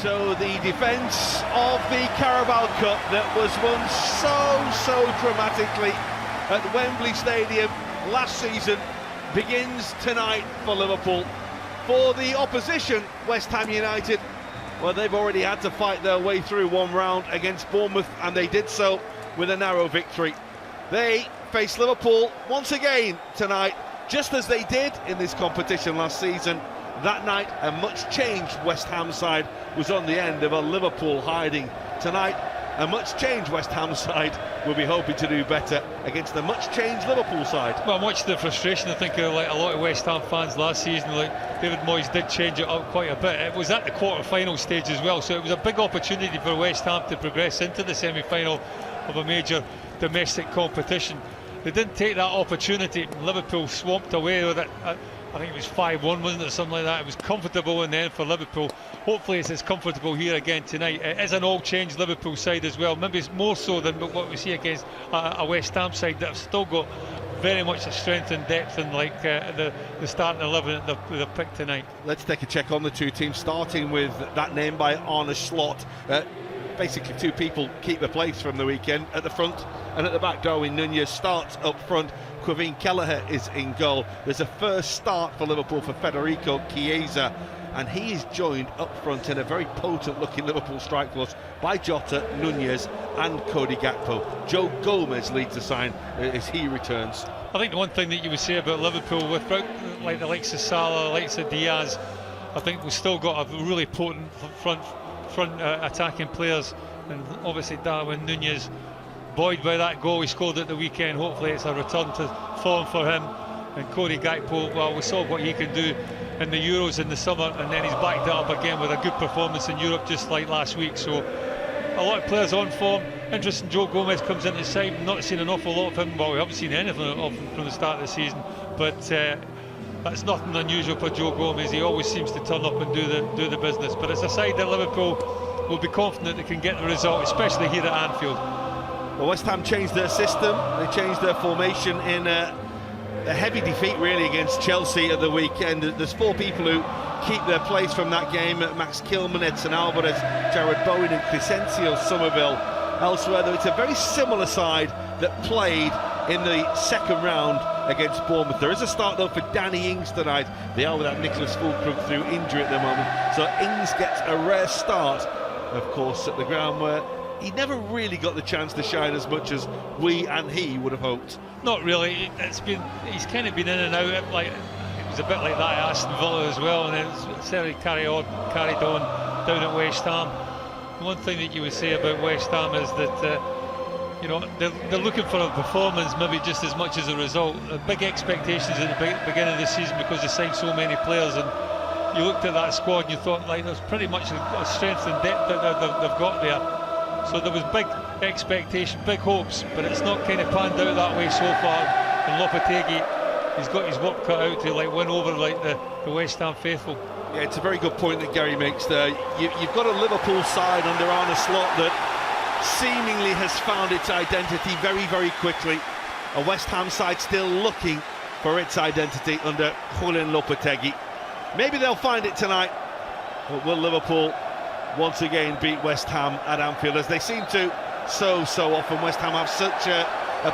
So the defence of the Carabao Cup that was won so dramatically at Wembley Stadium last season begins tonight for Liverpool. For the opposition, West Ham United, well, they've already had to fight their way through one round against Bournemouth, and they did so with a narrow victory. They face Liverpool once again tonight, just as they did in this competition last season. That night, a much-changed West Ham side was on the end of a Liverpool hiding. Tonight, a much-changed West Ham side will be hoping to do better against a much-changed Liverpool side. Well, much to the frustration, I think, like a lot of West Ham fans last season, like David Moyes did change it up quite a bit. It was at the quarter-final stage as well, so it was a big opportunity for West Ham to progress into the semi-final of a major domestic competition. They didn't take that opportunity. Liverpool swamped away with it. I think it was 5-1, wasn't it, something like that. It was comfortable in the end for Liverpool. Hopefully it's as comfortable here again tonight. It is an all-changed Liverpool side as well, maybe it's more so than what we see against a West Ham side that have still got very much the strength and depth and like the starting 11 that they've picked tonight. Let's take a check on the two teams, starting with that name by Arne Slot. Basically two people keep the place from the weekend, at the front and at the back. Darwin Nunez starts up front. Quavin Kelleher is in goal. There's a first start for Liverpool for Federico Chiesa, and he is joined up front in a very potent looking Liverpool strike force by Jota, Nunez and Cody Gakpo. Joe Gomez leads the side as he returns. I think the one thing that you would say about Liverpool, without like the likes of Salah, the likes of Diaz, I think we've still got a really potent front attacking players, and obviously Darwin Nunez, buoyed by that goal he scored at the weekend. Hopefully it's a return to form for him. And Cody Gakpo, well, we saw what he can do in the Euros in the summer, and then he's backed it up again with a good performance in Europe just like last week. So a lot of players on form. Interesting, Joe Gomez comes into the side. Not seen an awful lot of him. Well, we haven't seen anything of him from the start of the season, but that's nothing unusual for Joe Gomez. He always seems to turn up and do the business. But it's a side that Liverpool will be confident they can get the result, especially here at Anfield. Well, West Ham changed their system, they changed their formation in a heavy defeat really against Chelsea at the weekend. There's four people who keep their place from that game: Max Kilman, Edson Alvarez, Jared Bowen and Crescencio Somerville. Elsewhere, though, it's a very similar side that played in the second round against Bournemouth. There is a start though for Danny Ings tonight. They are without Nicholas Fulkrug through injury at the moment, so Ings gets a rare start, of course, at the ground where he never really got the chance to shine as much as we and he would have hoped. Not really. He's kind of been in and out. Like, it was a bit like that at Aston Villa as well, and it's certainly carried on down at West Ham. The one thing that you would say about West Ham is that you know, they're looking for a performance maybe just as much as a result. Big expectations at the beginning of the season because they signed so many players, and you looked at that squad and you thought, like, there's pretty much a strength and depth that they've got there. So there was big expectation, big hopes, but it's not kind of panned out that way so far. And Lopetegui, he's got his work cut out to like win over like the West Ham faithful. Yeah, it's a very good point that Gary makes there. You've got a Liverpool side under Arne Slot that seemingly has found its identity very quickly. A West Ham side still looking for its identity under Julian Lopetegui. Maybe they'll find it tonight, but will Liverpool once again beat West Ham at Anfield, as they seem to so often? West Ham have such a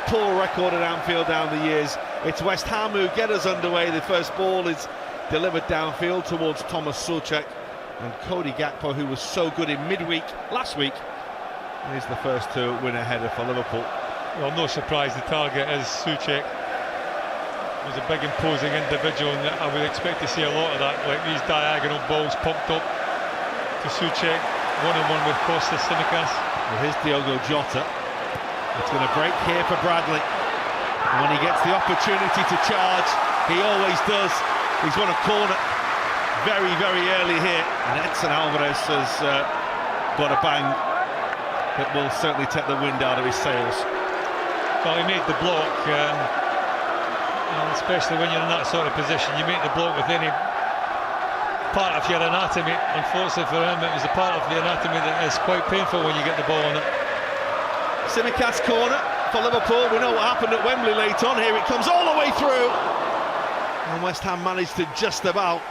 poor record at Anfield down the years. It's West Ham who get us underway. The first ball is delivered downfield towards Thomas Souček, and Cody Gakpo, who was so good in midweek last week, is the first to win a header for Liverpool. Well, no surprise the target is Souček. He's a big imposing individual, and I would expect to see a lot of that, like these diagonal balls pumped up to Souček, one-on-one with Kostas Tsimikas. Well, here's Diogo Jota. It's going to break here for Bradley. And when he gets the opportunity to charge, he always does. He's won a corner very early here. And Edson Alvarez has got a bang that will certainly take the wind out of his sails. Well, he made the block, especially when you're in that sort of position. You make the block with any part of your anatomy. Unfortunately for him, it was a part of the anatomy that is quite painful when you get the ball on it. Tsimikas corner for Liverpool. We know what happened at Wembley late on. Here it comes all the way through, and West Ham managed to just about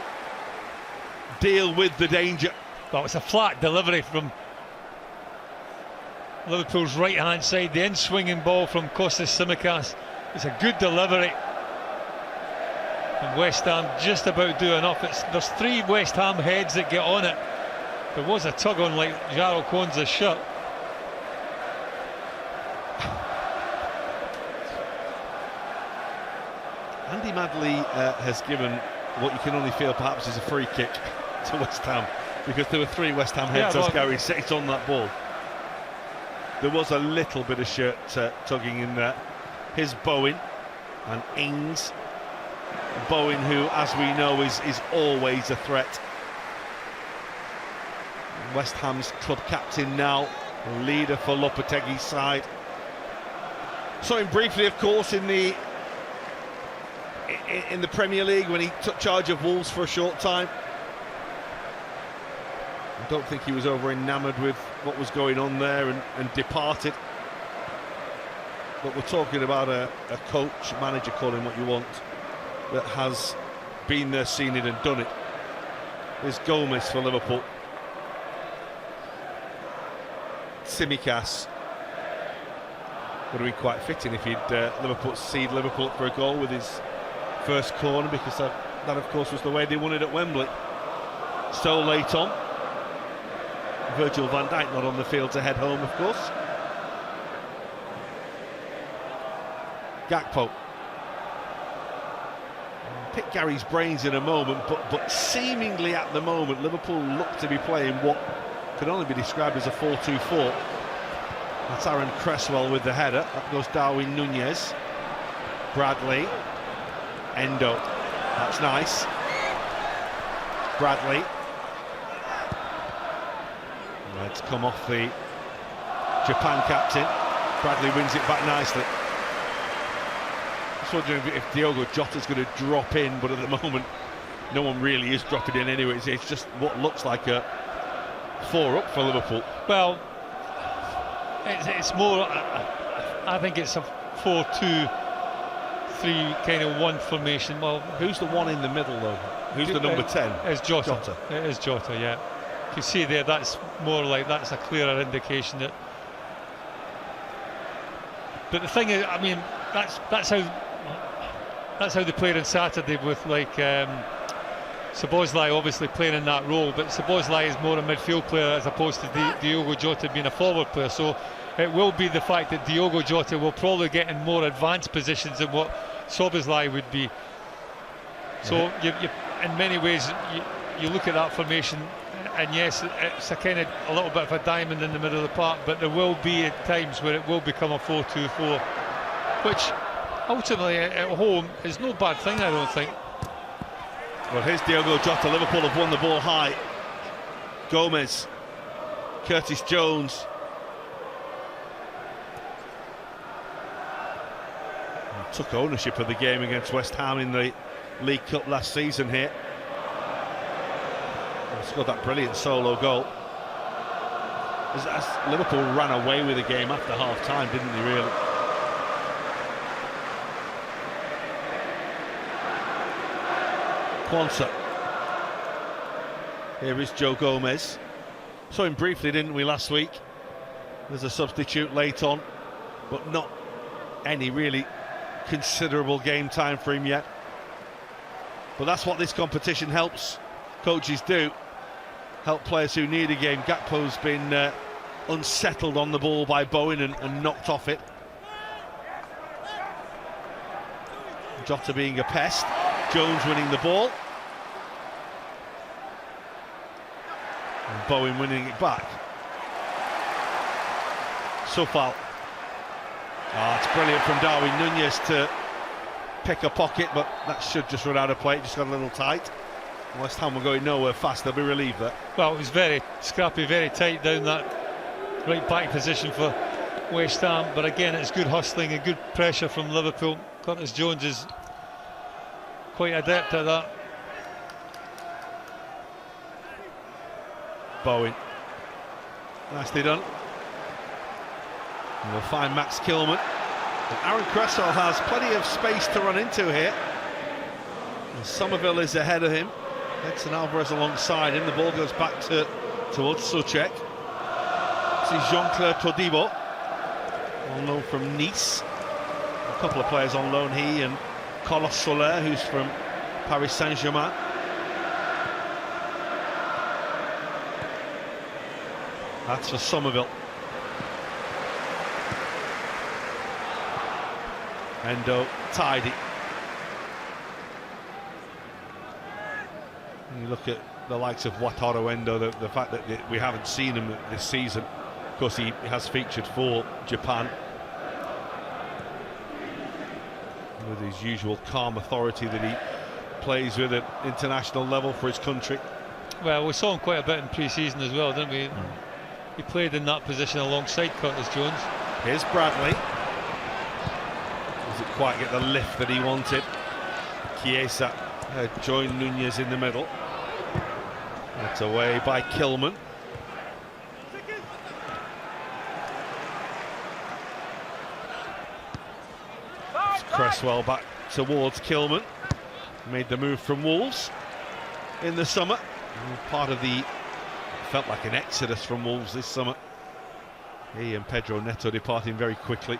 deal with the danger. Well, it's a flat delivery from Liverpool's right-hand side. The in-swinging ball from Kostas Tsimikas. It's a good delivery. And West Ham just about do enough. There's 3 West Ham heads that get on it. There was a tug on like Jarrell Konsa's shirt. Andy Madley has given what you can only feel perhaps is a free kick to West Ham, because there were 3 West Ham heads, as Gary said, on that ball. There was a little bit of shirt tugging in there. Here's Bowen and Ings. Bowen, who, as we know, is always a threat. West Ham's club captain now, leader for Lopetegui's side. Saw him briefly, of course, in the Premier League when he took charge of Wolves for a short time. I don't think he was over enamoured with what was going on there and departed. But we're talking about a coach, manager, call him what you want, that has been there, seen it and done it. There's Gomez for Liverpool. Tsimikas would have been quite fitting if he'd seed Liverpool up for a goal with his first corner, because that of course was the way they won it at Wembley so late on. Virgil van Dijk not on the field to head home, of course. Gakpo. Pick Gary's brains in a moment, but seemingly at the moment Liverpool look to be playing what could only be described as a 4-2-4. That's Aaron Cresswell with the header. Up goes Darwin Nunez. Bradley. Endo. That's nice. Bradley. Reds come off the Japan captain. Bradley wins it back nicely. Just wondering if Diogo Jota's going to drop in, but at the moment no one really is dropping in anyway. It's just what looks like a 4-up for Liverpool. Well, it's more, I think it's a 4-2-3 kind of 1 formation. Well, who's the one in the middle though? Who's the number 10? It's Jota. It is Jota, yeah. You see there, that's more like, that's a clearer indication that. But the thing is, I mean, that's how they played on Saturday with like Szoboszlai obviously playing in that role, but Szoboszlai is more a midfield player as opposed to Diogo Jota being a forward player. So it will be the fact that Diogo Jota will probably get in more advanced positions than what Szoboszlai would be. So you in many ways you look at that formation, and yes, it's a kind of a little bit of a diamond in the middle of the park, but there will be at times where it will become a 4-2-4, which ultimately at home is no bad thing, I don't think. Well, here's Diogo Jota. Liverpool have won the ball high. Gomez, Curtis Jones. Took ownership of the game against West Ham in the League Cup last season here. Scored that brilliant solo goal. As Liverpool ran away with the game after half-time, didn't they, really? Quansah. Here is Joe Gomez. Saw him briefly, didn't we, last week? There's a substitute late on, but not any really considerable game time for him yet. But that's what this competition helps coaches do. Help players who need a game. Gakpo's been unsettled on the ball by Bowen and knocked off it. Jota being a pest. Jones winning the ball. And Bowen winning it back. Sofal. It's brilliant from Darwin Nunez to pick a pocket, but that should just run out of play. It just got a little tight. West Ham were going nowhere fast. They'll be relieved there. Well, it was very scrappy, very tight down that right back position for West Ham, but again it's good hustling and good pressure from Liverpool. Curtis Jones is quite adept at that. Bowen, nicely done. And we'll find Max Kilman. And Aaron Cresswell has plenty of space to run into here. And Somerville is ahead of him. Edson Alvarez alongside him. The ball goes back to towards Soucek. This is Jean-Claire Todibo, on loan from Nice. A couple of players on loan, he and Carlos Soler, who's from Paris Saint-Germain. That's for Somerville. Endo, tidy. You look at the likes of Wataru Endo, the fact that we haven't seen him this season. Of course, he has featured for Japan with his usual calm authority that he plays with at international level for his country. Well, we saw him quite a bit in pre-season as well, didn't we? He played in that position alongside Curtis Jones. Here's Bradley. Doesn't quite get the lift that he wanted. Chiesa joined Nunez in the middle. That's away by Kilman. Cresswell back towards Kilman. Made the move from Wolves in the summer. Part of the, felt like an exodus from Wolves this summer. He and Pedro Neto departing very quickly.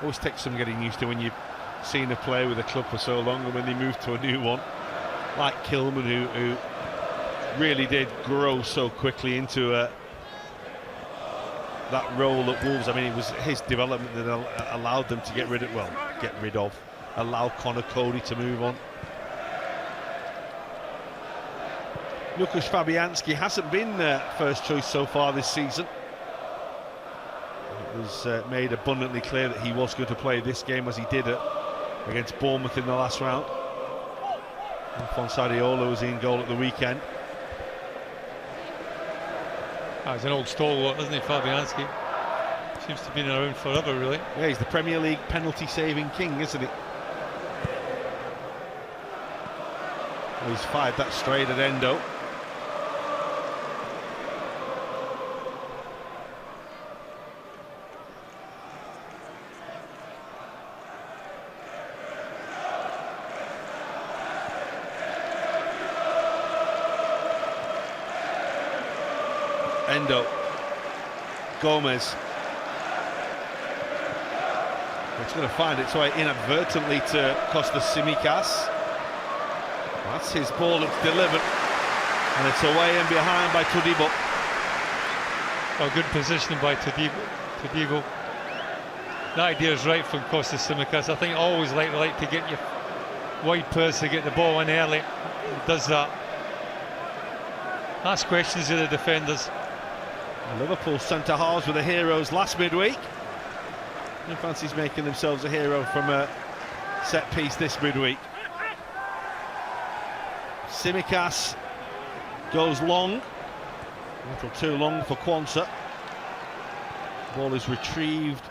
Always takes some getting used to when you've seen a player with a club for so long and when they move to a new one, like Kilman, who really did grow so quickly into that role at Wolves. I mean, it was his development that allowed them to allow Connor Cody to move on. Lukasz Fabianski hasn't been first choice so far this season. It was made abundantly clear that he was going to play this game, as he did against Bournemouth in the last round. Alphonse Areola was in goal at the weekend. He's an old stalwart, isn't he, Fabianski? Seems to have been around forever, really. Yeah, he's the Premier League penalty-saving king, isn't he? Well, he's fired that straight at Endo. Endo, Gomez. It's going to find its way inadvertently to Costas Tsimikas. That's his ball that's delivered, and it's away and behind by Todibo. Oh, good positioning by Todibo. The idea is right from Costas Tsimikas. I think always like to get your wide players to get the ball in early. He does that. Ask questions of the defenders. Liverpool centre-halves were the heroes last midweek. No fancies making themselves a hero from a set piece this midweek. Tsimikas goes long, a little too long for Quansah. Ball is retrieved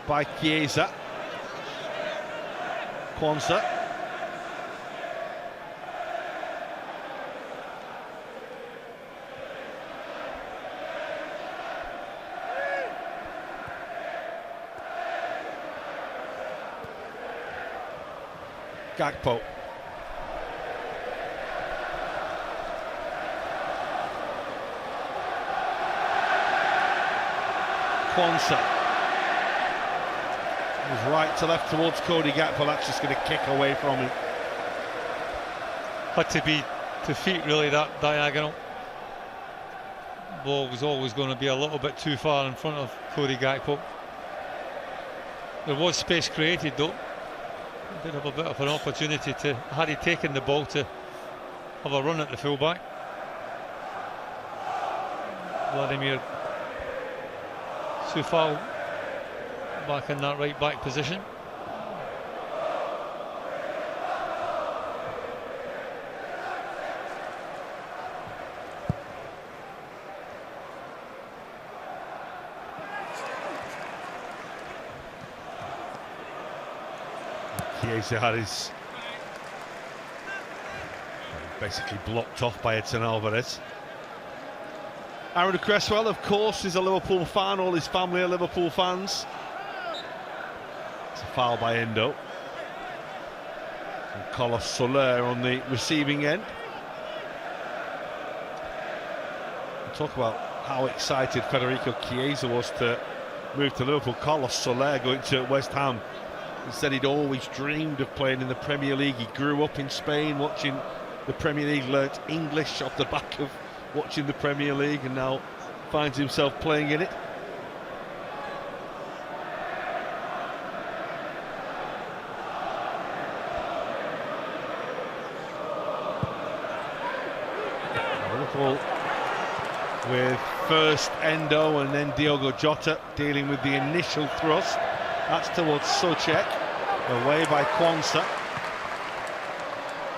by Chiesa. Quansah. Gakpo. Quansah. Moves right to left towards Cody Gakpo. That's just going to kick away from him. Had to be to feet, really, that diagonal. Ball was always going to be a little bit too far in front of Cody Gakpo. There was space created, though. Did have a bit of an opportunity to, had he taken the ball, to have a run at the fullback. Vladimir Soufal back in that right back position. Chiesa had his Basically blocked off by Edson Alvarez. Aaron Cresswell, of course, is a Liverpool fan. All his family are Liverpool fans. It's a foul by Endo. And Carlos Soler on the receiving end. We'll talk about how excited Federico Chiesa was to move to Liverpool. Carlos Soler going to West Ham. He said he'd always dreamed of playing in the Premier League. He grew up in Spain watching the Premier League, learnt English off the back of watching the Premier League, and now finds himself playing in it. Liverpool with first Endo and then Diogo Jota dealing with the initial thrust. That's towards Soucek, away by Quansah.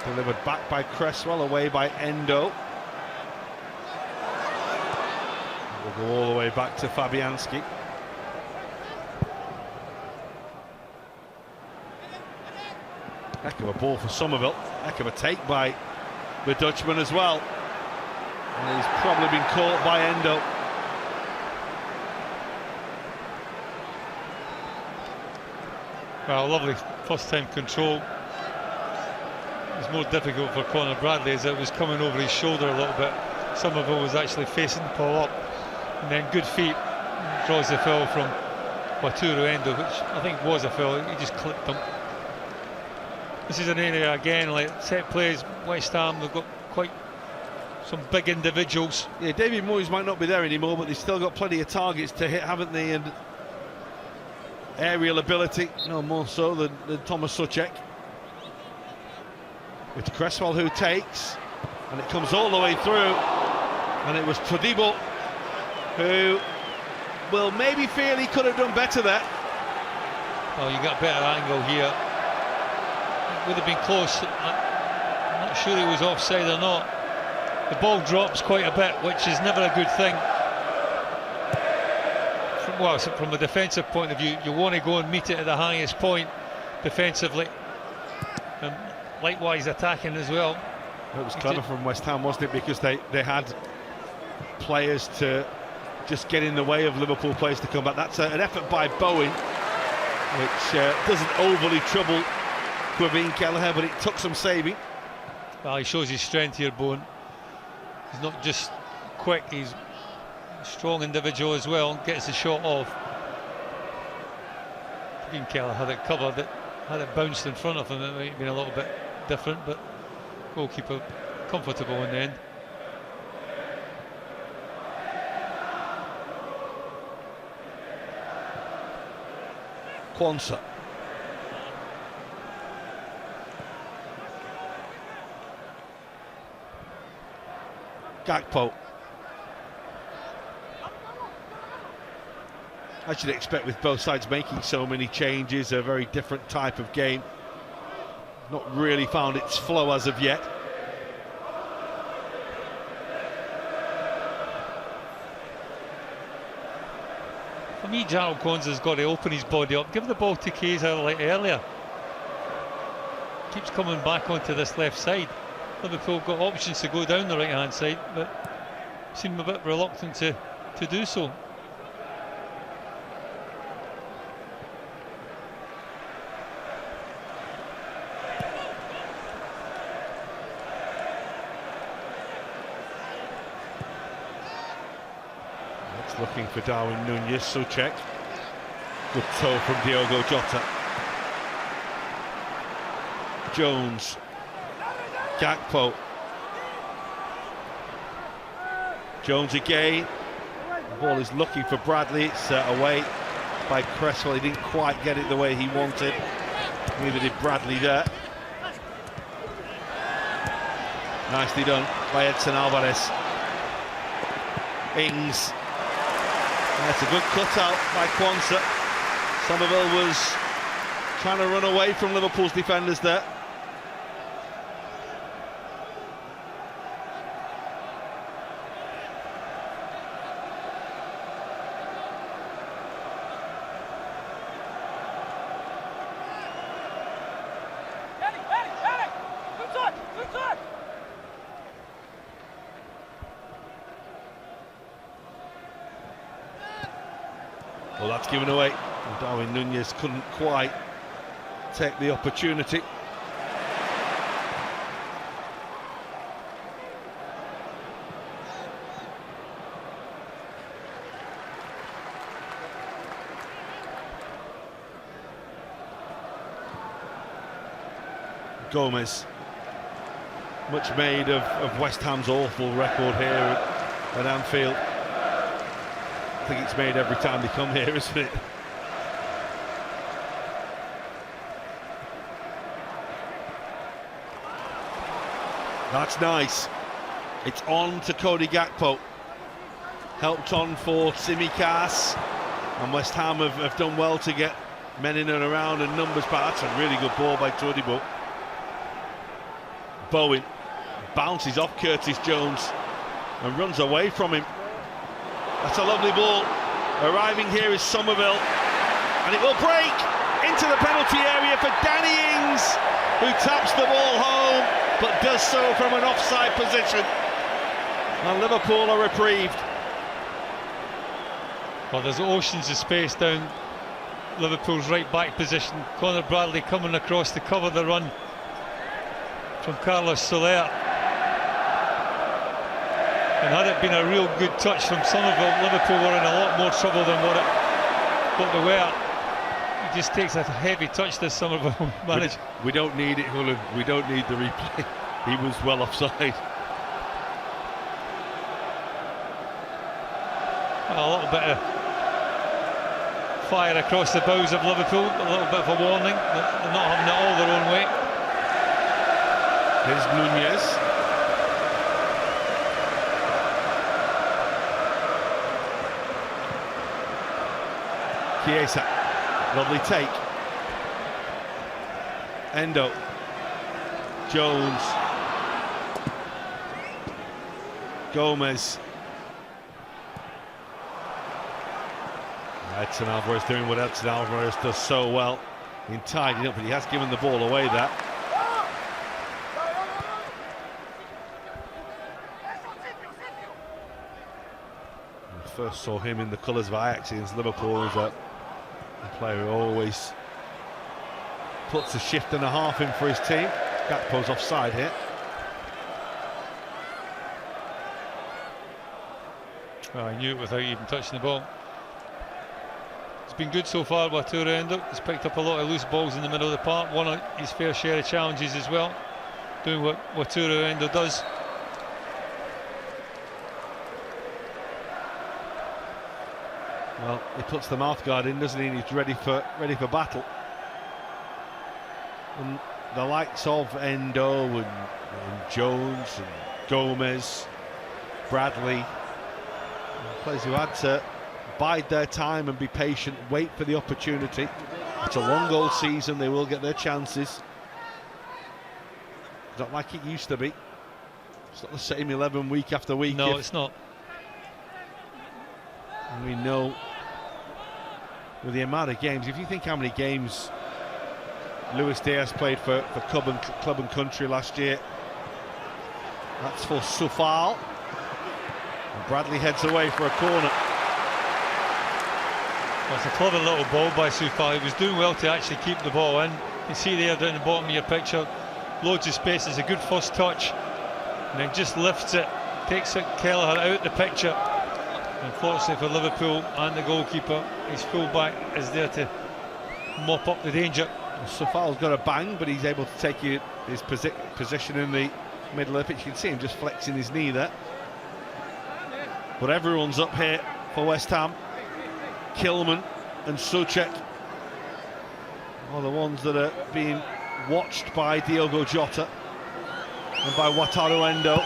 Delivered back by Cresswell, away by Endo. We'll go all the way back to Fabianski. Heck of a ball for Somerville. Heck of a take by the Dutchman as well. And he's probably been caught by Endo. Well, lovely first-time control. It was more difficult for Conor Bradley as it was coming over his shoulder a little bit. Somerville was actually facing Paul up, and then good feet, draws the foul from Wataru Endo, which I think was a foul. He just clipped him. This is an area again, like set plays. West Ham, they've got quite some big individuals. Yeah, David Moyes might not be there anymore, but they've still got plenty of targets to hit, haven't they? And aerial ability, no more so than Thomas Soucek. It's Cresswell who takes, and it comes all the way through, and it was Todibo who will maybe feel he could have done better there. Oh, you got a better angle here. It would have been close. I'm not sure he was offside or not. The ball drops quite a bit, which is never a good thing. From a defensive point of view, you want to go and meet it at the highest point defensively, and likewise attacking as well. It was clever from West Ham, wasn't it? Because they had players to just get in the way of Liverpool players to come back. That's an effort by Bowen, which doesn't overly trouble Quaveen Kelleher, but it took some saving. Well, he shows his strength here, Bowen. He's not just quick, he's a strong individual as well, gets the shot off. Quaveen Kelleher had it covered, had it bounced in front of him, it might have been a little bit different, but goalkeeper comfortable in the end. Quansah. Gakpo. As you'd expect with both sides making so many changes, a very different type of game. Not really found its flow as of yet. For me, Jarrell Quansah's got to open his body up. Give the ball to Chiesa like earlier. Keeps coming back onto this left side. Liverpool got options to go down the right hand side, but seem a bit reluctant to do so. Looking for Darwin Nunez. Soucek. Good toe from Diogo Jota. Jones. Gakpo. Jones again. The ball is looking for Bradley. It's away by Cresswell. He didn't quite get it the way he wanted. Neither did Bradley there. Nicely done by Edson Alvarez. Ings. That's a good cutout by Quansah. Somerville was trying to run away from Liverpool's defenders there. Well, that's given away. Darwin Núñez couldn't quite take the opportunity. Gomez, much made of West Ham's awful record here at Anfield. I think it's made every time they come here, isn't it? That's nice. It's on to Cody Gakpo. Helped on for Tsimikas. And West Ham have done well to get men in and around and numbers back. That's a really good ball by Todibo. Bowen bounces off Curtis Jones and runs away from him. That's a lovely ball. Arriving here is Somerville, and it will break into the penalty area for Danny Ings, who taps the ball home, but does so from an offside position. And Liverpool are reprieved. Well, there's oceans of space down Liverpool's right back position. Conor Bradley coming across to cover the run from Carlos Soler. And had it been a real good touch from Somerville, Liverpool were in a lot more trouble than what they were. He just takes a heavy touch, this Somerville manager. We don't need it, Hullen. We don't need the replay. He was well offside. A little bit of fire across the bows of Liverpool, a little bit of a warning that they're not having it all their own way. Here's Núñez. Chiesa, lovely take. Endo, Jones, Gomez. Edson Alvarez doing what Edson Alvarez does so well in tidying up, but he has given the ball away there. First saw him in the colours of Ajax against Liverpool as a player who always puts a shift and a half in for his team. Gakpo's offside here. Well, I knew it without even touching the ball. It's been good so far by Endo. He's picked up a lot of loose balls in the middle of the park, won his fair share of challenges as well, doing what Endo does. Well, he puts the mouthguard in, doesn't he? And he's ready for battle. And the likes of Endo and Jones and Gomez, Bradley, players who had to bide their time and be patient, wait for the opportunity. It's a long old season, they will get their chances. It's not like it used to be. It's not the same 11 week after week. No, it's not. And we know with the amount of games, if you think how many games Luis Diaz played for club and country last year, that's for Soufal. And Bradley heads away for a corner. Well, it's a clever little ball by Soufal. He was doing well to actually keep the ball in. You can see there down the bottom of your picture, loads of space. It's a good first touch, and then just lifts it, takes it Kelleher out the picture. Unfortunately for Liverpool and the goalkeeper, his full-back is there to mop up the danger. Soufal's got a bang, but he's able to take his position in the middle of the pitch. You can see him just flexing his knee there. But everyone's up here for West Ham. Kilman and Souček are the ones that are being watched by Diogo Jota and by Wataru Endo.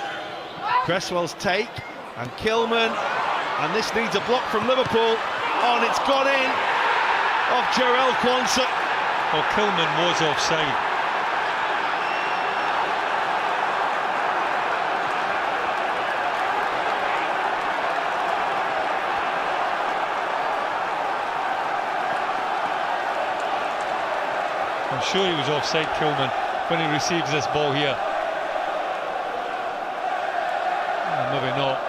Cresswell's take, and Kilman, and this needs a block from Liverpool. Oh, and it's gone in of Jarell Quansah. Well, Kilman was offside. I'm sure he was offside, Kilman, when he receives this ball here. Maybe not.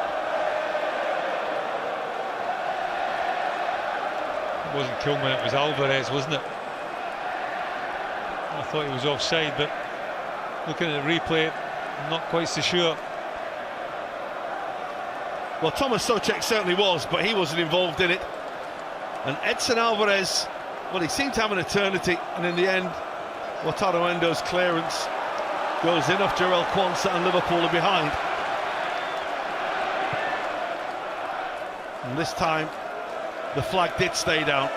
wasn't Kilman, it was Alvarez, wasn't it? I thought he was offside, but looking at the replay, I'm not quite so sure. Well, Thomas Soucek certainly was, but he wasn't involved in it. And Edson Alvarez, well, he seemed to have an eternity, and in the end, Wataru Endo's clearance goes in off Jarell Quansah, and Liverpool are behind. And this time, the flag did stay down.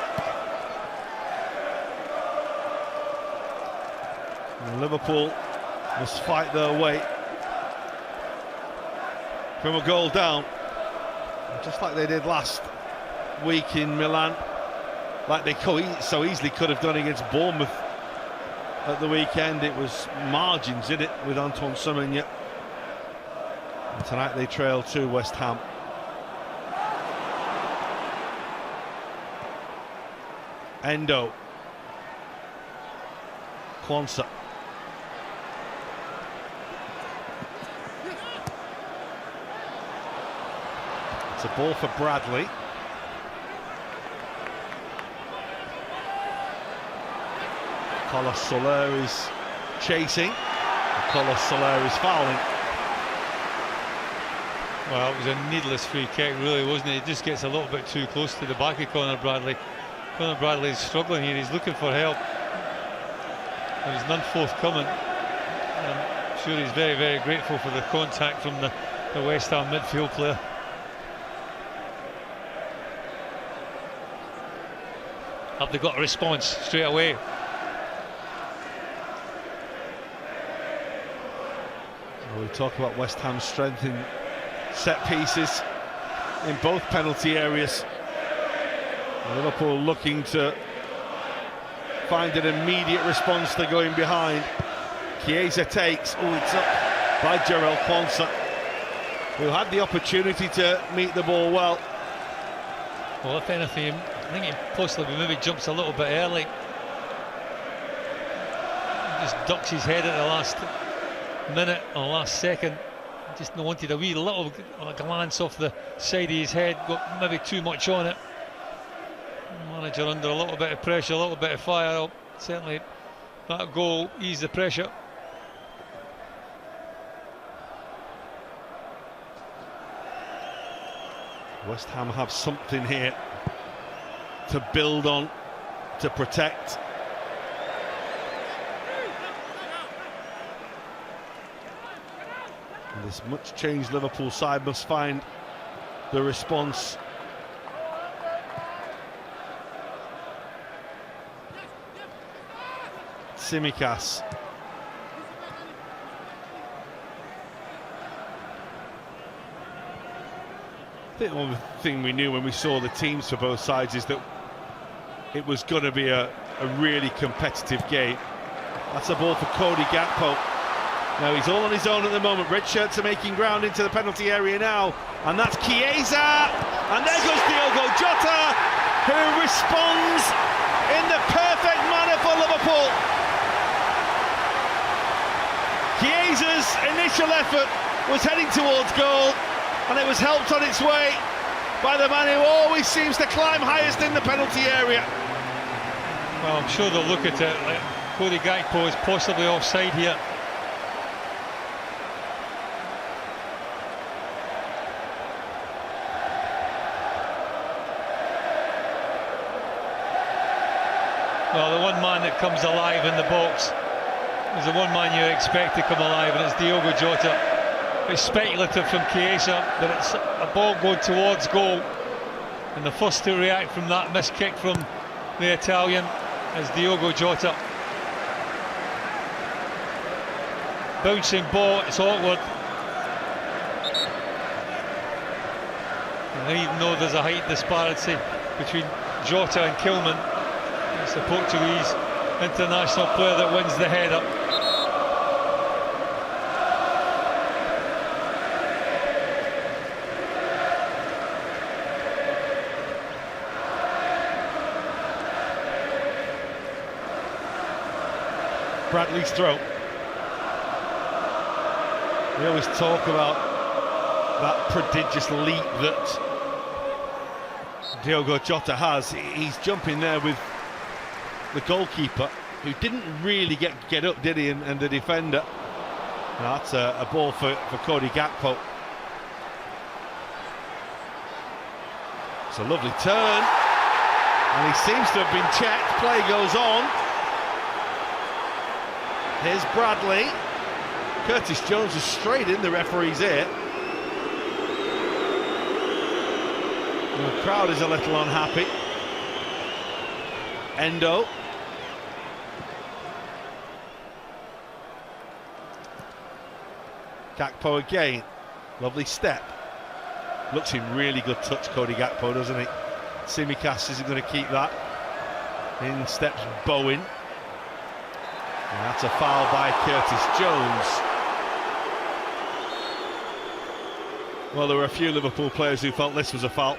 And Liverpool must fight their way from a goal down, just like they did last week in Milan, like they so easily could have done against Bournemouth at the weekend. It was margins in it with Antoine Semenyo, and tonight they trail to West Ham. Endo, Quansah, it's a ball for Bradley. Carlos Soler is chasing, and Carlos Soler is fouling. Well, it was a needless free kick, really, wasn't it? He just gets a little bit too close to the back of Conor Bradley. Conor Bradley's struggling here, he's looking for help. There's none forthcoming. I'm sure he's very, very grateful for the contact from the West Ham midfield player. Have they got a response straight away? Well, we talk about West Ham's strength in set pieces in both penalty areas. Liverpool looking to find an immediate response to going behind. Chiesa takes, it's up by Jarell Quansah, who had the opportunity to meet the ball well. Well, if anything, I think he possibly maybe jumps a little bit early. He just ducks his head at the last minute or last second. Just wanted a wee little glance off the side of his head, got maybe too much on it. Manager under a little bit of pressure, a little bit of fire. Certainly that goal eased the pressure. West Ham have something here to build on, to protect. And this much changed Liverpool side must find the response. Tsimikas. I think one thing we knew when we saw the teams for both sides is that it was going to be a really competitive game. That's a ball for Cody Gakpo. Now he's all on his own at the moment. Red shirts are making ground into the penalty area now, and that's Chiesa, and there goes Diogo Jota, who responds in the perfect manner for Liverpool. Chiesa's initial effort was heading towards goal, and it was helped on its way by the man who always seems to climb highest in the penalty area. Well, I'm sure they'll look at it. Cody Gakpo is possibly offside here. Well, the one man that comes alive in the box is the one man you expect to come alive, and it's Diogo Jota. It's speculative from Chiesa, but it's a ball going towards goal, and the first to react from that missed kick from the Italian is Diogo Jota. Bouncing ball, it's awkward, and even though there's a height disparity between Jota and Kilman, it's the Portuguese international player that wins the header. Bradley's throw. We always talk about that prodigious leap that Diogo Jota has. He's jumping there with the goalkeeper, who didn't really get up, did he? And the defender. Now that's a ball for Cody Gakpo. It's a lovely turn, and he seems to have been checked. Play goes on. Here's Bradley. Curtis Jones is straight in the referee's ear. The crowd is a little unhappy. Endo. Gakpo again. Lovely step. Looks in really good touch, Cody Gakpo, doesn't he? Tsimikas isn't going to keep that. In steps Bowen. And that's a foul by Curtis Jones. Well, there were a few Liverpool players who felt this was a foul.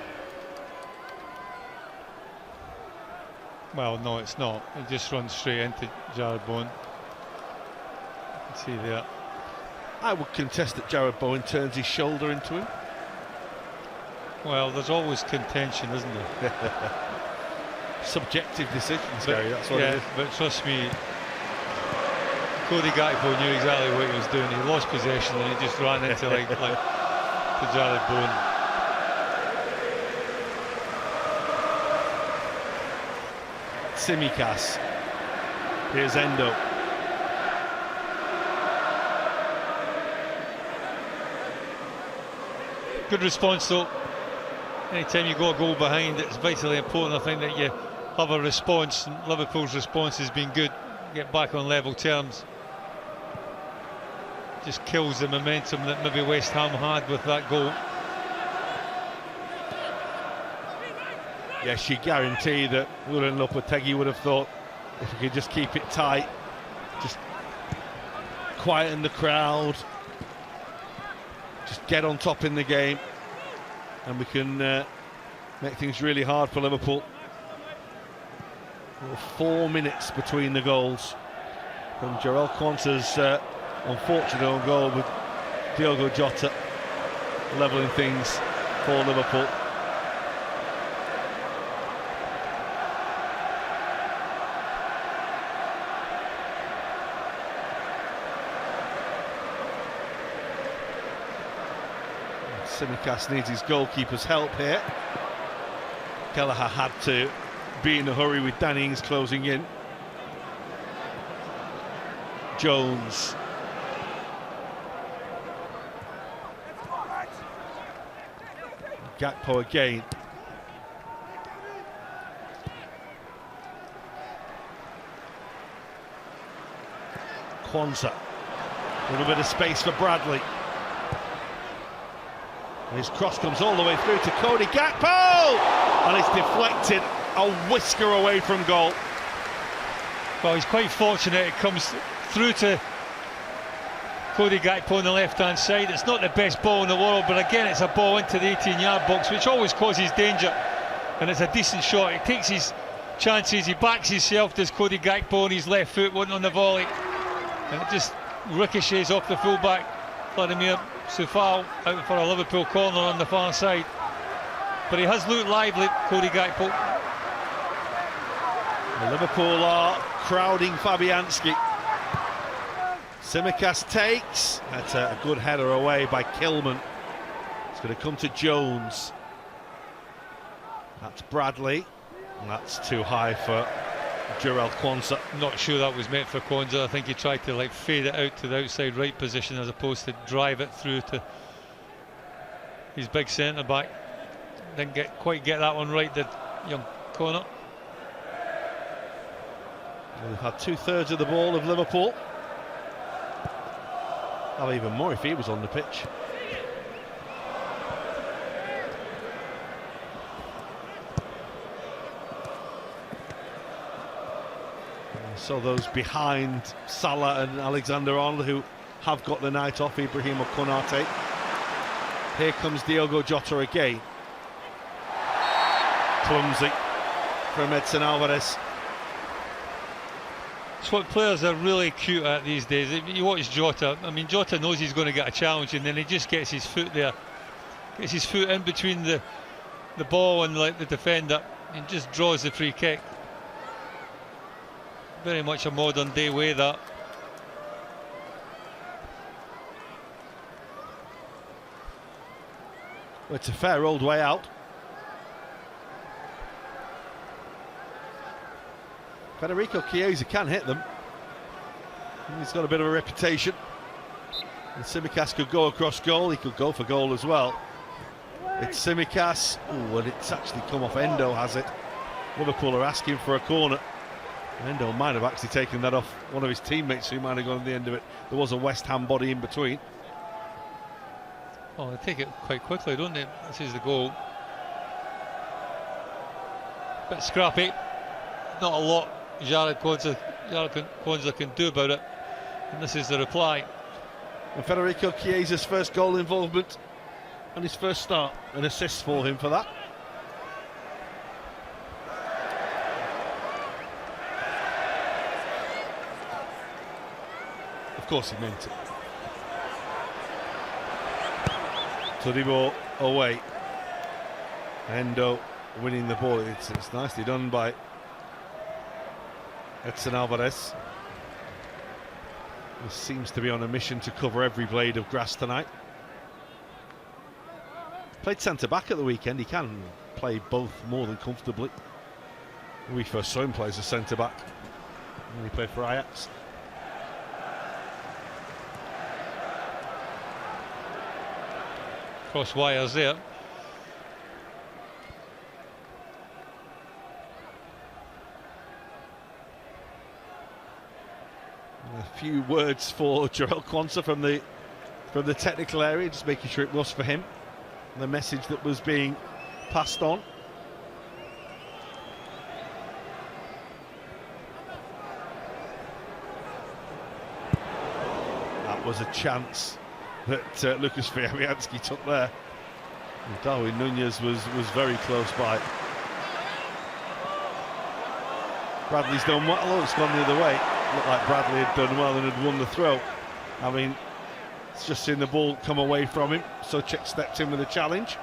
Well, no, it's not. It just runs straight into Jared Bowen. You can see there. I would contest that Jared Bowen turns his shoulder into him. Well, there's always contention, isn't there? Subjective decisions, Gary, that's what it is. But trust me, Cody Gakpo knew exactly what he was doing. He lost possession and he just ran into like to Jared Bowen. Tsimikas. Here's Endo. Good response though. Anytime you go a goal behind, it's vitally important, I think, that you have a response. And Liverpool's response has been good. Get back on level terms. Just kills the momentum that maybe West Ham had with that goal. Yes, you guarantee that Willian Lopetegui would have thought, if we could just keep it tight, just quieten the crowd, just get on top in the game, and we can make things really hard for Liverpool. 4 minutes between the goals from Jarell Quansah's unfortunate own goal, with Diogo Jota levelling things for Liverpool. Tsimikas needs his goalkeeper's help here. Kelleher had to be in a hurry with Danny Ings closing in. Jones. Gakpo again. Quansah. A little bit of space for Bradley. His cross comes all the way through to Cody Gakpo, and it's deflected a whisker away from goal. Well, he's quite fortunate. It comes through to Cody Gakpo on the left-hand side. It's not the best ball in the world, but again, it's a ball into the 18-yard box, which always causes danger. And it's a decent shot. He takes his chances. He backs himself. Does Cody Gakpo on his left foot, wasn't on the volley, and it just ricochets off the fullback, Vladimir Soufal, out for a Liverpool corner on the far side. But he has looked lively, Cody Gakpo. Liverpool are crowding Fabianski. Tsimikas takes. That's a good header away by Kilman. It's going to come to Jones. That's Bradley. And that's too high for Jarell Quansah. Not sure that was meant for Quansah. I think he tried to like fade it out to the outside right position as opposed to drive it through to his big centre back. Didn't quite get that one right, did young Connor. We've had 2/3 of the ball of Liverpool. Well, even more if he was on the pitch. So those behind Salah and Alexander-Arnold, who have got the night off, Ibrahim or Konate. Here comes Diogo Jota again. Clumsy from Edson Alvarez. It's what players are really cute at these days. If you watch Jota, I mean, Jota knows he's going to get a challenge, and then he just gets his foot there, gets his foot in between the the ball and like the defender and just draws the free kick. Very much a modern day way that. Well, it's a fair old way out. Federico Chiesa can hit them. He's got a bit of a reputation. And Tsimikas could go across goal, he could go for goal as well. It's Tsimikas, and it's actually come off. Endo has it. Liverpool are asking for a corner. Endo might have actually taken that off one of his teammates who might have gone at the end of it. There was a West Ham body in between. Oh, they take it quite quickly, don't they? This is the goal. Bit scrappy. Not a lot Jarrod Kwanzaa can do about it. And this is the reply. And Federico Chiesa's first goal involvement and his first start. An assist for him for that. Of course he meant it. Todibo away. Endo winning the ball. It's nicely done by Edson Alvarez. He seems to be on a mission to cover every blade of grass tonight. Played centre-back at the weekend. He can play both more than comfortably. When we first saw him play as a centre-back when he played for Ajax. Cross wires there. A few words for Jarrod Kwanzaa from the technical area, just making sure it was for him. The message that was being passed on. That was a chance that Lucas Fabianski took there. And Darwin Nunez was very close by. Bradley's done well, although it's gone the other way. Looked like Bradley had done well and had won the throw. I mean, it's just seen the ball come away from him. So Cech stepped in with a challenge.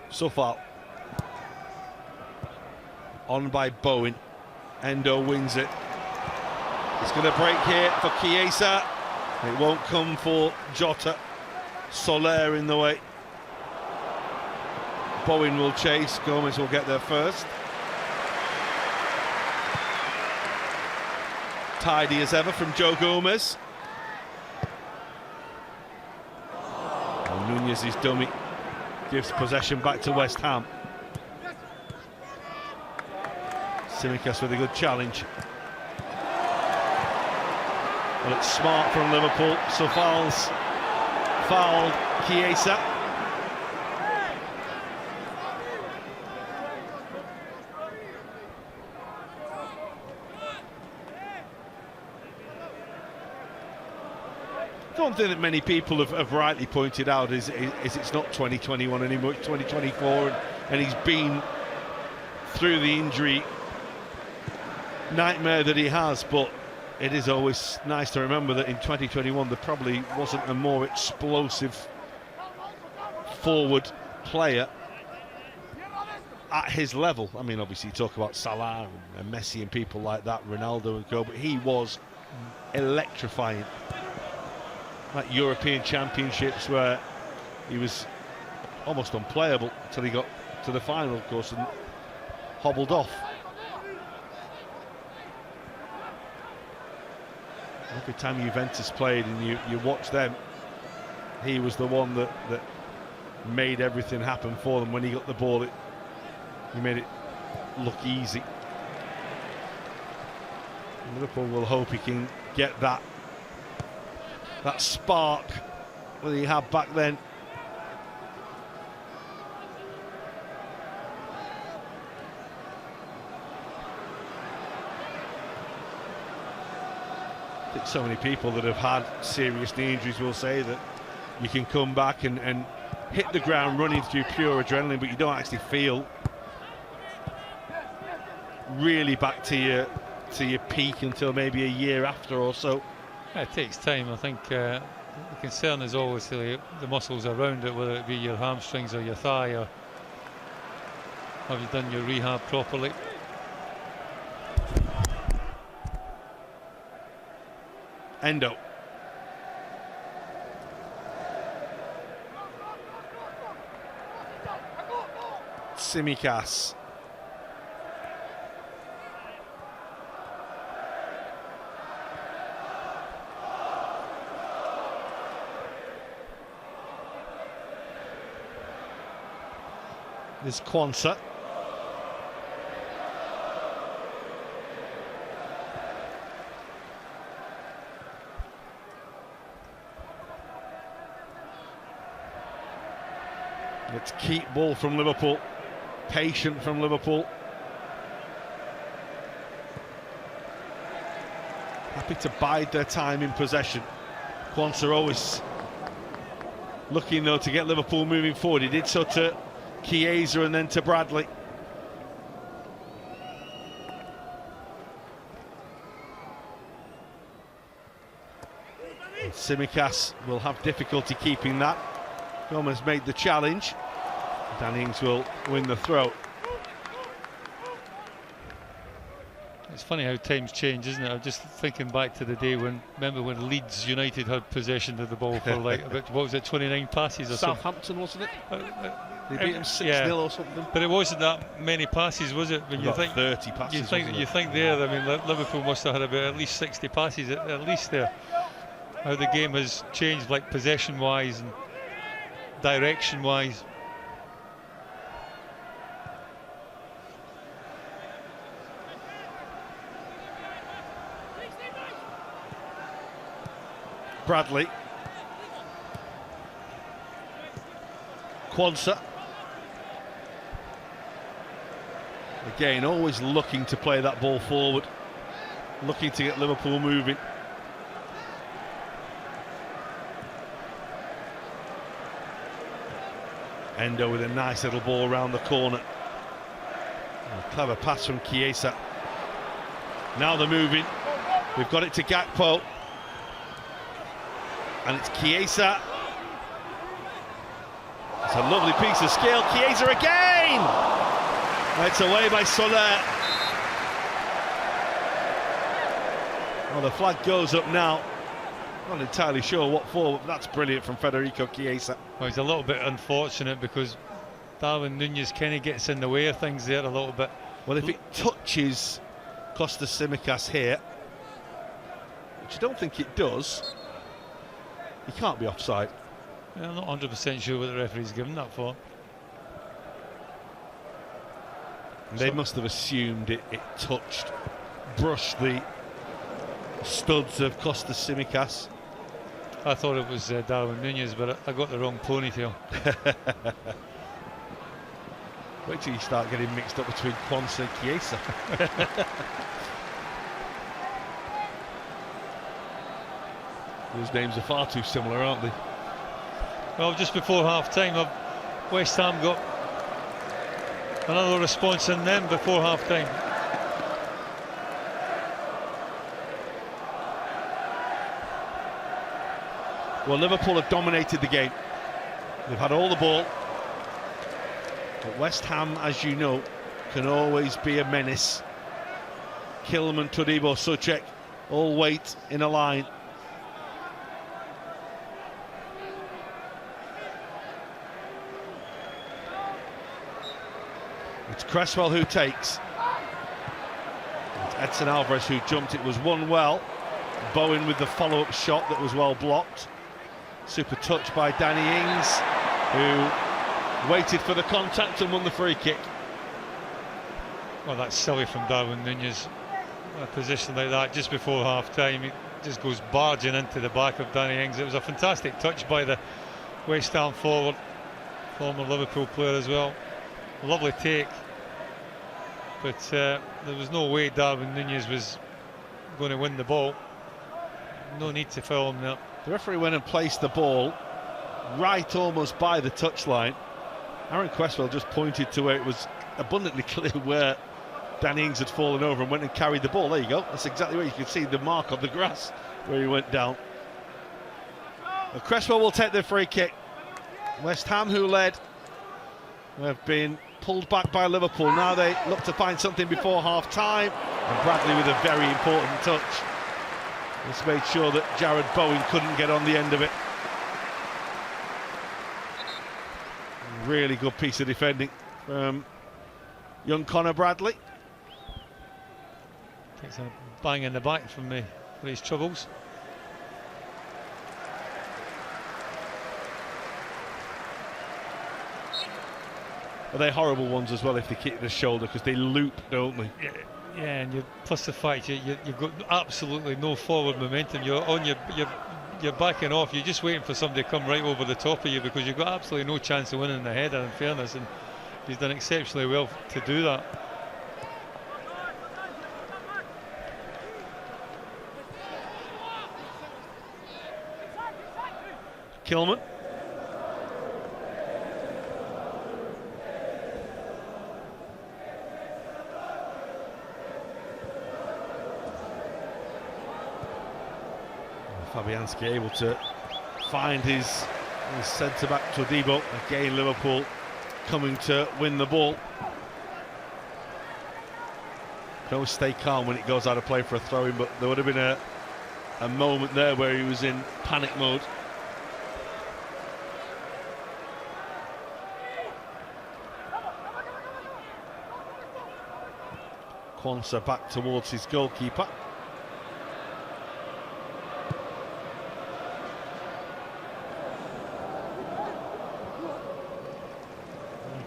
So far, on by Bowen. Endo wins it. It's going to break here for Chiesa. It won't come for Jota. Soler in the way. Bowen will chase. Gomez will get there first. Tidy as ever from Joe Gomez. And Nunez's dummy gives possession back to West Ham. Tsimikas with a good challenge. Well, it's smart from Liverpool. So fouled Chiesa. One thing that many people have rightly pointed out is it's not 2021 anymore, it's 2024, and he's been through the injury nightmare that he has, but it is always nice to remember that in 2021 there probably wasn't a more explosive forward player at his level. I mean, obviously you talk about Salah and Messi and people like that, Ronaldo and co, but he was electrifying. Like European Championships where he was almost unplayable until he got to the final, of course, and hobbled off. Every time Juventus played and you watch them, he was the one that made everything happen for them. When he got the ball, he made it look easy. Liverpool will hope he can get that spark that he had back then. I think so many people that have had serious knee injuries will say that you can come back and hit the ground running through pure adrenaline, but you don't actually feel really back to your peak until maybe a year after or so. Yeah, it takes time. I think the concern is always the muscles around it, whether it be your hamstrings or your thigh, or have you done your rehab properly. Endo. Tsimikas. There's Quansah. Let's keep ball from Liverpool. Patient from Liverpool. Happy to bide their time in possession. Quansah always looking though to get Liverpool moving forward. He did so to Chiesa and then to Bradley. Tsimikas will have difficulty keeping that. Gomez made the challenge. Danny Ings will win the throw. It's funny how times change, isn't it? I'm just thinking back to the day when, remember when Leeds United had possession of the ball for like about, what was it, 29 passes or Southampton, wasn't it? They beat them 6-0 or something. But it wasn't that many passes, was it? When you think 30 passes. You think there. I mean, Liverpool must have had about at least 60 passes at least there. How the game has changed, like possession-wise and direction-wise. Bradley. Quansah. Again, always looking to play that ball forward, looking to get Liverpool moving. Endo with a nice little ball around the corner. A clever pass from Chiesa. Now they're moving. We've got it to Gakpo. And it's Chiesa. It's a lovely piece of skill. Chiesa again! It's away by Soler. Well, the flag goes up now. Not entirely sure what for, but that's brilliant from Federico Chiesa. Well, he's a little bit unfortunate because Darwin Núñez kind of gets in the way of things there a little bit. Well, if it touches Kostas Tsimikas here, which I don't think it does, he can't be offside. Yeah, I'm not 100% sure what the referee's given that for. They must have assumed it touched, brushed the studs of Kostas Tsimikas. I thought it was Darwin Núñez, but I got the wrong ponytail. Wait till you start getting mixed up between Quansah and Chiesa. Those names are far too similar, aren't they? Well, just before half-time, West Ham got another response in them before half-time. Well, Liverpool have dominated the game. They've had all the ball. But West Ham, as you know, can always be a menace. Kilman, Todibo, Souček, all wait in a line. It's Cresswell who takes. It's Edson Alvarez who jumped. It was won well. Bowen with the follow-up shot that was well blocked. Super touch by Danny Ings, who waited for the contact and won the free kick. Well, that's silly from Darwin Núñez. A position like that just before half-time, he just goes barging into the back of Danny Ings. It was a fantastic touch by the West Ham forward, former Liverpool player as well. Lovely take, but there was no way Darwin Núñez was going to win the ball. No need to foul him there. The referee went and placed the ball right almost by the touchline. Aaron Cresswell just pointed to where it was abundantly clear where Danny Ings had fallen over and went and carried the ball. There you go. That's exactly where you can see the mark on the grass where he went down. Well, Cresswell will take the free kick. West Ham, who led, have been pulled back by Liverpool. Now they look to find something before half-time. And Bradley with a very important touch. Just made sure that Jared Bowen couldn't get on the end of it. Really good piece of defending from young Connor Bradley. Takes a bang in the back from me for his troubles. Are they horrible ones as well if they kick the shoulder, because they loop, don't they? Yeah, and plus the fact you've got absolutely no forward momentum. You're on you're backing off. You're just waiting for somebody to come right over the top of you, because you've got absolutely no chance of winning the header, in fairness, and he's done exceptionally well to do that. Kilman. Fabianski able to find his centre-back Todibo. Again, Liverpool coming to win the ball. Can always stay calm when it goes out of play for a throw-in, but there would have been a moment there where he was in panic mode. Quansah back towards his goalkeeper.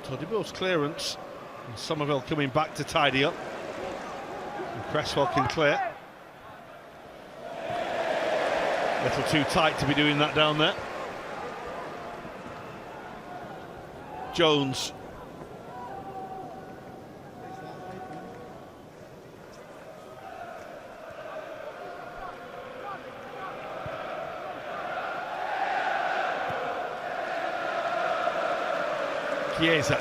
Todibo's clearance, and Somerville coming back to tidy up. And Cresswell can clear. A little too tight to be doing that down there. Jones. Chiesa.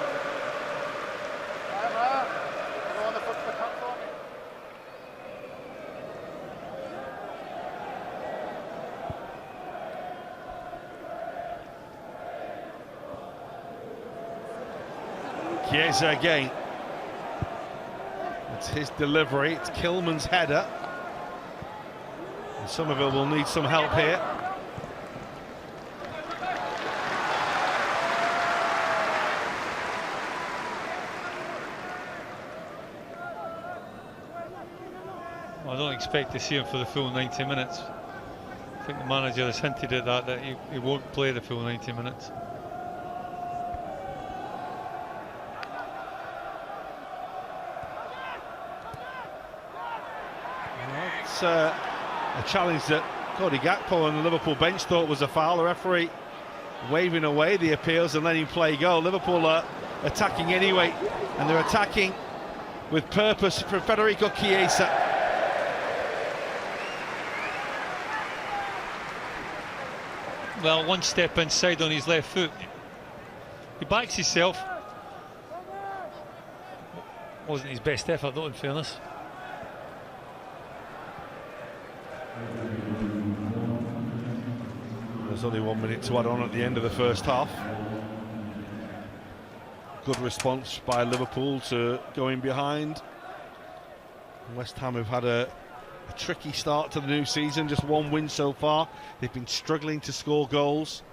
Chiesa again. It's his delivery. It's Kilman's header. And Somerville will need some help here. I don't expect to see him for the full 90 minutes. I think the manager has hinted at that he won't play the full 90 minutes. It's a challenge that Cody Gakpo and the Liverpool bench thought was a foul. The referee waving away the appeals and letting play go. Liverpool are attacking anyway, and they're attacking with purpose for Federico Chiesa. Well, one step inside on his left foot. He backs himself. Wasn't his best effort though, in fairness. There's only 1 minute to add on at the end of the first half. Good response by Liverpool to going behind. West Ham have had a tricky start to the new season, just one win so far. They've been struggling to score goals.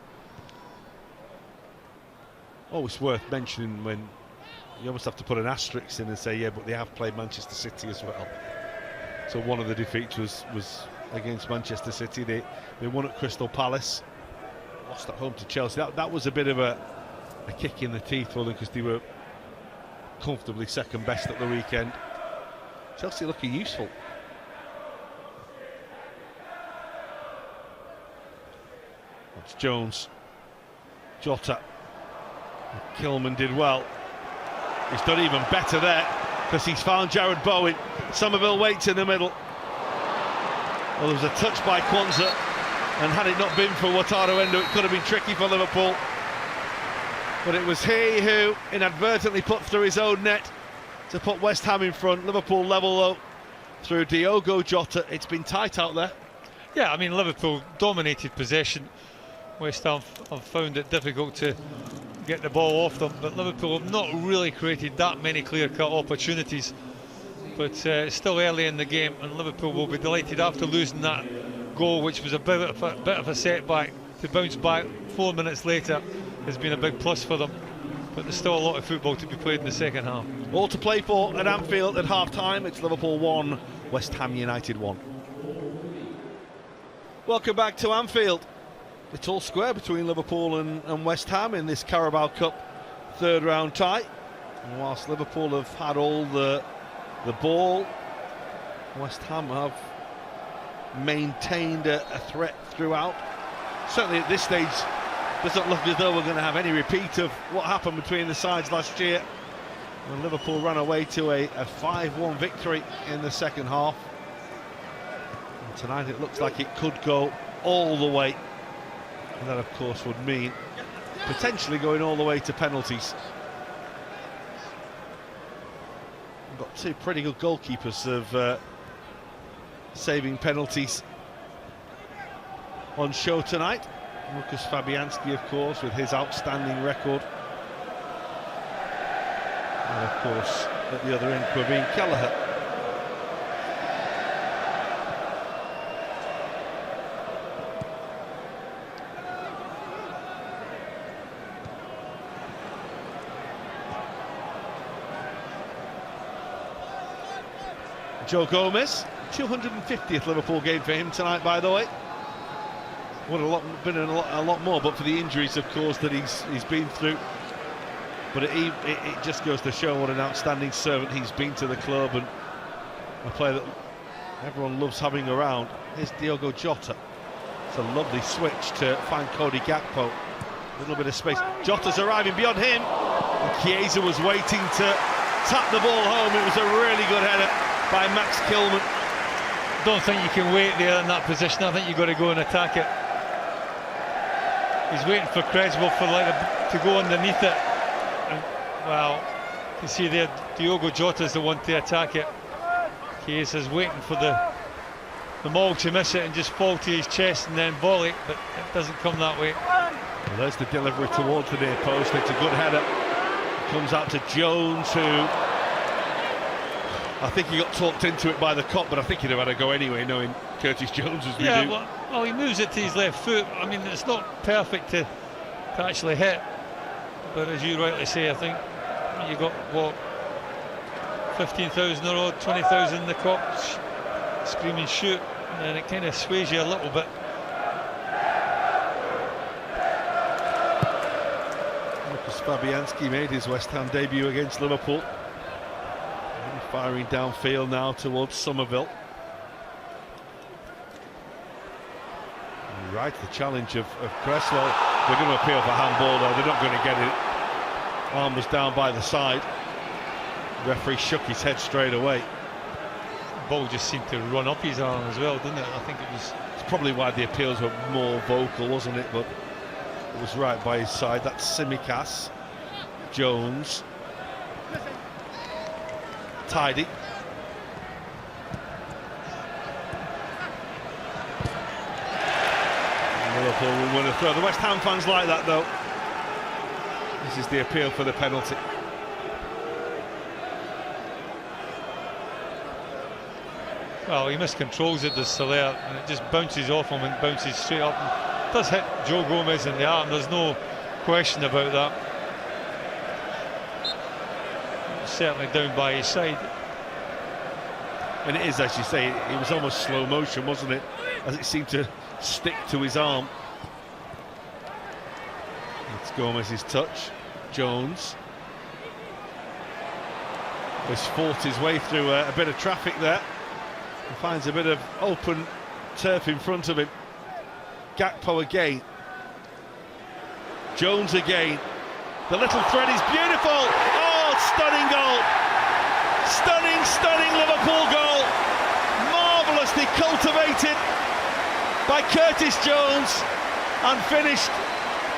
Always worth mentioning when you almost have to put an asterisk in and say, yeah, but they have played Manchester City as well. So one of the defeats was against Manchester City. They won at Crystal Palace, lost at home to Chelsea. That was a bit of a kick in the teeth for them, because they were comfortably second best at the weekend. Chelsea looking useful. It's Jones, Jota, Kilman did well. He's done even better there, because he's found Jared Bowen. Somerville waits in the middle. Well, there was a touch by Quansah, and had it not been for Wataru Endo, it could have been tricky for Liverpool. But it was he who inadvertently put through his own net to put West Ham in front. Liverpool level though through Diogo Jota. It's been tight out there. Yeah, I mean, Liverpool dominated possession. West Ham have found it difficult to get the ball off them, but Liverpool have not really created that many clear-cut opportunities. But it's still early in the game, and Liverpool will be delighted after losing that goal, which was a bit of a setback. To bounce back 4 minutes later has been a big plus for them. But there's still a lot of football to be played in the second half. All to play for at Anfield at half-time. It's Liverpool 1, West Ham United 1. Welcome back to Anfield. It's all square between Liverpool and West Ham in this Carabao Cup third round tie. And whilst Liverpool have had all the ball, West Ham have maintained a threat throughout. Certainly at this stage, doesn't look as though we're going to have any repeat of what happened between the sides last year when Liverpool ran away to a 5-1 victory in the second half. And tonight it looks like it could go all the way, and that of course would mean potentially going all the way to penalties. We've got two pretty good goalkeepers of saving penalties on show tonight. Lucas Fabianski, of course, with his outstanding record. And of course, at the other end, Praveen Kelleher. Joe Gomez, 250th Liverpool game for him tonight, by the way. Would have been a lot more, but for the injuries, of course, that he's been through. But it just goes to show what an outstanding servant he's been to the club, and a player that everyone loves having around. Here's Diogo Jota. It's a lovely switch to find Cody Gakpo. A little bit of space. Jota's arriving beyond him. And Chiesa was waiting to tap the ball home. It was a really good header by Max Kilman. Don't think you can wait there in that position. I think you've got to go and attack it. He's waiting for Creswell to go underneath it. And, well, you can see there Diogo Jota's the one to attack it. Chiesa's waiting for the maul to miss it and just fall to his chest and then volley, but it doesn't come that way. Well, there's the delivery towards the near post. It's a good header. Comes out to Jones, who I think he got talked into it by the cop, but I think he'd have had a go anyway, knowing Curtis Jones was yeah, well, he moves it to his left foot. I mean, it's not perfect to actually hit, but as you rightly say, I think you got what, 15,000 or 20,000 in the cop screaming shoot, and it kind of sways you a little bit. Lucas Fabianski made his West Ham debut against Liverpool. Firing downfield now towards Somerville. Right, the challenge of Cresswell. They're going to appeal for handball though, they're not going to get it. Arm was down by the side. The referee shook his head straight away. The ball just seemed to run up his arm as well, didn't it? I think it was... It's probably why the appeals were more vocal, wasn't it? But it was right by his side. That's Tsimikas. Jones. Tidy. Liverpool will win a throw. The West Ham fans like that though. This is the appeal for the penalty. Well, he miscontrols it, does Soler, and it just bounces off him and bounces straight up. And does hit Joe Gomez in the arm, there's no question about that. Certainly down by his side. And it is, as you say, it was almost slow motion, wasn't it? As it seemed to stick to his arm. It's Gomez's touch. Jones has fought his way through a bit of traffic there. He finds a bit of open turf in front of him. Gakpo again. Jones again. The little thread is beautiful. Oh, stunning goal. Stunning Liverpool goal. Marvellously cultivated. by Curtis Jones and finished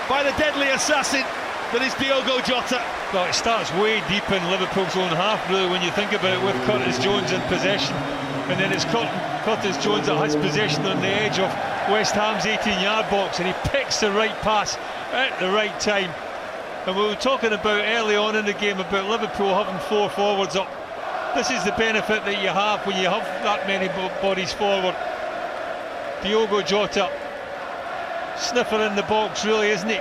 by the deadly assassin that is Diogo Jota. Well, it starts way deep in Liverpool's own half, really, when you think about it, with Curtis Jones in possession, and then it's Curtis Jones that has possession on the edge of West Ham's 18-yard box, and he picks the right pass at the right time. And we were talking about early on in the game about Liverpool having 4 forwards up. This is the benefit that you have when you have that many bodies forward. Diogo Jota, sniffer in the box, really, isn't he?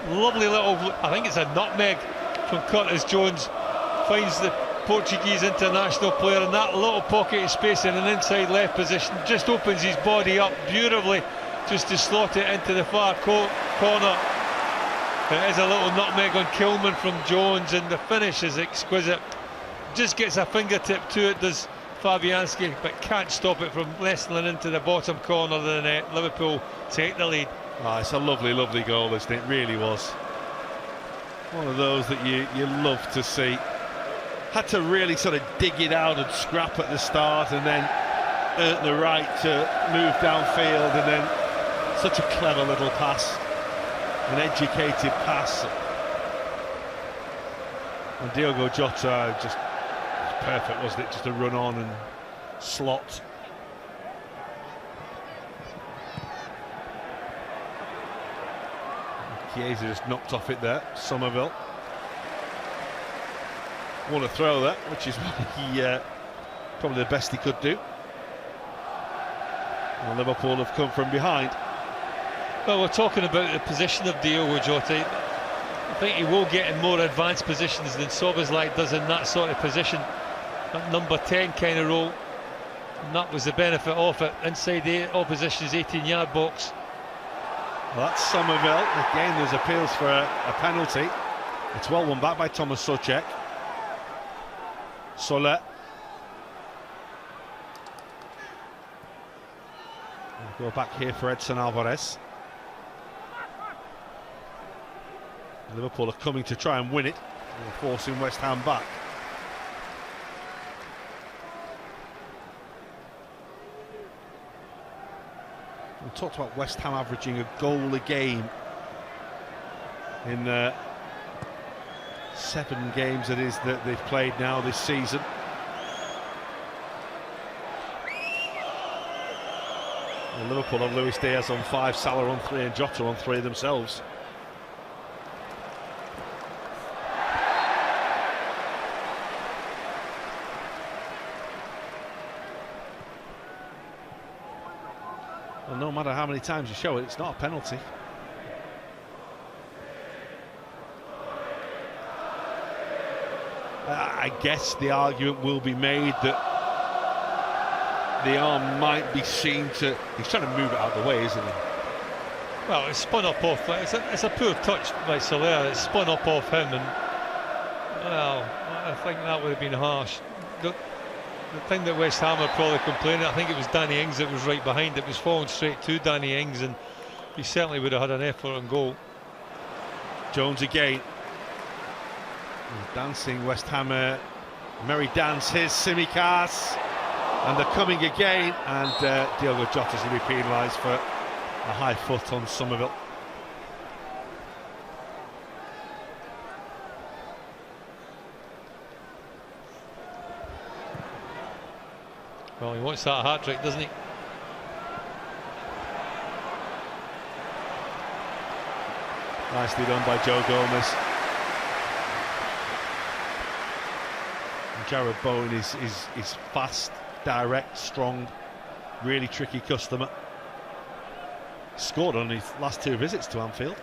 Lovely little, I think it's a nutmeg from Curtis Jones, finds the Portuguese international player in that little pocket of space in an inside left position, just opens his body up beautifully just to slot it into the far corner. It is a little nutmeg on Kilman from Jones, and the finish is exquisite. Just gets a fingertip to it, does Fabianski, but can't stop it from wrestling into the bottom corner of the net. Liverpool take the lead. Oh, it's a lovely, lovely goal, isn't it? It really was. One of those that you love to see. Had to really sort of dig it out and scrap at the start, and then earn the right to move downfield, and then such a clever little pass, an educated pass. And Diogo Jota just perfect, wasn't it? Just to run on and slot. Chiesa just knocked off it there. Somerville won a throw there, which is probably the best he could do. And Liverpool have come from behind. Well, we're talking about the position of Diogo Jota. I think he will get in more advanced positions than Szoboszlai does in that sort of position, that number 10 kind of role, and that was the benefit of it, inside the opposition's 18-yard box. Well, that's Somerville. Again, there's appeals for a penalty. It's well won back by Thomas Soucek. Soler. We'll go back here for Edson Alvarez. Liverpool are coming to try and win it. They're forcing West Ham back. We talked about West Ham averaging a goal a game in 7 games it is that they've played now this season. And Liverpool have Luis Diaz on 5, Salah on 3 and Jota on 3 themselves. Well, no matter how many times you show it, it's not a penalty. I guess the argument will be made that the arm might be seen to... He's trying to move it out of the way, isn't he? Well, it's spun up off... It's a poor touch by Soler. It's spun up off him, and... Well, I think that would have been harsh. The thing that West Ham are probably complaining, I think it was Danny Ings that was right behind. It was falling straight to Danny Ings, and he certainly would have had an effort on goal. Jones again. Dancing West Ham, merry dance. Here's Tsimikas, and they're coming again, and Diogo Jota's going to be penalised for a high foot on Somerville. Well, he wants that hat-trick, doesn't he? Nicely done by Joe Gomez. And Jarrod Bowen is fast, direct, strong, really tricky customer. Scored on his last 2 visits to Anfield.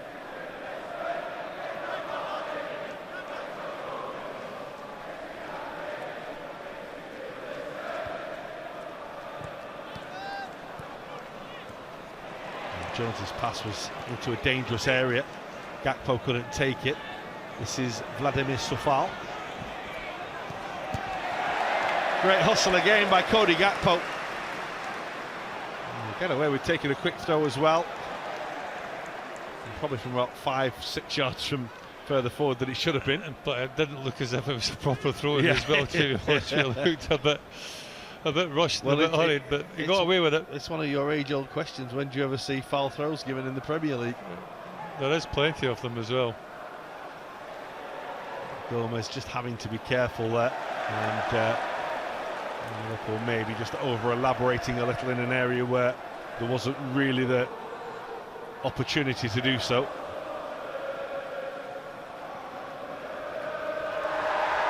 Jones's pass was into a dangerous area. Gakpo couldn't take it. This is Vladimir Sofal. Great hustle again by Cody Gakpo. Get away with taking a quick throw as well. And probably from about 5-6 yards from further forward than it should have been. But it didn't look as if it was a proper throw as well, to be honest. It looked a bit a bit rushed, and a bit hurried, but he got away with it. It's one of your age-old questions. When do you ever see foul throws given in the Premier League? There is plenty of them as well. Gomez just having to be careful there, and Liverpool maybe just over-elaborating a little in an area where there wasn't really the opportunity to do so.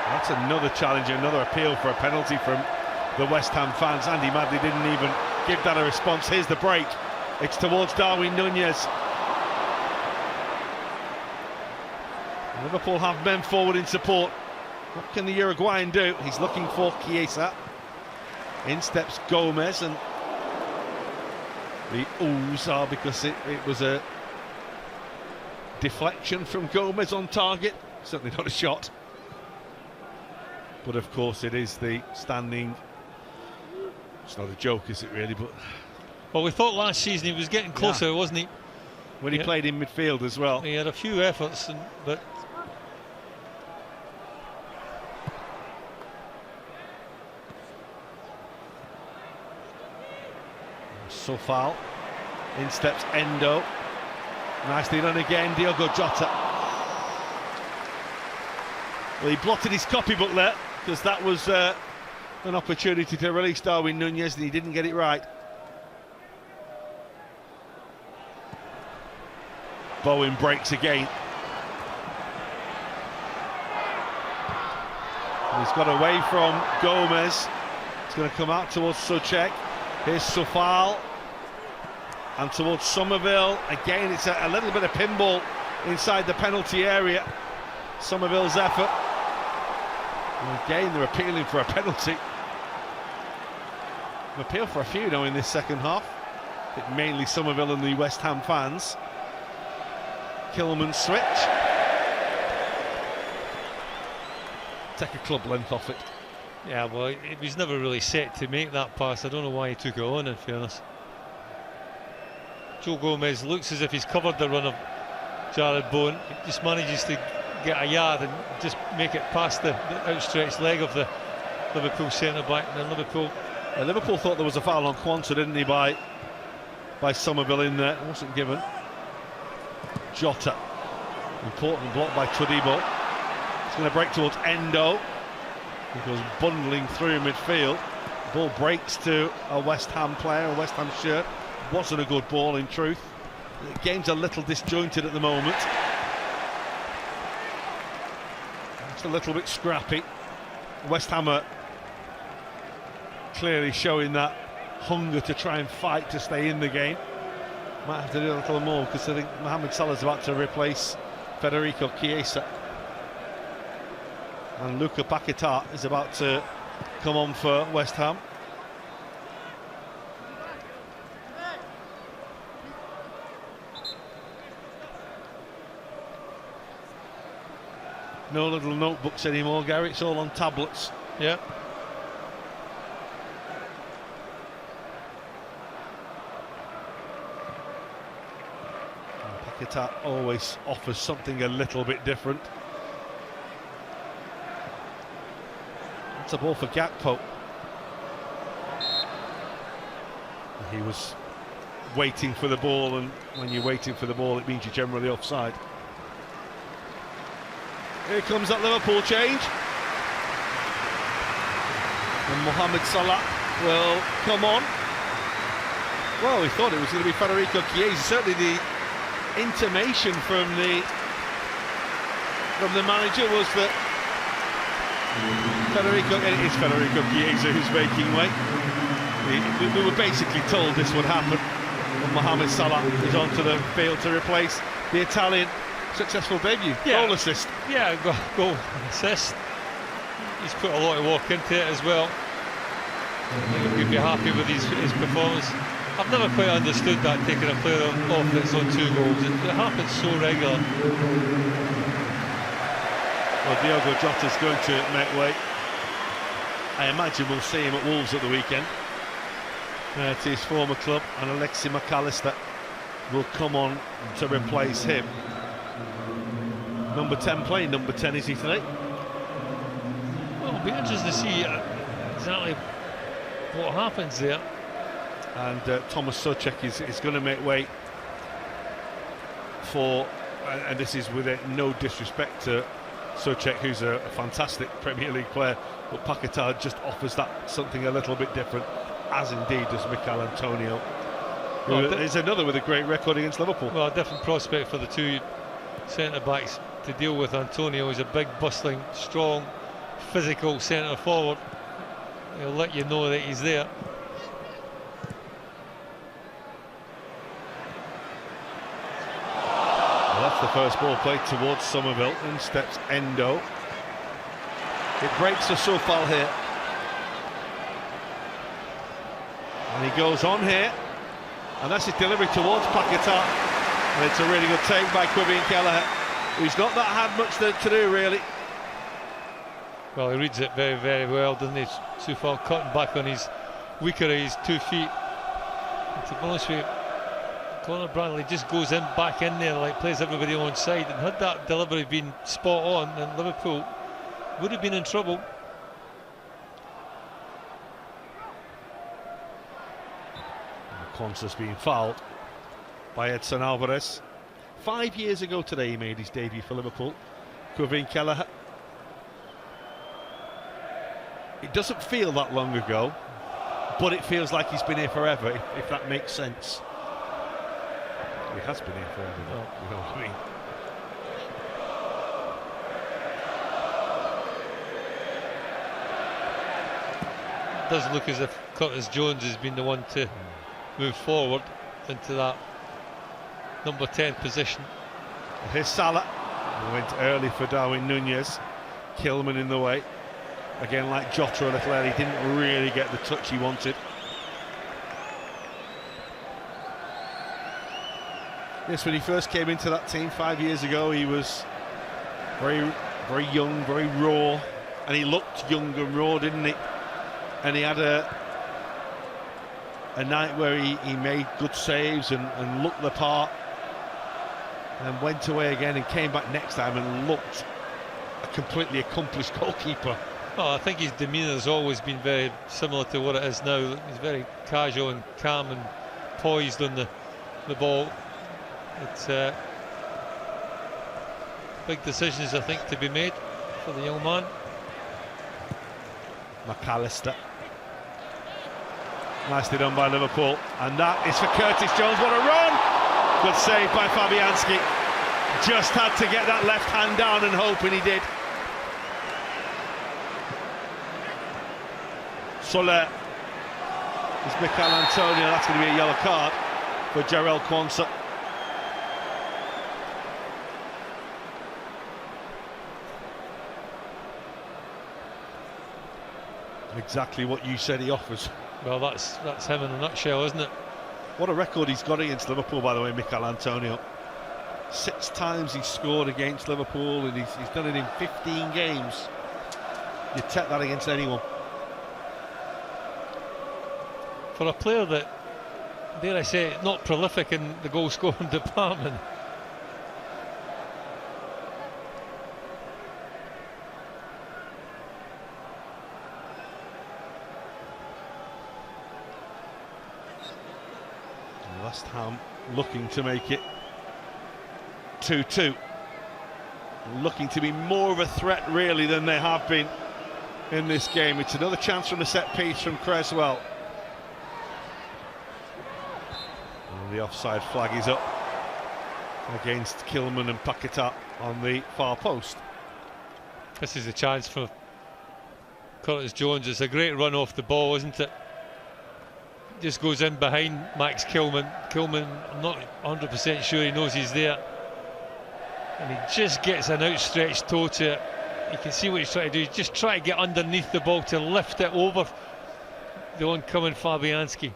That's another challenge, another appeal for a penalty from the West Ham fans. Andy Madley didn't even give that a response. Here's the break. It's towards Darwin Núñez. Liverpool have men forward in support. What can the Uruguayan do? He's looking for Chiesa. In steps Gomez, and the oohs are because it was a deflection from Gomez on target. Certainly not a shot. But of course it is the standing. It's not a joke, is it really? But well, we thought last season he was getting closer, wasn't he? When he played in midfield as well. He had a few efforts, but so foul. In steps Endo. Nicely done again, Diogo Jota. Well, he blotted his copybook there, because that was an opportunity to release Darwin Núñez, and he didn't get it right. Bowen breaks again. And he's got away from Gomez. It's going to come out towards Soucek. Here's Soufal. And towards Somerville. Again, it's a little bit of pinball inside the penalty area. Somerville's effort. And again, they're appealing for a penalty. An appeal for a few now in this second half. I think mainly Somerville and the West Ham fans. Kilman switch. Take a club length off it. yeah, well, it was never really set to make that pass. I don't know why he took it on, in fairness. Joe Gomez looks as if he's covered the run of Jared Bowen. He just manages to get a yard and just make it past the outstretched leg of the Liverpool centre-back. And then Liverpool thought there was a foul on Quanta, didn't he, by Somerville in there. It wasn't given. Jota, important block by Todibo. It's going to break towards Endo. He goes bundling through midfield. Ball breaks to a West Ham player, a West Ham shirt. Wasn't a good ball in truth. The game's a little disjointed at the moment. It's a little bit scrappy. West Ham are clearly showing that hunger to try and fight to stay in the game. Might have to do a little more, because I think Mohamed Salah's about to replace Federico Chiesa. And Luka Paquetá is about to come on for West Ham. No little notebooks anymore, Gary, it's all on tablets. Yeah. Paquetá always offers something a little bit different. It's a ball for Gakpo. He was waiting for the ball, and when you're waiting for the ball, it means you're generally offside. Here comes that Liverpool change. And Mohamed Salah will come on. Well, we thought it was going to be Federico Chiesa. Certainly the intimation from the manager was that it is Federico Chiesa who's making way. We were basically told this would happen. And Mohamed Salah is onto the field to replace the Italian. Successful debut, goal assist. Yeah, goal assist. He's put a lot of work into it as well. I think he'll be happy with his performance. I've never quite understood that, taking a player off that's on 2 goals. It happens so regular. Well, Diogo Jota's going to make way. I imagine we'll see him at Wolves at the weekend. To his former club, and Alexi McAllister will come on to replace him. Number 10 playing number 10, is he today? Well, it'll be interesting to see exactly what happens there. And Thomas Souček is going to make way for, and this is with no disrespect to Souček, who's a fantastic Premier League player, but Paquetá just offers that something a little bit different, as indeed does Mikel Antonio, who is another with a great record against Liverpool. Well, a different prospect for the two centre-backs to deal with. Antonio is a big, bustling, strong, physical centre-forward. He'll let you know that he's there. That's the first ball played towards Somerville. In steps Endo. It breaks for Soufal here. And he goes on here. And that's his delivery towards Paquetá. And it's a really good take by Quabian Kelleher, who's not had much to do, really. Well, he reads it very, very well, doesn't he? Soufal cutting back on his weaker of his 2 feet. And to be honest with you, Conor Bradley just goes back in there, like plays everybody on side, and had that delivery been spot on, then Liverpool would have been in trouble. Quansah's being fouled by Edson Alvarez. 5 years ago today he made his debut for Liverpool. Quabian Kelleher. It doesn't feel that long ago, but it feels like he's been here forever, if that makes sense. He has been here forever, though, you know what I mean? It does look as if Curtis Jones has been the one to move forward into that number 10 position. Here's Salah. He went early for Darwin Nunez. Kilman in the way. Again, like Jota a little early, didn't really get the touch he wanted. Yes, when he first came into that team 5 years ago, he was very, very young, very raw, and he looked young and raw, didn't he? And he had a night where he made good saves and looked the part, and went away again and came back next time and looked a completely accomplished goalkeeper. Oh, I think his demeanour has always been very similar to what it is now. He's very casual and calm and poised on the ball. It's big decisions, I think, to be made for the young man. McAllister. Nicely done by Liverpool, and that is for Curtis Jones. What a run! Good save by Fabianski. Just had to get that left hand down and hoping he did. Soler is Mikel Antonio. That's going to be a yellow card for Jarell Quansah. Exactly what you said he offers. Well, that's him in a nutshell, isn't it? What a record he's got against Liverpool, by the way, Mikel Antonio. 6 times he's scored against Liverpool, and he's done it in 15 games. You take that against anyone. For a player that, dare I say, not prolific in the goal-scoring department. West Ham looking to make it 2-2. Looking to be more of a threat, really, than they have been in this game. It's another chance from a set piece from Cresswell. And the offside flag is up against Kilman and Paquetá on the far post. This is a chance for Curtis Jones. It's a great run off the ball, isn't it? Just goes in behind Max Kilman. Kilman, I'm not 100% sure he knows he's there, and he just gets an outstretched toe to it. You can see what he's trying to do. He's just trying to get underneath the ball to lift it over the oncoming Fabianski.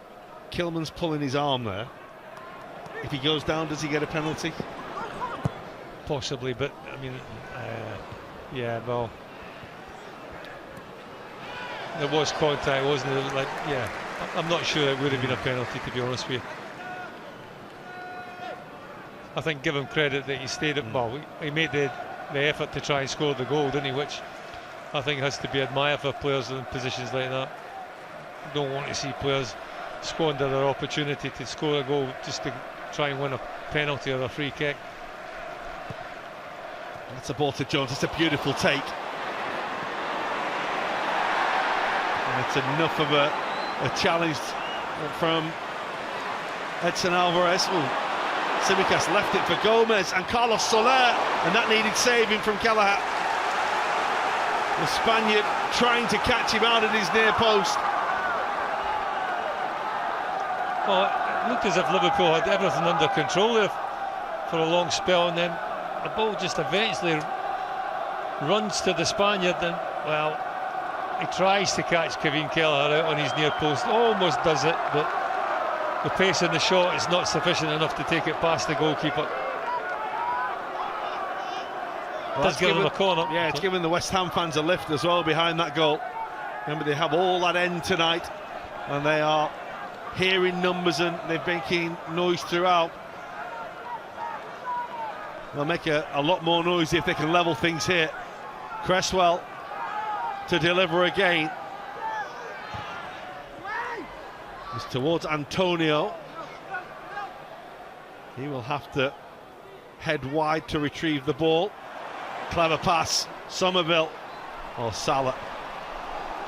Kilman's pulling his arm there. If he goes down, does he get a penalty? Possibly, but I mean, yeah, well, there was contact, wasn't there? Like, yeah. I'm not sure it would have been a penalty, to be honest with you. I think, give him credit that he stayed at ball. He made the effort to try and score the goal, didn't he? Which I think has to be admired for players in positions like that. don't want to see players squander their opportunity to score a goal just to try and win a penalty or a free kick. That's a ball to Jones. It's a beautiful take. And it's enough of a challenge from Edson Alvarez. Tsimikas left it for Gomez and Carlos Soler, and that needed saving from Kelleher. The Spaniard trying to catch him out at his near post. Well, it looked as if Liverpool had everything under control there for a long spell, and then the ball just eventually runs to the Spaniard, and well, he tries to catch Kevin Kelleher out on his near post, almost does it, but the pace in the shot is not sufficient enough to take it past the goalkeeper. Well, does give him a corner. Yeah, it's given the West Ham fans a lift as well behind that goal. Remember, they have all that end tonight, and they are here in numbers, and they're making noise throughout. They'll make a lot more noise if they can level things here. Cresswell to deliver again. It's towards Antonio. He will have to head wide to retrieve the ball. Clever pass, Somerville, or Salah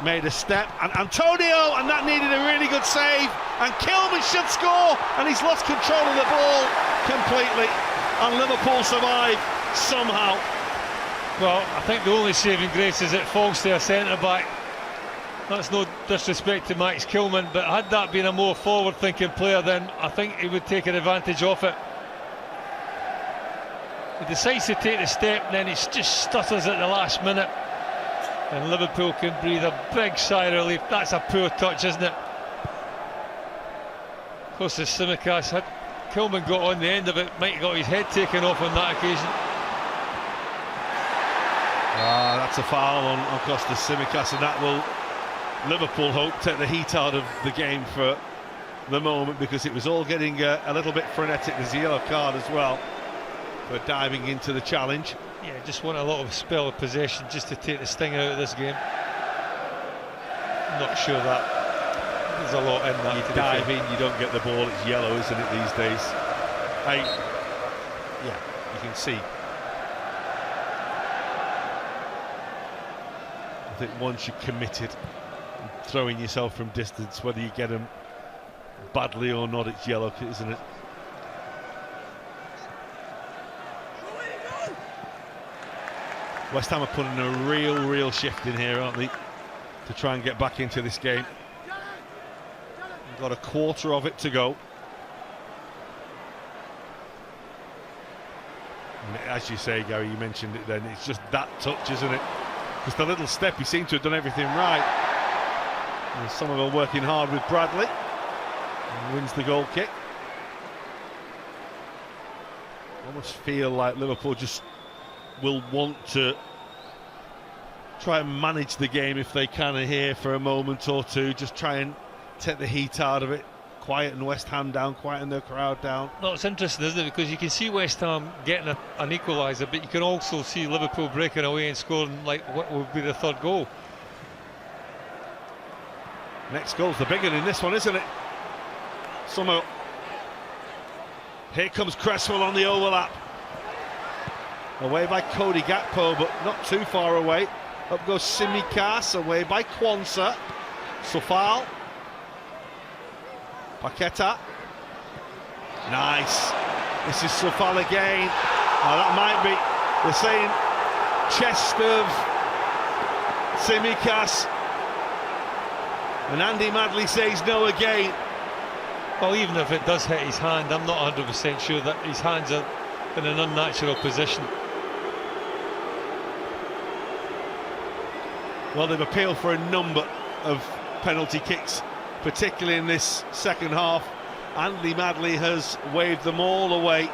made a step, and Antonio, and that needed a really good save, and Kilman should score, and he's lost control of the ball completely, and Liverpool survive somehow. Well, I think the only saving grace is it falls to a centre-back. That's no disrespect to Max Kilman, but had that been a more forward-thinking player, then I think he would take an advantage of it. He decides to take the step, and then he just stutters at the last minute, and Liverpool can breathe a big sigh of relief. That's a poor touch, isn't it? Of course, as Tsimikas had Kilman got on the end of it, might have got his head taken off on that occasion. That's a foul on Kostas Tsimikas, and that will, Liverpool hope, take the heat out of the game for the moment, because it was all getting a little bit frenetic. There's a yellow card as well for diving into the challenge. Yeah, just want a lot of spell of possession just to take the sting out of this game. Not sure that there's a lot in that. You dive in, you don't get the ball, it's yellow, isn't it, these days? Yeah, you can see. I think once you're committed, throwing yourself from distance, whether you get them badly or not, it's yellow, isn't it? West Ham are putting a real shift in here, aren't they, to try and get back into this game. We've got a quarter of it to go. And as you say, Gary, you mentioned it then, it's just that touch, isn't it? Because the little step, he seemed to have done everything right. And Somerville working hard with Bradley, and wins the goal kick. I almost feel like Liverpool just will want to try and manage the game if they can here for a moment or two, just try and take the heat out of it, quieten West Ham down, quieten the crowd down. No, it's interesting, isn't it, because you can see West Ham getting an equaliser, but you can also see Liverpool breaking away and scoring like what would be the third goal. Next goal's the big one in this one, isn't it? Somehow here comes Cresswell on the overlap. Away by Cody Gakpo, but not too far away. Up goes Tsimikas, away by Quansah. Sofal. Paqueta. Nice. This is Sofal again. Now that might be, they're saying, chest of Tsimikas. And Andy Madley says no again. Well, even if it does hit his hand, I'm not 100% sure that his hands are in an unnatural position. Well, they've appealed for a number of penalty kicks, particularly in this second half. Andy Madley has waved them all away.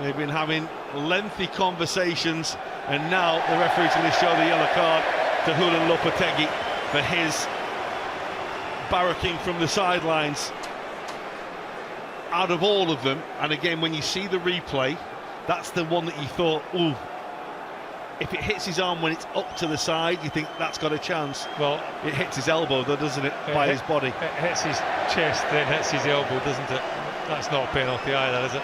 They've been having lengthy conversations, and now the referee's going to show the yellow card to Julen Lopetegui for his barracking from the sidelines. Out of all of them, and again, when you see the replay, that's the one that you thought, ooh, if it hits his arm when it's up to the side, you think that's got a chance. Well, it hits his elbow though, doesn't it, by his body? It hits his chest, then hits his elbow, doesn't it? That's not a penalty either, is it?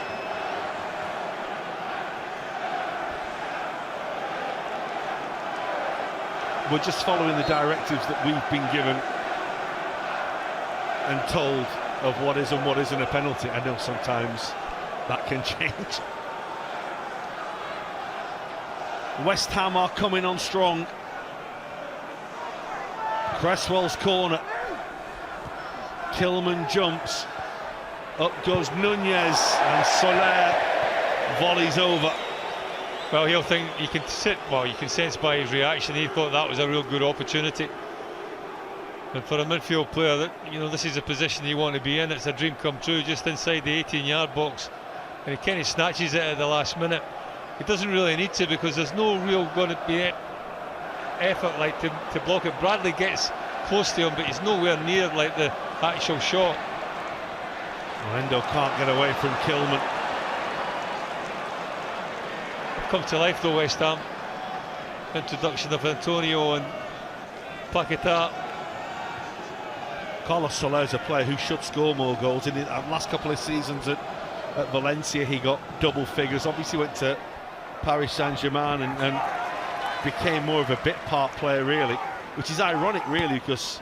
We're just following the directives that we've been given and told of what is and what isn't a penalty. I know sometimes that can change. West Ham are coming on strong. Cresswell's corner. Kilman jumps. Up goes Nunez, and Soler volleys over. Well, he'll think you can sense by his reaction he thought that was a real good opportunity. And for a midfield player, that this is a position you want to be in. It's a dream come true, just inside the 18-yard box, and he kind of snatches it at the last minute. He doesn't really need to, because there's no real going to be effort like to block it. Bradley gets close to him, but he's nowhere near like the actual shot. Endo can't get away from Kilman. Come to life though, West Ham. Introduction of Antonio and Paquetá. Carlos Soler's a player who should score more goals. In the last couple of seasons at Valencia, he got double figures. Obviously went to Paris Saint-Germain and became more of a bit part player, really, which is ironic, really, because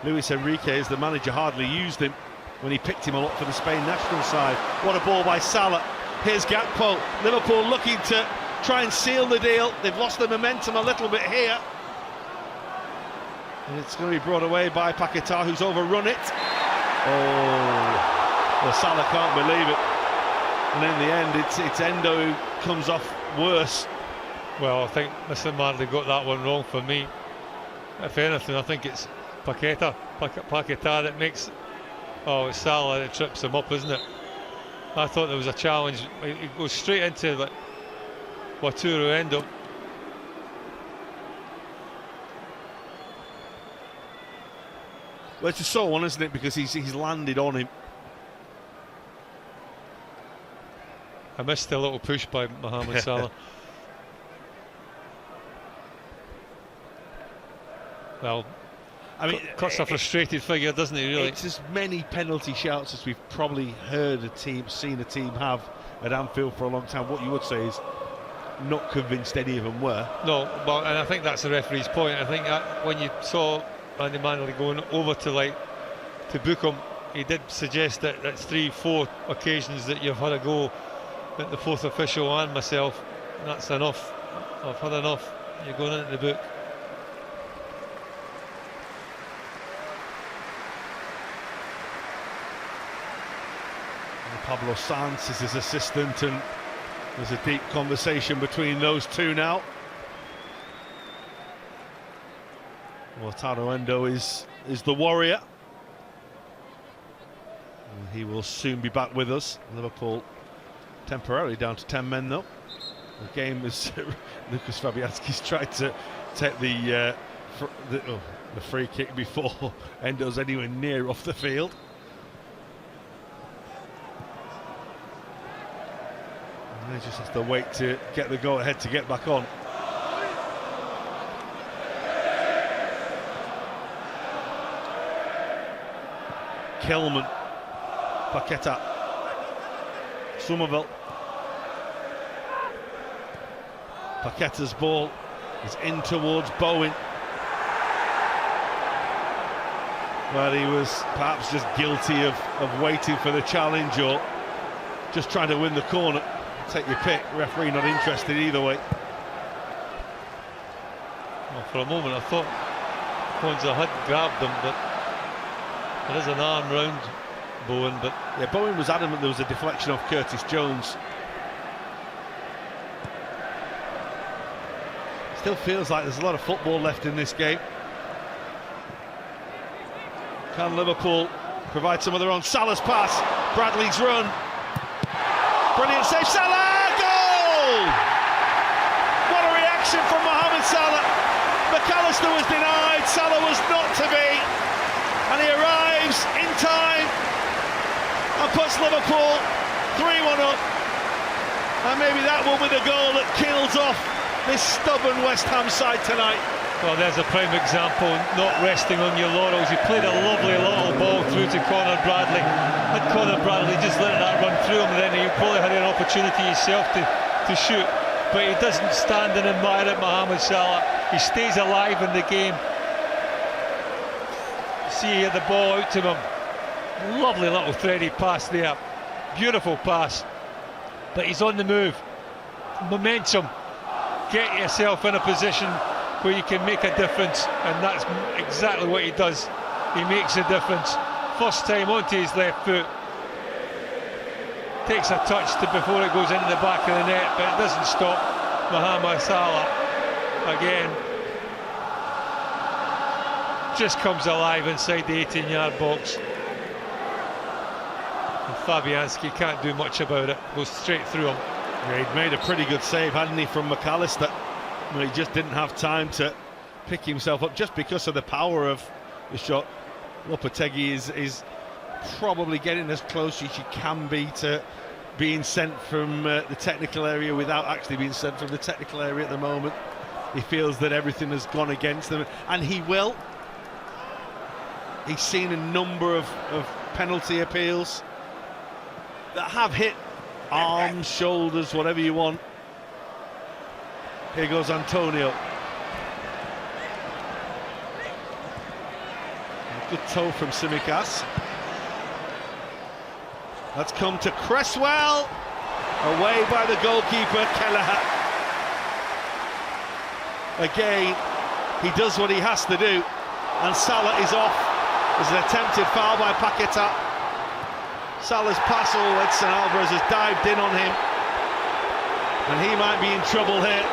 Luis Enrique, as the manager, hardly used him when he picked him up for the Spain national side. What a ball by Salah. Here's Gakpo. Liverpool looking to try and seal the deal. They've lost the momentum a little bit here. And it's going to be brought away by Paquetá, who's overrun it. Oh, well, Salah can't believe it. And in the end, it's Endo who comes off worse. Well, I think Mr. Marley got that one wrong for me. If anything, I think it's Paquetá that makes... Oh, it's Salah that trips him up, isn't it? I thought there was a challenge. It goes straight into like Wataru Endo. Well, it's a sore one, isn't it? Because he's landed on him. I missed a little push by Mohamed Salah. Well, I mean, cuts a frustrated figure, doesn't he, really? It's as many penalty shouts as we've probably seen a team have at Anfield for a long time. What you would say is not convinced any of them were. No, but and I think that's the referee's point. I think that when you saw Andy Manley going over to book him, he did suggest that that's 3-4 occasions that you've had a go at the fourth official and myself. That's enough. I've had enough. You're going into the book. Pablo Sanz is his assistant, and there's a deep conversation between those two now. Wataru Endo is the warrior. And he will soon be back with us. Liverpool temporarily down to 10 men though. The game is Lucas Fabianski's tried to take the free kick before Endo's anywhere near off the field. They just have to wait to get the go-ahead to get back on. Kilman, Paquetá, Somerville. Paqueta's ball is in towards Bowen. Well, he was perhaps just guilty of waiting for the challenge, or just trying to win the corner. Take your pick, referee not interested either way. Well, for a moment I thought Kwanzaa had grabbed him, but there is an arm round Bowen. But yeah, Bowen was adamant there was a deflection off Curtis Jones. Still feels like there's a lot of football left in this game. Can Liverpool provide some of their own? Salah's pass, Bradley's run. Brilliant save, Salah! Goal! What a reaction from Mohamed Salah. McAllister was denied, Salah was not to be, and he arrives in time and puts Liverpool 3-1 up. And maybe that will be the goal that kills off this stubborn West Ham side tonight. Well, there's a prime example, not resting on your laurels. He played a lovely little ball through to Conor Bradley. Had Conor Bradley just let that run through him, then he probably had an opportunity himself to shoot. But he doesn't stand and admire it, Mohamed Salah. He stays alive in the game. See here the ball out to him. Lovely little thready pass there. Beautiful pass. But he's on the move. Momentum. Get yourself in a position where you can make a difference, and that's exactly what he does. He makes a difference. First time onto his left foot. Takes a touch before it goes into the back of the net, but it doesn't stop Mohamed Salah. Again, just comes alive inside the 18-yard box. And Fabianski can't do much about it. Goes straight through him. Yeah, he'd made a pretty good save, hadn't he, from McAllister? Well, he just didn't have time to pick himself up just because of the power of the shot. Lopetegui is probably getting as close as you can be to being sent from the technical area without actually being sent from the technical area at the moment. He feels that everything has gone against them, and he will. He's seen a number of penalty appeals that have hit arms, shoulders, whatever you want. Here goes Antonio. Good toe from Tsimikas. That's come to Cresswell. Away by the goalkeeper, Kelleher. Again, he does what he has to do, and Salah is off. There's an attempted foul by Paquetá. Salah's pass, Edson Alvarez has dived in on him, and he might be in trouble here.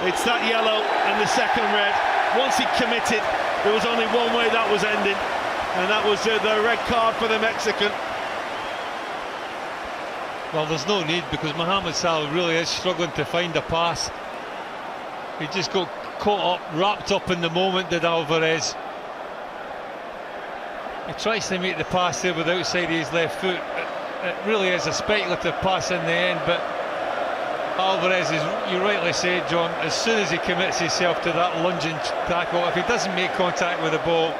It's that yellow and the second red. Once he committed, there was only one way that was ending, and that was the red card for the Mexican. Well, there's no need, because Mohamed Salah really is struggling to find a pass. He just got caught up, wrapped up in the moment, did Alvarez. He tries to make the pass there with the outside of his left foot. It really is a speculative pass in the end, but Alvarez is, you rightly said, John, as soon as he commits himself to that lunging tackle, if he doesn't make contact with the ball,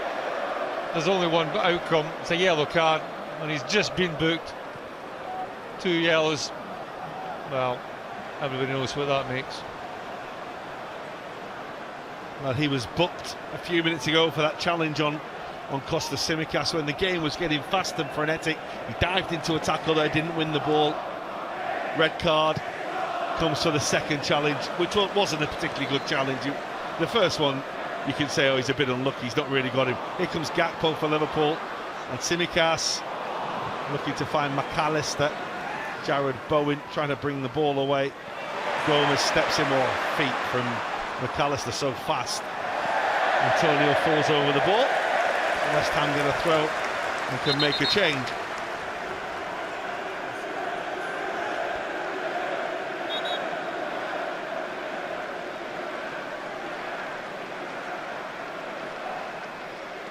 there's only one outcome. It's a yellow card, and he's just been booked. 2 yellows. Well, everybody knows what that makes. Well, he was booked a few minutes ago for that challenge on Costa Tsimikas when the game was getting fast and frenetic. He dived into a tackle there, didn't win the ball. Red card comes for the second challenge, which wasn't a particularly good challenge. The first one, you can say, oh, he's a bit unlucky, he's not really got him. Here comes Gakpo for Liverpool, and Tsimikas looking to find McAllister. Jared Bowen trying to bring the ball away. Gomez steps in more feet from McAllister, so fast. Antonio falls over the ball. West Ham going to throw and can make a change.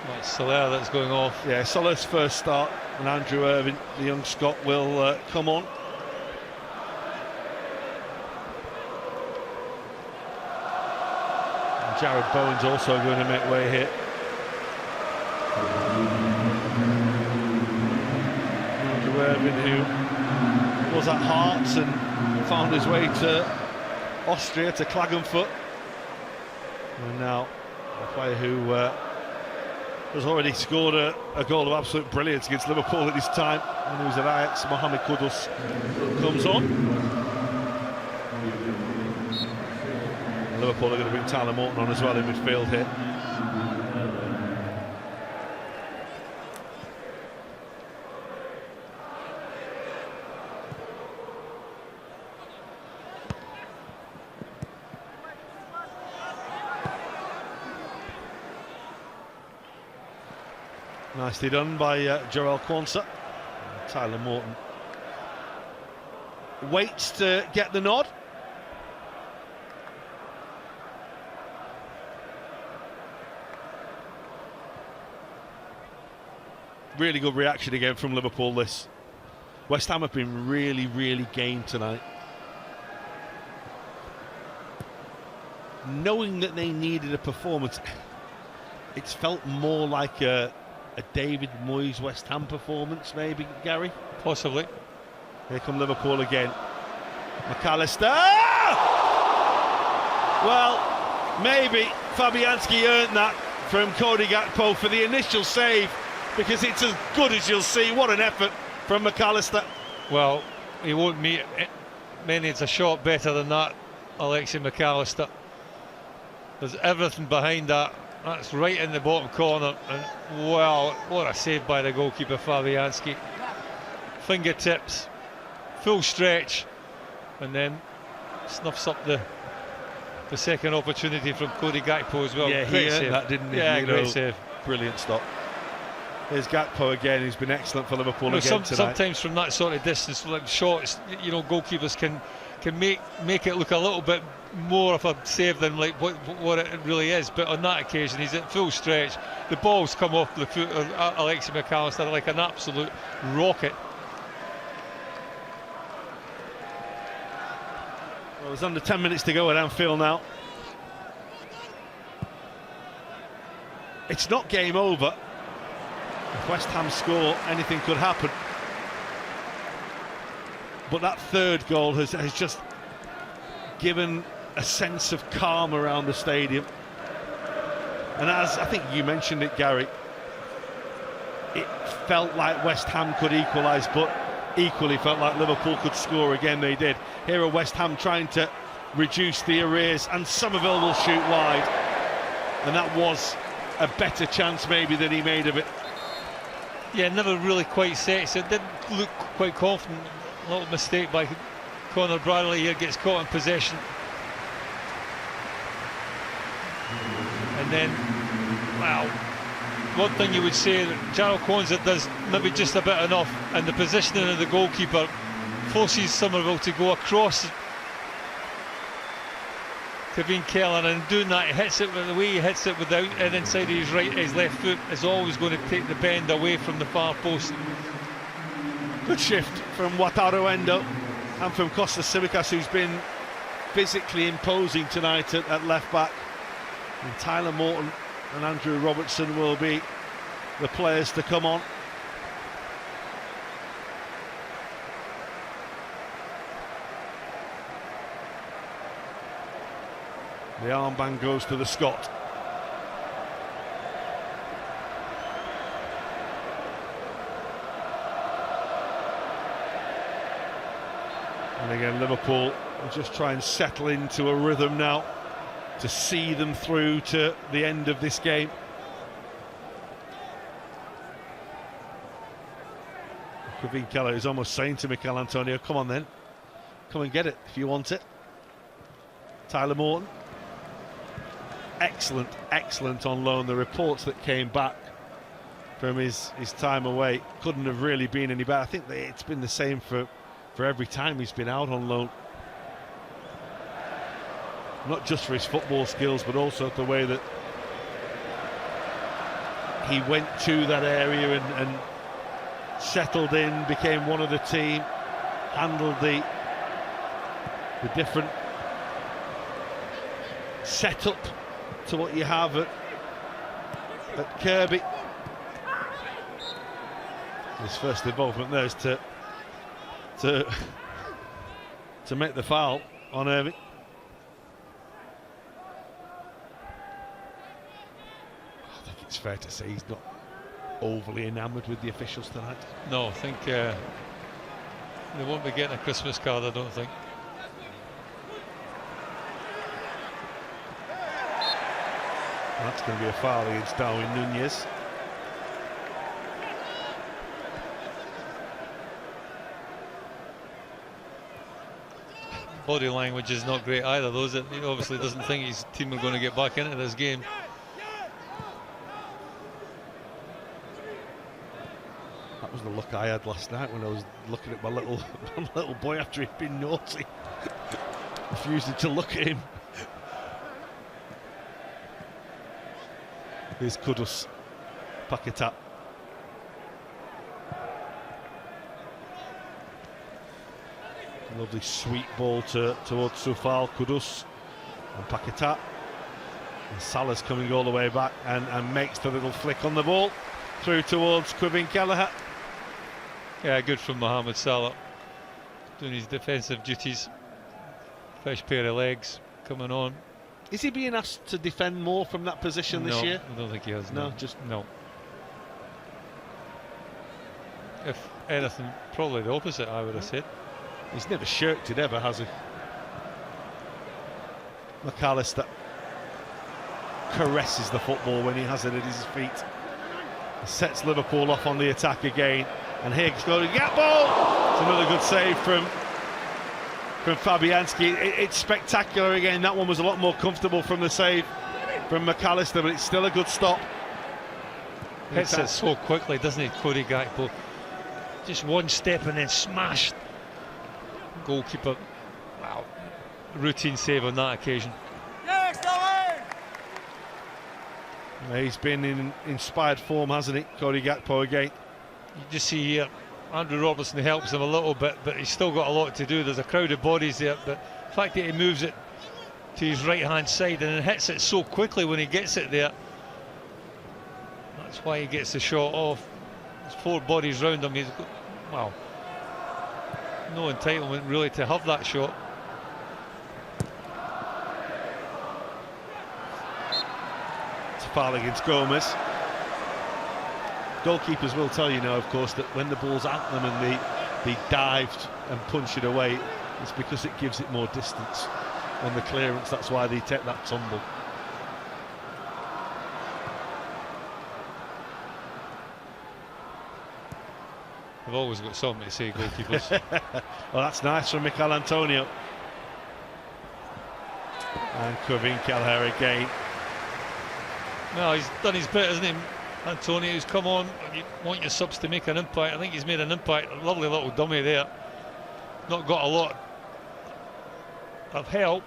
Well, it's Soler that's going off. Yeah, Soler's first start, and Andrew Irvine, the young Scot, will come on. And Jared Bowen's also going to make way here. Andrew Irvine, who was at Hearts and found his way to Austria, to Klagenfurt, and now a player who has already scored a goal of absolute brilliance against Liverpool at his time when he was at Ajax. Mohamed Kudus comes on. Liverpool are going to bring Tyler Morton on as well in midfield here. Nicely done by Joel Quansah. Tyler Morton waits to get the nod. Really good reaction again from Liverpool. This West Ham have been really game tonight. knowing that they needed a performance, it's felt more like a David Moyes West Ham performance, maybe, Gary? Possibly. Here come Liverpool again. McAllister! Well, maybe Fabianski earned that from Cody Gakpo for the initial save, because it's as good as you'll see. What an effort from McAllister. Well, he won't meet many. It's a shot better than that, Alexi McAllister. There's everything behind that. That's right in the bottom corner, and wow, what a save by the goalkeeper Fabianski. Fingertips, full stretch, and then snuffs up the second opportunity from Cody Gakpo as well. Yeah, great he save. earned that, didn't he? Yeah, You great know, save. Brilliant stop. Here's Gakpo again, who's been excellent for Liverpool again tonight. Sometimes from that sort of distance, like shots, you know, goalkeepers can make it look a little bit more of a save than like what it really is. But on that occasion, he's at full stretch. The ball's come off the foot of Alexi McAllister like an absolute rocket. Well, there's under 10 minutes to go at Anfield now. It's not game over. If West Ham score, anything could happen. But that third goal has just given a sense of calm around the stadium. And as I think you mentioned it, Gary, it felt like West Ham could equalise, but equally felt like Liverpool could score again. They did. Here are West Ham trying to reduce the arrears, and Somerville will shoot wide. And that was a better chance maybe than he made of it. Yeah, never really quite set, so it didn't look quite confident. A little mistake by Conor Bradley here, gets caught in possession. And then, wow, one thing you would say that Jarrell Quansah does maybe just a bit enough, and the positioning of the goalkeeper forces Somerville to go across Kevin Kellan, and doing that, he hits it with the way he hits it without and inside his left foot is always going to take the bend away from the far post. Good shift from Wataru Endo and from Kostas Tsimikas, who's been physically imposing tonight at left back. And Tyler Morton and Andrew Robertson will be the players to come on. The armband goes to the Scot. And again, Liverpool will just try and settle into a rhythm now to see them through to the end of this game. Kevin Keller is almost saying to Mikel Antonio, come on then, come and get it if you want it. Tyler Morton. Excellent on loan. The reports that came back from his time away couldn't have really been any better. I think that it's been the same for every time he's been out on loan. Not just for his football skills, but also the way that he went to that area and settled in, became one of the team, handled the different setup to what you have at Kirby. His first involvement there is to make the foul on Irving. I think it's fair to say he's not overly enamoured with the officials tonight. No, I think they won't be getting a Christmas card, I don't think. That's going to be a foul against Darwin Nunez. Body language is not great either, though, is it? He obviously doesn't think his team are going to get back into this game. That was the look I had last night when I was looking at my little boy after he'd been naughty. Refusing to look at him. Here's Kudus, Paquetá. Lovely sweet ball towards Soufal, Kudus and Paquetá. And Salah's coming all the way back and makes the little flick on the ball through towards Kevin Kelleher. Yeah, good from Mohamed Salah, doing his defensive duties. Fresh pair of legs coming on. Is he being asked to defend more from that position this year? I don't think he has. No, just no. If anything, probably the opposite, I would have said. He's never shirked it ever, has he? McAllister caresses the football when he has it at his feet. Sets Liverpool off on the attack again. And Higgs going, gap ball! It's another good save from Fabianski. It's spectacular again. That one was a lot more comfortable from the save from McAllister, but it's still a good stop. Hits it so quickly, doesn't he, Cody Gakpo? Just one step and then smashed. Goalkeeper, wow, routine save on that occasion. He's been in inspired form, hasn't he, Cody Gakpo again? You just see here, Andrew Robertson helps him a little bit, but he's still got a lot to do. There's a crowd of bodies there, but the fact that he moves it to his right-hand side and then hits it so quickly when he gets it there, that's why he gets the shot off. There's 4 bodies round him. He's got, wow, no entitlement really to have that shot. It's a foul against Gomez. Goalkeepers will tell you now, of course, that when the ball's at them and they dived and punch it away, it's because it gives it more distance on the clearance. That's why they take that tumble. They've always got something to say, goalkeepers. Well, that's nice from Mikel Antonio. And Kevin Kelleher again. No, he's done his bit, hasn't he? Antonio's come on. You want your subs to make an impact. I think he's made an impact. A lovely little dummy there. Not got a lot of help.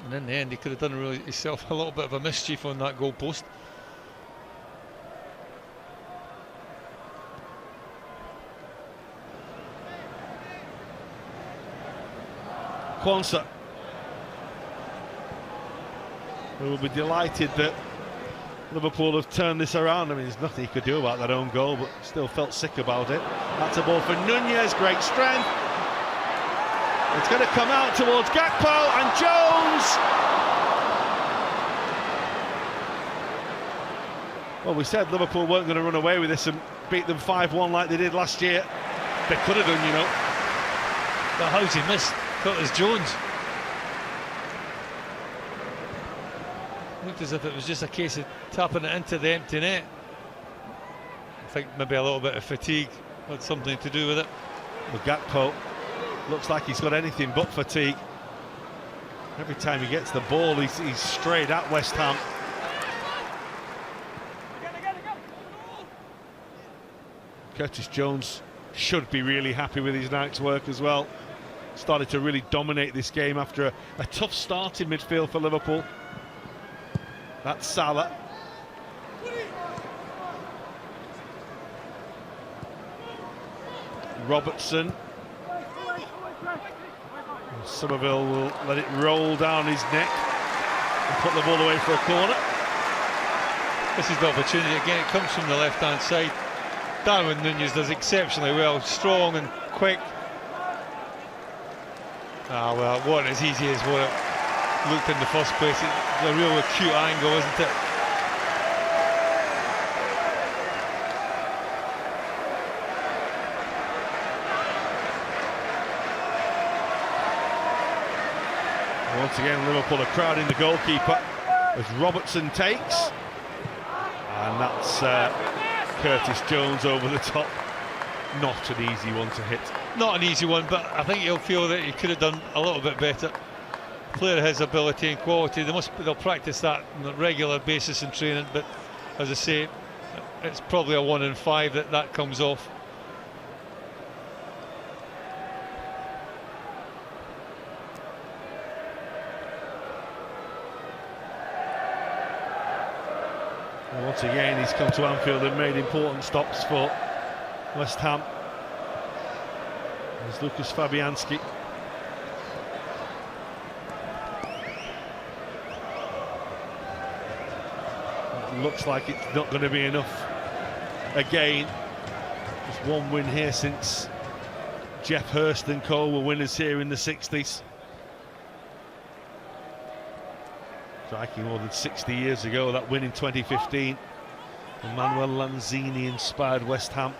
And in the end, he could have done himself a little bit of a mischief on that goal post. Quansah, who will be delighted that Liverpool have turned this around. I mean, there's nothing he could do about that own goal, but still felt sick about it. That's a ball for Nunez, great strength. It's going to come out towards Gakpo and Jones. Well, we said Liverpool weren't going to run away with this and beat them 5-1 like they did last year. They could have done, you know. But how's he missed Curtis Jones? Looked as if it was just a case of tapping it into the empty net. I think maybe a little bit of fatigue had something to do with it. Well, Gakpo looks like he's got anything but fatigue. Every time he gets the ball, he's straight at West Ham. Curtis Jones should be really happy with his night's work as well. Started to really dominate this game after a tough start in midfield for Liverpool. That's Salah. Robertson. Somerville will let it roll down his neck and put the ball away for a corner. This is the opportunity again. It comes from the left-hand side. Darwin Nunez does exceptionally well, strong and quick. Ah, well, it wasn't as easy as what it looked in the first place. It's a real acute angle, isn't it? Once again, Liverpool are crowding the goalkeeper as Robertson takes. And that's Curtis Jones over the top. Not an easy one to hit. Not an easy one, but I think he'll feel that he could have done a little bit better. Player has ability and quality. They'll practice that on a regular basis in training, but as I say, it's probably a 1 in 5 that comes off. And once again, he's come to Anfield and made important stops for West Ham. There's Lucas Fabianski. looks like it's not going to be enough again. Just one win here since Jeff Hurst and co were winners here in the 60s. Striking more than 60 years ago, that win in 2015. Manuel Lanzini inspired West Ham.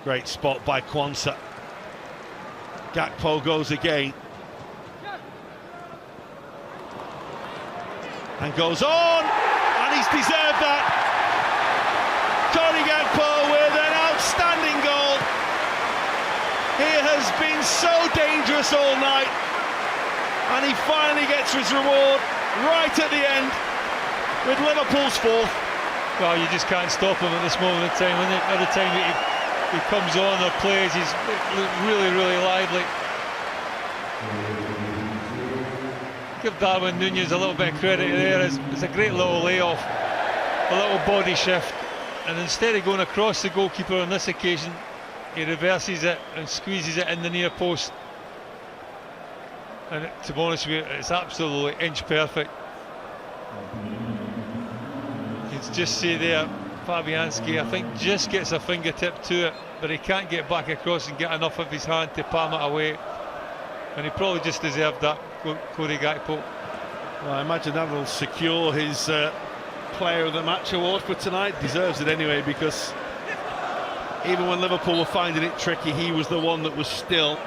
Great spot by Quansah. Gakpo goes again. And goes on, and he's deserved that. Cody Gakpo with an outstanding goal. He has been so dangerous all night, and he finally gets his reward right at the end with Liverpool's fourth. Well, you just can't stop him at this moment in time. Every time he comes on or plays, he's really, really lively. Give Darwin Núñez a little bit of credit there. It's a great little layoff, a little body shift, and instead of going across the goalkeeper on this occasion, he reverses it and squeezes it in the near post. And to be honest with you, it's absolutely inch perfect. You can just see there, Fabianski, I think, just gets a fingertip to it, but he can't get back across and get enough of his hand to palm it away. And he probably just deserved that, Cody Gakpo. Well, I imagine that will secure his Player of the Match award for tonight. Deserves it anyway, because even when Liverpool were finding it tricky, he was the one that was still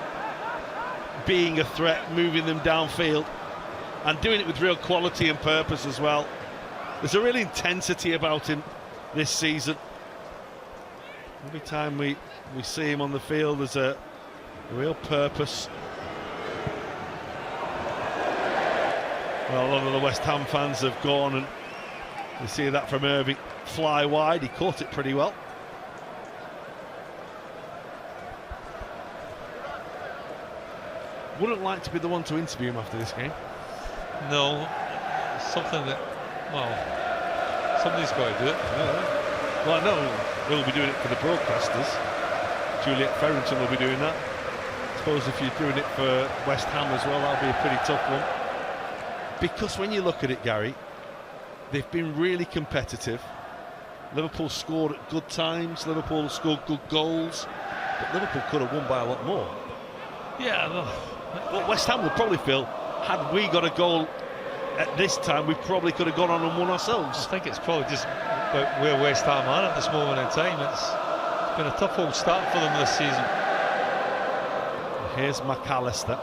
being a threat, moving them downfield and doing it with real quality and purpose as well. There's a real intensity about him this season. Every time we see him on the field, there's a real purpose. Well, a lot of the West Ham fans have gone, and you see that from Irving. Fly wide, he caught it pretty well. Wouldn't like to be the one to interview him after this game. No, something that, well, somebody's got to do it. Yeah. Well, I know we'll be doing it for the broadcasters. Juliet Ferrington will be doing that. I suppose if you're doing it for West Ham as well, that'll be a pretty tough one. Because when you look at it, Gary, they've been really competitive. Liverpool scored at good times, Liverpool scored good goals, but Liverpool could have won by a lot more. Yeah, no. What West Ham would probably feel, had we got a goal at this time, we probably could have gone on and won ourselves. I think it's probably just about where West Ham are at this moment in time. It's been a tough old start for them this season. Here's McAllister.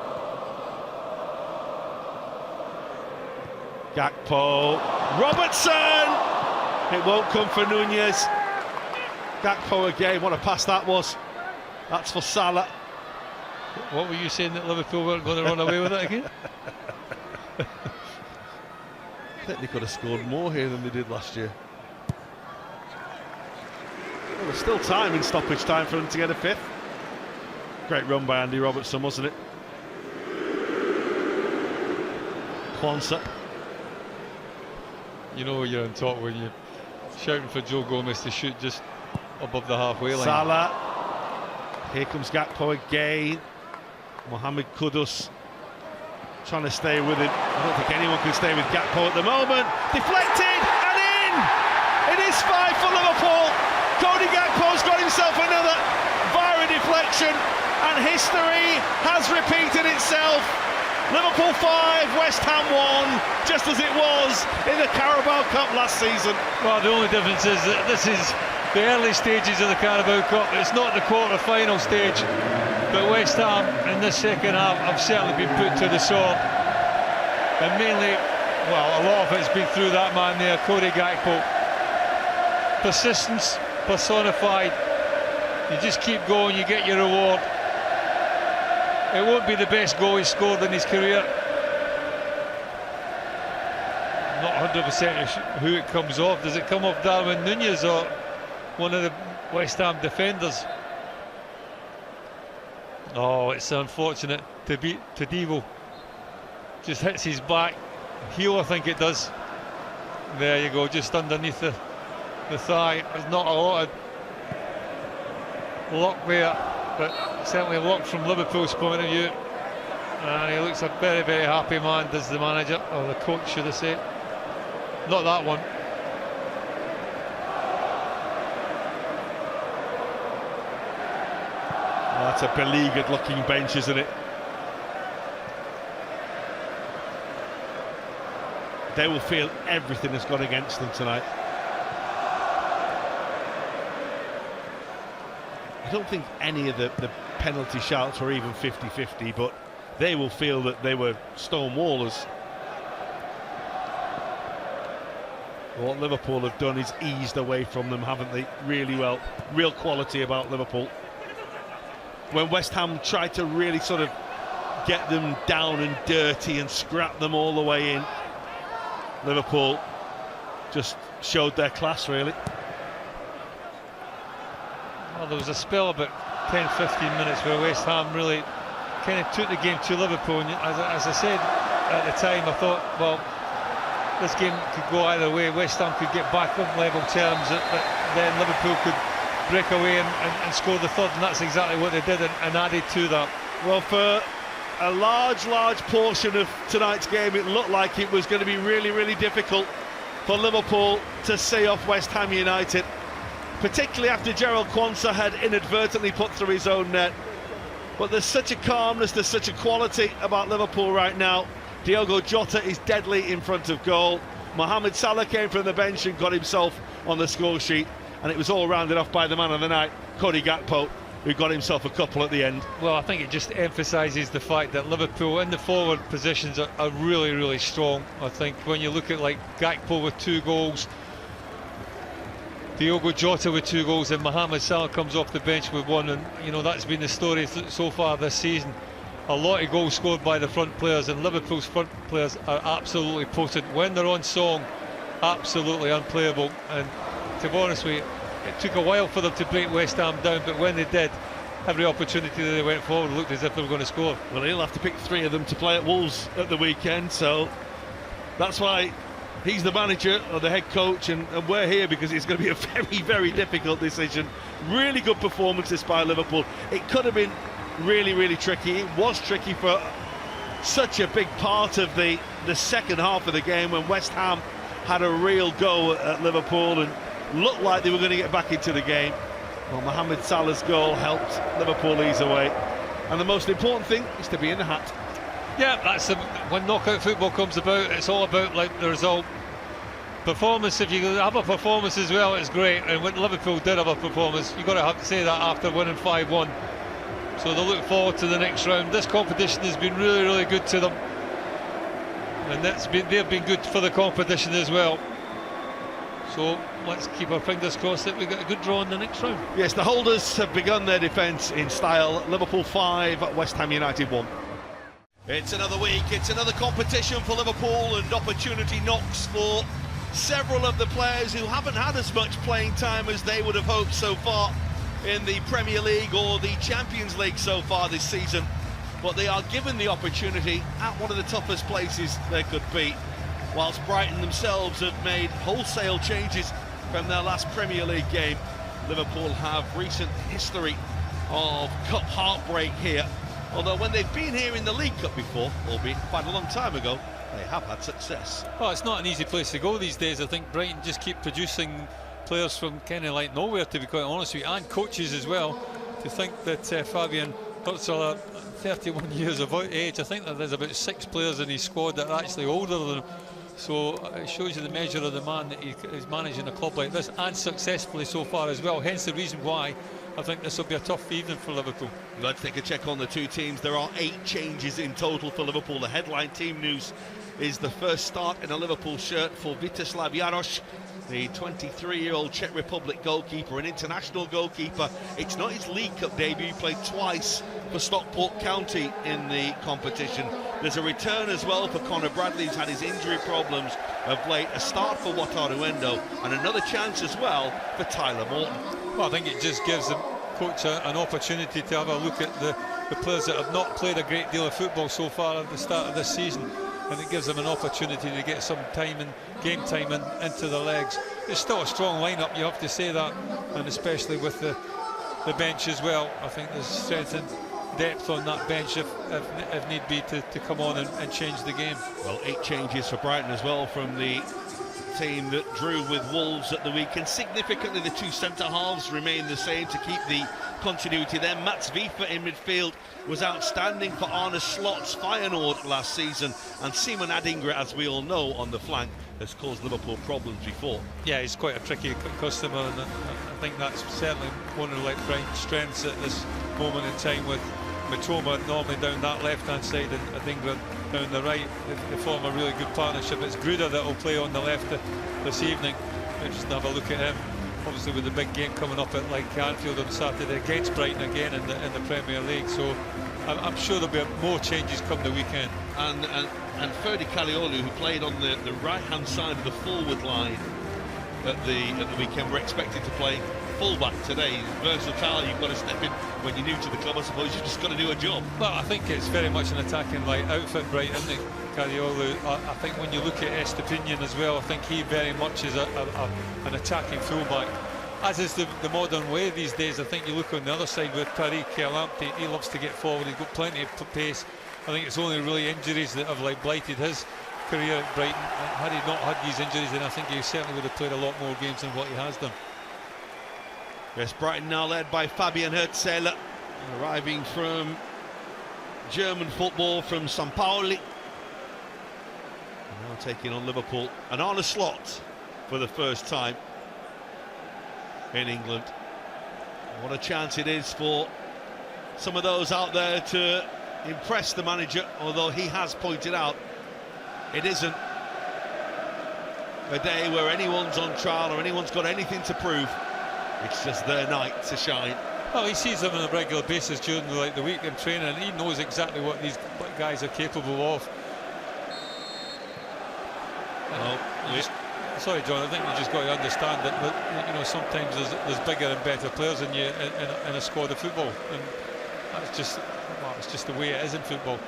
Gakpo, Robertson! It won't come for Núñez. Gakpo again, what a pass that was. That's for Salah. What were you saying, that Liverpool weren't going to run away with it again? I think they could have scored more here than they did last year. Well, there's still time in stoppage time for them to get a fifth. Great run by Andy Robertson, wasn't it? Quansah. You know you're on top when you're shouting for Joe Gomez to shoot just above the halfway line. Salah. Here comes Gakpo again. Mohamed Kudus trying to stay with him. I don't think anyone can stay with Gakpo at the moment. Deflected and in! It is 5 for Liverpool. Cody Gakpo's got himself another via a deflection, and history has repeated itself. Liverpool 5, West Ham 1, just as it was in the Carabao Cup last season. Well, the only difference is that this is the early stages of the Carabao Cup. It's not the quarter-final stage. But West Ham in this second half have certainly been put to the sword. And mainly, well, a lot of it's been through that man there, Cody Gakpo. Persistence personified. You just keep going, you get your reward. It won't be the best goal he's scored in his career. I'm not 100% who it comes off. Does it come off Darwin Núñez or one of the West Ham defenders? Oh, it's unfortunate. Todibo just hits his back heel, I think it does. There you go, just underneath the thigh. There's not a lot of luck there, but certainly luck from Liverpool's point of view. And he looks a very, very happy man, does the manager, or the coach should I say. Not that one. Oh, that's a beleaguered looking bench, isn't it? They will feel everything has gone against them tonight. I don't think any of the penalty shouts were even 50-50, but they will feel that they were stonewallers. What Liverpool have done is eased away from them, haven't they? Really well. Real quality about Liverpool. When West Ham tried to really sort of get them down and dirty and scrap them all the way in, Liverpool just showed their class, really. Well, there was a spell about 10-15 minutes where West Ham really kind of took the game to Liverpool, and as I said at the time, I thought, well, this game could go either way. West Ham could get back on level terms, but then Liverpool could break away and score the third, and that's exactly what they did, and added to that. Well, for a large portion of tonight's game, it looked like it was going to be really, really difficult for Liverpool to see off West Ham United, particularly after Gerald Quansah had inadvertently put through his own net. But there's such a calmness, there's such a quality about Liverpool right now. Diogo Jota is deadly in front of goal. Mohamed Salah came from the bench and got himself on the score sheet, and it was all rounded off by the man of the night, Cody Gakpo, who got himself a couple at the end. Well, I think it just emphasises the fact that Liverpool in the forward positions are really, really strong. I think when you look at like Gakpo with 2 goals, Diogo Jota with 2 goals, and Mohamed Salah comes off the bench with 1, and you know that's been the story so far this season. A lot of goals scored by the front players, and Liverpool's front players are absolutely potent. When they're on song, absolutely unplayable. And to be honest with you, it took a while for them to break West Ham down, but when they did, every opportunity that they went forward looked as if they were going to score. Well, he'll have to pick 3 of them to play at Wolves at the weekend, so that's why he's the manager or the head coach, and we're here because it's going to be a very, very difficult decision. Really good performances by Liverpool. It could have been really, really tricky. It was tricky for such a big part of the second half of the game when West Ham had a real go at Liverpool and looked like they were going to get back into the game. Well, Mohamed Salah's goal helped Liverpool ease away, and the most important thing is to be in the hat. Yeah, that's when knockout football comes about, it's all about like the result. Performance, if you have a performance as well, it's great, and when Liverpool did have a performance, you've got to have to say that after winning 5-1. So they look forward to the next round. This competition has been really, really good to them, and they've been good for the competition as well. So let's keep our fingers crossed that we get a good draw in the next round. Yes, the holders have begun their defence in style. Liverpool 5, West Ham United 1. It's another week, it's another competition for Liverpool, and opportunity knocks for several of the players who haven't had as much playing time as they would have hoped so far in the Premier League or the Champions League so far this season. But they are given the opportunity at one of the toughest places there could be. Whilst Brighton themselves have made wholesale changes from their last Premier League game, Liverpool have recent history of cup heartbreak here. Although when they've been here in the League Cup before, albeit quite a long time ago, they have had success. Well, it's not an easy place to go these days. I think Brighton just keep producing players from kind of like nowhere, to be quite honest with you, and coaches as well. To think that Fabian Hotspur, 31 years of age, I think that there's about 6 players in his squad that are actually older than him. So it shows you the measure of the man that he is managing a club like this, and successfully so far as well. Hence the reason why I think this will be a tough evening for Liverpool. Let's take a check on the two teams. There are 8 changes in total for Liverpool. The headline team news is the first start in a Liverpool shirt for Vítězslav Jaroš, the 23-year-old Czech Republic goalkeeper, an international goalkeeper. It's not his League Cup debut. He played twice for Stockport County in the competition. There's a return as well for Conor Bradley, who's had his injury problems of late. A start for Watchalong, and another chance as well for Tyler Morton. Well, I think it just gives the coach an opportunity to have a look at the players that have not played a great deal of football so far at the start of this season, and it gives them an opportunity to get some time and game time into their legs. It's still a strong lineup, you have to say that, and especially with the bench as well. I think there's strength depth on that bench if need be to come on and change the game. Well, 8 changes for Brighton as well from the team that drew with Wolves at the weekend. Significantly, the 2 centre-halves remain the same to keep the continuity there. Mats Vifa in midfield was outstanding for Arne Slot's Feyenoord last season, and Simon Adingra, as we all know, on the flank has caused Liverpool problems before. Yeah, he's quite a tricky customer, and I think that's certainly one of Brighton's strengths at this moment in time, with Mitoma normally down that left-hand side and Adingra down the right. They form a really good partnership. It's Gruder that will play on the left this evening. Just have a look at him. Obviously, with the big game coming up at Anfield on Saturday against Brighton again in the Premier League, so I'm sure there'll be more changes come the weekend. And Ferdi Kaliolu, who played on the right-hand side of the forward line at the weekend, were expected to play full-back today. Versatile, you've got to step in when you're new to the club. I suppose you've just got to do a job. Well, I think it's very much an attacking outfit, Brighton, isn't it? Kaliolu. I think when you look at Estepinian as well, I think he very much is an attacking full-back, as is the modern way these days. I think you look on the other side with Tariq Lamptey, he loves to get forward, he's got plenty of pace. I think it's only really injuries that have blighted his career at Brighton. Had he not had these injuries, then I think he certainly would have played a lot more games than what he has done. Yes, Brighton now led by Fabian Herzl, arriving from German football from St. Pauli. Now taking on Liverpool, and Arne Slot for the first time in England. What a chance it is for some of those out there to impress the manager, although he has pointed out it isn't a day where anyone's on trial or anyone's got anything to prove. It's just their night to shine. Well, he sees them on a regular basis during the weekend training, and he knows exactly what these guys are capable of. Sorry, John, I think you just got to understand that sometimes there's bigger and better players than you in a squad of football, and that's just it's just the way it is in football.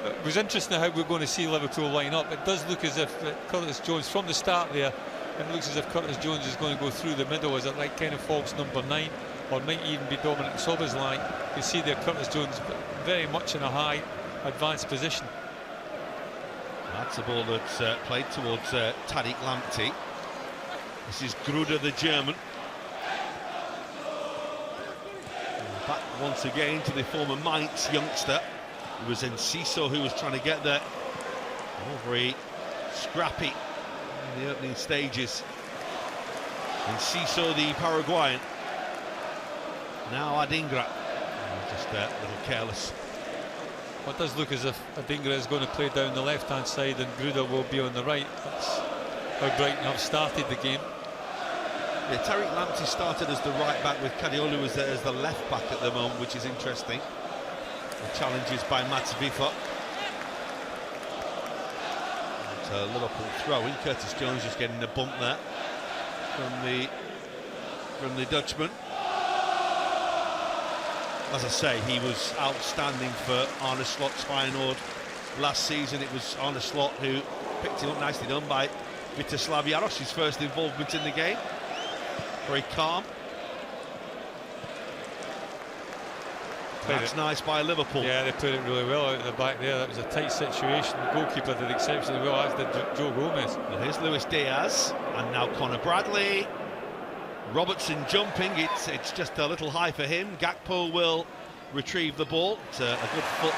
It was interesting how we're going to see Liverpool line up. It does look as if Curtis Jones, from the start there, it looks as if Curtis Jones is going to go through the middle as it kind of false number 9, or might even be Dominic Szoboszlai. You see there Curtis Jones very much in a high advanced position. That's a ball that's played towards Tariq Lamptey. This is Gruder, the German. And back once again to the former Mainz youngster. It was Enciso who was trying to get there. Very scrappy in the opening stages. Enciso, the Paraguayan. Now Adingra. Just a little careless. Well, it does look as if Adingra is going to play down the left-hand side and Gruder will be on the right. That's how Brighton have started the game. Yeah, Tariq Lamptey started as the right back with Kadiolu as the left back at the moment, which is interesting. The challenges by Mats Vifa. It's a Liverpool throw-in. Curtis Jones just getting a bump there from the Dutchman. As I say, he was outstanding for Arne Slot's Feyenoord last season. It was Arne Slot who picked him up, nicely done by Vitoslav Jarosz, his first involvement in the game. Very calm. That's nice by Liverpool. Yeah, they put it really well out of the back there. That was a tight situation. The goalkeeper did exceptionally well, as did Joe Gomez. Well, here's Luis Diaz, and now Conor Bradley. Robertson jumping, it's just a little high for him. Gakpo will retrieve the ball. It's a good foot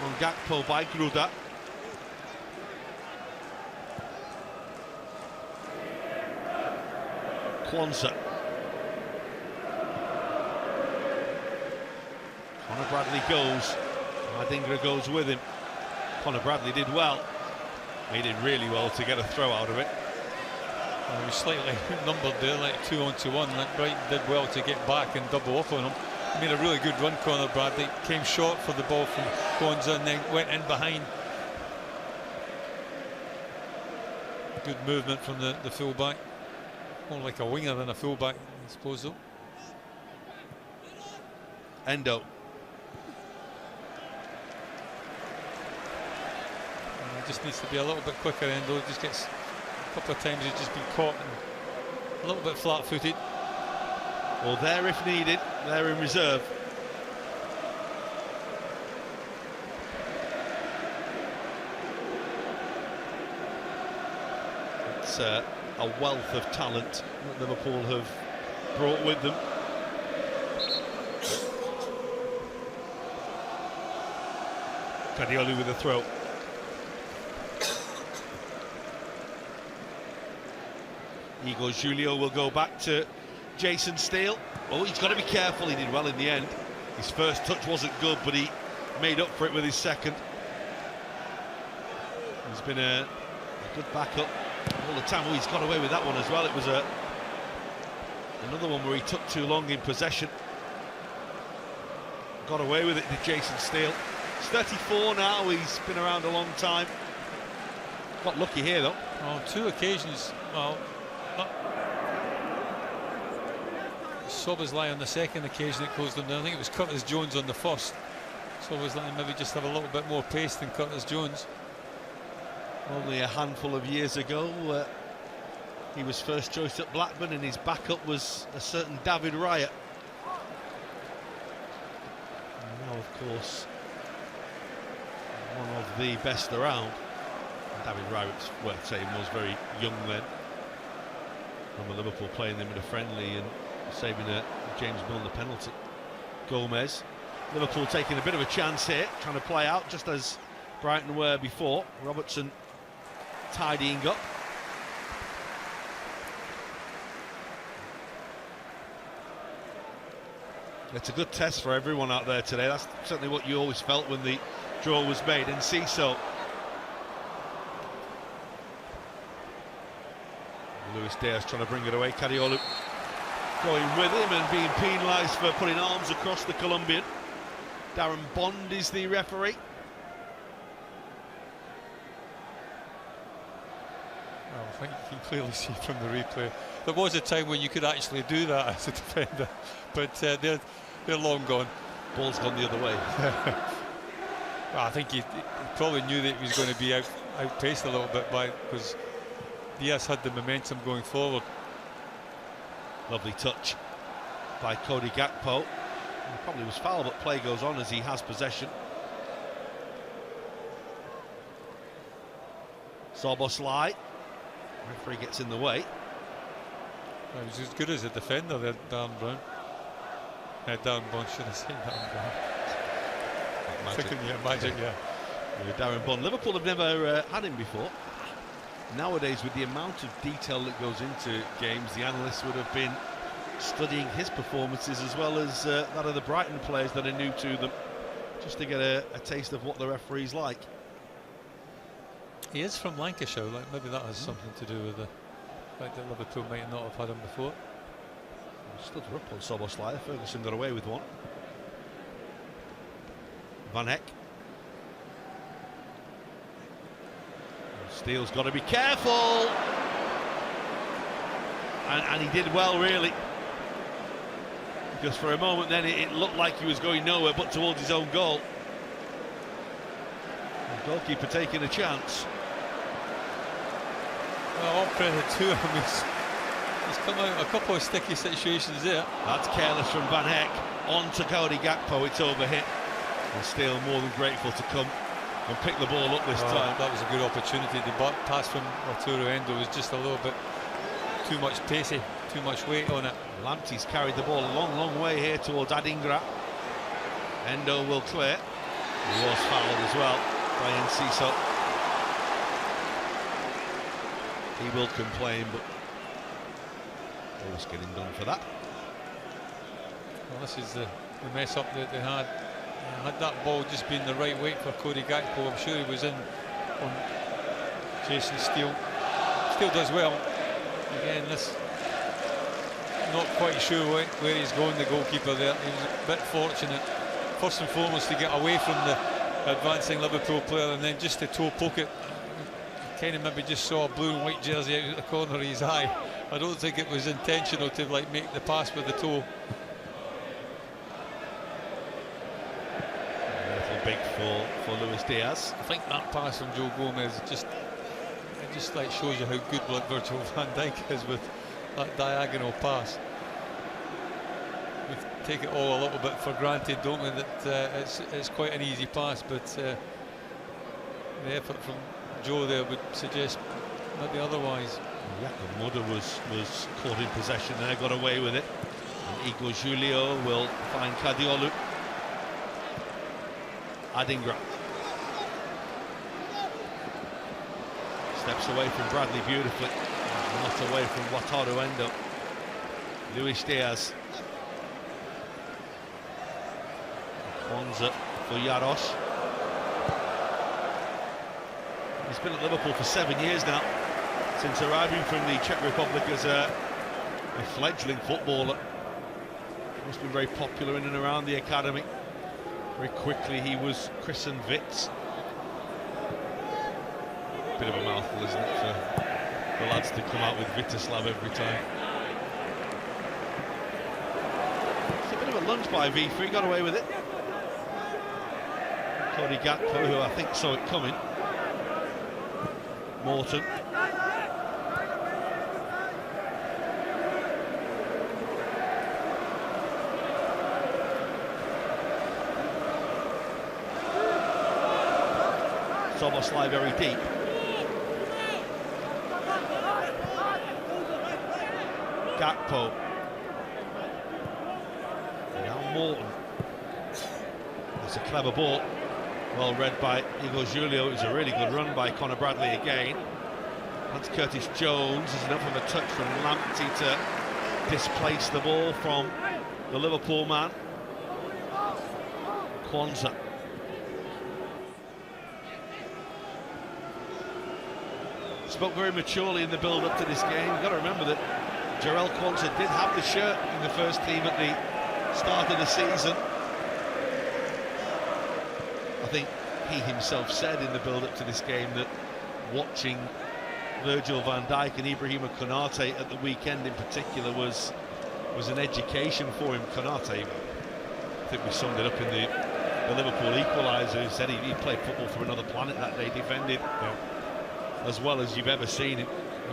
on Gakpo by Gruder. Kwanzaa. Conor Bradley goes. Adingra goes with him. Conor Bradley did well. He did really well to get a throw out of it. He was slightly numbered there, like 2-on-1. Brighton did well to get back and double up on him. He made a really good run, Conor Bradley. Came short for the ball from Kwanzaa and then went in behind. Good movement from the full-back. More like a winger than a full-back, I suppose, though. Endo. Just needs to be a little bit quicker. Endo just gets a couple of times he's just been caught and a little bit flat-footed. Well, there if needed, there in reserve. It's a wealth of talent that Liverpool have brought with them. Guardiola with a throw. Igor Julio will go back to Jason Steele. Oh, he's got to be careful. He did well in the end. His first touch wasn't good, but he made up for it with his second. He's been a good backup all the time. Oh, he's got away with that one as well. It was another one where he took too long in possession. Got away with it, did Jason Steele. He's 34 now, he's been around a long time. Got lucky here though. On 2 occasions, well, Szoboszlai on the second occasion it closed them down. I think it was Curtis Jones on the first. Szoboszlai maybe just have a little bit more pace than Curtis Jones. Only a handful of years ago, he was first choice at Blackburn, and his backup was a certain David Raya. And now, of course, one of the best around. And David Raya, it's worth saying, was very young then. Remember Liverpool playing them in a friendly and saving a James Milner penalty. Gomez. Liverpool taking a bit of a chance here, trying to play out just as Brighton were before. Robertson tidying up. It's a good test for everyone out there today. That's certainly what you always felt when the draw was made, and see so. Luis Diaz trying to bring it away. Guardiola going with him and being penalised for putting arms across the Colombian. Darren Bond is the referee. Well, I think you can clearly see from the replay there was a time when you could actually do that as a defender, but they're long gone. Ball's gone the other way. Well, I think he probably knew that he was going to be outpaced a little bit because Diaz had the momentum going forward. Lovely touch by Cody Gakpo. He probably was foul, but play goes on as he has possession. Szoboszlai. Referee gets in the way. Well, he was as good as a defender there, Darren Brown. Darren Bond, should have seen Darren Brown. Magic, yeah. Darren Bond. Liverpool have never had him before. Nowadays, with the amount of detail that goes into games, the analysts would have been studying his performances as well as that of the Brighton players that are new to them, just to get a taste of what the referee's like. He is from Lancashire, like maybe that has something to do with the fact that Liverpool might not have had him before. Stood her up on Szoboszlai. Ferguson got away with one. Van Heck. Steele's got to be careful, and he did well really, because for a moment then it looked like he was going nowhere but towards his own goal. The goalkeeper taking a chance. Well, all credit to him. He's come out of a couple of sticky situations there. That's careless from Van Heck. On to Cody Gakpo, it's overhit. And Steele more than grateful to come and pick the ball up this time. That was a good opportunity. The pass from Arturo Endo was just a little bit too much pacey, too much weight on it. Lamptey's carried the ball a long way here towards Adingra. Endo will clear. He was fouled as well by Enciso. He will complain, but always getting done for that. Well, this is the mess up that they had. Had that ball just been the right weight for Cody Gakpo, I'm sure he was in on Jason Steele. Steele does well. Again, this not quite sure where he's going, the goalkeeper there. He was a bit fortunate, first and foremost, to get away from the advancing Liverpool player, and then just to toe poke it. Kind of maybe just saw a blue and white jersey out of the corner of his eye. I don't think it was intentional to like make the pass with the toe. Big for Luis Diaz. I think that pass from Joe Gomez just like shows you how good Virgil van Dijk is with that diagonal pass. We take it all a little bit for granted, don't we, that it's quite an easy pass, but the effort from Joe there would suggest maybe otherwise. Jakob Mudder was caught in possession there, got away with it. And Igor Julio will find Kadiolu. Adingra steps away from Bradley beautifully, not away from Wataru Endo. Luis Diaz. Kwanzaa for Jaros. He's been at Liverpool for 7 years now, since arriving from the Czech Republic as a fledgling footballer. He's been very popular in and around the academy. Very quickly he was christened Vitz. Bit of a mouthful, isn't it, for the lads to come out with Viteslav every time. It's a bit of a lunge by V3, he got away with it. Cody Gakpo, who I think saw it coming. Morton. Szoboszlai very deep. Gakpo. Now Morton. It's a clever ball. Well read by Igor Julio. It was a really good run by Conor Bradley again. That's Curtis Jones. There's enough of a touch from Lamptey to displace the ball from the Liverpool man. Kwanzaa. Spoke very maturely in the build-up to this game. You've got to remember that Jarell Kwanzaa did have the shirt in the first team at the start of the season. I think he himself said in the build-up to this game that watching Virgil van Dijk and Ibrahima Konate at the weekend in particular was an education for him. Konate, I think we summed it up in the Liverpool equaliser, who said he played football from another planet that day, defended as well as you've ever seen him.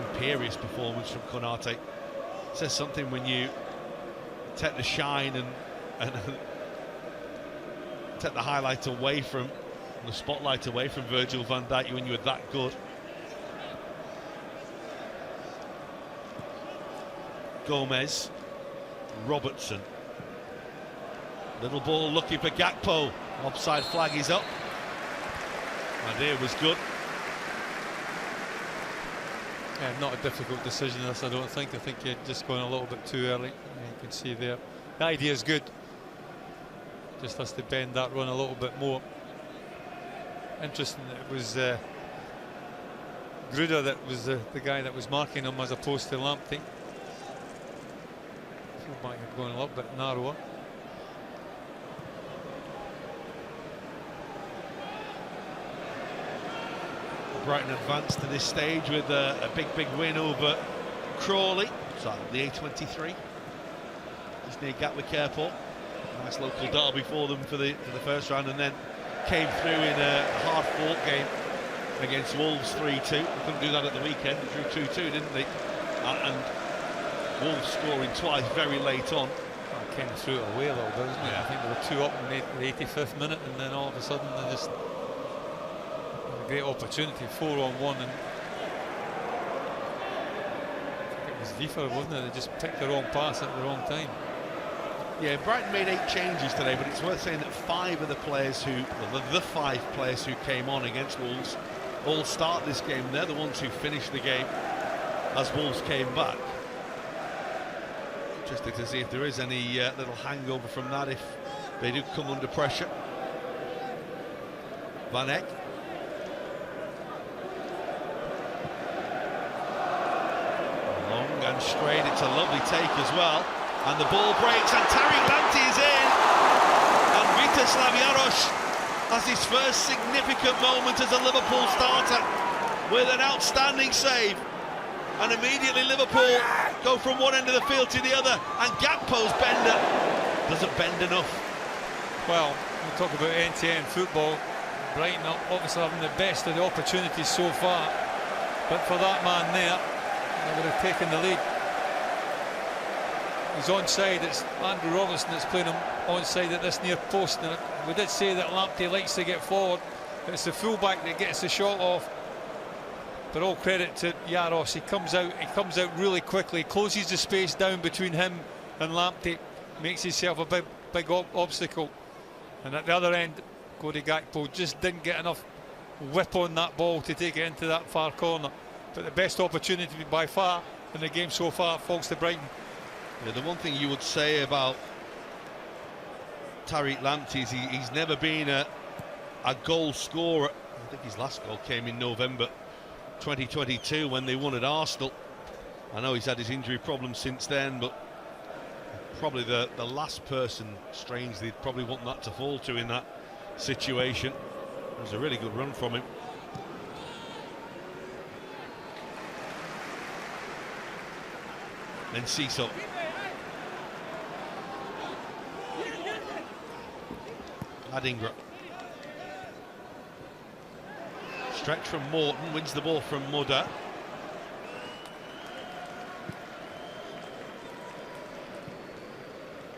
Imperious performance from Konate. Says something when you take the shine and take the highlight away from, the spotlight away from Virgil van Dijk when you were that good. Gomez, Robertson. Little ball looking for Gakpo. Offside flag is up. Idea was good. Yeah, not a difficult decision this, I don't think. I think you're just going a little bit too early. You can see there. The idea is good. Just has to bend that run a little bit more. Interesting that it was Gruder that was the guy that was marking him as opposed to Lamptey. Feel like you're going a little bit narrower. Brighton advanced to this stage with a big win over Crawley. So the A23, just near Gatwick Airport. Nice local derby for them for the first round, and then came through in a hard-fought game against Wolves 3-2. They couldn't do that at the weekend. They drew 2-2, didn't they? And Wolves scoring twice very late on. Well, it came through it away a little bit, isn't it? I think they were 2 up in the 85th minute, and then all of a sudden they just had a great opportunity, 4-on-1, and I think it was Vifa, wasn't it? They just picked the wrong pass at the wrong time. Yeah, Brighton made 8 changes today, but it's worth saying that 5 of the players who, well, the 5 players who came on against Wolves all start this game. They're the ones who finished the game as Wolves came back. Interested to see if there is any little hangover from that if they do come under pressure. Van Eyck. Long and straight, it's a lovely take as well. And the ball breaks, and Tariq Lamptey is in. And Viteslav Jaros has his first significant moment as a Liverpool starter with an outstanding save. And immediately Liverpool go from one end of the field to the other, and Gakpo's bender doesn't bend enough. Well, we talk about end-to-end football. Brighton obviously having the best of the opportunities so far, but for that man there, they would have taken the lead. He's onside. It's Andrew Robertson that's playing him onside at this near post. Now, we did say that Lamptey likes to get forward, but it's the fullback that gets the shot off. But all credit to Jaros. He comes out really quickly, closes the space down between him and Lamptey, makes himself a big obstacle. And at the other end, Cody Gakpo just didn't get enough whip on that ball to take it into that far corner. But the best opportunity by far in the game so far falls to Brighton. Yeah, the one thing you would say about Tariq Lamptey is he's never been a goal scorer. I think his last goal came in November 2022 when they won at Arsenal. I know he's had his injury problems since then, but probably the last person, strangely, they'd probably want that to fall to in that situation. It was a really good run from him. Then Cecil. Adingra. Stretch from Morton, wins the ball from Mudder.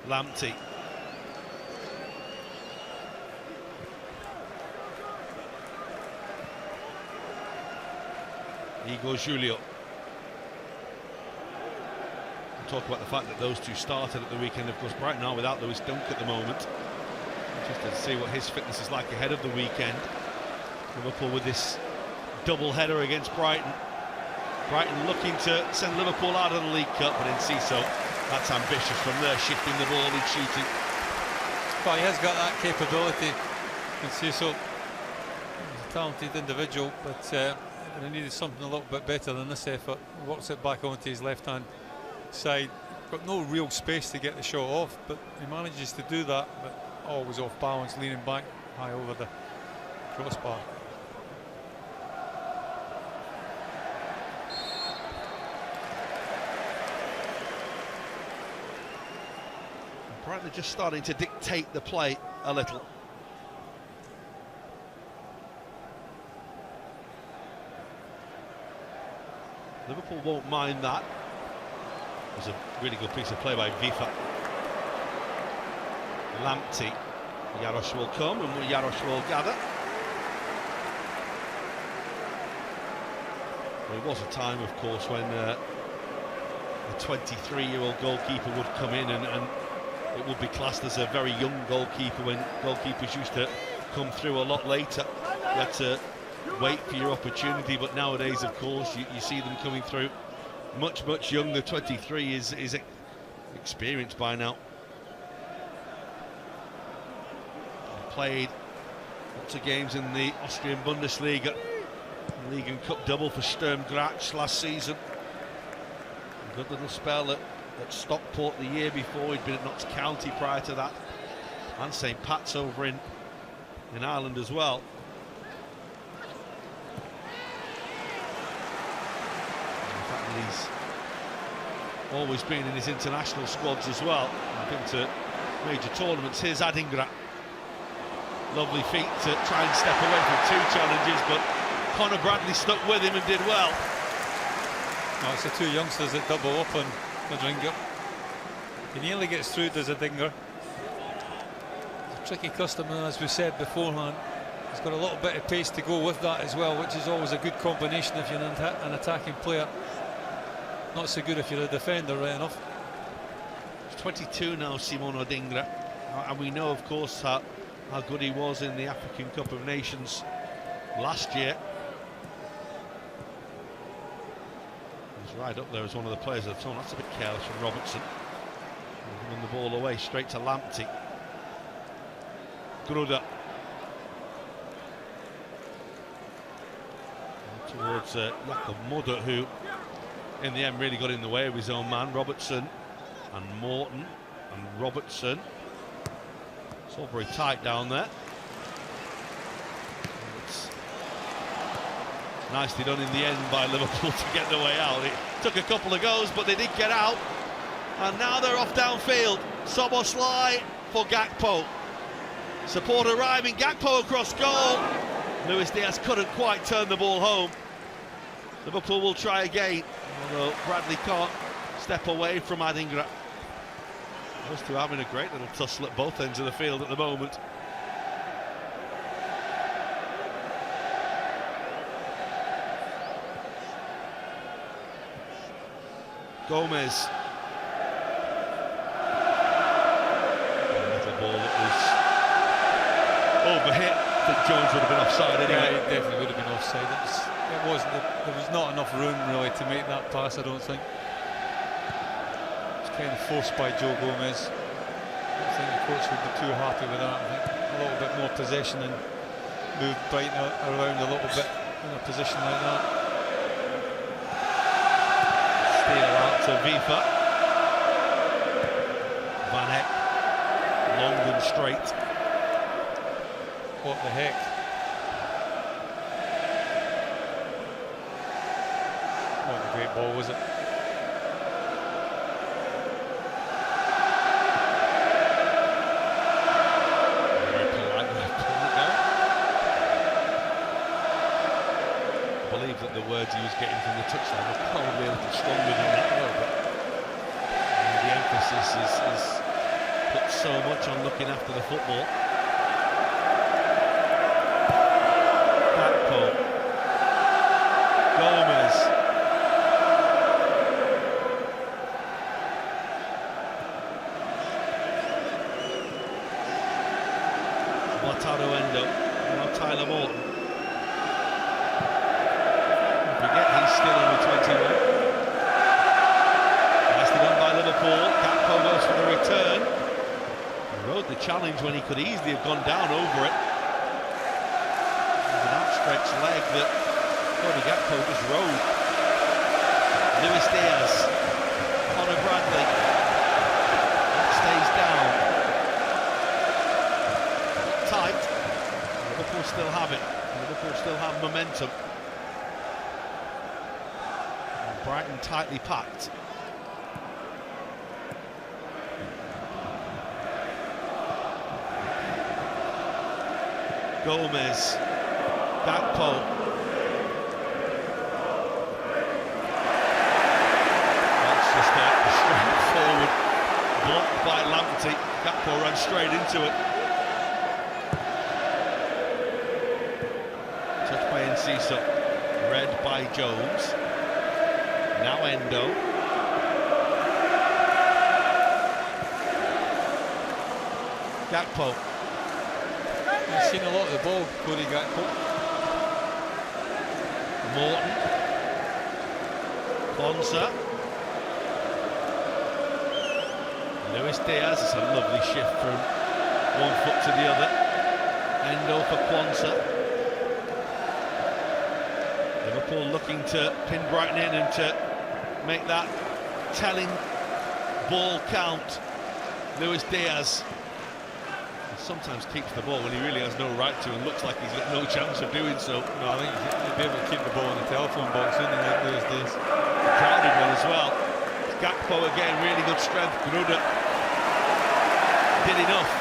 Lamptey. Igor Julio. We'll talk about the fact that those two started at the weekend. Of course, Brighton are without Lewis Dunk at the moment. Interested to see what his fitness is like ahead of the weekend. Liverpool with this double header against Brighton. Brighton looking to send Liverpool out of the League Cup, but in Cecil, that's ambitious from there, shifting the ball and shooting. Well, he has got that capability. And Cecil, he's a talented individual, but he needed something a little bit better than this effort. Works it back onto his left-hand side. Got no real space to get the shot off, but he manages to do that, but always off balance, leaning back high over the crossbar. Brighton are just starting to dictate the play a little. Liverpool won't mind that. It was a really good piece of play by Vifa. Lamptey. Jaros will come and Jaros will gather. There was a time, of course, when a 23-year-old goalkeeper would come in and it would be classed as a very young goalkeeper, when goalkeepers used to come through a lot later. You had to wait for your opportunity, but nowadays, of course, you see them coming through much younger. 23 is experienced by now. Played lots of games in the Austrian Bundesliga, League and Cup double for Sturm Graz last season. A good little spell at Stockport the year before. He'd been at Notts County prior to that, and St Pat's over in Ireland as well. In fact, he's always been in his international squads as well. Been to major tournaments. Here's Adingra. Lovely feet to try and step away from two challenges, but Conor Bradley stuck with him and did well. Oh, it's the two youngsters that double up on Adingra. He nearly gets through, does Adingra. It's a tricky customer, as we said beforehand. He's got a little bit of pace to go with that as well, which is always a good combination if you're an attacking player. Not so good if you're a defender, right enough. He's 22 now, Simon Adingra, and we know, of course, how good he was in the African Cup of Nations last year. He's right up there as one of the players of the tournament. That's a bit careless from Robertson. Giving the ball away straight to Lamptey. Gruda. Towards Jakob Mudder, who in the end really got in the way of his own man. Robertson and Morton and Robertson. It's all very tight down there. It's nicely done in the end by Liverpool to get the way out. It took a couple of goes, but they did get out. And now they're off downfield. Szoboszlai for Gakpo. Support arriving, Gakpo across goal. Luis Diaz couldn't quite turn the ball home. Liverpool will try again, although Bradley can't step away from Adingra. Those two having a great little tussle at both ends of the field at the moment. Gomez. A little ball that was overhit. I think Jones would have been offside anyway. Yeah, it definitely would have been offside. It wasn't. There was not enough room really to make that pass, I don't think. It's kind of forced by Joe Gomez. I don't think the coach would be too happy with that. I think a little bit more possession and move Brighton around a little bit in a position like that. Steal out to Vifa. Van Heck, long and straight. What the heck? What a great ball, was it? Very polite way of pulling it down. I believe that the words he was getting from the touchline were probably a little stronger than that, though, but the emphasis is put so much on looking after the football. Gomez. Watchalong, now Tyler Morton. Don't forget he's still only 21. Nicely done by Liverpool. Gakpo goes for the return. He rode the challenge when he could easily have gone down over it. With an outstretched leg that Gakpo just rode. Luis Diaz, Conor Bradley, that stays down. Tight. Liverpool still have it. Liverpool still have momentum. And Brighton tightly packed. Gomez, Gakpo. Forward, blocked by Lamptey. Gakpo ran straight into it. Touched by Enciso, read by Jones. Now Endo. Gakpo. He's seen a lot of the ball, Cody Gakpo. Morton. Bonsa. Luis Diaz, it's a lovely shift from one foot to the other. Endo for Quansah. Liverpool looking to pin Brighton in and to make that telling ball count. Luis Diaz sometimes keeps the ball when he really has no right to and looks like he's got no chance of doing so. No, I think he'd be able to keep the ball in the telephone box, wouldn't he, like Luis Diaz? Crowded one as well. Gakpo again, really good strength. Gruda did enough.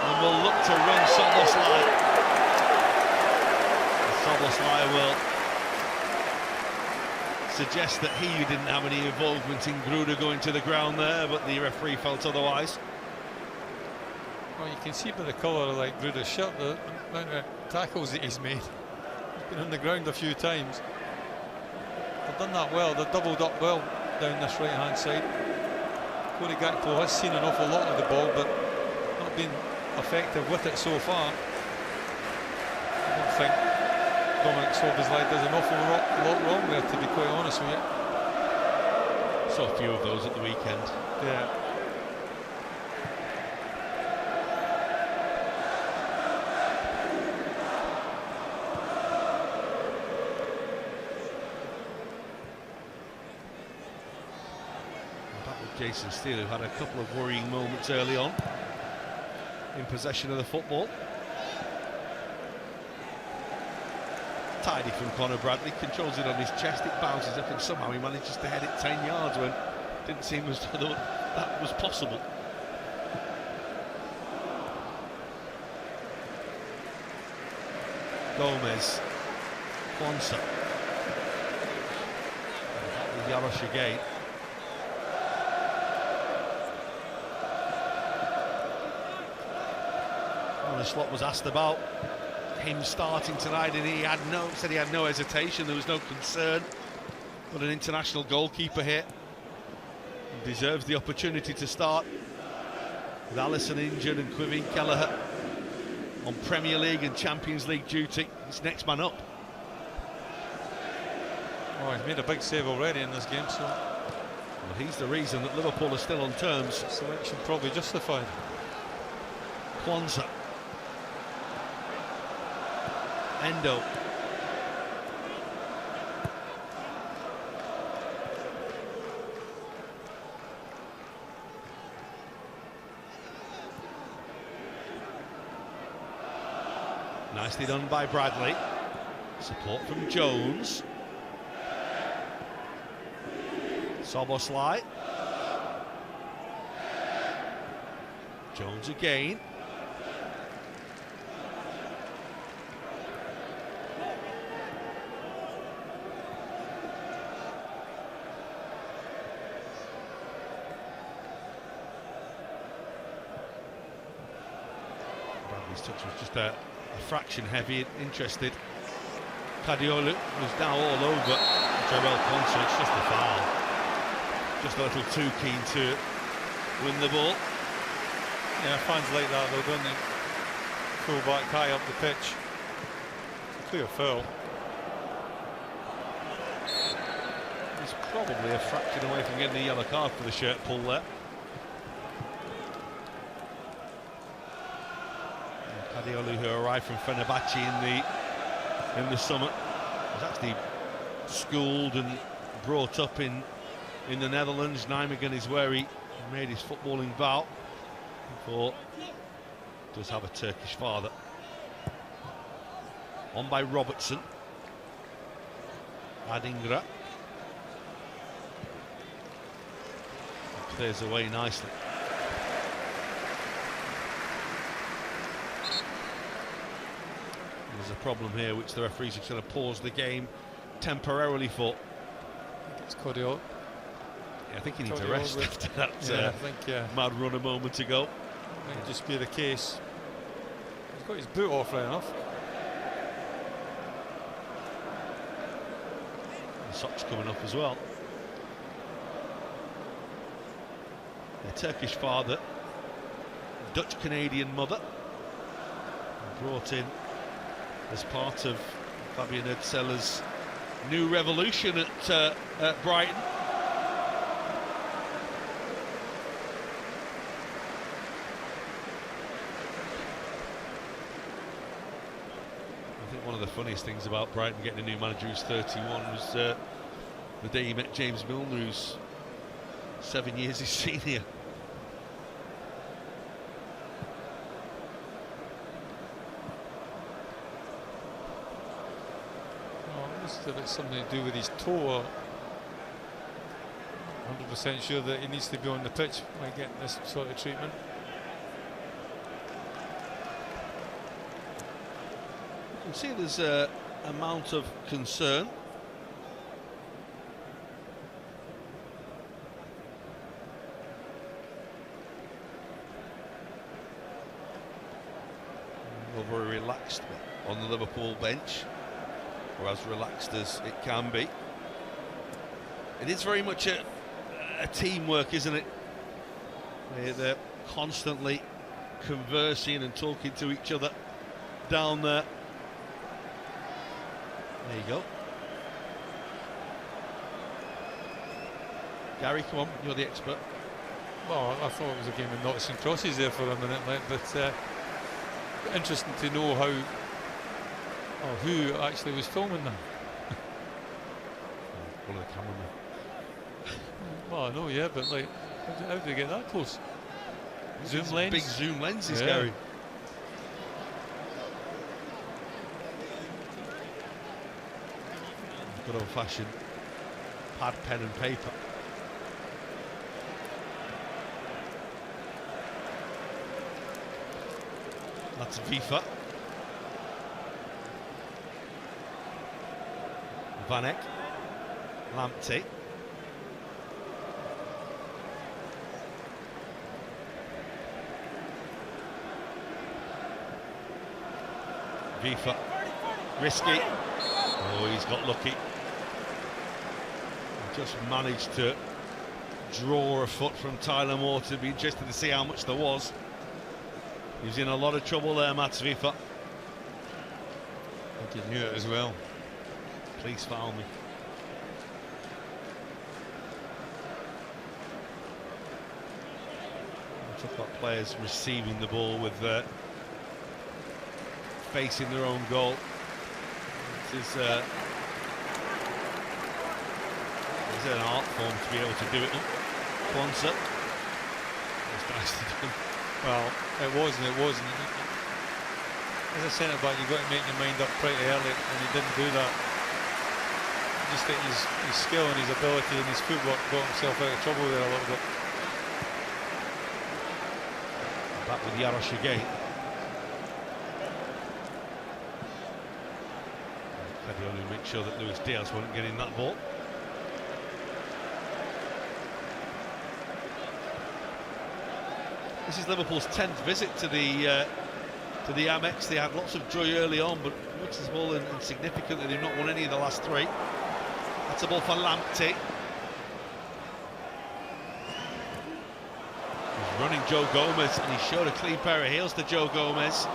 And will look to run Szoboszlai. Szoboszlai will suggest that he didn't have any involvement in Gruda going to the ground there, but the referee felt otherwise. Well, you can see by the colour of like Gruda's shirt the amount of tackles that he's made. He's been on the ground a few times. They've done that well, they've doubled up well down this right hand side. Cody Gakpo has seen an awful lot of the ball but not been effective with it so far. I don't think Dominic Szoboszlai does an awful lot wrong there, to be quite honest with you. Saw a few of those at the weekend. Yeah. Jason Steele, who had a couple of worrying moments early on in possession of the football. Tidy from Conor Bradley, controls it on his chest, it bounces up and somehow he manages to head it 10 yards when it didn't seem as though that was possible. Gomez, Quansah, back with Jarosz again. Slot was asked about him starting tonight, and he said he had no hesitation. There was no concern Got an international goalkeeper here. He deserves the opportunity to start. With Alisson injured and Quivin Kelleher on Premier League and Champions League duty. It's next man up. Oh, he's made a big save already in this game, so... Well, he's the reason that Liverpool are still on terms. Selection probably justified. Kwanzaa. Endo. Nicely done by Bradley. Support from Jones. Soboslai. Jones again. Bradley's touch was just a fraction heavy, interested. Kadiolu was now all over Jarell Quansah. It's just a foul. Just a little too keen to win the ball. Yeah, fans like that though, don't they? Full back high up the pitch. Clear foul. He's probably a fraction away from getting the yellow card for the shirt pull there. Kadiolu, who arrived from Fenerbahce in the summer, was actually schooled and brought up in the Netherlands. Nijmegen is where he made his footballing vow. Before does have a Turkish father. On by Robertson. Adingra. Clears away nicely. There's a problem here which the referees are going to pause the game temporarily for. I think it's Kodiol. Yeah, I think he needs a rest after that I think, mad run a moment ago. Might just be the case. He's got his boot off right enough. The socks coming up as well. A Turkish father, Dutch-Canadian mother, brought in as part of Fabian Edseller's new revolution at Brighton. I think one of the funniest things about Brighton getting a new manager who's 31 was the day he met James Milner, who's 7 years his senior. If it's something to do with his toe, 100% sure that he needs to be on the pitch by getting this sort of treatment. You can see there's an amount of concern. Well, very relaxed on the Liverpool bench. Or as relaxed as it can be. It is very much a teamwork, isn't it? They're constantly conversing and talking to each other down there. There you go. Gary, come on, you're the expert. Well, I thought it was a game of knots and crosses there for a minute, but interesting to know how, or who actually was filming them. One of the cameramen. Well, I know, yeah, but like, how did they get that close? Zoom lens? Big zoom lenses, yeah. Gary. Good old-fashioned pad, pen and paper. That's Vifa. Van Eyck. Lamptey. Vifa. Risky. Oh, he's got lucky. Just managed to draw a foot from Tyler Moore. To be interested to see how much there was. He's in a lot of trouble there, Mats Vifa. I think he knew it as well. Please foul me. Talk about players receiving the ball with facing their own goal. It is an art form to be able to do it. Kwanzaa. It's nice to do. Well, it wasn't. As a centre back, you've got to make your mind up pretty early, and he didn't do that. I just think his skill and his ability and his footwork got himself out of trouble there a little bit. Back with Jarosz again. Had to only make sure that Luis Diaz wasn't getting that ball. This is Liverpool's 10th visit to the Amex. They had lots of joy early on, but much as well insignificant. They've not won any of the last three. That's a ball for Lamptey. He's running Joe Gomez, and he showed a clean pair of heels to Joe Gomez.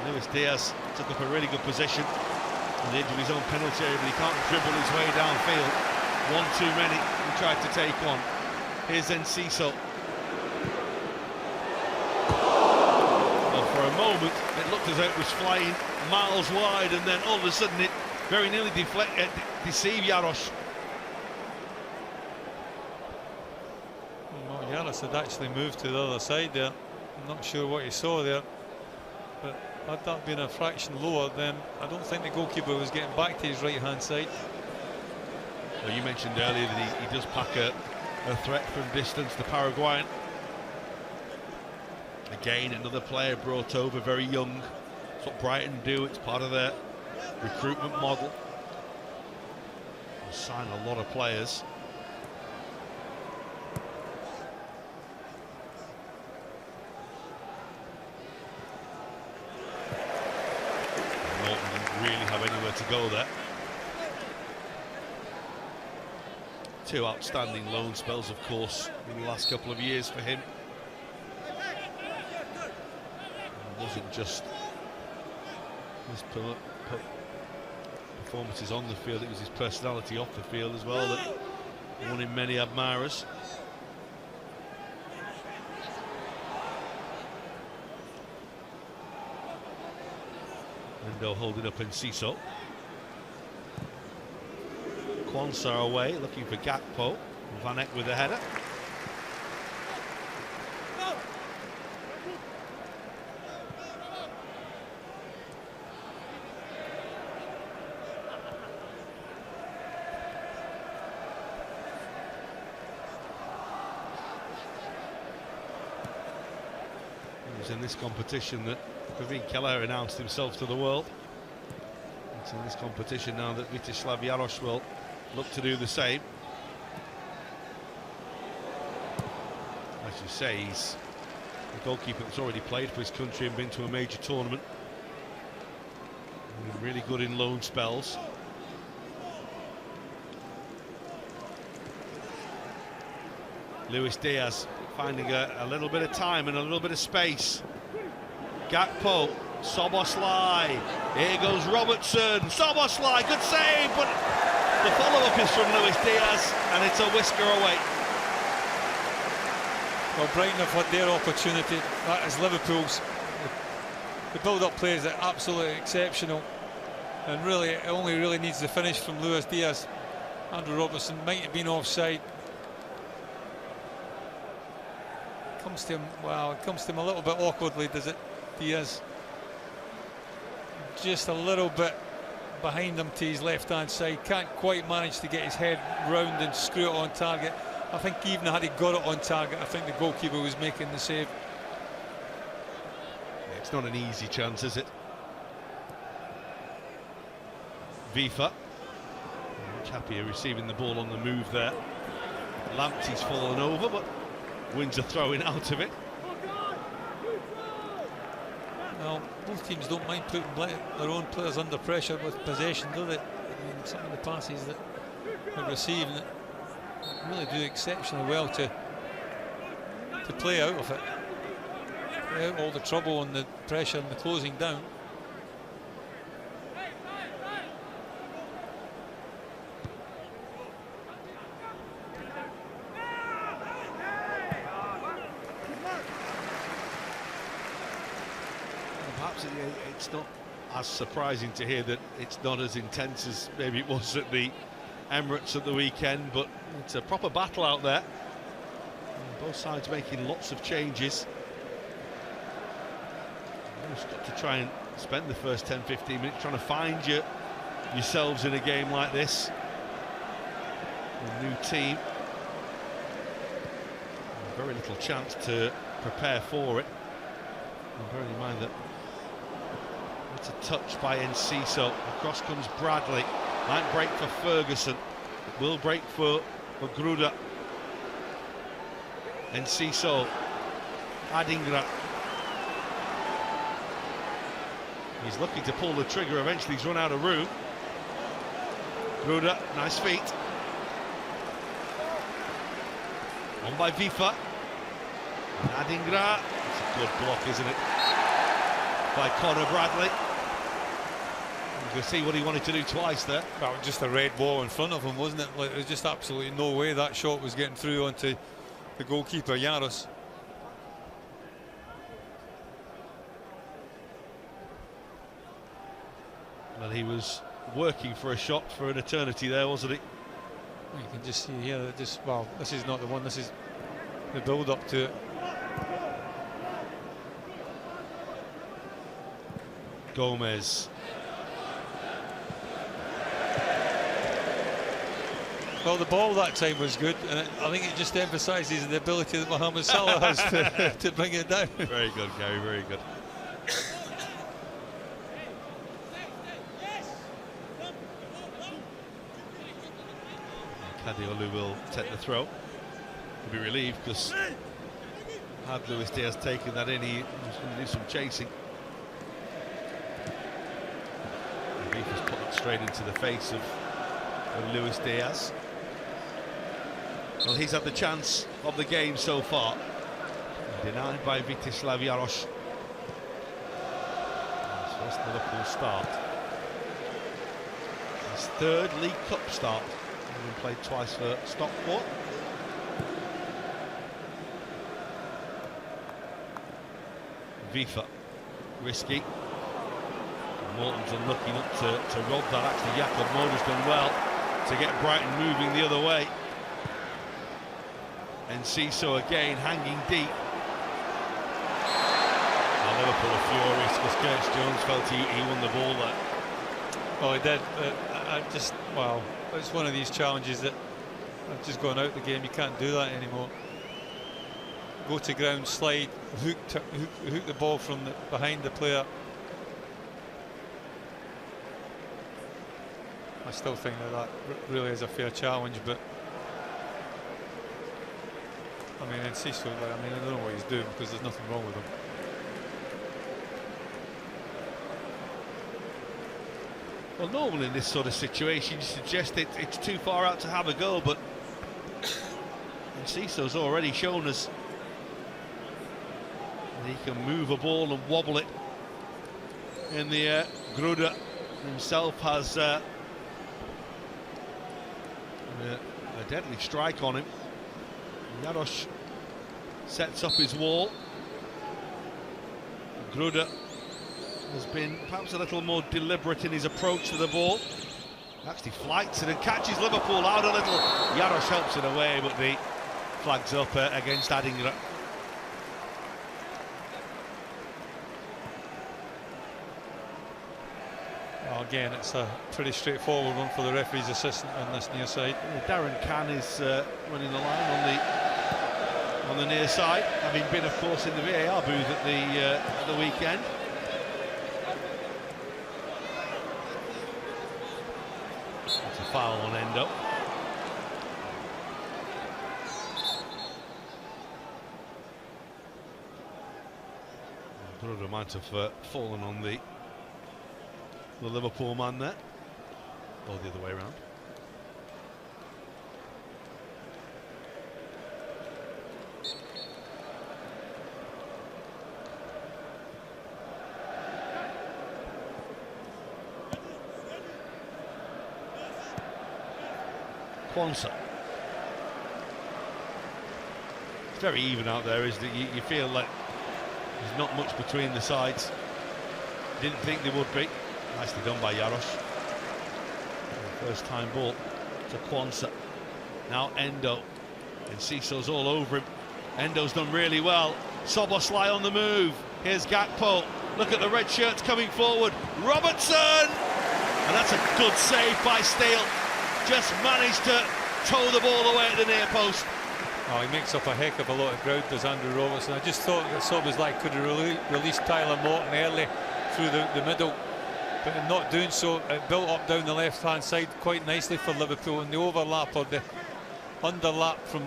Luis Diaz took up a really good position on the edge of his own penalty area, but he can't dribble his way downfield. One too many he tried to take on. Here's Enciso. Well, for a moment it looked as though it was flying miles wide, and then all of a sudden it very nearly deceived Jarosz. Well, Jarosz had actually moved to the other side there. I'm not sure what he saw there, but had that been a fraction lower, then I don't think the goalkeeper was getting back to his right-hand side. Well, you mentioned earlier that he does pack a threat from distance, the Paraguayan. Again, another player brought over, very young. That's what Brighton do, it's part of their recruitment model. They'll sign a lot of players. Norton didn't really have anywhere to go there. Two outstanding loan spells, of course, in the last couple of years for him. It wasn't just his performances on the field, it was his personality off the field as well that won him many admirers. Endo holding up Enciso. Kwanzaa away, looking for Gakpo. Van Eck with the header. It was in this competition that Praveen Kelleher announced himself to the world. It's in this competition now that Vítězslav Jarosz will look to do the same. As you say, he's a goalkeeper that's already played for his country and been to a major tournament. And really good in loan spells. Luis Diaz finding a little bit of time and a little bit of space. Gakpo, Szoboszlai, here goes Robertson, Szoboszlai, good save, but the follow-up is from Luis Diaz, and it's a whisker away. Well, Brighton have had their opportunity. That is Liverpool's. The build-up players are absolutely exceptional, and really it only really needs the finish from Luis Diaz. Andrew Robertson might have been offside. Comes to him, well, it comes to him a little bit awkwardly, does it? Diaz just a little bit behind him to his left-hand side, can't quite manage to get his head round and screw it on target. I think even had he got it on target, I think the goalkeeper was making the save. Yeah, it's not an easy chance, is it? Vifa, much happier receiving the ball on the move there. Lamptey's fallen over, but wins a throw-in out of it. Well, both teams don't mind putting their own players under pressure with possession, do they? I mean, some of the passes that but receiving it, really do exceptionally well to play out of it. Play out all the trouble and the pressure and the closing down. Perhaps it's not as surprising to hear that it's not as intense as maybe it was at the Emirates at the weekend, but it's a proper battle out there. And both sides making lots of changes. You've just got to try and spend the first 10-15 minutes trying to find yourselves in a game like this. A new team. Very little chance to prepare for it. And bearing in mind that it's a touch by Enciso. Across comes Bradley. Might break for Ferguson. It will break for Gruda. Enciso. Adingra. He's looking to pull the trigger. Eventually he's run out of room. Gruda, nice feet. On by Vifa. And Adingra. It's a good block, isn't it? By Conor Bradley. You can see what he wanted to do twice there. Well, just a red wall in front of him, wasn't it? Like, there's just absolutely no way that shot was getting through onto the goalkeeper, Yaros. Well, he was working for a shot for an eternity there, wasn't he? You can just see here that well, this is not the one, this is the build-up to it. Gomez. Well, the ball that time was good, and I think it just emphasises the ability that Mohamed Salah has to bring it down. Very good, Gary, very good. Kadiolu will take the throw. He'll be relieved because had Luis Diaz taken that in, he was going to do some chasing. Vifa's put it straight into the face of Luis Diaz. Well, he's had the chance of the game so far. Denied by Vítězslav Jaroš. His first Liverpool start. His third League Cup start. Having played twice for Stockport. Vifa, risky. Morton's unlucky not to rob that. Actually, Jakob Moda's done well to get Brighton moving the other way. Enciso again hanging deep. Now Liverpool are furious because Curtis Jones felt he won the ball there. Oh, he did. Well, it's one of these challenges that I've just gone out the game. You can't do that anymore. Go to ground, slide, hook the ball from behind the player. I still think that really is a fair challenge, but I mean, Enciso, I don't know what he's doing because there's nothing wrong with him. Well, normally in this sort of situation, you suggest it's too far out to have a go, but Enciso's already shown us that he can move a ball and wobble it in the air. Gruda himself has a deadly strike on him. Jaroš sets up his wall. Gruda has been perhaps a little more deliberate in his approach to the ball. Actually flights it and catches Liverpool out a little. Jaroš helps it away, but the flag's up against Adingra. Well, again, it's a pretty straightforward one for the referee's assistant on this near side. Darren Cann is running the line on the near side, having been, of course, in the VAR booth at the weekend. It's a foul on Endo. Gruda might have fallen on the Liverpool man there, or the other way around. Quansah. It's very even out there, isn't it? You feel like there's not much between the sides. Didn't think there would be. Nicely done by Jarosz. First time ball to Quansah. Now Endo. And Cisso's all over him. Endo's done really well. Szoboszlai on the move. Here's Gakpo. Look at the red shirts coming forward. Robertson! And that's a good save by Steele. Just managed to toe the ball away at the near post. Oh, he makes up a heck of a lot of ground, does Andrew Robertson. I just thought that Szoboszlai could have released Tyler Morton early through the middle, but in not doing so, it built up down the left-hand side quite nicely for Liverpool, and the overlap or the underlap from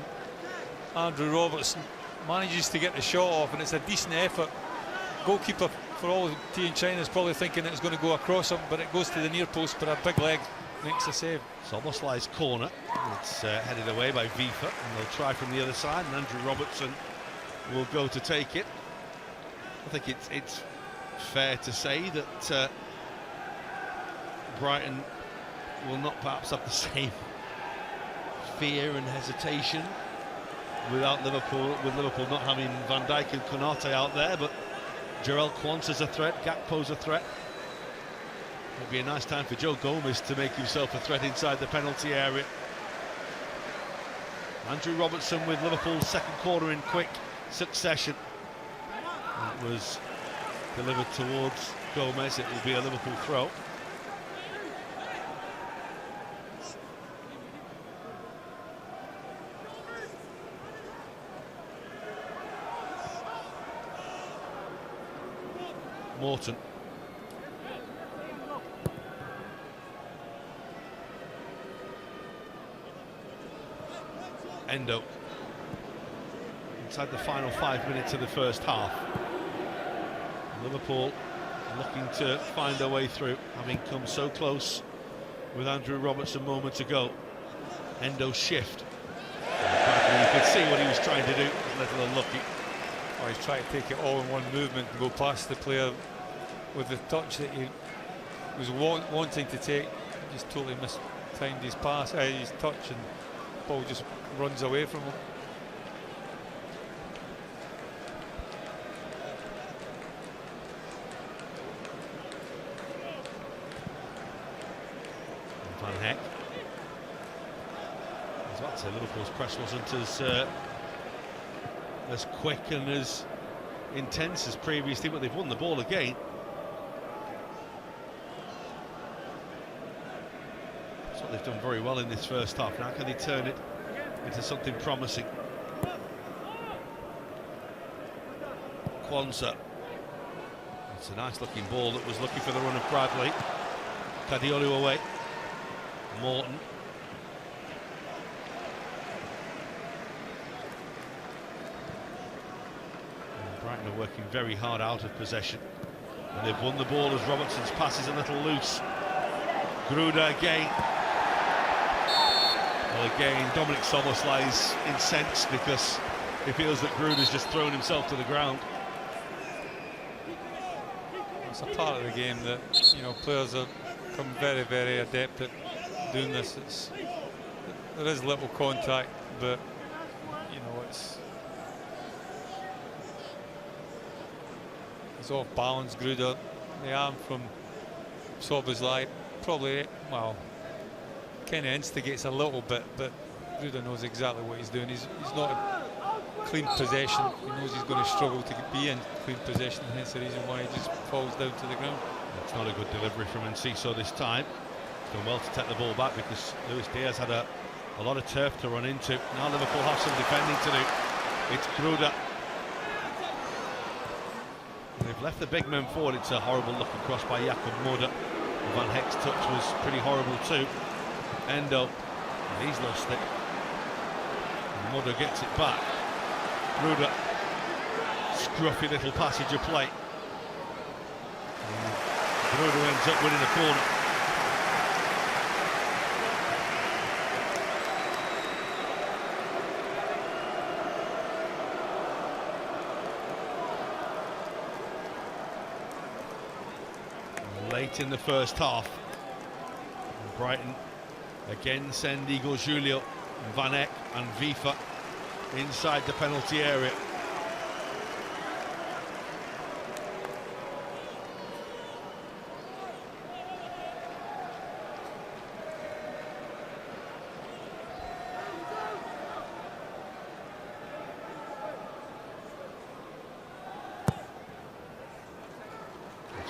Andrew Robertson manages to get the shot off, and it's a decent effort. Goalkeeper, for all T in China, is probably thinking it's going to go across him, but it goes to the near post, but a big leg makes the save. Szoboszlai's corner. It's headed away by Vifa, and they'll try from the other side, and Andrew Robertson will go to take it. I think it's fair to say that Brighton will not perhaps have the same fear and hesitation without Liverpool, with Liverpool not having Van Dijk and Konate out there, but Jarell Quansah's a threat, Gakpo's a threat. It'll be a nice time for Joe Gomez to make himself a threat inside the penalty area. Andrew Robertson with Liverpool's second corner in quick succession. It was delivered towards Gomez. It will be a Liverpool throw. Morton. Endo. Inside the final 5 minutes of the first half. Liverpool looking to find their way through, having come so close with Andrew Robertson moments ago. Endo shift. You could see what he was trying to do, a little unlucky. Oh, he's trying to take it all in one movement and go past the player with the touch that he was wanting to take. He just totally mistimed his pass, his touch, and the ball just runs away from him. Van Heck. I was about to say Liverpool's press wasn't as quick and as intense as previously, but they've won the ball again. That's what they've done very well in this first half. Now can they turn it into something promising? Quansah. It's a nice looking ball that was looking for the run of Bradley. Kadiolu away. Morton. And Brighton are working very hard out of possession, and they've won the ball as Robertson's pass is a little loose. Gruda again. Well, again, Dominic Szoboszlai is incensed because he feels that Gruda's just thrown himself to the ground. It's a part of the game that, you know, players have become very, very adept at doing this. There is little contact, but you know, it's off balance. Gruda, the arm from Szoboszlai probably, well, kind of instigates a little bit, but Gruda knows exactly what he's doing. He's not a clean possession. He knows he's going to struggle to be in clean possession, and hence the reason why he just falls down to the ground. It's not a good delivery from Enciso this time. Done well to take the ball back because Luis Diaz had a lot of turf to run into. Now Liverpool have some defending to do. It's Gruda. And they've left the big men forward. It's a horrible looking cross by Jakob Moder. Van Heck's touch was pretty horrible too. Endo, he's lost it. And Moder gets it back. Gruda, scruffy little passage of play. And Gruda ends up winning the corner. Late in the first half, and Brighton Again, send Igor Julio, Van Eyck and Vifa inside the penalty area.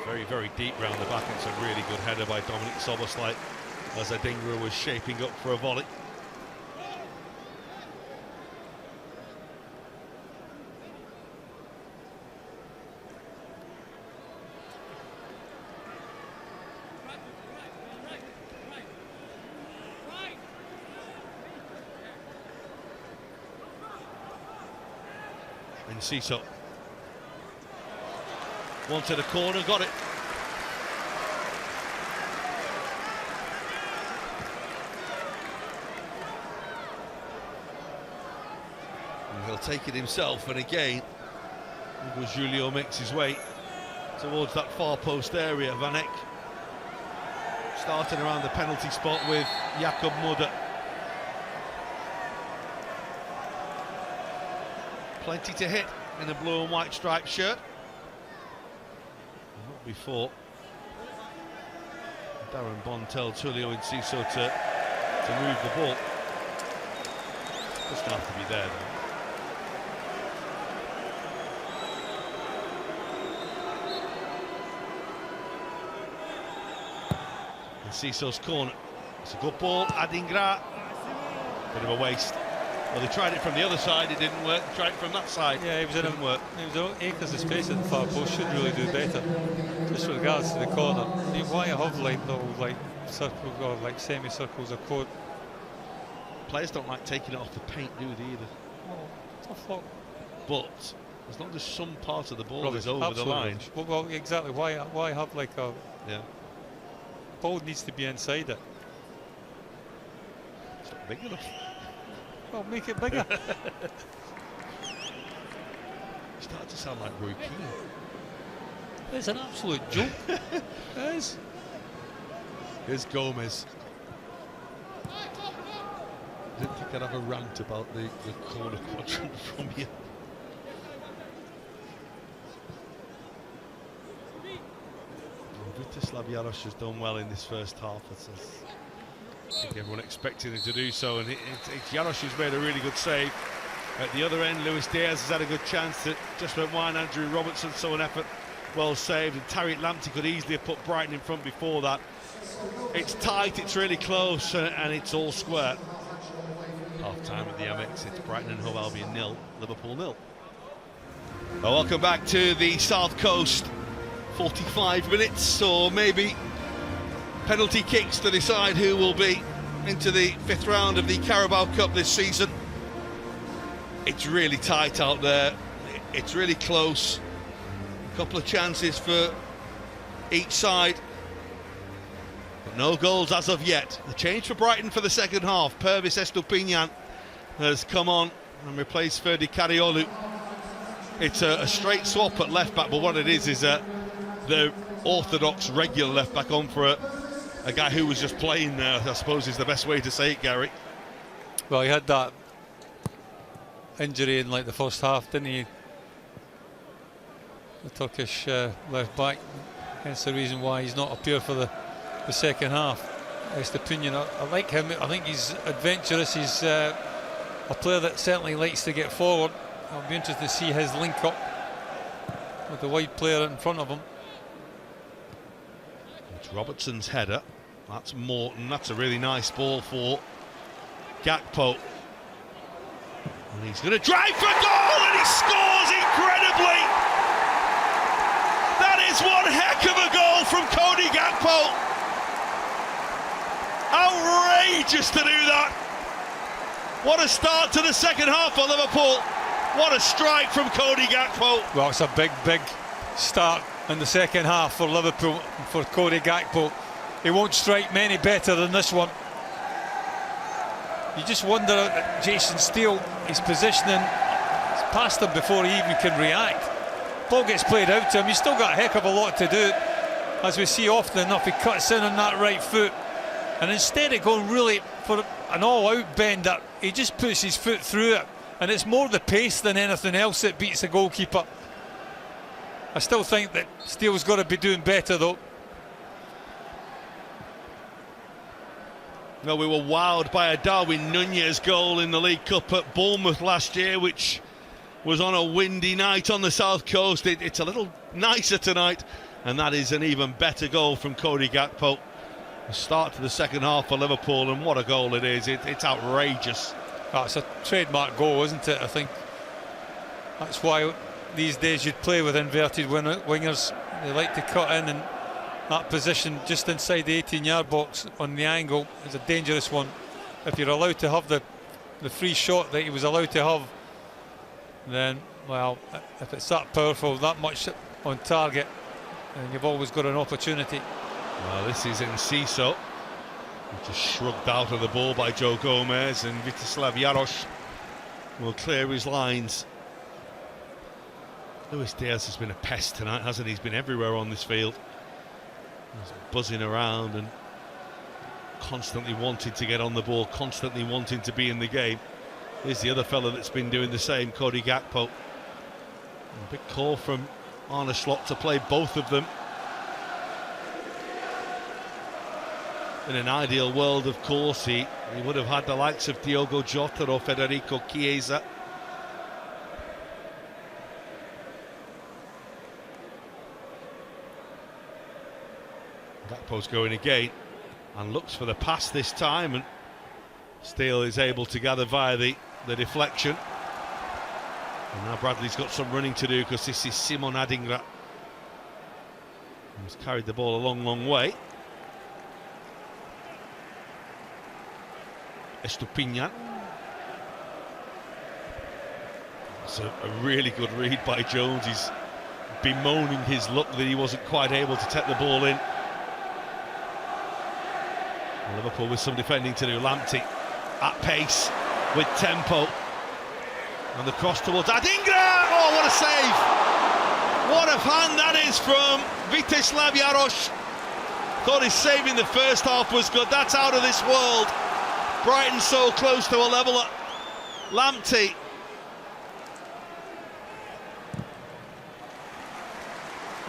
Very, very deep round the back. It's a really good header by Dominic Szoboszlai as Adingra was shaping up for a volley. And Ciso wanted a corner, got it. And he'll take it himself, and again, Julio makes his way towards that far post area. Van Eyck starting around the penalty spot with Jakob Mudder. Plenty to hit in a blue and white striped shirt. Not before Darren Bond tells Julio Enciso to move the ball. Doesn't have to be there though. Enciso's corner. It's a good ball. Adingra. Bit of a waste. Well, they tried it from the other side, it didn't work. They tried it from that side, yeah, it didn't work. It was acres of space at the far post, should really do better. Just with regards to the corner, why have like circles or like semicircles of court? Players don't like taking it off the paint, do they either? Well, tough luck. But as long as some part of the ball Rubbish, is over the line. Well, exactly. Why have like a ball needs to be inside it? It's not big enough. Well, make it bigger. Started to sound like Roy Keane. It's an absolute joke. It is. Here's Gomez. I didn't think I'd have a rant about the corner quadrant from you. Vítězslav Jaroš has done well in this first half. I think everyone expected him to do so, and it's Jarosz who's made a really good save. At the other end, Luis Diaz has had a good chance that just went wide. Andrew Robertson saw an effort, well saved, and Tariq Lamptey could easily have put Brighton in front before that. It's tight, it's really close, and it's all square. Half-time at the Amex, it's Brighton and Hove Albion 0, Liverpool 0. Well, welcome back to the South Coast. 45 minutes, or maybe penalty kicks to decide who will be into the 5th round of the Carabao Cup this season. It's really tight out there. It's really close. A couple of chances for each side, but no goals as of yet. The change for Brighton for the second half. Pervis Estupiñán has come on and replaced Ferdi Kariolu. It's a straight swap at left back, but what it is the orthodox regular left back on for a guy who was just playing there, I suppose is the best way to say it, Gary. Well, he had that injury in like the first half, didn't he? The Turkish left back. Hence the reason why he's not appeared for the second half. Estupiñán, I like him. I think he's adventurous. He's a player that certainly likes to get forward. I'll be interested to see his link up with the wide player in front of him. It's Robertson's header. That's Morton. That's a really nice ball for Gakpo. And he's going to drive for goal, and he scores incredibly. That is one heck of a goal from Cody Gakpo. Outrageous to do that. What a start to the second half for Liverpool. What a strike from Cody Gakpo. Well, it's a big start in the second half for Liverpool, for Cody Gakpo. He won't strike many better than this one. You just wonder, Jason Steele, his positioning, he's past him before he even can react. Ball gets played out to him, he's still got a heck of a lot to do. As we see often enough, he cuts in on that right foot, And instead of going really for an all-out bender, he just puts his foot through it, and it's more the pace than anything else that beats the goalkeeper. I still think that Steele's got to be doing better though. No, we were wowed by a Darwin Nunez goal in the League Cup at Bournemouth last year, which was on a windy night on the south coast. It's a little nicer tonight, and that is an even better goal from Cody Gakpo. A start to the second half for Liverpool, and what a goal it is. It's outrageous. Oh, it's a trademark goal, isn't it? I think that's why these days you'd play with inverted wingers. They like to cut in, and that position just inside the 18-yard box on the angle is a dangerous one. If you're allowed to have the free shot that he was allowed to have, then, well, if it's that powerful, that much on target, then you've always got an opportunity. Well, this is Enciso, just shrugged out of the ball by Joe Gomez, and Vítězslav Jaroš will clear his lines. Luis Diaz has been a pest tonight, hasn't he? He's been everywhere on this field. He's buzzing around and constantly wanting to get on the ball, constantly wanting to be in the game. Here's the other fella that's been doing the same, Cody Gakpo. A big call from Arne Slot to play both of them. In an ideal world, of course, he would have had the likes of Diogo Jota or Federico Chiesa. Gakpo's going again and looks for the pass this time, and Steele is able to gather via the deflection. And now Bradley's got some running to do, because this is Simon Adingra, who's carried the ball a long way. Estupinian. It's a really good read by Jones. He's bemoaning his luck that he wasn't quite able to take the ball in. And Liverpool with some defending to do. Lamptey at pace with tempo, and the cross towards Adingra. Oh, what a save! What a hand that is from Vítězslav Jaroš. Thought his save in the first half was good. That's out of this world. Brighton so close to a level at Lamptey.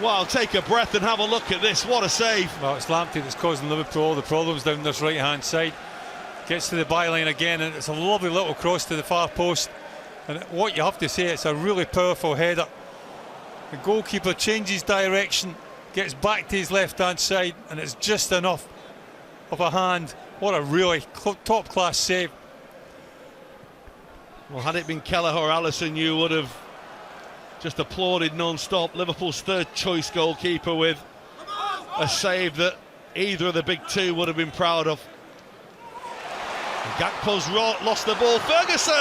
Wow, take a breath and have a look at this. What a save. Well, it's Lamptey that's causing Liverpool all the problems down this right-hand side. Gets to the byline again, and it's a lovely little cross to the far post. And what you have to say, it's a really powerful header. The goalkeeper changes direction, gets back to his left-hand side, and it's just enough of a hand. What a really top-class save. Well, had it been Kelleher or Alisson, you would have just applauded non-stop. Liverpool's third-choice goalkeeper with a save that either of the big two would have been proud of. And Gakpo's lost the ball. Ferguson!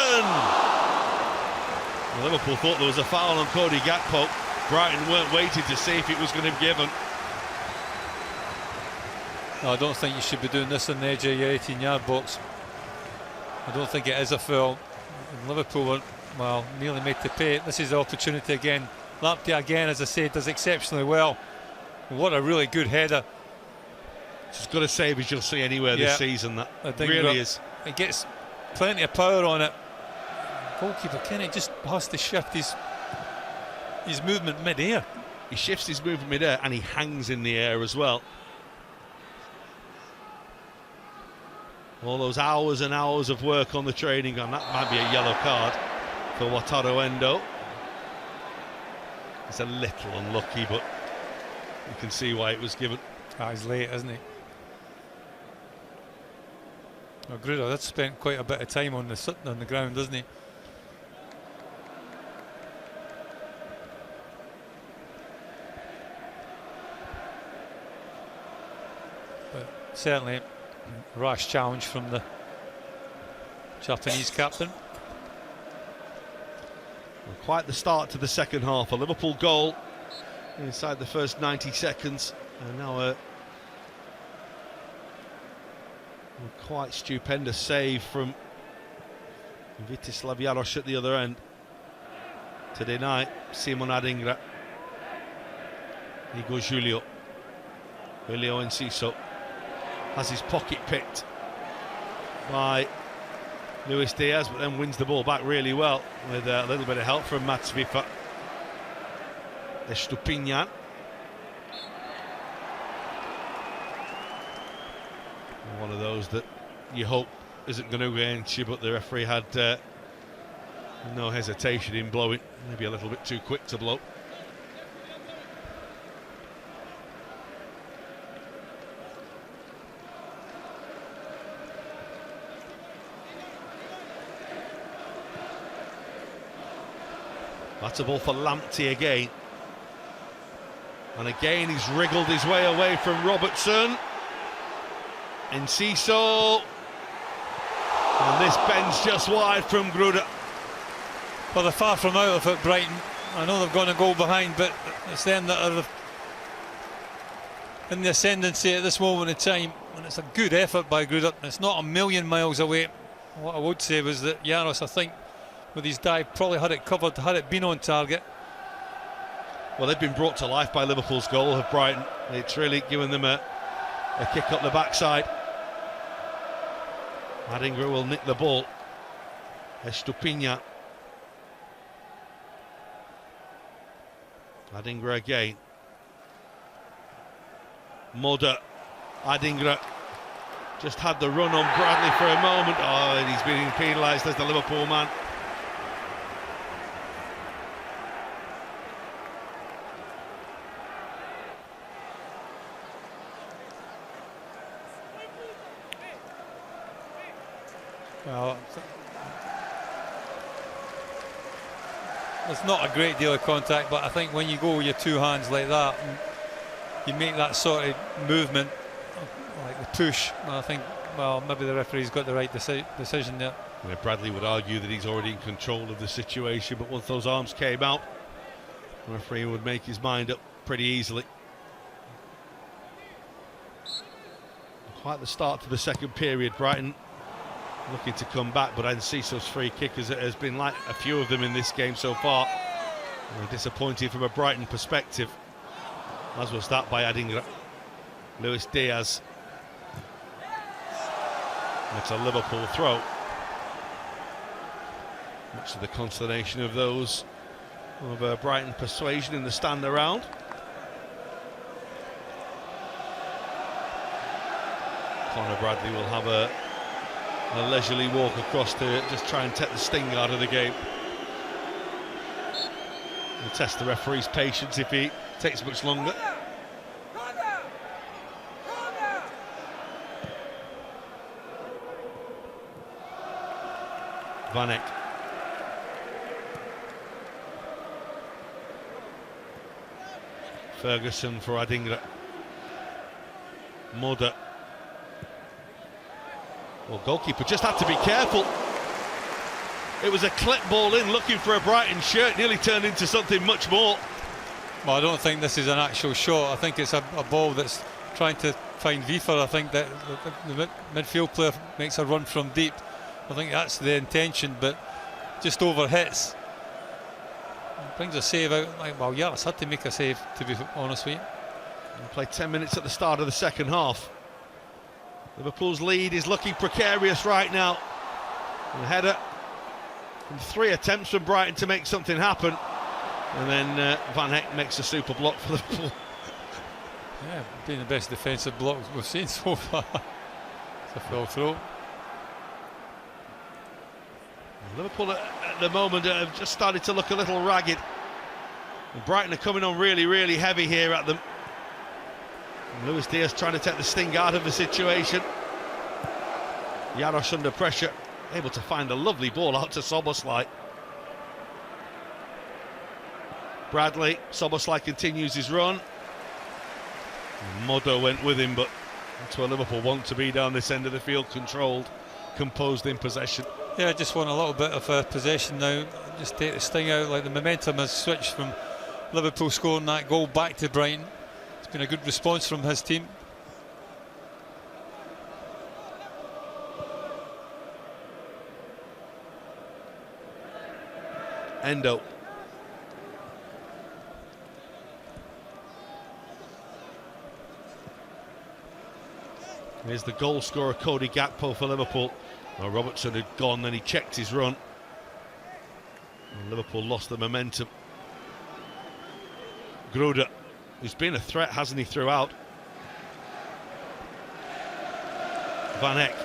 Well, Liverpool thought there was a foul on Cody Gakpo. Brighton weren't waiting to see if it was going to be given. No, I don't think you should be doing this on the edge of your 18-yard box. I don't think it is a foul. And Liverpool were, well, nearly made to pay. This is the opportunity again. Lamptey again, as I say, does exceptionally well. And what a really good header. It's as good a save as you'll see anywhere this season. That really is. It gets plenty of power on it. Goalkeeper Kenny just has to shift his movement mid-air. He shifts his movement mid-air, and he hangs in the air as well. All those hours and hours of work on the training ground. That might be a yellow card for Wataru Endo. He's a little unlucky, but you can see why it was given. He's late, isn't he? Well, Gruder has spent quite a bit of time on the ground, doesn't he? But certainly a rash challenge from the Japanese captain. Well, quite the start to the second half. A Liverpool goal inside the first 90 seconds, and now a quite stupendous save from Vítězslav Jaroš at the other end to deny Simon Adingra. Here goes Julio Enciso. has his pocket picked by Luis Diaz, but then wins the ball back really well with a little bit of help from Mats Vifa. Estupinian. One of those that you hope isn't going to go against you, but the referee had no hesitation in blowing. Maybe a little bit too quick to blow. That's a ball for Lamptey again. And again he's wriggled his way away from Robertson. Enciso. And this bends just wide from Gruda. Well, they're far from out of it, Brighton. I know they've gone a goal behind, but it's them that are in the ascendancy at this moment in time. And it's a good effort by Gruda. It's not a million miles away. What I would say was that Jaros, I think, with his dive, probably had it covered had it been on target. Well, they've been brought to life by Liverpool's goal of Brighton. It's really given them a kick up the backside. Adingra will nick the ball. Estupinian. Adingra again. Moda. Adingra just had the run on Bradley for a moment. Oh, and he's being penalised as the Liverpool man. Well, there's not a great deal of contact, but I think when you go with your two hands like that, and you make that sort of movement, like the push, I think, well, maybe the referee's got the right decision there. Yeah, Bradley would argue that he's already in control of the situation, but once those arms came out, the referee would make his mind up pretty easily. Quite the start to the second period. Brighton looking to come back, but Enciso's free kick has been like a few of them in this game so far. Disappointing from a Brighton perspective, as was that by Adingra. Luis Diaz makes a Liverpool throw. Much to the consternation of those of Brighton persuasion in the stand around. Conor Bradley will have a leisurely walk across to just try and take the sting out of the game. We'll test the referee's patience if he takes much longer. Van Eyck. Ferguson for Adingra. Moda. Well, goalkeeper just had to be careful. It was a clip ball in, looking for a Brighton shirt, nearly turned into something much more. Well, I don't think this is an actual shot. I think it's a ball that's trying to find Vifa. I think that the midfield player makes a run from deep. I think that's the intention, but just over hits. Brings a save out. Well, yeah, it's had to make a save, to be honest with you. We'll play 10 minutes at the start of the second half. Liverpool's lead is looking precarious right now. And a header from 3 attempts from Brighton to make something happen. And then Van Eyck makes a super block for Liverpool. Yeah, being the best defensive block we've seen so far. It's a full throw. Liverpool at the moment have just started to look a little ragged. And Brighton are coming on really, really heavy here at them. And Luis Diaz trying to take the sting out of the situation. Jaros under pressure, able to find a lovely ball out to Szoboszlai. Bradley, Szoboszlai continues his run. Modo went with him, but that's where Liverpool want to be down this end of the field, controlled, composed in possession. Yeah, I just want a little bit of possession now. Just take the sting out. Like the momentum has switched from Liverpool scoring that goal back to Brighton. It's been a good response from his team. Endo. Here's the goal scorer, Cody Gakpo for Liverpool. Well, Robertson had gone, then he checked his run. And Liverpool lost the momentum. Gruder, who's been a threat, hasn't he, throughout? Van Eyck.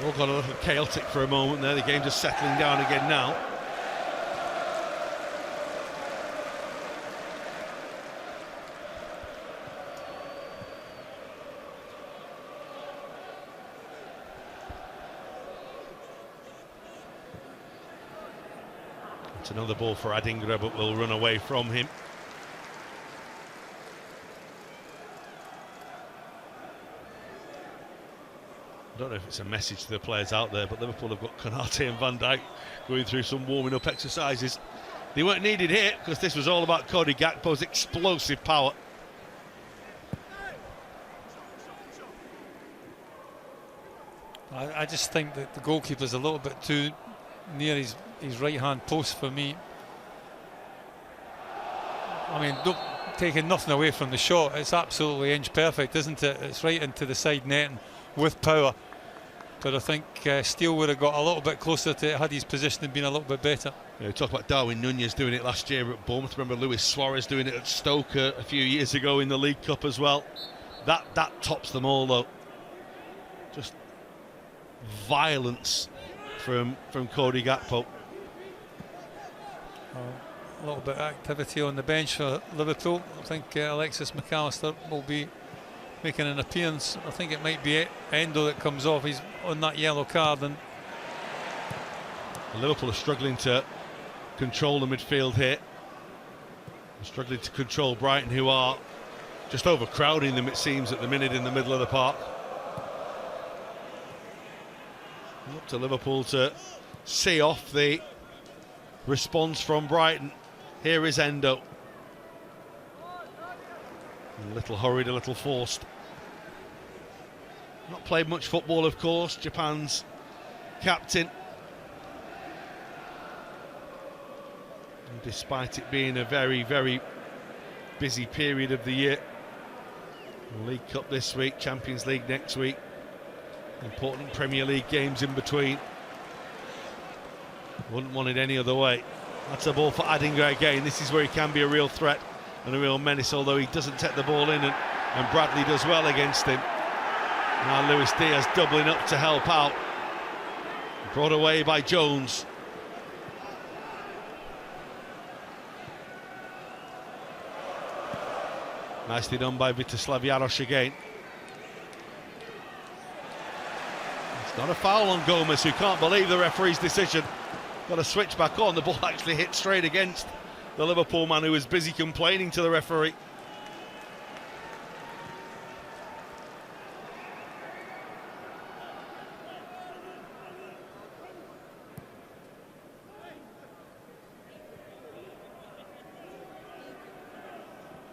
All got a little chaotic for a moment there. The game just settling down again now. It's another ball for Adingra, but will run away from him. I don't know if it's a message to the players out there, but Liverpool have got Konate and Van Dijk going through some warming up exercises. They weren't needed here because this was all about Cody Gakpo's explosive power. I just think that the goalkeeper's a little bit too near his right-hand post for me. I mean, taking nothing away from the shot, it's absolutely inch perfect, isn't it? It's right into the side net and with power. But I think Steele would have got a little bit closer to it had his position been a little bit better. Yeah, we talked about Darwin Nunez doing it last year at Bournemouth. Remember Luis Suarez doing it at Stoke a few years ago in the League Cup as well. That tops them all though. Just violence from Cody Gakpo. A little bit of activity on the bench for Liverpool. I think Alexis McAllister will be making an appearance. I think it might be Endo that comes off. He's on that yellow card, and Liverpool are struggling to control the midfield here. They're struggling to control Brighton, who are just overcrowding them, it seems, at the minute in the middle of the park. Up to Liverpool to see off the response from Brighton. Here is Endo. A little hurried, a little forced. Not played much football, of course. Japan's captain. And despite it being a very, very busy period of the year. League Cup this week, Champions League next week. Important Premier League games in between. Wouldn't want it any other way. That's a ball for Adingra again. This is where he can be a real threat and a real menace, although he doesn't take the ball in, and Bradley does well against him. Now Luis Diaz doubling up to help out. Brought away by Jones. Nicely done by Vitoslav Jarosz again. It's not a foul on Gomez, who can't believe the referee's decision. Got a switch back on. The ball actually hit straight against the Liverpool man, who was busy complaining to the referee.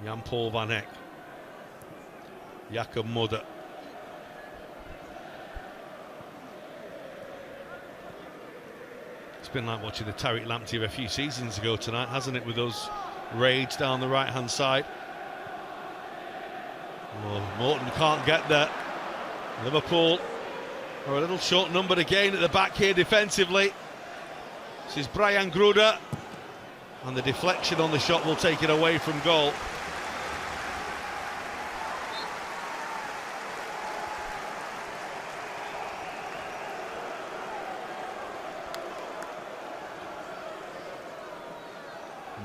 Jan-Paul Van Eyck. Jakob Mudder. It's been like watching the Tariq Lamptey of a few seasons ago tonight, hasn't it, with those raids down the right-hand side. Oh, Morton can't get there. Liverpool are a little short-numbered again at the back here defensively. This is Brian Gruder, and the deflection on the shot will take it away from goal.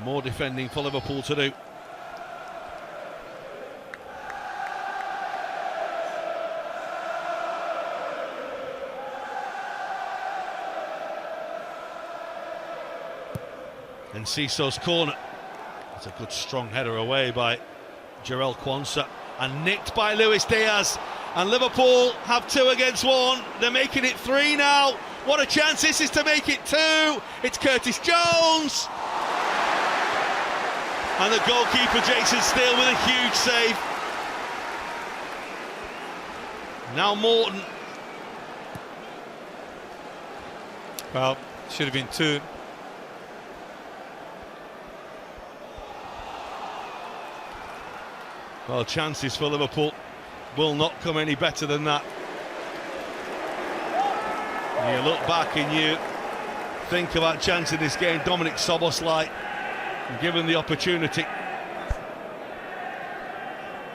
More defending for Liverpool to do. And Cisso's corner. It's a good strong header away by Jarell Quansah and nicked by Luis Diaz. And Liverpool have 2 against 1. They're making it 3 now. What a chance this is to make it 2. It's Curtis Jones. And the goalkeeper, Jason Steele, with a huge save. Now Morton. Well, should have been 2. Well, chances for Liverpool will not come any better than that. And you look back and you think about chance in this game. Dominic Szoboszlai, given the opportunity.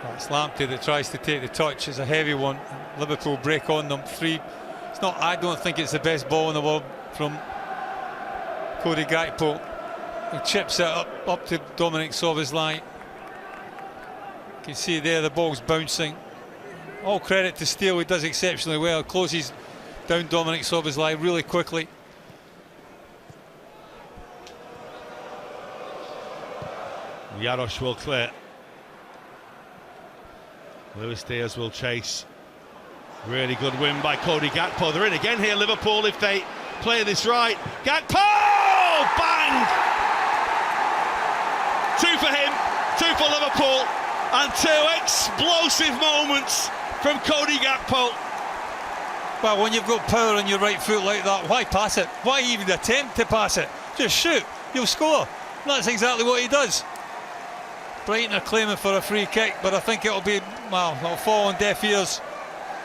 That's Lamptey that tries to take the touch. It's a heavy one. Liverpool break on them. It's not. I don't think it's the best ball in the world from Cody Gakpo. He chips it up to Dominic Szoboszlai. You can see there the ball's bouncing. All credit to Steele, he does exceptionally well. Closes down Dominic Szoboszlai really quickly. Jarosz will clear. Luis Diaz will chase. Really good win by Cody Gakpo. They're in again here, Liverpool, if they play this right. Gakpo! Bang! 2 for him, 2 for Liverpool, and 2 explosive moments from Cody Gakpo. Well, when you've got power on your right foot like that, why pass it? Why even attempt to pass it? Just shoot, you'll score. And that's exactly what he does. Brighton are claiming for a free kick, but I think it'll fall on deaf ears.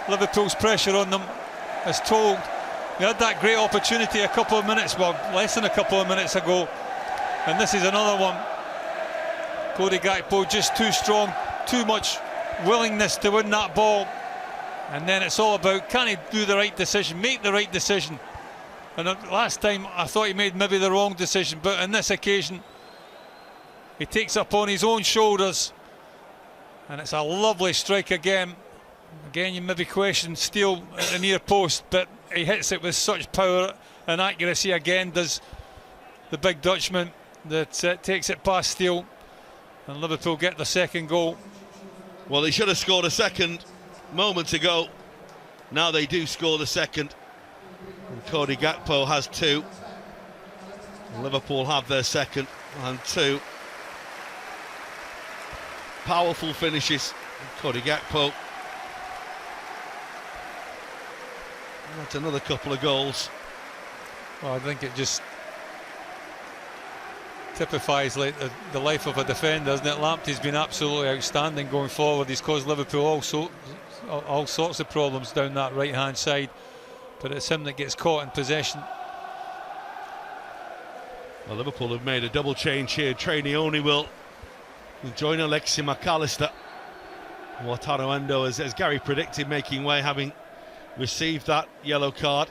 Liverpool's pressure on them is told. We had that great opportunity a couple of minutes, well, less than a couple of minutes ago, and this is another one. Cody Gakpo just too strong, too much willingness to win that ball, and then it's all about, can he do the right decision, make the right decision? And last time I thought he made maybe the wrong decision, but on this occasion he takes up on his own shoulders, and it's a lovely strike again. Again, you maybe question Steele at the near post, but he hits it with such power and accuracy again, does the big Dutchman, that takes it past Steele, and Liverpool get the second goal. Well, they should have scored a second moments ago. Now they do score the second. And Cody Gakpo has 2. Liverpool have their second and 2. Powerful finishes. Cody Gakpo. That's another couple of goals. Well, I think it just typifies like the life of a defender, doesn't it? Lamptey's been absolutely outstanding going forward. He's caused Liverpool all sorts of problems down that right-hand side, but it's him that gets caught in possession. Well, Liverpool have made a double change here. Trainioni will join Alexi McAllister. Wataru Endo, as Gary predicted, making way, having received that yellow card.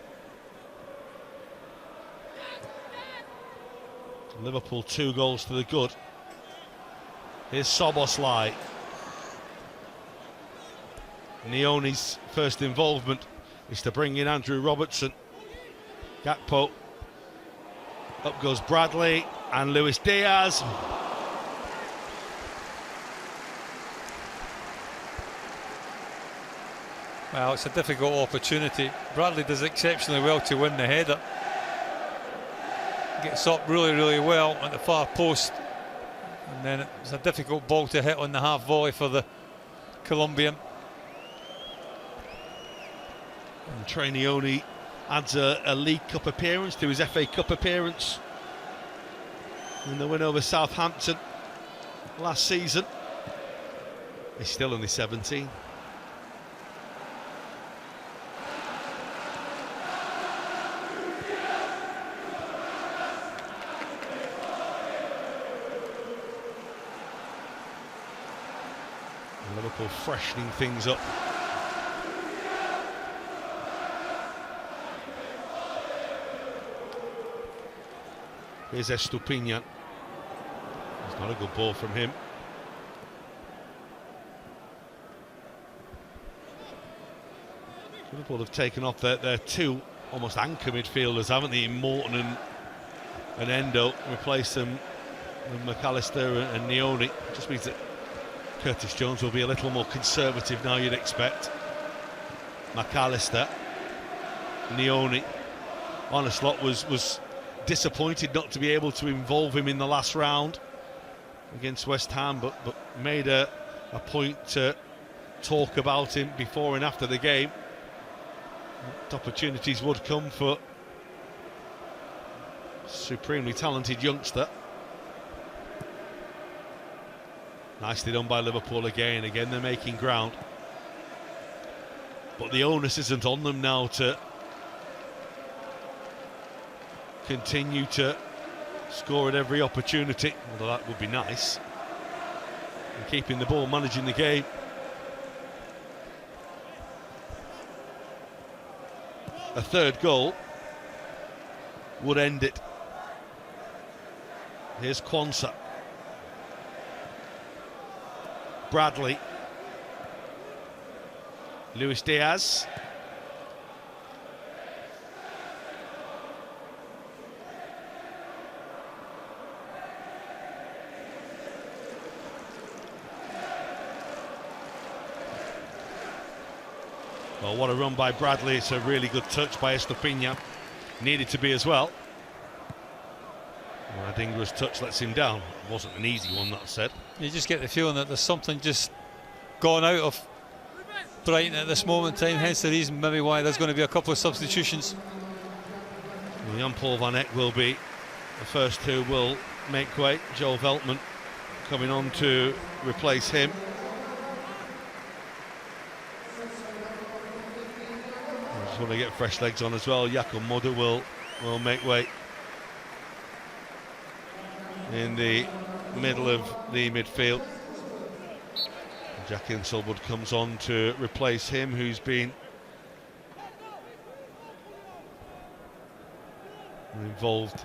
Liverpool 2 goals to the good. Here's Szoboszlai. Nioni's first involvement is to bring in Andrew Robertson. Gakpo. Up goes Bradley and Luis Diaz. Well, it's a difficult opportunity. Bradley does exceptionally well to win the header. Gets up really well at the far post, and then it's a difficult ball to hit on the half volley for the Colombian. And Trainioni adds a League Cup appearance to his FA Cup appearance in the win over Southampton last season. He's still only 17. Liverpool freshening things up. Here's Estupiñán. It's not a good ball from him. Liverpool have taken off their 2 almost anchor midfielders, haven't they? Morton and Endo. Replace them with McAllister and Nioni. Just means that Curtis Jones will be a little more conservative now, you'd expect. McAllister, Nioni. Arneslot was disappointed not to be able to involve him in the last round against West Ham, but made a point to talk about him before and after the game. Opportunities would come for supremely talented youngster. Nicely done by Liverpool again. Again, they're making ground. But the onus isn't on them now to continue to score at every opportunity, although that would be nice. And keeping the ball, managing the game. A third goal would end it. Here's Quansah. Bradley. Luis Diaz. Well, what a run by Bradley. It's a really good touch by Estepina. Needed to be as well. Adingra's touch lets him down. It wasn't an easy one, that said. You just get the feeling that there's something just gone out of Brighton at this moment in time, hence the reason maybe why there's going to be a couple of substitutions. Well, Jan-Paul van Eyck will be the first who will make way. Joel Veltman coming on to replace him. I just want to get fresh legs on as well. Jakob Moder will make way in the middle of the midfield. Jack Inselwood comes on to replace him, who's been involved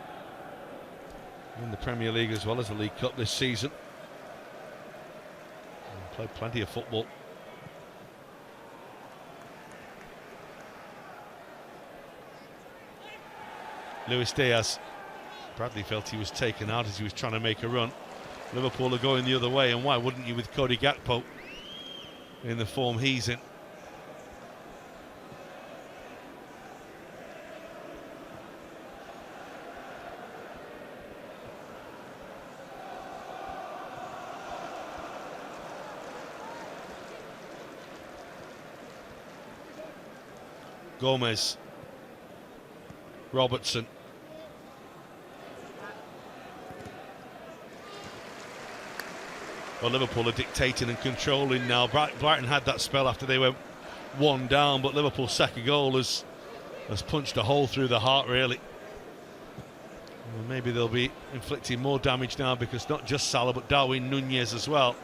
in the Premier League as well as the League Cup this season. And played plenty of football. Luis Diaz. Bradley felt he was taken out as he was trying to make a run. Liverpool are going the other way, and why wouldn't you with Cody Gakpo in the form he's in? Gomez, Robertson. Well, Liverpool are dictating and controlling now. Brighton had that spell after they went one down, but Liverpool's second goal has punched a hole through the heart, really. Well, maybe they'll be inflicting more damage now, because not just Salah but Darwin Nunez as well.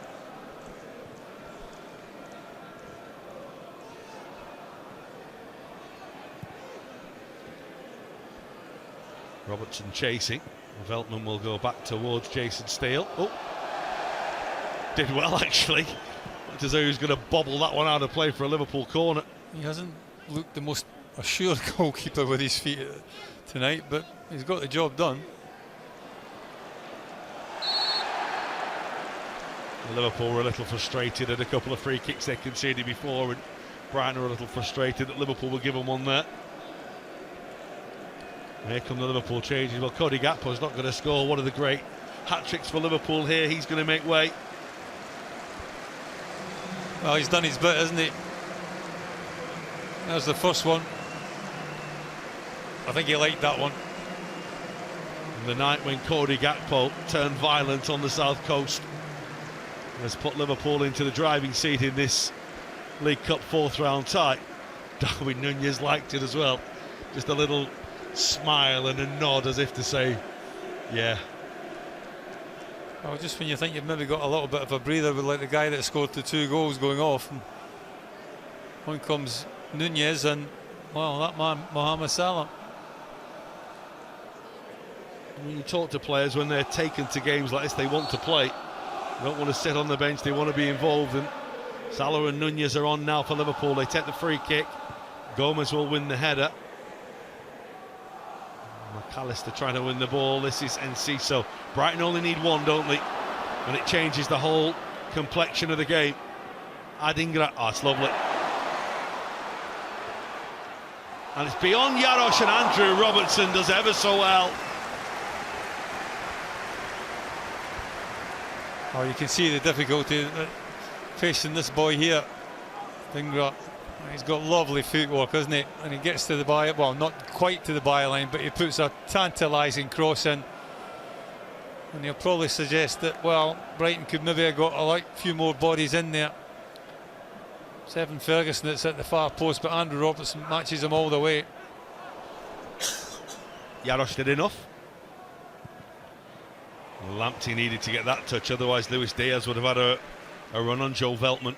Robertson chasing. Veltman will go back towards Jason Steele. Oh, did well actually. Looked as though he was going to bobble that one out of play for a Liverpool corner. He hasn't looked the most assured goalkeeper with his feet tonight, but he's got the job done. Liverpool were a little frustrated at a couple of free kicks they conceded before, and Brighton were a little frustrated that Liverpool will give them one there. Here come the Liverpool changes. Well, Cody Gakpo's not going to score one of the great hat-tricks for Liverpool here. He's going to make way. Well, he's done his bit, hasn't he? There's the first one. I think he liked that one. The night when Cody Gakpo turned violent on the South Coast has put Liverpool into the driving seat in this League Cup fourth round tie. Darwin Nunez liked it as well. Just a little smile and a nod as if to say, yeah. Well, just when you think you've maybe got a little bit of a breather with like the guy that scored the 2 goals going off, and on comes Nunez and, well, that man Mohamed Salah. When you talk to players when they're taken to games like this, they want to play. They don't want to sit on the bench, they want to be involved, and Salah and Nunez are on now for Liverpool. They take the free kick. Gomez will win the header. McAllister trying to win the ball. This is Enciso. Brighton only need one, don't they? And it changes the whole complexion of the game. Adingra, oh, it's lovely. And it's beyond Jarosz, and Andrew Robertson does ever so well. Oh, you can see the difficulty facing this boy here. Adingra, he's got lovely footwork, hasn't he? And he gets to the by, well, not quite to the byline, but he puts a tantalising cross in. And he'll probably suggest that, well, Brighton could maybe have got a few more bodies in there. Evan Ferguson that's at the far post, but Andrew Robertson matches him all the way. Jarosz did enough. Lamptey needed to get that touch, otherwise Luis Diaz would have had a run on Joe Veltman.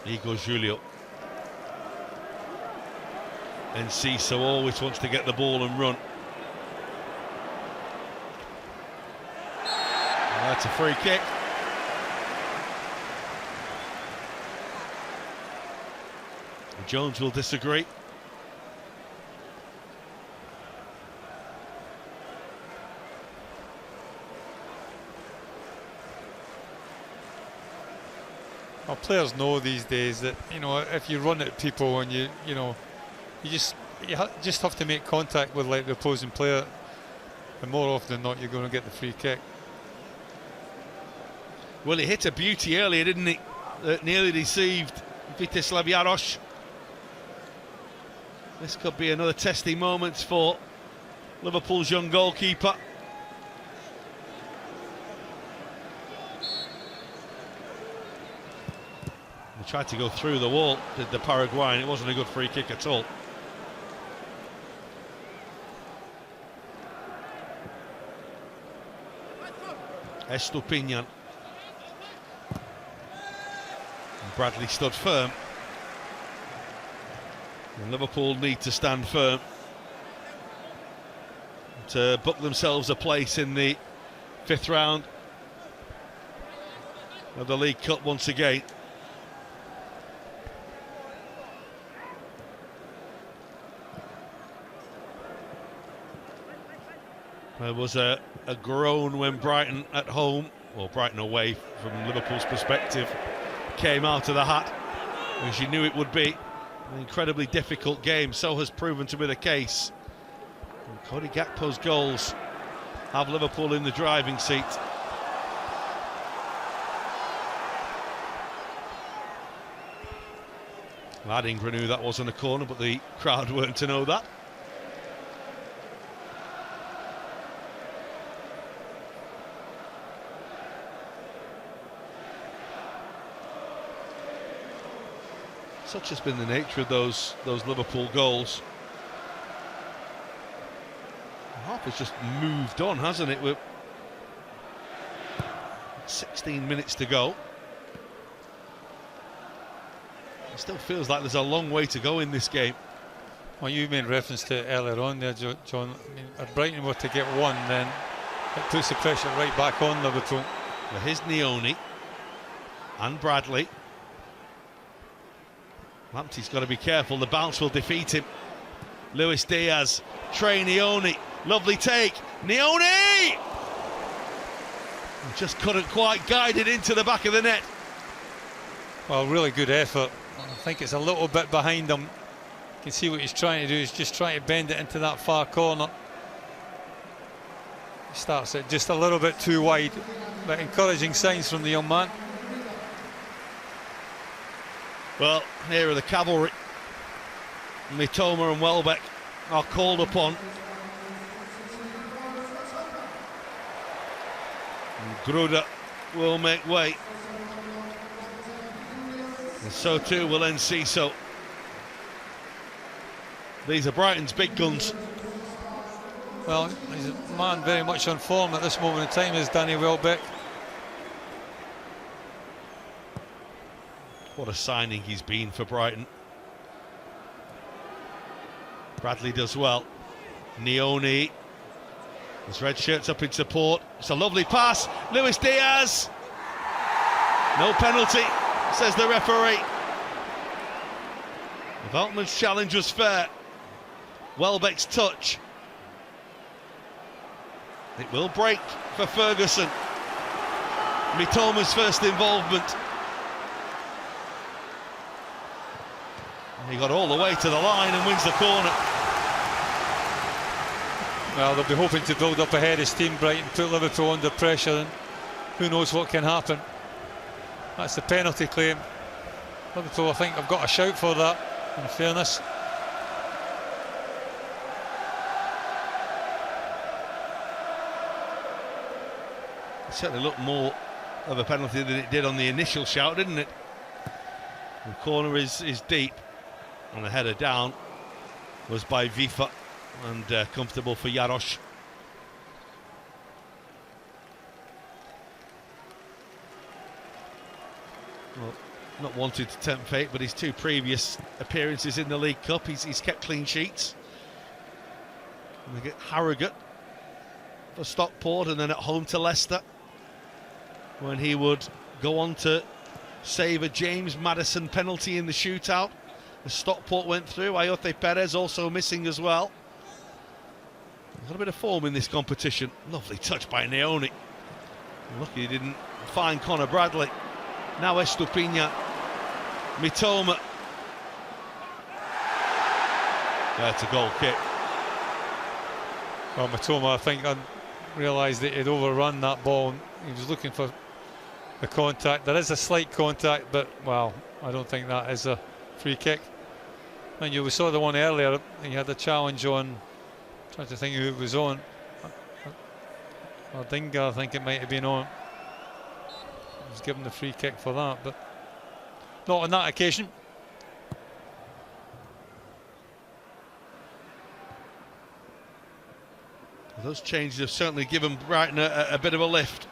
Igor Julio. And Ciso always wants to get the ball and run. And that's a free kick. And Jones will disagree. Well, players know these days that, you know, if you run at people and you just have to make contact with like the opposing player, and more often than not you're going to get the free kick. Well, he hit a beauty earlier, didn't he? That nearly deceived Vítězslav Jarosz. This could be another testing moment for Liverpool's young goalkeeper. He tried to go through the wall, did the Paraguayan. It wasn't a good free kick at all. Estupiñán. Bradley stood firm. And Liverpool need to stand firm to book themselves a place in the 5th round of the League Cup once again. There was a groan when Brighton at home, or Brighton away from Liverpool's perspective, came out of the hat, as you knew it would be. An incredibly difficult game, so has proven to be the case. And Cody Gakpo's goals have Liverpool in the driving seat. Adingra knew that wasn't a corner, but the crowd weren't to know that. Such has been the nature of those Liverpool goals. The half has just moved on, hasn't it? We're 16 minutes to go. It still feels like there's a long way to go in this game. Well, you made reference to earlier on there, John. I mean, if Brighton were to get one, then it puts the pressure right back on Liverpool. Well, here's Nioni and Bradley. Lamptey's got to be careful, the bounce will defeat him. Luis Diaz, Trey Nioni, lovely take, Nioni! Just couldn't quite guide it into the back of the net. Well, really good effort. I think it's a little bit behind him. You can see what he's trying to do, he's just trying to bend it into that far corner. He starts it just a little bit too wide, but encouraging signs from the young man. Well, here are the cavalry. Mitoma and Welbeck are called upon. And Gruda will make way. And so too will Enciso. These are Brighton's big guns. Well, he's a man very much on form at this moment in time, is Danny Welbeck. What a signing he's been for Brighton. Bradley does well. Nioni. His red shirt's up in support. It's a lovely pass. Luis Diaz. No penalty, says the referee. Veltman's challenge was fair. Welbeck's touch. It will break for Ferguson. Mitoma's first involvement. He got all the way to the line and wins the corner. Well, they'll be hoping to build up ahead of steam, Brighton, put Liverpool under pressure, and who knows what can happen. That's the penalty claim. Liverpool, I think, have got a shout for that, in fairness. certainly looked more of a penalty than it did on the initial shout, didn't it? The corner is deep, and the header down was by Vifa, and comfortable for Jarosz. Well, not wanted to tempt fate, but his 2 previous appearances in the League Cup, he's kept clean sheets. And they get Harrogate for Stockport, and then at home to Leicester, when he would go on to save a James Maddison penalty in the shootout. As Stockport went through, Ayotte Perez also missing as well. Got a bit of form in this competition. Lovely touch by Neoni. Lucky he didn't find Conor Bradley. Now Estupinha, Mitoma. That's a goal kick. Well, Mitoma, I think, realised that he'd overrun that ball. He was looking for the contact. There is a slight contact, but, well, I don't think that is a free kick. And we saw the one earlier. He had a challenge on, trying to think who it was on. Dinga, I think it might have been on. He was given the free kick for that, but not on that occasion. Those changes have certainly given Brighton a bit of a lift.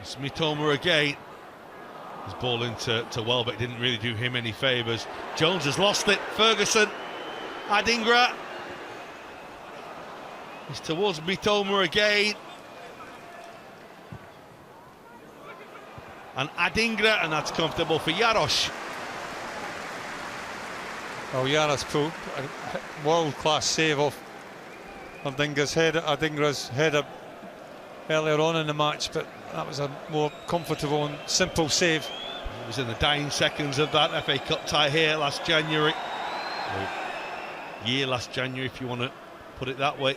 It's Mitoma again. His ball into Welbeck didn't really do him any favours. Jones has lost it. Ferguson, Adingra. It's towards Mitoma again. And Adingra, and that's comfortable for Jarosz. Well, Jarosz pulled a world-class save off Adingra's header earlier on in the match, but that was a more comfortable and simple save. It was in the dying seconds of that FA Cup tie here last January. Or last January, if you want to put it that way.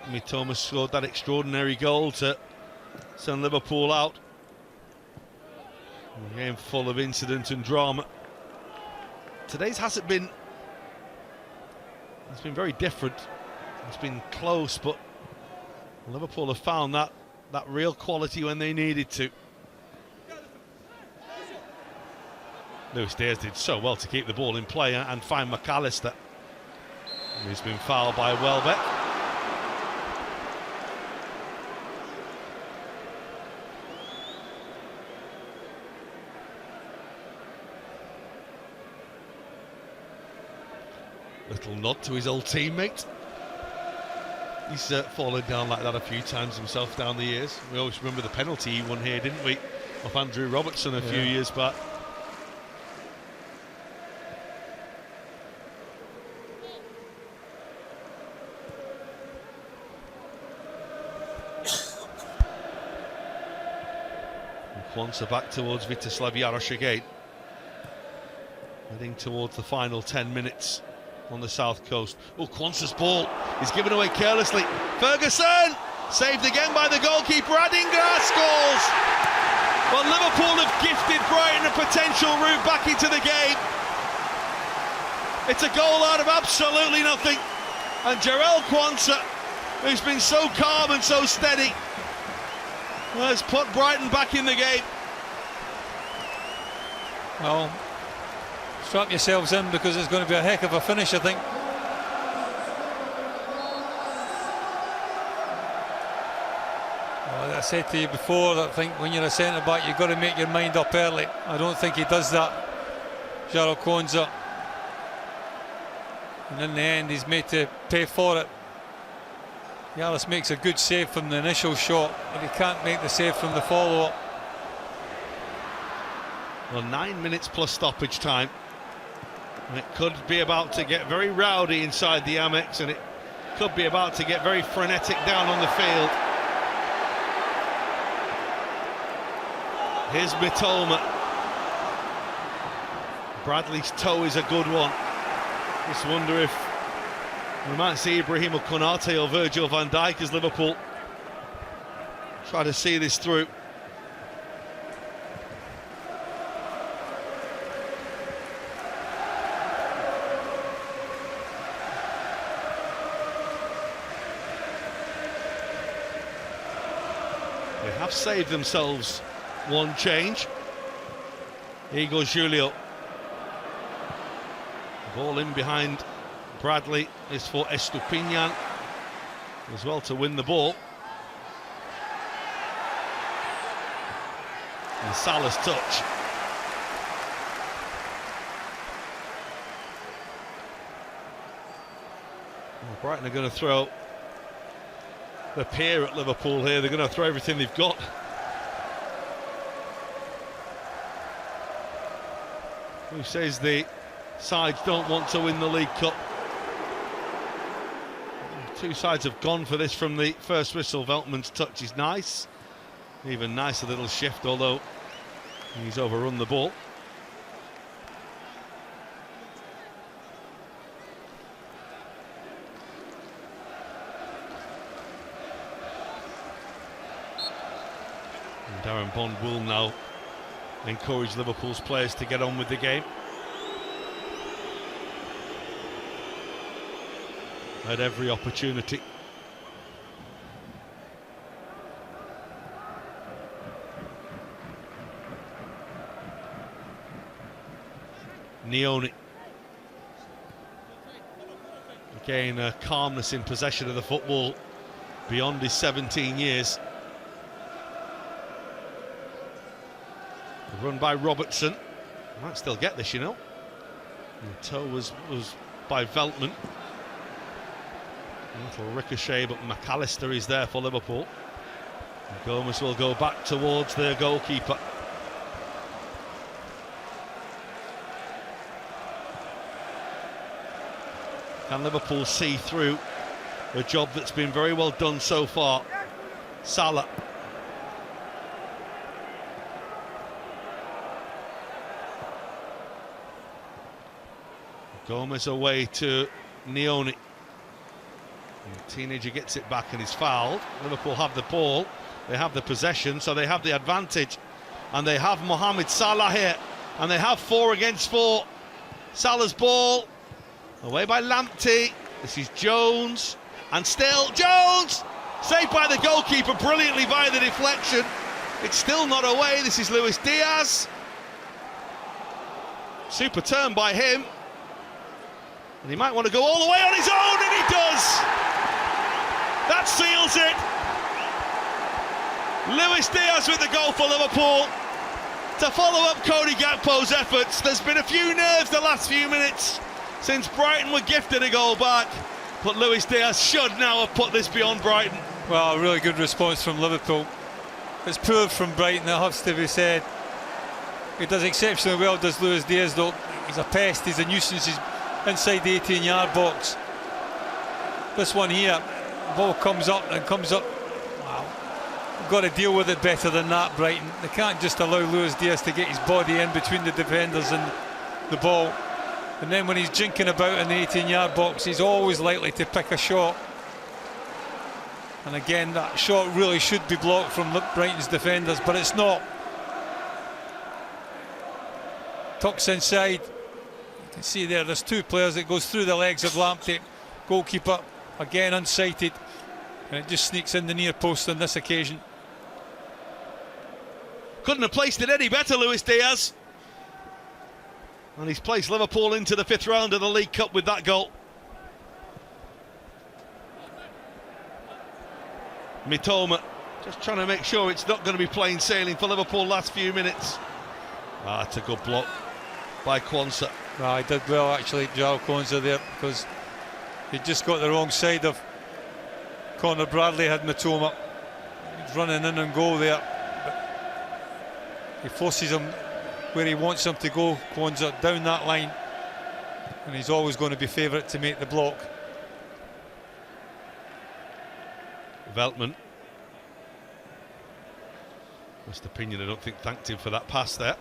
Mitoma scored that extraordinary goal to send Liverpool out. A game full of incident and drama. Today's hasn't been. It's been very different. It's been close, but Liverpool have found that real quality when they needed to. Lewis Diaz did so well to keep the ball in play and find McAllister, who's been fouled by Welbeck. Little nod to his old teammate. He's fallen down like that a few times himself down the years. We always remember the penalty he won here, didn't we? Off Andrew Robertson a few years back. Kwanza back towards Vítězslav Jarosz again. Heading towards the final 10 minutes on the south coast. Oh, Kwanza's ball is given away carelessly. Ferguson! Saved again by the goalkeeper. Adingra scores! Well, Liverpool have gifted Brighton a potential route back into the game. It's a goal out of absolutely nothing. And Jarell Kwanza, who's been so calm and so steady, has put Brighton back in the game. Well, strap yourselves in, because it's going to be a heck of a finish, I think. Well, as I said to you before, I think when you're a centre-back, you've got to make your mind up early. I don't think he does that, Jarell Kwanza. And in the end, he's made to pay for it. Jarosz makes a good save from the initial shot, but he can't make the save from the follow-up. Well, 9 minutes plus stoppage time. And it could be about to get very rowdy inside the Amex, and it could be about to get very frenetic down on the field. Here's Mitoma. Bradley's toe is a good one. Just wonder if we might see Ibrahima Konate or Virgil van Dijk as Liverpool try to see this through. They have saved themselves one change. Here goes Julio. Ball in behind Bradley is for Estupiñán as well to win the ball. And Salah's touch. Well, Brighton are going to throw the pair at Liverpool here. They're going to throw everything they've got. Who says the sides don't want to win the League Cup? Two sides have gone for this from the first whistle. Veltman's touch is nice. Even nicer little shift, although he's overrun the ball. And Darren Bond will now encourage Liverpool's players to get on with the game. Had every opportunity. Nioni. Again, a calmness in possession of the football beyond his 17 years. Run by Robertson. Might still get this, you know. And the toe was by Veltman. A little ricochet, but McAllister is there for Liverpool. And Gomez will go back towards their goalkeeper. Can Liverpool see through a job that's been very well done so far? Salah. Gomez away to Nioni. The teenager gets it back and is fouled. Liverpool have the ball, they have the possession, so they have the advantage. And they have Mohamed Salah here. And they have 4 against 4. Salah's ball, away by Lamptey. This is Jones. And still Jones! Saved by the goalkeeper brilliantly via the deflection. It's still not away. This is Luis Diaz. Super turn by him. And he might want to go all the way on his own, and he does! That seals it. Luis Diaz with the goal for Liverpool to follow up Cody Gakpo's efforts. There's been a few nerves the last few minutes since Brighton were gifted a goal back, but Luis Diaz should now have put this beyond Brighton. Well, a really good response from Liverpool. It's poor from Brighton, that has to be said. He does exceptionally well, does Luis Diaz, though. He's a pest, he's a nuisance, he's inside the 18-yard box. This one here, ball comes up and comes up. Wow, got to deal with it better than that, Brighton. They can't just allow Luis Diaz to get his body in between the defenders and the ball, and then when he's jinking about in the 18-yard box, he's always likely to pick a shot. And again, that shot really should be blocked from Brighton's defenders, but it's not. Tucks inside. You can see there's 2 players. It goes through the legs of Lamptey. Goalkeeper again unsighted, and it just sneaks in the near post on this occasion. Couldn't have placed it any better, Luis Diaz. And he's placed Liverpool into the 5th round of the League Cup with that goal. Mitoma just trying to make sure it's not going to be plain sailing for Liverpool last few minutes. It's a good block by Quansah. He did well actually, Joao Quansah there, because he just got the wrong side of Conor Bradley. Had Mitoma. He's running in and goal there, but he forces him where he wants him to go, Quansah, down that line, and he's always going to be favourite to make the block. Veltman. Estupiñán, I don't think, thanked him for that pass there.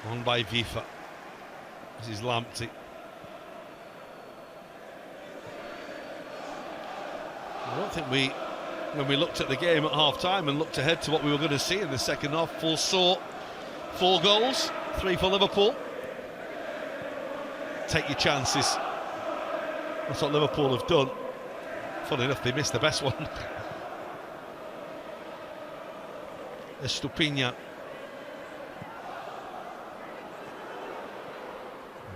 On by Vifa. This is Lamptey. I don't think we when we looked at the game at half-time and looked ahead to what we were going to see in the second half, foresaw 4 goals, 3 for Liverpool. Take your chances. That's what Liverpool have done. Funny enough, they missed the best one. Estupinha.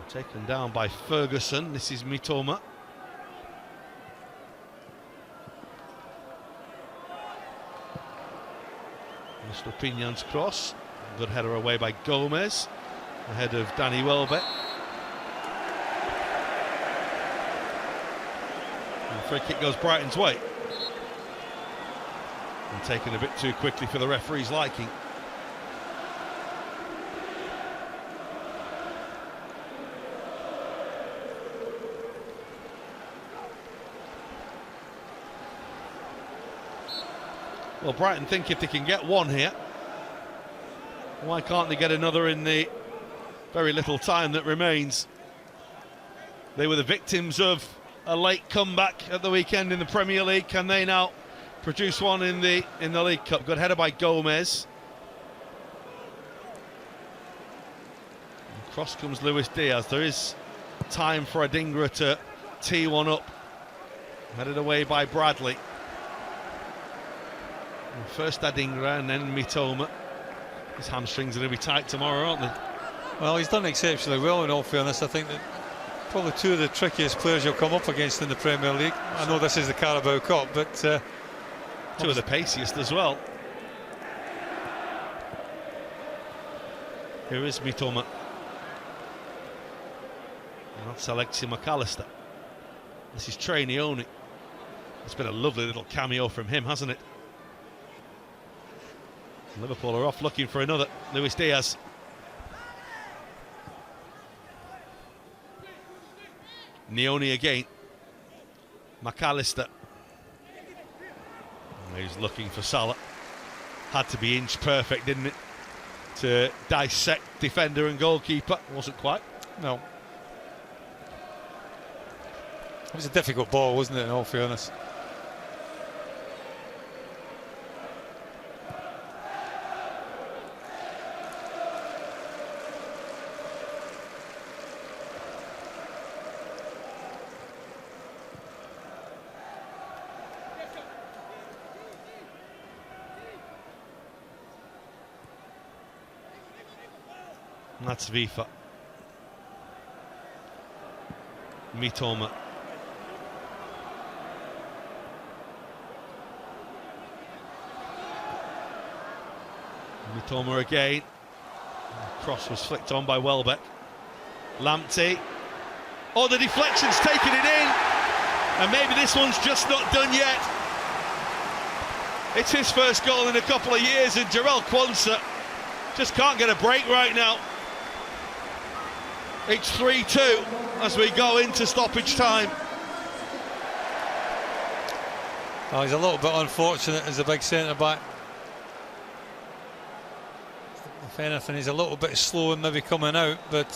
Taken down by Ferguson. This is Mitoma. Estupinha's cross. Good header away by Gomez. Ahead of Danny Welbeck. And the free kick goes Brighton's way. And taken a bit too quickly for the referee's liking. Well, Brighton think if they can get one here, why can't they get another in the very little time that remains? They were the victims of a late comeback at the weekend in the Premier League. Can they now produce one in the League Cup? Good header by Gomez. And across comes Luis Diaz. There is time for Adingra to tee one up. Headed away by Bradley. And first Adingra and then Mitoma. His hamstrings are going to be tight tomorrow, aren't they? Well, he's done exceptionally well, in all fairness. I think that probably 2 of the trickiest players you'll come up against in the Premier League. I know this is the Carabao Cup, but 2 of the paciest as well. Here is Mitoma. And that's Alexi McAllister. This is Trey Nioni. It's been a lovely little cameo from him, hasn't it? Liverpool are off looking for another. Luis Diaz. Nioni again. McAllister. He's looking for Salah. Had to be inch perfect, didn't it? To dissect defender and goalkeeper. Wasn't quite. No. It was a difficult ball, wasn't it, in all fairness? And that's Vifa. Mitoma. Mitoma again. The cross was flicked on by Welbeck. Lamptey. Oh, the deflection's taken it in. And maybe this one's just not done yet. It's his first goal in a couple of years, and Jarell Quansah just can't get a break right now. It's 3-2 as we go into stoppage time. Oh, he's a little bit unfortunate as a big centre-back. If anything, he's a little bit slow and maybe coming out, but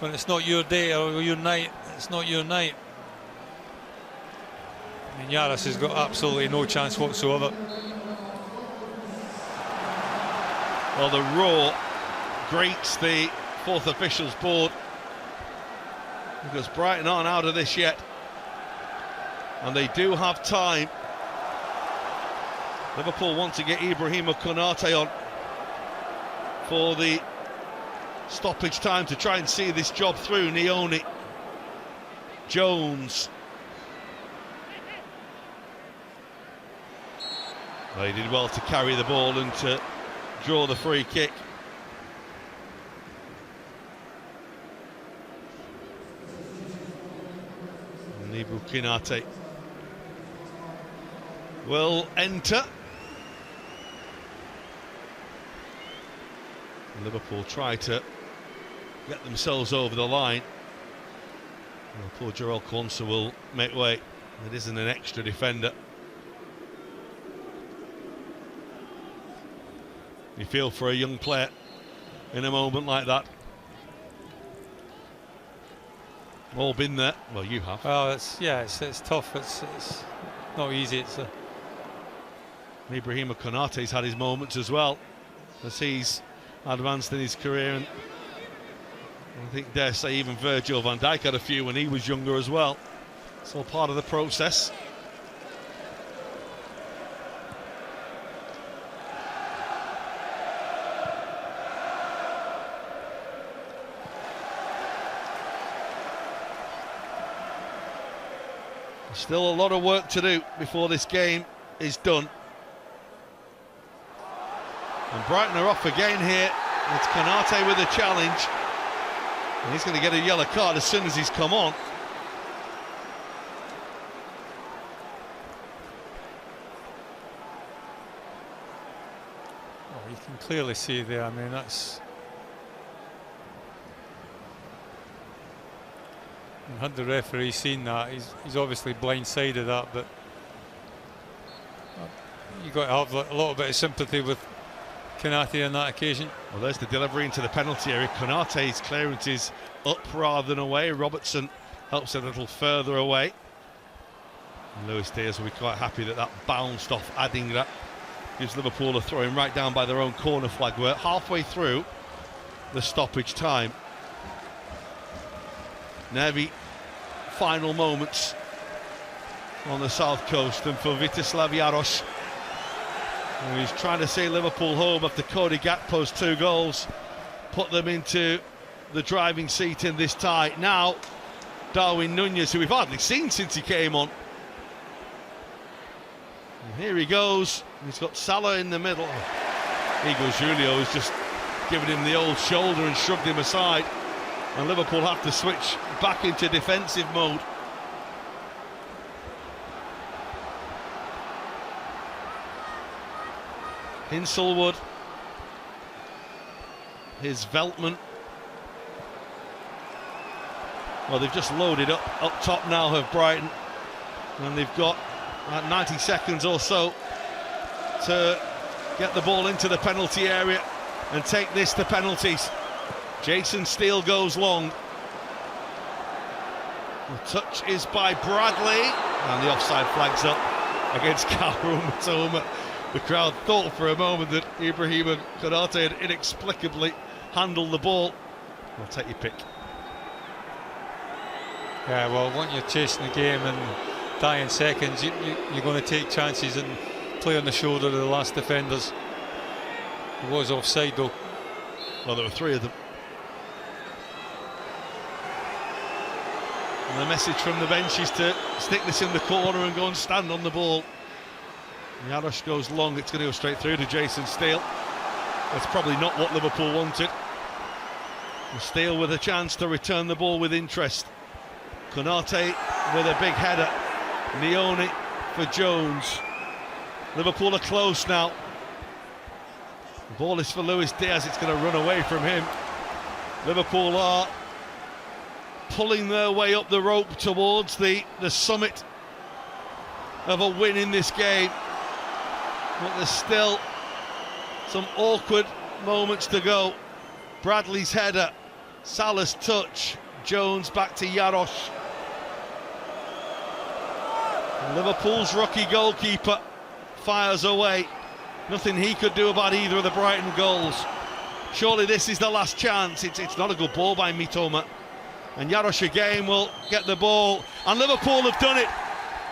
when it's not your day or your night, it's not your night. I mean, Yaris has got absolutely no chance whatsoever. Well, the roar greets the fourth officials board, because Brighton aren't out of this yet, and they do have time. Liverpool want to get Ibrahima Konate on for the stoppage time to try and see this job through. Nioni, Jones. Well, he did well to carry the ball and to draw the free kick. Ibu Konate will enter. Liverpool try to get themselves over the line. Well, poor Jarell Quansah will make way. It isn't an extra defender. You feel for a young player in a moment like that. All been there. Well, you have. Well, it's tough. not easy. It's Ibrahima Konate's had his moments as well as he's advanced in his career, and I think, dare say, even Virgil van Dijk had a few when he was younger as well. It's all part of the process. Still a lot of work to do before this game is done. And Brighton are off again here. It's Konate with a challenge. And he's going to get a yellow card as soon as he's come on. you can clearly see there. I mean, that's. And had the referee seen that, he's obviously blindsided that, but you've got to have a little bit of sympathy with Konate on that occasion. Well, there's the delivery into the penalty area. Konate's clearance is up rather than away. Robertson helps a little further away. And Luis Diaz will be quite happy that that bounced off Adingra. Gives Liverpool a throw in right down by their own corner flag. We're halfway through the stoppage time. Nevi, final moments on the south coast, and for Vítězslav Jaroš, he's trying to see Liverpool home after Cody Gakpo's 2 goals, put them into the driving seat in this tie. Now Darwin Núñez, who we've hardly seen since he came on. And here he goes. He's got Salah in the middle. Igor Julio has just given him the old shoulder and shrugged him aside. And Liverpool have to switch back into defensive mode. Hinselwood. Here's Veltman. Well, they've just loaded up top now, have Brighton. And they've got 90 seconds or so to get the ball into the penalty area and take this to penalties. Jason Steele goes long. The touch is by Bradley, and the offside flag's up against Kaoru Mitoma. The crowd thought for a moment that Ibrahima Konate had inexplicably handled the ball. I'll take your pick. Yeah, well, when you're chasing the game and dying seconds, you're going to take chances and play on the shoulder of the last defenders. It was offside though. Well, there were 3 of them. And the message from the bench is to stick this in the corner and go and stand on the ball. Jaroš goes long, it's going to go straight through to Jason Steele. That's probably not what Liverpool wanted. And Steele with a chance to return the ball with interest. Konate with a big header. Nione for Jones. Liverpool are close now. The ball is for Luis Diaz, it's going to run away from him. Liverpool are pulling their way up the rope towards the summit of a win in this game. But there's still some awkward moments to go. Bradley's header, Salah's touch, Jones back to Jaroš. Liverpool's rookie goalkeeper fires away. Nothing he could do about either of the Brighton goals. Surely this is the last chance. It's not a good ball by Mitoma. And Jaroš again will get the ball. And Liverpool have done it.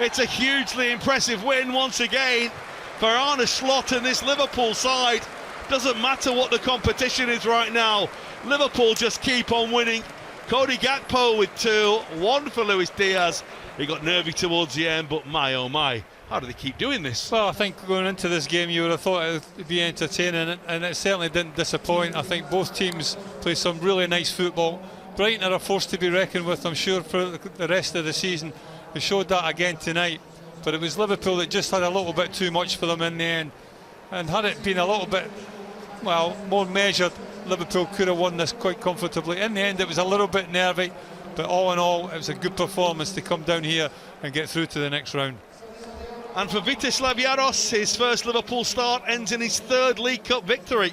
It's a hugely impressive win once again for Arne Slot and this Liverpool side. Doesn't matter what the competition is right now. Liverpool just keep on winning. Cody Gakpo with 2, 1 for Luis Diaz. He got nervy towards the end, but my oh my, how do they keep doing this? Well, I think going into this game you would have thought it would be entertaining, and it certainly didn't disappoint. I think both teams play some really nice football. Brighton are a force to be reckoned with, I'm sure, for the rest of the season. They showed that again tonight, but it was Liverpool that just had a little bit too much for them in the end. And had it been a little bit, well, more measured, Liverpool could have won this quite comfortably. In the end, it was a little bit nervy, but all in all, it was a good performance to come down here and get through to the next round. And for Vítězslav Jaroš, his first Liverpool start ends in his 3rd League Cup victory.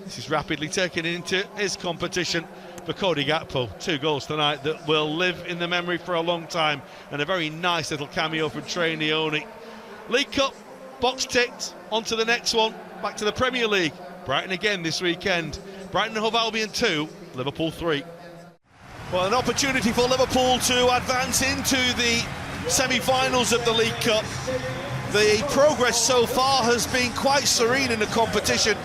This is rapidly taken into his competition for Cody Gakpo. 2 goals tonight that will live in the memory for a long time, and a very nice little cameo from Trey Nione League Cup, box ticked, on to the next one, back to the Premier League. Brighton again this weekend. Brighton Hove Albion 2, Liverpool 3. Well, an opportunity for Liverpool to advance into the semi-finals of the League Cup. The progress so far has been quite serene in the competition,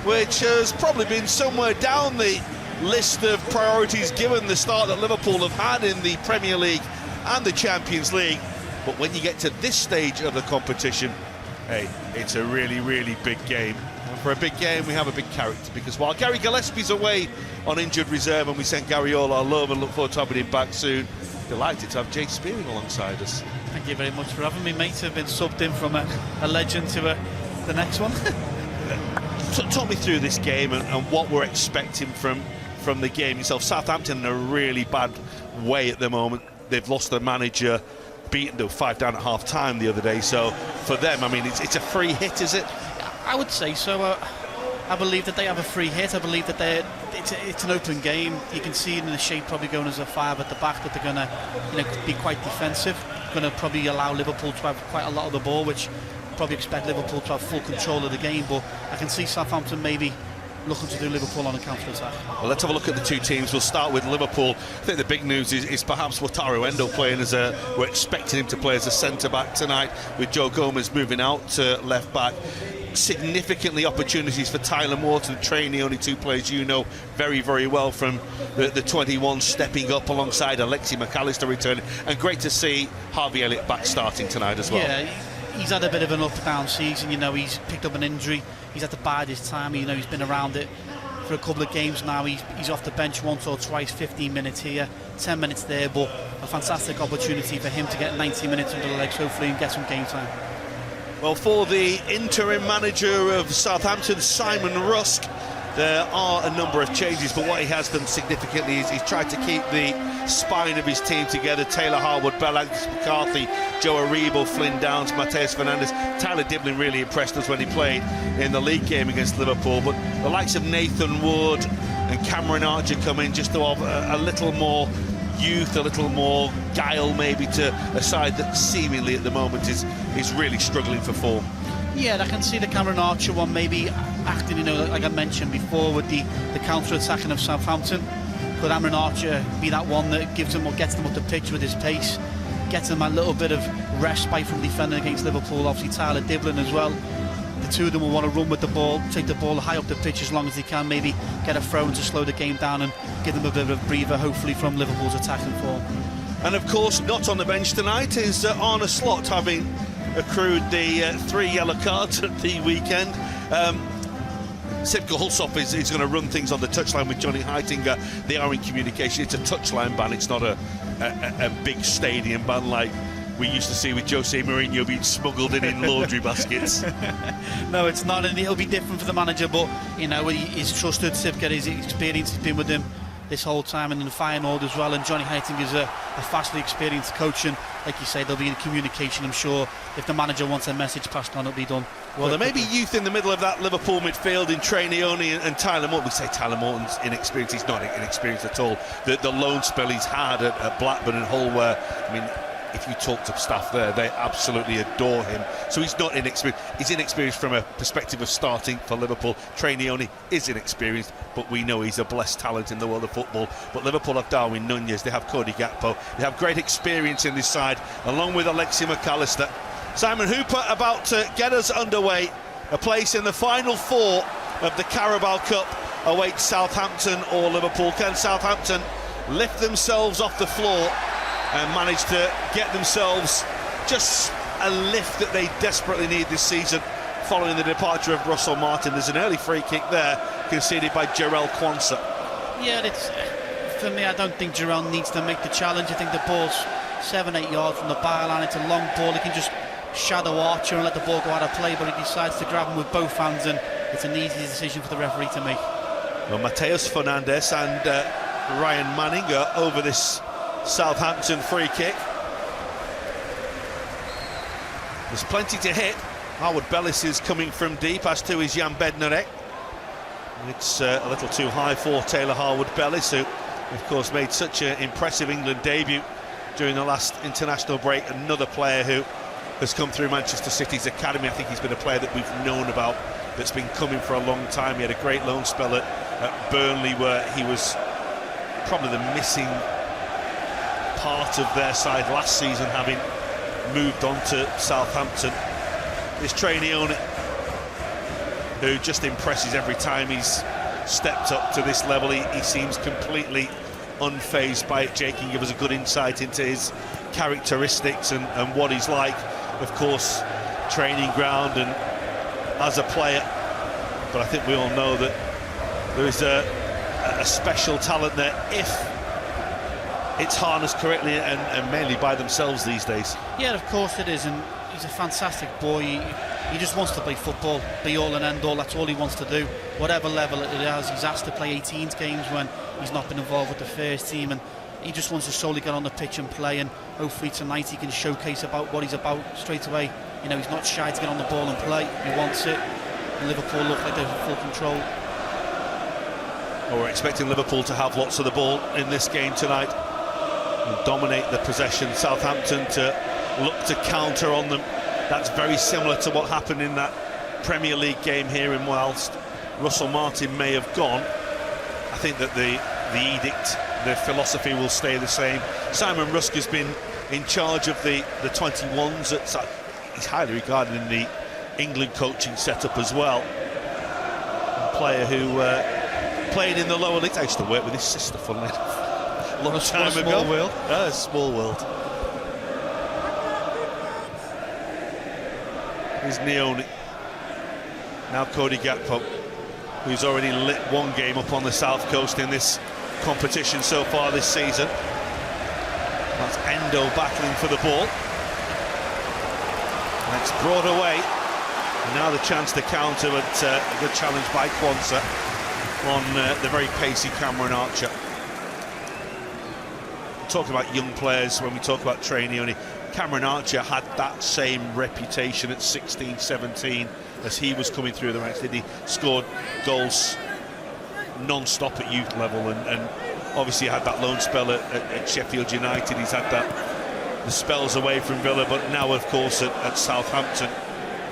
which has probably been somewhere down the list of priorities given the start that Liverpool have had in the Premier League and the Champions League. But when you get to this stage of the competition, hey, it's a really, really big game. And for a big game, we have a big character, because while Gary Gillespie's away on injured reserve and we sent Gary all our love and look forward to having him back soon, delighted to have Jay Spearing alongside us. Thank you very much for having me, mate. I've been subbed in from a legend to the next one. Talk me through this game and what we're expecting from the game yourself. Southampton in a really bad way at the moment. They've lost their manager, beaten to 5 down at half time the other day, so for them, I mean, it's a free hit, is it? I would say so. I believe that they have a free hit. I believe that it's an open game. You can see in the shape probably going as a 5 at the back that they're going to be quite defensive, going to probably allow Liverpool to have quite a lot of the ball, which probably expect Liverpool to have full control of the game. But I can see Southampton maybe looking to do Liverpool on a counter-attack. Well, let's have a look at the two teams. We'll start with Liverpool. I think the big news is perhaps Wataru Endo playing as we're expecting him to play as a centre-back tonight, with Joe Gomez moving out to left-back. Significantly opportunities for Tyler Morton, trainee, only 2 players you know very, very well from the 21, stepping up alongside Alexi McAllister returning, and great to see Harvey Elliott back starting tonight as well. Yeah, he's had a bit of an up-down season, he's picked up an injury, he's had to bide his time, he's been around it for a couple of games now. He's off the bench once or twice, 15 minutes here, 10 minutes there, but a fantastic opportunity for him to get 90 minutes under the legs, hopefully, and get some game time. Well, for the interim manager of Southampton, Simon Rusk, there are a number of changes, but what he has done significantly is he's tried to keep the spine of his team together. Taylor Harwood-Bell, Alex McCarthy, Joe Aribo, Flynn Downs, Mateus Fernandes. Tyler Diblin really impressed us when he played in the league game against Liverpool, but the likes of Nathan Wood and Cameron Archer come in just to have a little more youth, a little more guile maybe to a side that seemingly at the moment is really struggling for form. Yeah, I can see the Cameron Archer one maybe acting, like I mentioned before, with the counter-attacking of Southampton. Could Cameron Archer be that one that gives them or gets them up the pitch with his pace, gets them a little bit of respite from defending against Liverpool? Obviously Tyler Diblin as well. The two of them will want to run with the ball, take the ball high up the pitch as long as they can, maybe get a throw in to slow the game down and give them a bit of a breather, hopefully, from Liverpool's attacking form. And of course, not on the bench tonight is Arne Slot, having accrued the 3 yellow cards at the weekend. Sipka Hulsop is going to run things on the touchline with Johnny Heitinger. They are in communication. It's a touchline ban, it's not a big stadium ban like we used to see with Jose Mourinho being smuggled in laundry baskets. No, it's not, and it'll be different for the manager, but he's trusted Sipka, his experience, he's been with him this whole time, and in the Feyenoord as well, and Johnny Heiting is a vastly experienced coach, and like you say, they'll be in communication. I'm sure if the manager wants a message passed on, it'll be done. Well, there may be youth in the middle of that Liverpool midfield in Trainioni and Tyler Morton. We say Tyler Morton's inexperienced, he's not inexperienced at all. The loan spell he's had at Blackburn and Hull, where, I mean, if you talk to staff there, they absolutely adore him. So he's not inexperienced. He's inexperienced from a perspective of starting for Liverpool. Trainioni is inexperienced, but we know he's a blessed talent in the world of football. But Liverpool have Darwin Nunez, they have Cody Gakpo, they have great experience in this side, along with Alexi McAllister. Simon Hooper about to get us underway. A place in the final 4 of the Carabao Cup awaits Southampton or Liverpool. Can Southampton lift themselves off the floor and manage to get themselves just a lift that they desperately need this season following the departure of Russell Martin? There's an early free kick there conceded by Jarell Quansah. Yeah, for me, I don't think Jarell needs to make the challenge. I think the ball's 7-8 yards from the byline. It's a long ball. He can just shadow Archer and let the ball go out of play, but he decides to grab him with both hands, and it's an easy decision for the referee to make. Well, Mateus Fernandes and Ryan Manning are over this Southampton free kick. There's plenty to hit. Howard Bellis is coming from deep, as too is Jan Bednarek. It's a little too high for Taylor Harwood Bellis, who of course made such an impressive England debut during the last international break. Another player who has come through Manchester City's academy. I think he's been a player that we've known about, that's been coming for a long time. He had a great loan spell at Burnley, where he was probably the missing part of their side last season, having moved on to Southampton. This trainee owner, who just impresses every time he's stepped up to this level. He seems completely unfazed by it. Jake can give us a good insight into his characteristics and what he's like, of course, training ground and as a player. But I think we all know that there is a special talent there if it's harnessed correctly and mainly by themselves these days. Yeah, of course it is, and he's a fantastic boy. He just wants to play football, be all and end all. That's all he wants to do, whatever level it is. He's asked to play 18s games when he's not been involved with the first team, and he just wants to solely get on the pitch and play, and hopefully tonight he can showcase about what he's about straight away. You know, he's not shy to get on the ball and play. He wants it, and Liverpool look like they're in full control. Well, we're expecting Liverpool to have lots of the ball in this game tonight and dominate the possession. Southampton to look to counter on them. That's very similar to what happened in that Premier League game here, in whilst Russell Martin may have gone, I think that the edict, the philosophy will stay the same. Simon Rusk has been in charge of the 21s. He's highly regarded in the England coaching setup as well. A player who played in the lower leagues. I used to work with his sister, funnily enough, a long time ago. Small world. A small world. Here's Neone. Now Cody Gakpo, who's already lit one game up on the South Coast in this competition so far this season. That's Endo battling for the ball. That's brought away. And now the chance to counter, but a good challenge by Quansah on the very pacey Cameron Archer. Talk about young players when we talk about trainee only. Cameron Archer had that same reputation at 16, 17 as he was coming through the ranks. He scored goals non-stop at youth level, and obviously had that loan spell at Sheffield United. He's had the spells away from Villa, but now of course at Southampton,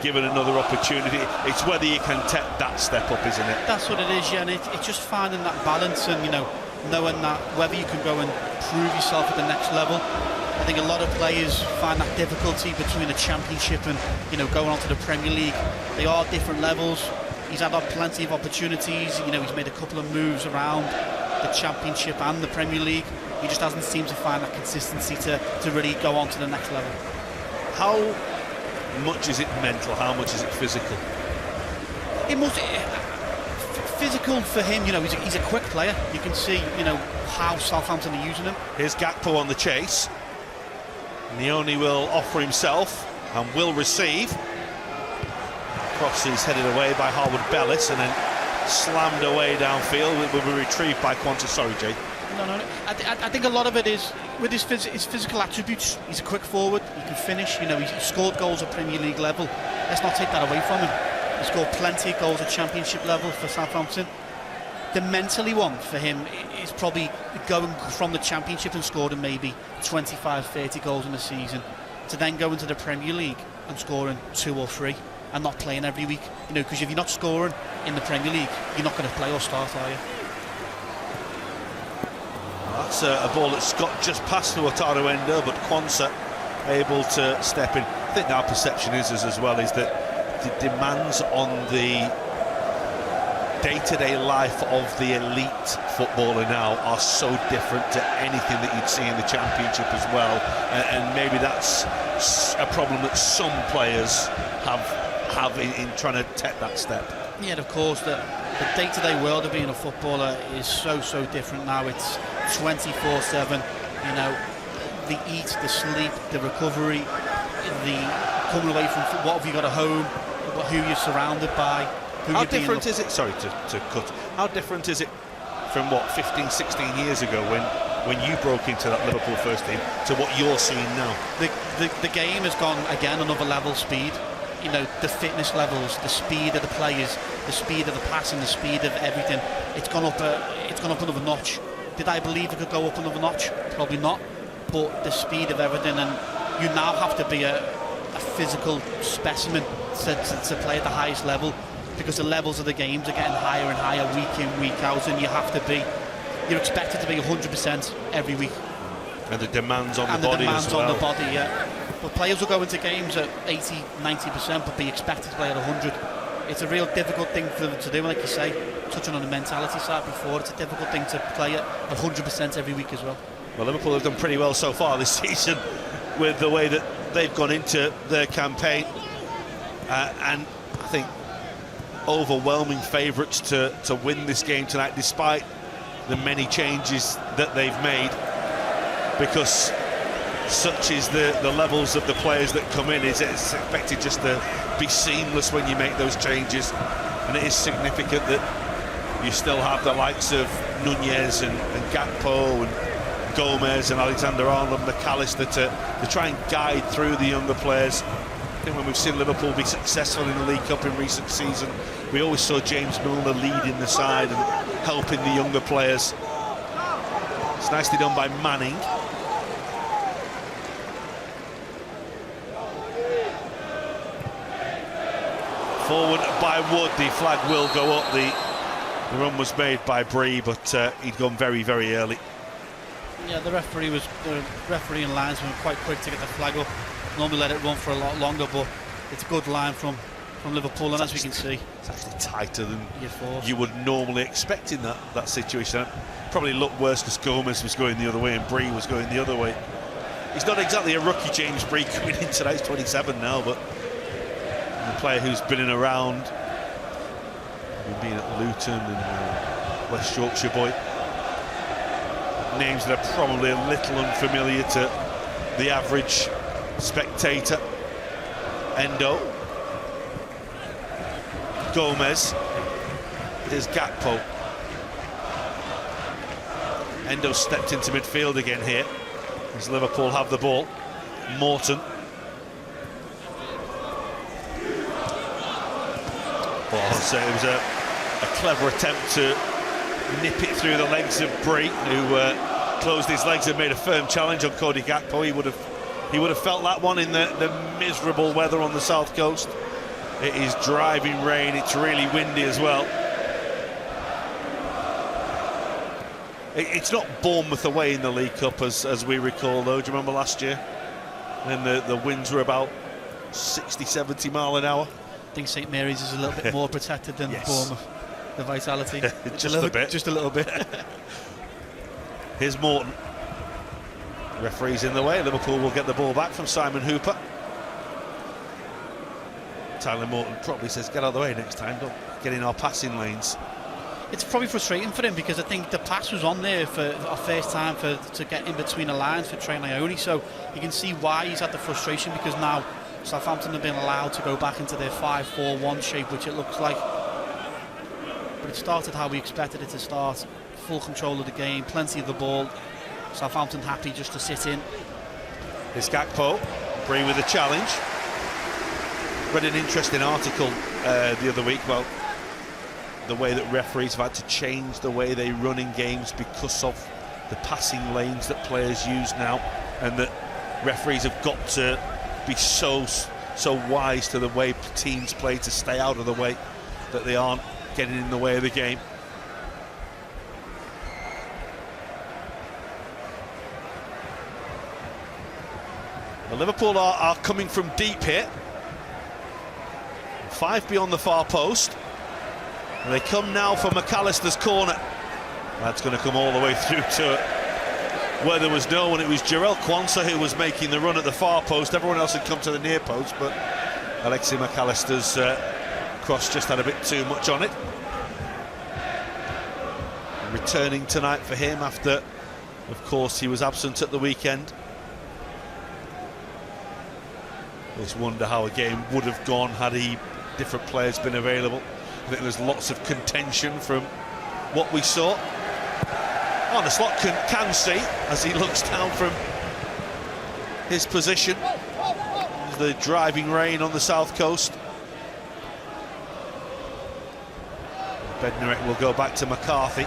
given another opportunity. It's whether you can take that step up, isn't it? That's what it is, yeah, and it's just finding that balance, and, you know, knowing that whether you can go and prove yourself at the next level. I think a lot of players find that difficulty between the Championship and, you know, going on to the Premier League. They are different levels. He's had plenty of opportunities. You know, he's made a couple of moves around the Championship and the Premier League. He just hasn't seemed to find that consistency to really go on to the next level. How much is it mental? How much is it physical? It must. Physical for him, you know, he's a quick player. You can see, you know, how Southampton are using him. Here's Gakpo on the chase. Neone will offer himself and will receive. Cross is headed away by Harwood Bellis and then slammed away downfield. It will be retrieved by Quansah. Sorry, Jay. No. I think a lot of it is with his physical attributes. He's a quick forward. He can finish. You know, he's scored goals at Premier League level. Let's not take that away from him. He scored plenty of goals at Championship level for Southampton. The mentally one for him is probably going from the Championship and scoring maybe 25, 30 goals in a season to then go into the Premier League and scoring 2 or 3 and not playing every week. You know, because if you're not scoring in the Premier League, you're not going to play or start, are you? That's a ball that's got just past Lautaro Endo, but Quansah able to step in. I think our perception is as well is that the demands on the day-to-day life of the elite footballer now are so different to anything that you'd see in the Championship as well, and maybe that's a problem that some players have in trying to take that step. Yeah, of course, the day-to-day world of being a footballer is so different now. It's 24/7, you know, the eat, the sleep, the recovery, the coming away from what have you got at home, who you're surrounded by. How different is it, sorry to cut, how different is it from what, 15, 16 years ago when you broke into that Liverpool first team to what you're seeing now? The game has gone, again, another level speed. You know, the fitness levels, the speed of the players, the speed of the passing, the speed of everything. It's gone up another notch. Did I believe it could go up another notch? Probably not. But the speed of everything, and you now have to be a a physical specimen to play at the highest level, because the levels of the games are getting higher and higher week in, week out, and you're expected to be 100% every week. And the demands on the body as well. On the body, yeah. But players will go into games at 80, 90%, but be expected to play at 100. It's a real difficult thing for them to do, and like you say, touching on the mentality side before, it's a difficult thing to play at 100% every week as well. Well, Liverpool have done pretty well so far this season with the way that they've gone into their campaign, and I think overwhelming favourites to win this game tonight, despite the many changes that they've made, because such is the levels of the players that come in. It's expected just to be seamless when you make those changes, and it is significant that you still have the likes of Nunez and Gakpo and Gomez and Alexander-Arnold and McAllister to try and guide through the younger players. I think when we've seen Liverpool be successful in the League Cup in recent season, we always saw James Milner leading the side and helping the younger players. It's nicely done by Manning. Forward by Wood, the flag will go up. The run was made by Bree, but he'd gone very, very early. Yeah, the referee and linesman were quite quick to get the flag up. Normally let it run for a lot longer, but it's a good line from Liverpool, and as we can see, it's actually tighter than you would normally expect in that situation. Probably looked worse because Gomez was going the other way and Bree was going the other way. He's not exactly a rookie, James Bree, coming in today. He's 27 now, but a player who's been in around, being at Luton and West Yorkshire boy. Names that are probably a little unfamiliar to the average spectator. Endo, Gomez, there's Gakpo. Endo stepped into midfield again here as Liverpool have the ball. Morton. So it was a clever attempt to nip it through the legs of Bree, who closed his legs and made a firm challenge on Cody Gakpo. He would have felt that one in the miserable weather on the south coast. It is driving rain, it's really windy as well. It's not Bournemouth away in the League Cup as we recall, though. Do you remember last year? And the winds were about 60, 70 mile an hour. I think St Mary's is a little bit more protected than Bournemouth. The vitality. Just a bit. Just a little bit. Here's Morton. Referee's in the way. Liverpool will get the ball back from Simon Hooper. Tyler Morton probably says, get out of the way next time, don't get in our passing lanes. It's probably frustrating for him, because I think the pass was on there for our first time to get in between the lines for Trey Ione, so you can see why he's had the frustration, because now Southampton have been allowed to go back into their 5-4-1 shape, which it looks like. But it started how we expected it to start. Full control of the game, plenty of the ball. Southampton happy just to sit in. Here's Gakpo, Bree with a challenge. Read an interesting article the other week about the way that referees have had to change the way they run in games because of the passing lanes that players use now, and that referees have got to be so wise to the way teams play to stay out of the way, that they aren't getting in the way of the game. Well, Liverpool are coming from deep here. 5 beyond the far post. And they come now for McAllister's corner. That's going to come all the way through to where there was no one. It was Jarell Quansah who was making the run at the far post. Everyone else had come to the near post, but Alexi McAllister's cross just had a bit too much on it. Returning tonight for him after, of course, he was absent at the weekend. Just wonder how a game would have gone had different players been available. I think there's lots of contention from what we saw. Oh, the slot can see as he looks down from his position. The driving rain on the south coast. Bednarek will go back to McCarthy.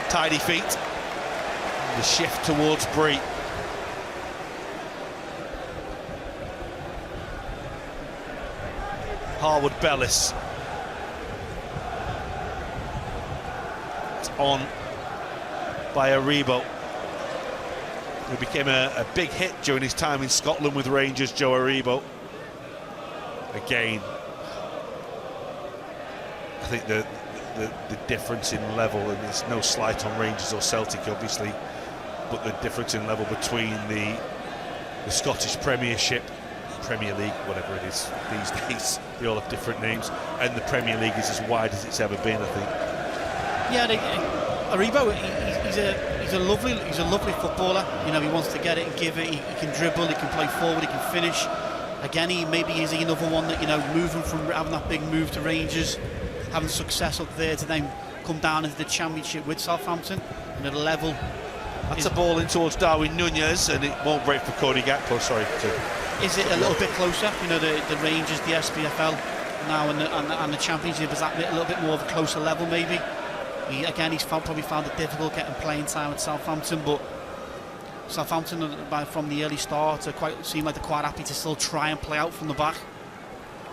Tidy feet. The shift towards Bree. Harwood Bellis. It's on by Aribo, who became a big hit during his time in Scotland with Rangers, Joe Aribo. Again, I think the difference in level, and it's no slight on Rangers or Celtic obviously, but the difference in level between the Scottish Premiership, Premier League, whatever it is these days, they all have different names, and the Premier League is as wide as it's ever been, I think. Yeah, Aribo, he's a lovely footballer. You know, he wants to get it and give it. He can dribble, he can play forward, he can finish. Again, maybe he's another one that, you know, moving from having that big move to Rangers, having success up there, to then come down into the Championship with Southampton, and at a level. That's a ball in towards Darwin Nunez, and it won't break for Cody Gakpo. Sorry. Is it a little bit closer? You know, the Rangers, the SPFL now, and the Championship, is that a little bit more of a closer level maybe? He's probably found it difficult getting playing time at Southampton, but Southampton, from the early start, seem like they're quite happy to still try and play out from the back.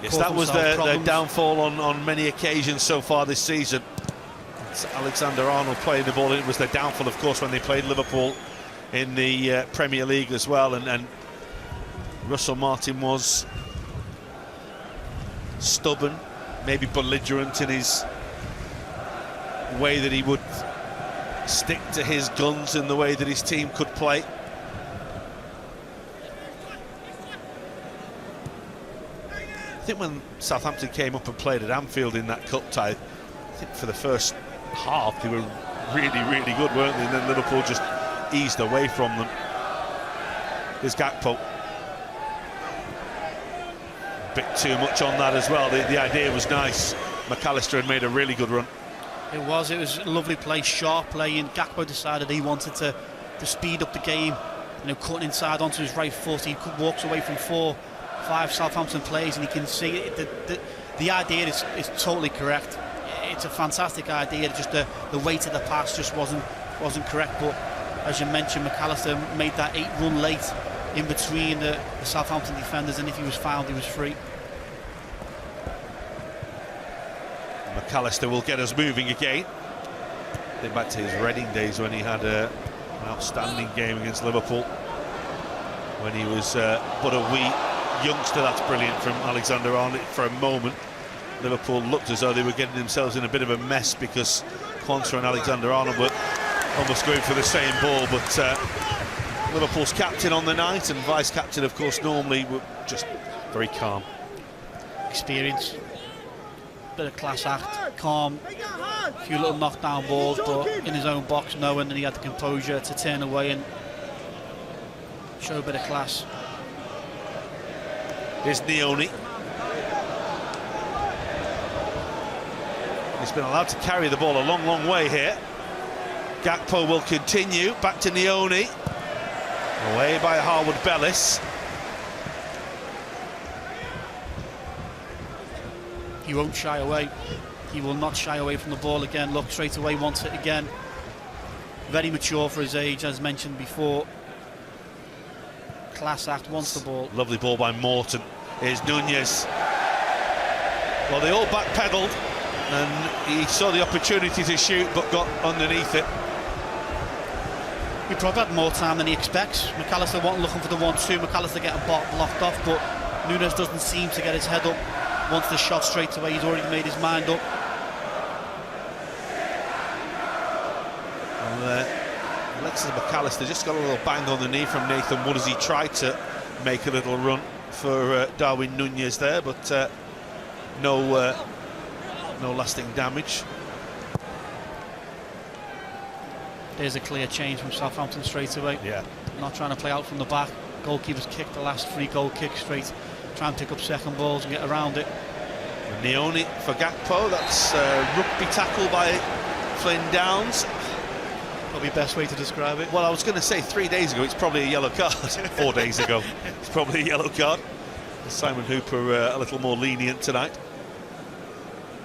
Yes, that was their downfall on many occasions so far this season. It's Alexander-Arnold playing the ball. It was their downfall, of course, when they played Liverpool in the Premier League as well, and Russell Martin was stubborn, maybe belligerent in his way that he would stick to his guns in the way that his team could play. I think when Southampton came up and played at Anfield in that cup tie, I think for the first half they were really, really good, weren't they? And then Liverpool just eased away from them. There's Gakpo. A bit too much on that as well. The idea was nice. McAllister had made a really good run. It was a lovely play, sharp play, and Gakpo decided he wanted to speed up the game, you know, cutting inside onto his right foot. He walks away from 4-5 Southampton players, and he can see it. The idea is totally correct. It's a fantastic idea, just the weight of the pass just wasn't correct. But as you mentioned, McAllister made that 8-run late in between the Southampton defenders, and if he was fouled, he was free. McAllister will get us moving again. Think back to his Reading days when he had an outstanding game against Liverpool, when he was but a wee youngster. That's brilliant from Alexander-Arnold. For a moment, Liverpool looked as though they were getting themselves in a bit of a mess, because Quansah and Alexander-Arnold were almost going for the same ball, but Liverpool's captain on the night, and vice-captain, of course, normally, were just very calm. Experience. Bit of class act, calm, a few little knockdown balls, but in his own box, knowing that he had the composure to turn away and show a bit of class. Here's Nioni. He's been allowed to carry the ball a long, long way here. Gakpo will continue, back to Nioni. Away by Harwood Bellis. He won't shy away. He will not shy away from the ball again. Look, straight away, wants it again. Very mature for his age, as mentioned before. Class act, wants the ball. Lovely ball by Morton. Here's Nunez. Well, they all backpedaled, and he saw the opportunity to shoot, but got underneath it. He probably had more time than he expects. McAllister wasn't looking for the 1-2. McAllister getting blocked off, but Nunez doesn't seem to get his head up. Wants the shot straight away. He's already made his mind up. And Alexis McAllister just got a little bang on the knee from Nathan Wood as he tried to make a little run for Darwin Nunez there, but no lasting damage. There's a clear change from Southampton straight away. Yeah. Not trying to play out from the back. Goalkeeper's kicked the last 3 goal kicks straight. Try and pick up second balls and get around it. Nioni for Gakpo. That's rugby tackle by Flynn Downs. Probably best way to describe it. Well, I was going to say 3 days ago it's probably a yellow card. 4 days ago it's probably a yellow card. Simon Hooper a little more lenient tonight.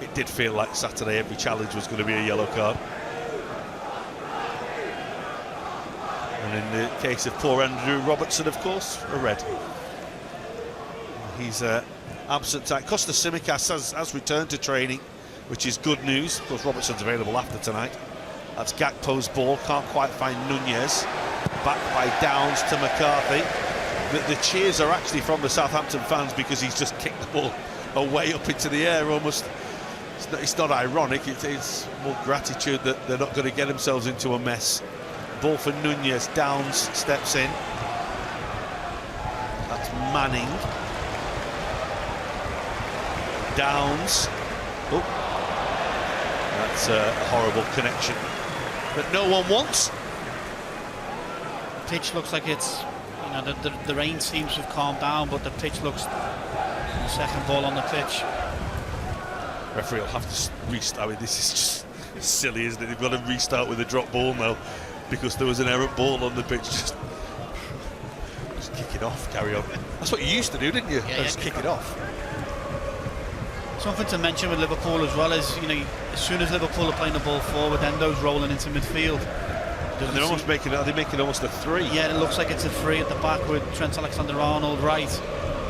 It did feel like Saturday every challenge was going to be a yellow card. And in the case of poor Andrew Robertson, of course, a red. He's absent time. Costa Tsimikas has returned to training, which is good news. Of course, Robertson's available after tonight. That's Gakpo's ball, can't quite find Nunez. Back by Downs to McCarthy. The cheers are actually from the Southampton fans because he's just kicked the ball away up into the air almost. It's not ironic, it's more gratitude that they're not going to get themselves into a mess. Ball for Nunez, Downs steps in. That's Manning. Downs. Oh, that's a horrible connection that no one wants. Pitch looks like it's, you know, the rain seems to have calmed down, but the pitch looks, the second ball on the pitch. Referee will have to restart. I mean, this is just silly, isn't it? They've got to restart with a drop ball now because there was an errant ball on the pitch. Just kick it off, carry on. That's what you used to do, didn't you? Yeah, just kick it off. Something to mention with Liverpool as well is, you know, as soon as Liverpool are playing the ball forward, Endo's rolling into midfield. And they're almost making it. Are they making almost a 3? Yeah, it looks like it's a 3 at the back with Trent Alexander-Arnold right,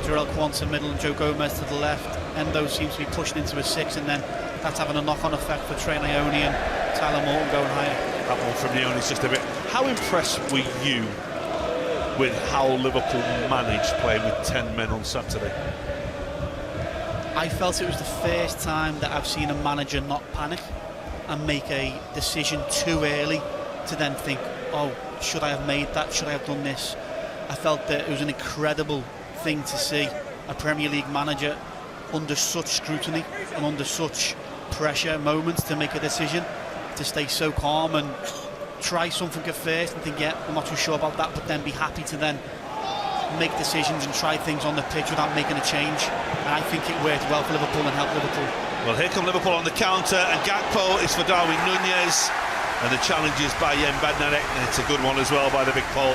Jarell Quansah middle, and Joe Gomez to the left. Endo seems to be pushing into a 6, and then that's having a knock-on effect for Trey Ione and Tyler Morton going higher. That one from Ione is just a bit. How impressed were you with how Liverpool managed playing with 10 men on Saturday? I felt it was the first time that I've seen a manager not panic and make a decision too early to then think, oh, should I have made that? Should I have done this? I felt that it was an incredible thing to see a Premier League manager under such scrutiny and under such pressure moments to make a decision, to stay so calm and try something at first and think, yeah, I'm not too sure about that, but then be happy to then make decisions and try things on the pitch without making a change. And I think it worked well for Liverpool and helped Liverpool. Well, here come Liverpool on the counter, and Gakpo is for Darwin Nunez, and the challenge is by Yen Bednarek, and it's a good one as well by the big Paul.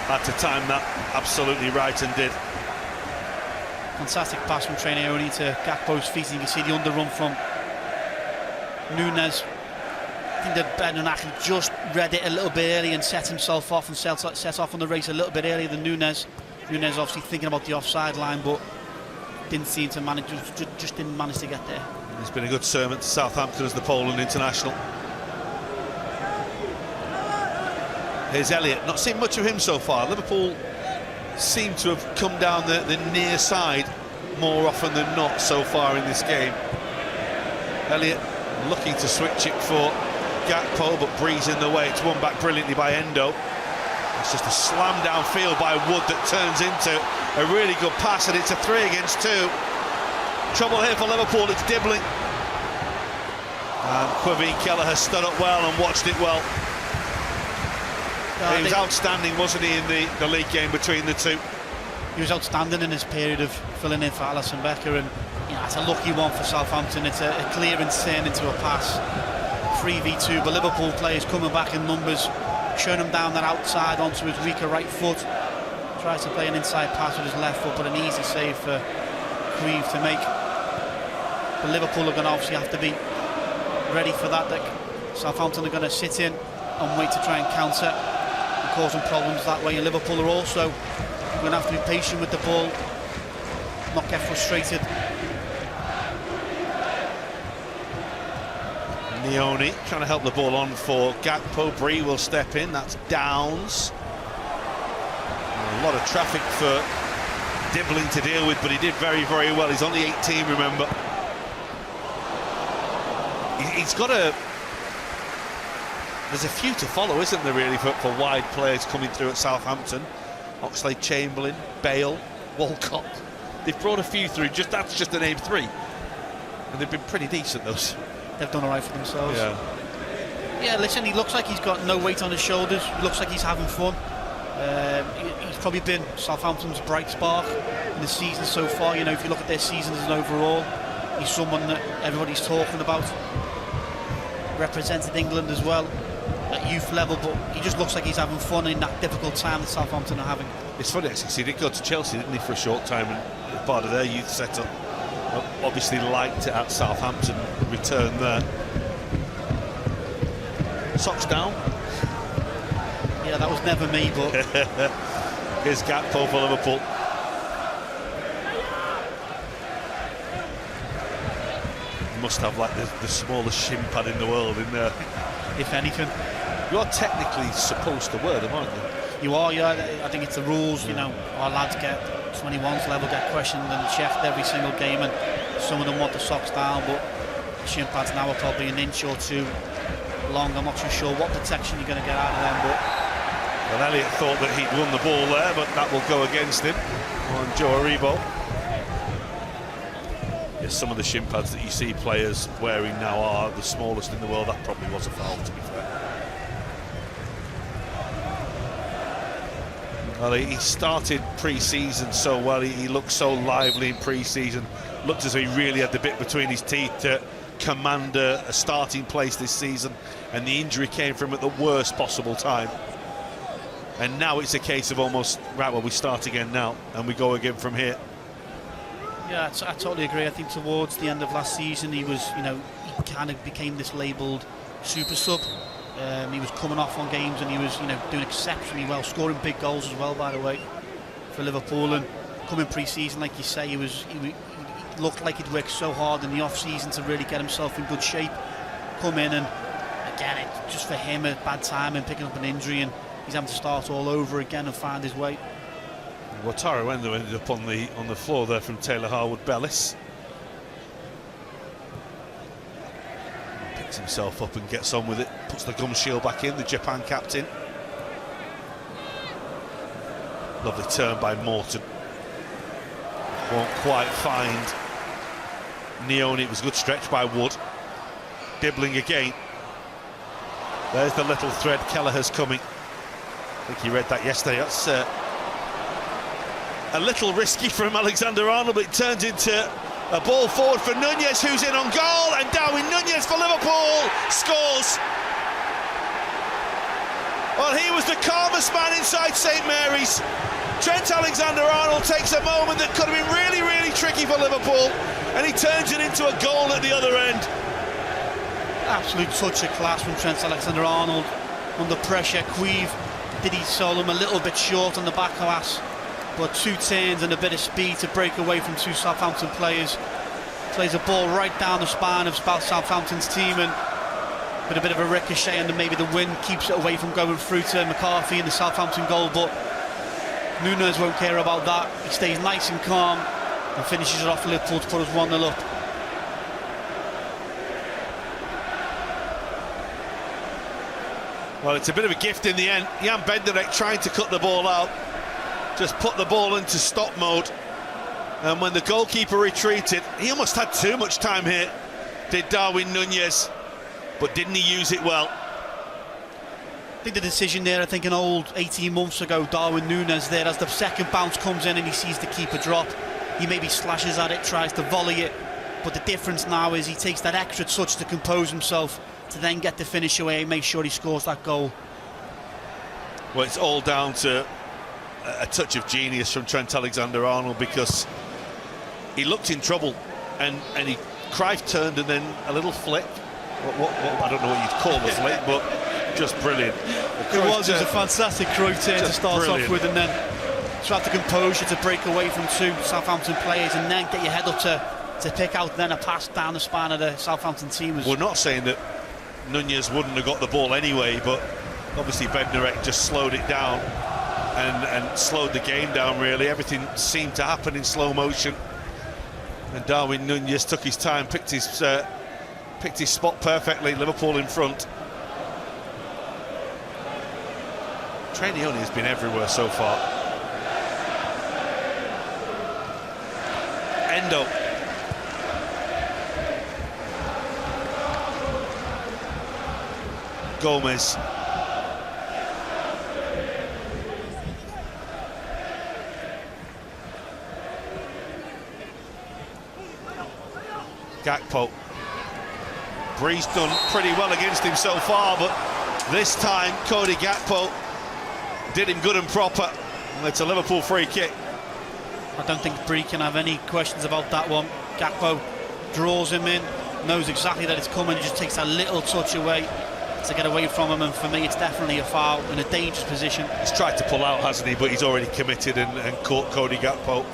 Had to time that absolutely right, and did. Fantastic pass from Trey Ione to Gakpo's feet, and you can see the underrun from Nunez. I think that Bednarek just read it a little bit early and set himself off and set off on the race a little bit earlier than Nunez. Nunez obviously thinking about the offside line, but didn't seem to manage, just didn't manage to get there. It's been a good servant to Southampton as the Poland international. Here's Elliott. Not seen much of him so far. Liverpool seem to have come down the near side more often than not so far in this game. Elliott looking to switch it for Gakpo, but Breeze in the way. It's won back brilliantly by Endo. It's just a slam downfield by Wood that turns into a really good pass, and it's a 3 against 2. Trouble here for Liverpool, it's Dibbling. And Quivy Kelleher stood up well and watched it well. He was outstanding, wasn't he, in the league game between the two? He was outstanding in his period of filling in for Alisson Becker, and you know, it's a lucky one for Southampton. It's a clearance turn into a pass. 3v2, but Liverpool players coming back in numbers, showing him down that outside onto his weaker right foot. Tries to play an inside pass with his left foot, but an easy save for Quivy to make. But Liverpool are going to obviously have to be ready for that. Southampton are going to sit in and wait to try and counter and cause them problems that way. And Liverpool are also going to have to be patient with the ball, not get frustrated. Ione trying to help the ball on for Gakpo. Bree will step in. That's Downs. A lot of traffic for Dibbling to deal with, but he did very, very well. He's only 18, remember. He's got a... There's a few to follow, isn't there, really, for wide players coming through at Southampton. Oxlade-Chamberlain, Bale, Walcott. They've brought a few through. That's just to name 3. And they've been pretty decent, those. They've done all right for themselves. Yeah, listen, he looks like he's got no weight on his shoulders. He looks like he's having fun. He's probably been Southampton's bright spark in the season so far. You know, if you look at their season as an overall, he's someone that everybody's talking about. Represented England as well at youth level, but he just looks like he's having fun in that difficult time that Southampton are having. It's funny, actually, he did go to Chelsea, didn't he, for a short time, and part of their youth setup. Obviously liked it at Southampton, return there. Socks down. Yeah, that was never me, but... Here's Gakpo for Liverpool. must have like the smallest shin pad in the world in there. If anything. You're technically supposed to wear them, aren't you? You are, yeah. I think it's the rules. You know, our lads get 21s level get questioned and checked every single game, and some of them want the socks down, but the shin pads now are probably an inch or two long. I'm not too sure what protection you're going to get out of them, but well, Elliott thought that he'd won the ball there, but that will go against him on Joe Aribo. Yes, some of the shin pads that you see players wearing now are the smallest in the world. That probably was a foul, to be fair. Well, he started pre-season so well. He looked so lively in pre-season. Looked as though he really had the bit between his teeth to command a starting place this season, and the injury came from him at the worst possible time. And now it's a case of almost, right, well, we start again now, and we go again from here. yeah, I totally agree. I think towards the end of last season, he was, you know, he kind of became this labelled super sub. He was coming off on games and he was, you know, doing exceptionally well, scoring big goals as well, by the way, for Liverpool. And coming pre-season, like you say, he looked like he'd worked so hard in the off-season to really get himself in good shape. Come in and again, it just for him a bad time and picking up an injury, and he's having to start all over again and find his way. Wataru ended up on the floor there from Taylor Harwood-Bellis. Picks himself up and gets on with it. Puts the gum shield back in, the Japan captain. Lovely turn by Morton. Won't quite find Neone. It was a good stretch by Wood. Dibbling again. There's the little thread. Kelleher's coming. I think he read that yesterday. That's a little risky from Alexander-Arnold, but it turns into a ball forward for Nunez, who's in on goal, and Darwin Nunez for Liverpool scores. Well, he was the calmest man inside St Mary's. Trent Alexander-Arnold takes a moment that could have been really, really tricky for Liverpool, and he turns it into a goal at the other end. Absolute touch of class from Trent Alexander-Arnold. Under pressure, Queeve did he sell him a little bit short on the back pass, but two turns and a bit of speed to break away from two Southampton players. Plays a ball right down the spine of Southampton's team, and with a bit of a ricochet, and then maybe the wind keeps it away from going through to McCarthy in the Southampton goal, but Nunez won't care about that. He stays nice and calm and finishes it off for Liverpool to put us 1-0 up. Well, it's a bit of a gift in the end. Jan Bednarek trying to cut the ball out, just put the ball into stop mode, and when the goalkeeper retreated, he almost had too much time here, did Darwin Nunez, but didn't he use it well? I think the decision there, I think an old 18 months ago, Darwin Nunez there, as the second bounce comes in and he sees the keeper drop, he maybe slashes at it, tries to volley it, but the difference now is he takes that extra touch to compose himself, to then get the finish away and make sure he scores that goal. Well, it's all down to a touch of genius from Trent Alexander-Arnold, because he looked in trouble and Cruyff turned and then a little flick. I don't know what you'd call a flick, but just brilliant. It was a fantastic Cruyff turn to start off with, and then to have the composure to break away from two Southampton players and then get your head up to pick out then a pass down the spine of the Southampton team. We're not saying that Nunez wouldn't have got the ball anyway, but obviously Bednarek just slowed it down and slowed the game down, really. Everything seemed to happen in slow motion, and Darwin Nunez took his time, picked his spot perfectly. Liverpool in front. Trent Neone has been everywhere so far. Endo. Gomez. Gakpo. Bree's done pretty well against him so far, but this time Cody Gakpo did him good and proper. It's a Liverpool free kick. I don't think Bree can have any questions about that one. Gakpo draws him in, knows exactly that it's coming, just takes a little touch away to get away from him, and for me it's definitely a foul in a dangerous position. He's tried to pull out, hasn't he, but he's already committed and caught Cody Gakpo.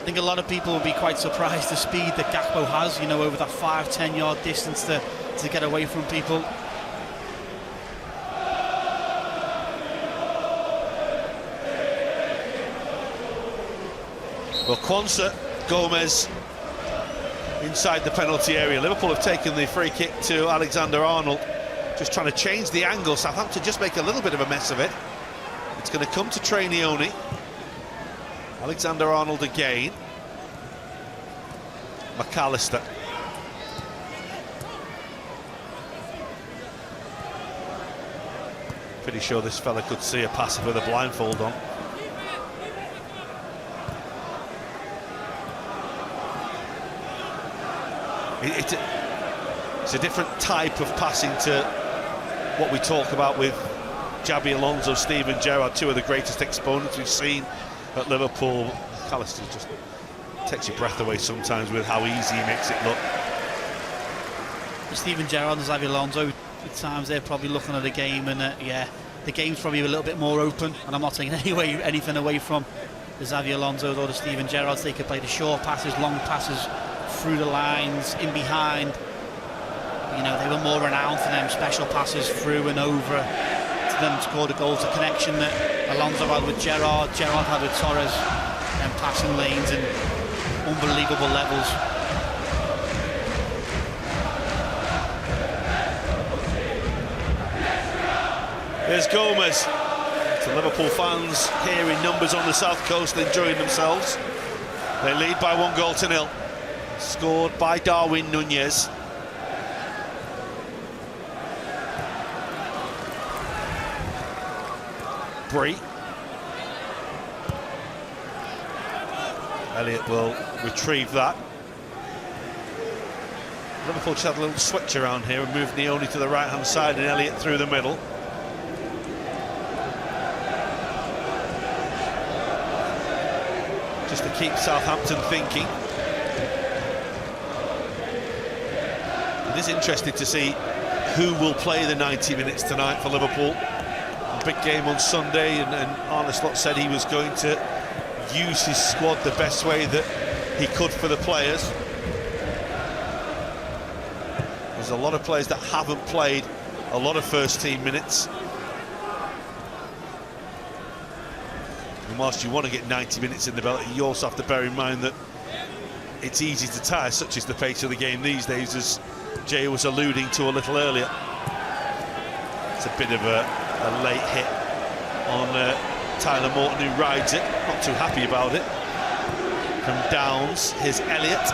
I think a lot of people will be quite surprised the speed that Gakpo has, you know, over that 5-10 yard distance to get away from people. Well, Kwanzaa, Gomez inside the penalty area. Liverpool have taken the free kick to Alexander-Arnold, just trying to change the angle. Southampton just make a little bit of a mess of it. It's going to come to Trainioni. Alexander-Arnold again. McAllister. Pretty sure this fella could see a pass with a blindfold on. It's a different type of passing to what we talk about with Xabi Alonso, Steven Gerrard, two of the greatest exponents we've seen at Liverpool. McAllister just takes your breath away sometimes with how easy he makes it look. Steven Gerrard and Xabi Alonso, at times they're probably looking at the game, and yeah, the game's probably a little bit more open, and I'm not taking anything away from the Xabi Alonso or the Steven Gerrards. They could play the short passes, long passes, through the lines, in behind. You know, they were more renowned for them special passes through and over to them to score the goals. The connection that Alonso had with Gerrard had with Torres, and passing lanes and unbelievable levels. There's Gomez. To Liverpool fans here in numbers on the south coast enjoying themselves. They lead by 1-0. Scored by Darwin Nunez. Bree. Elliott will retrieve that. Liverpool just had a little switch around here and moved Nioni to the right hand side and Elliott through the middle. Just to keep Southampton thinking. It is interesting to see who will play the 90 minutes tonight for Liverpool. A big game on Sunday, and Arne Slot said he was going to use his squad the best way that he could for the players. There's a lot of players that haven't played a lot of first team minutes. And whilst you want to get 90 minutes in the belt, you also have to bear in mind that it's easy to tire, such is the pace of the game these days, as Jay was alluding to a little earlier. It's a bit of a late hit on Tyler Morton, who rides it, not too happy about it. From Downs, here's Elliott.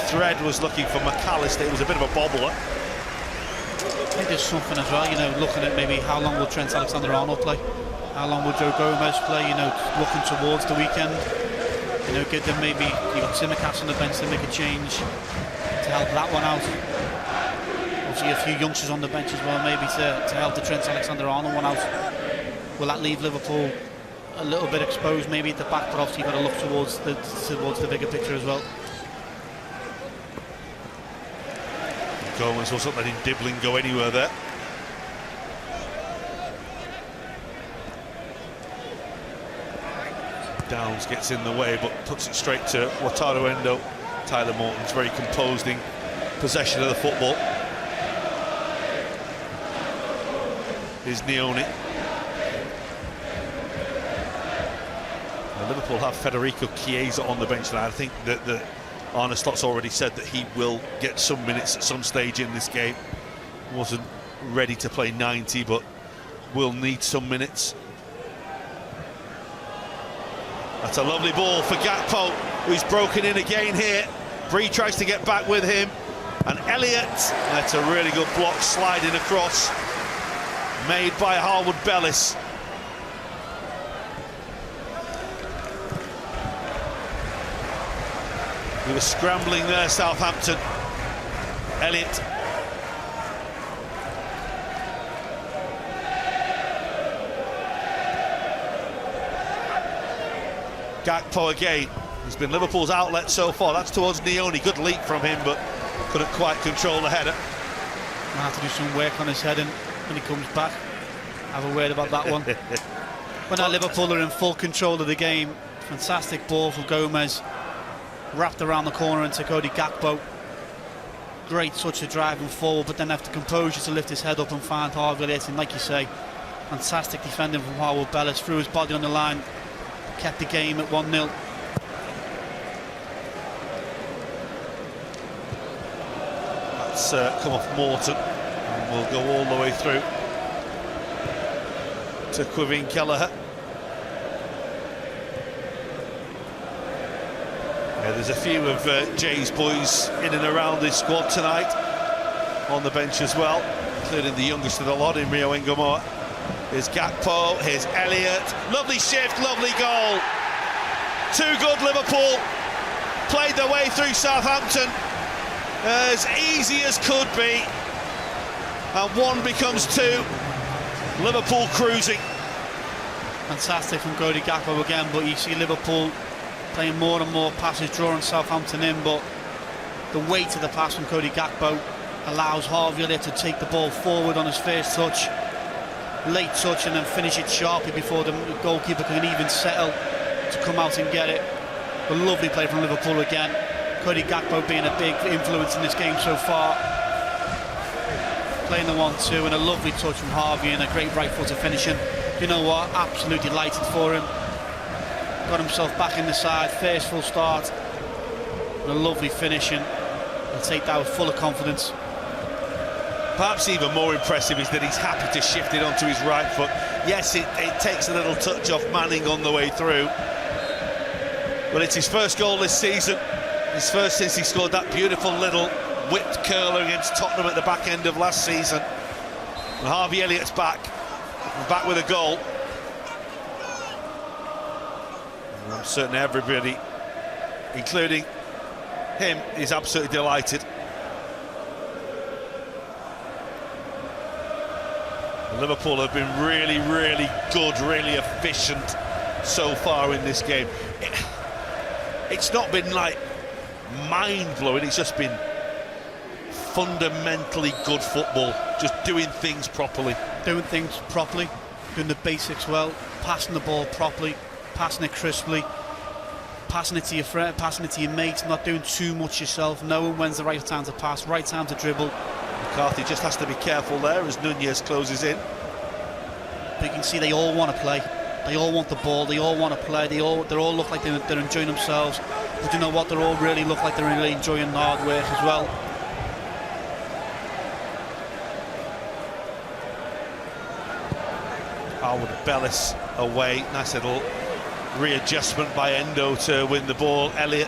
Thread was looking for McAllister, it was a bit of a bobbler. I think there's something as well, you know, looking at maybe how long will Trent Alexander-Arnold play? How long will Joe Gomez play? You know, looking towards the weekend. You know, give them maybe, you've got Tsimikas on the bench to make a change to help that one out. Obviously a few youngsters on the bench as well, maybe to help the Trent Alexander-Arnold one out. Will that leave Liverpool a little bit exposed maybe at the back, but obviously you've got to look towards the bigger picture as well. Gomez wasn't letting Dibbling go anywhere there. Downs gets in the way but puts it straight to Wataru Endo. Tyler Morton's very composed in possession of the football. Here's Nioni. Now, Liverpool have Federico Chiesa on the bench tonight. I think that Arne Slot's already said that he will get some minutes at some stage in this game. Wasn't ready to play 90, but will need some minutes. That's a lovely ball for Gakpo, who's broken in again here. Bree tries to get back with him, and Elliott, that's a really good block, sliding across, made by Harwood Bellis. He was scrambling there, Southampton. Elliott. Gakpo again. He's been Liverpool's outlet so far. That's towards Nioni. Good leap from him, but couldn't quite control the header. Might have to do some work on his head and when he comes back. Have a word about that one. When Liverpool are in full control of the game, Fantastic ball for Gomez, wrapped around the corner into Cody Gakpo. Great touch to drive him forward, but then have the composure to lift his head up and find Harvey Elliott. And like you say, fantastic defending from Harwood Bellis, threw his body on the line, kept the game at 1-0. That's come off Morton, and will go all the way through to Quivin Kelleher. Yeah, there's a few of Jay's boys in and around this squad tonight on the bench as well, including the youngest of the lot in Rio Ngomoa. Here's Gakpo, here's Elliott. Lovely shift, lovely goal. Too good, Liverpool. Played their way through Southampton as easy as could be. And one becomes two. Liverpool cruising. Fantastic from Cody Gakpo again, but you see Liverpool playing more and more passes, drawing Southampton in, but the weight of the pass from Cody Gakpo allows Harvey Elliott to take the ball forward on his first touch, late touch, and then finish it sharply before the goalkeeper can even settle to come out and get it. A lovely play from Liverpool again. Cody Gakpo being a big influence in this game so far, playing the 1-2, and a lovely touch from Harvey and a great right footer finishing. You know what, absolutely delighted for him. Got himself back in the side, first full start, and a lovely finishing. He'll take that with full of confidence. Perhaps even more impressive is that he's happy to shift it onto his right foot. Yes, it takes a little touch off Manning on the way through, but it's his first goal this season, his first since he scored that beautiful little whipped curler against Tottenham at the back end of last season. And Harvey Elliott's back with a goal. And I'm certain everybody, including him, is absolutely delighted. Liverpool have been really, really good, really efficient so far in this game. It's not been like mind-blowing, it's just been fundamentally good football, just doing things properly. Doing things properly, doing the basics well, passing the ball properly, passing it crisply, passing it to your friend, passing it to your mates, not doing too much yourself, knowing when's the right time to pass, right time to dribble. McCarthy just has to be careful there as Nunez closes in. But you can see they all want to play. They all want the ball. They all want to play. They all look like they're enjoying themselves. But you know what? They all really look like they're really enjoying hard work as well. Harwood Bellis away. Nice little readjustment by Endo to win the ball. Elliott,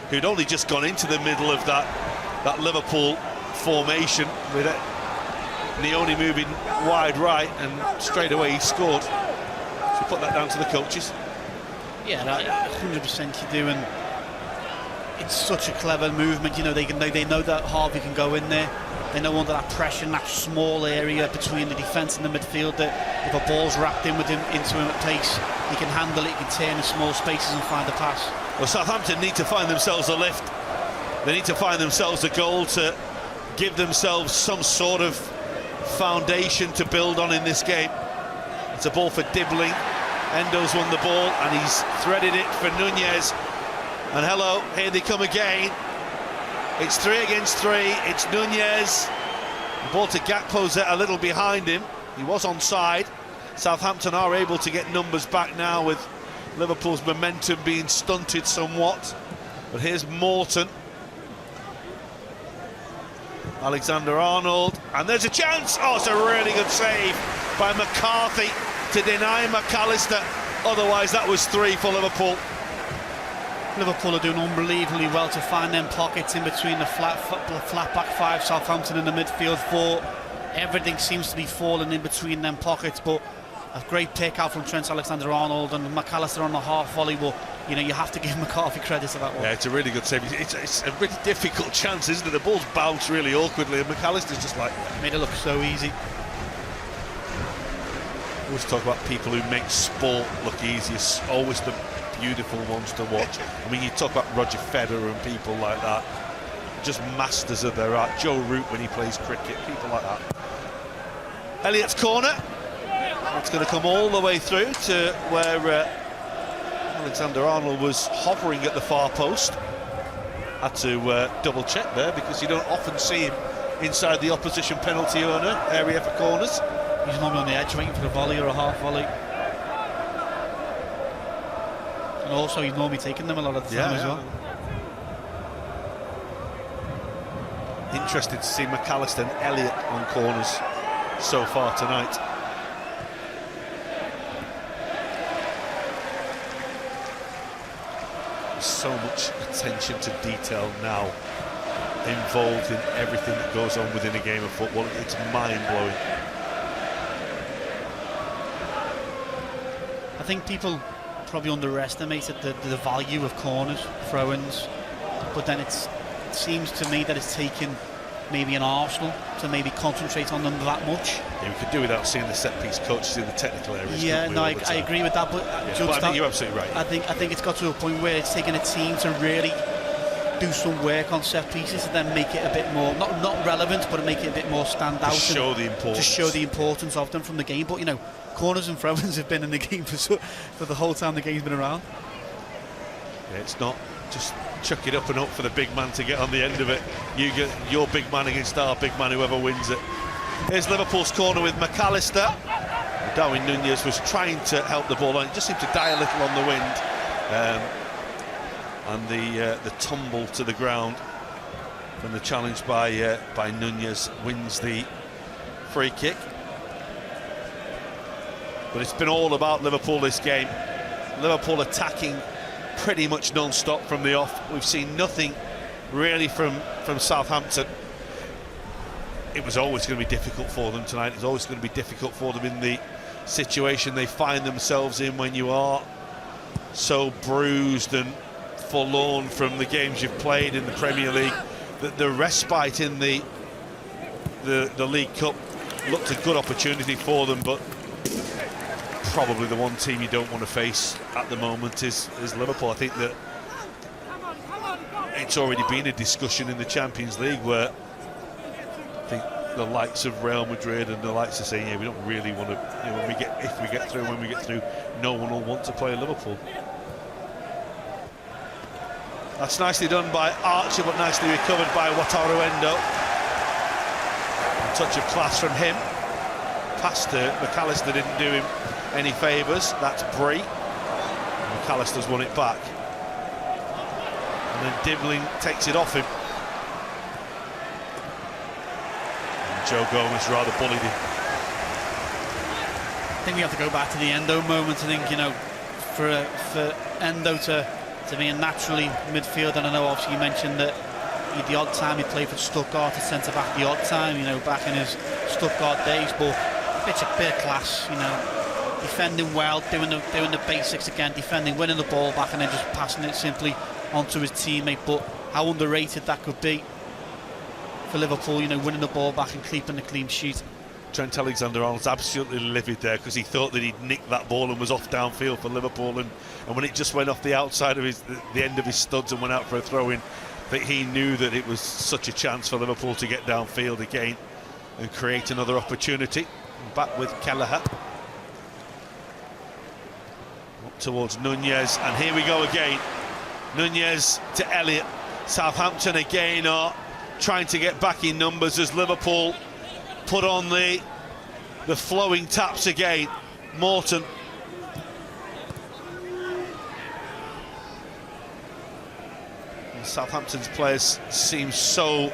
who'd only just gone into the middle of that Liverpool formation with it. Leone moving wide right, and straight away he scored. So put that down to the coaches. Yeah, 100% you do, and it's such a clever movement. You know, they know that Harvey can go in there. They know under that pressure in that small area between the defence and the midfield that if a ball's wrapped in with him into him at pace, he can handle it, he can turn in small spaces and find a pass. Well, Southampton need to find themselves a lift. They need to find themselves a goal to give themselves some sort of foundation to build on in this game. It's a ball for Dibbling. Endo's won the ball and he's threaded it for Nunez. And hello, here they come again. It's 3 against 3. It's Nunez. The ball to Gakpo's a little behind him. He was onside. Southampton are able to get numbers back now with Liverpool's momentum being stunted somewhat. But here's Morton. Alexander-Arnold, and there's a chance. Oh, it's a really good save by McCarthy to deny McAllister. Otherwise, that was 3 for Liverpool. Liverpool are doing unbelievably well to find them pockets in between the flat back 5, Southampton in the midfield 4. Everything seems to be falling in between them pockets, but a great pick out from Trent Alexander-Arnold and McAllister on the half volley. But you know, you have to give McCarthy credit to that one. Yeah, it's a really good save. It's a really difficult chance, isn't it? The ball's bounced really awkwardly, and McAllister's just like made it look so easy. We always talk about people who make sport look easy. It's always the beautiful ones to watch. I mean, you talk about Roger Federer and people like that, just masters of their art. Joe Root when he plays cricket, people like that. Elliott's corner. It's going to come all the way through to where Alexander-Arnold was hovering at the far post. Had to double check there because you don't often see him inside the opposition penalty area for corners. He's normally on the edge waiting for a volley or a half volley. And also he's normally taking them a lot of the time as well. Interested to see McAllister and Elliott on corners so far tonight. So much attention to detail now involved in everything that goes on within a game of football. It's mind-blowing. I think people probably underestimated the value of corners, throw-ins, but then it seems to me that it's taken maybe an Arsenal to maybe concentrate on them that much. Yeah, we could do without seeing the set-piece coaches in the technical areas. Yeah, no, I agree with that, but, but I think you're absolutely right. I think it's got to a point where it's taken a team to really do some work on set pieces and then make it a bit more not relevant, but make it a bit more stand out. Show the importance. To show the importance of them from the game. But you know, corners and throw-ins have been in the game for the whole time the game's been around. Yeah, it's not just chuck it up and up for the big man to get on the end of it. You get your big man against our big man, whoever wins it. Here's Liverpool's corner with McAllister. Darwin Nunez was trying to help the ball on. It just seemed to die a little on the wind. And the tumble to the ground from the challenge by Nunez wins the free kick. But it's been all about Liverpool this game. Liverpool attacking pretty much non-stop from the off. We've seen nothing really from Southampton. It was always going to be difficult for them tonight. It's always going to be difficult for them in the situation they find themselves in when you are so bruised and forlorn from the games you've played in the Premier League. The respite in the League Cup looked a good opportunity for them, but probably the one team you don't want to face at the moment is Liverpool. I think that it's already been a discussion in the Champions League where I think the likes of Real Madrid and the likes are saying, yeah, we don't really want to, when we get through, no one will want to play Liverpool. That's nicely done by Archer, but nicely recovered by Watchalong. A touch of class from him. Pass to McAllister didn't do him any favours. That's Bree. McAllister's won it back. And then Dibling takes it off him. And Joe Gomez rather bullied him. I think we have to go back to the Endo moment. I think, you know, for Endo to be a naturally midfielder, and I know obviously you mentioned that the odd time he played for Stuttgart as centre-back, the odd time, you know, back in his Stuttgart days, but it's a bit of class, you know, defending well, doing the basics again, defending, winning the ball back and then just passing it simply onto his teammate. But how underrated that could be for Liverpool, you know, winning the ball back and keeping the clean sheet. Trent Alexander-Arnold's absolutely livid there because he thought that he'd nicked that ball and was off downfield for Liverpool, and when it just went off the outside of the end of his studs and went out for a throw-in, that he knew that it was such a chance for Liverpool to get downfield again and create another opportunity. Back with Kelleher. Up towards Nunez, and here we go again. Nunez to Elliott. Southampton again are trying to get back in numbers as Liverpool put on the flowing taps again. Morton. And Southampton's players seem so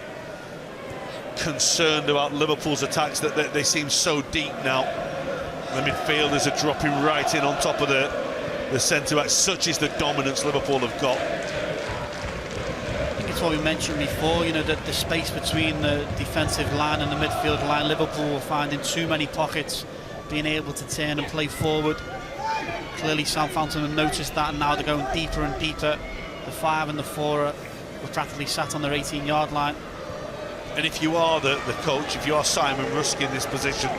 concerned about Liverpool's attacks that they seem so deep now. The midfielders are dropping right in on top of the centre-backs. Such is the dominance Liverpool have got. It's what we mentioned before, you know, that the space between the defensive line and the midfield line, Liverpool were finding too many pockets, being able to turn and play forward. Clearly Southampton have noticed that, and now they're going deeper and deeper. The 5 and the 4 were practically sat on their 18-yard line. And if you are the coach, if you are Simon Rusk in this position,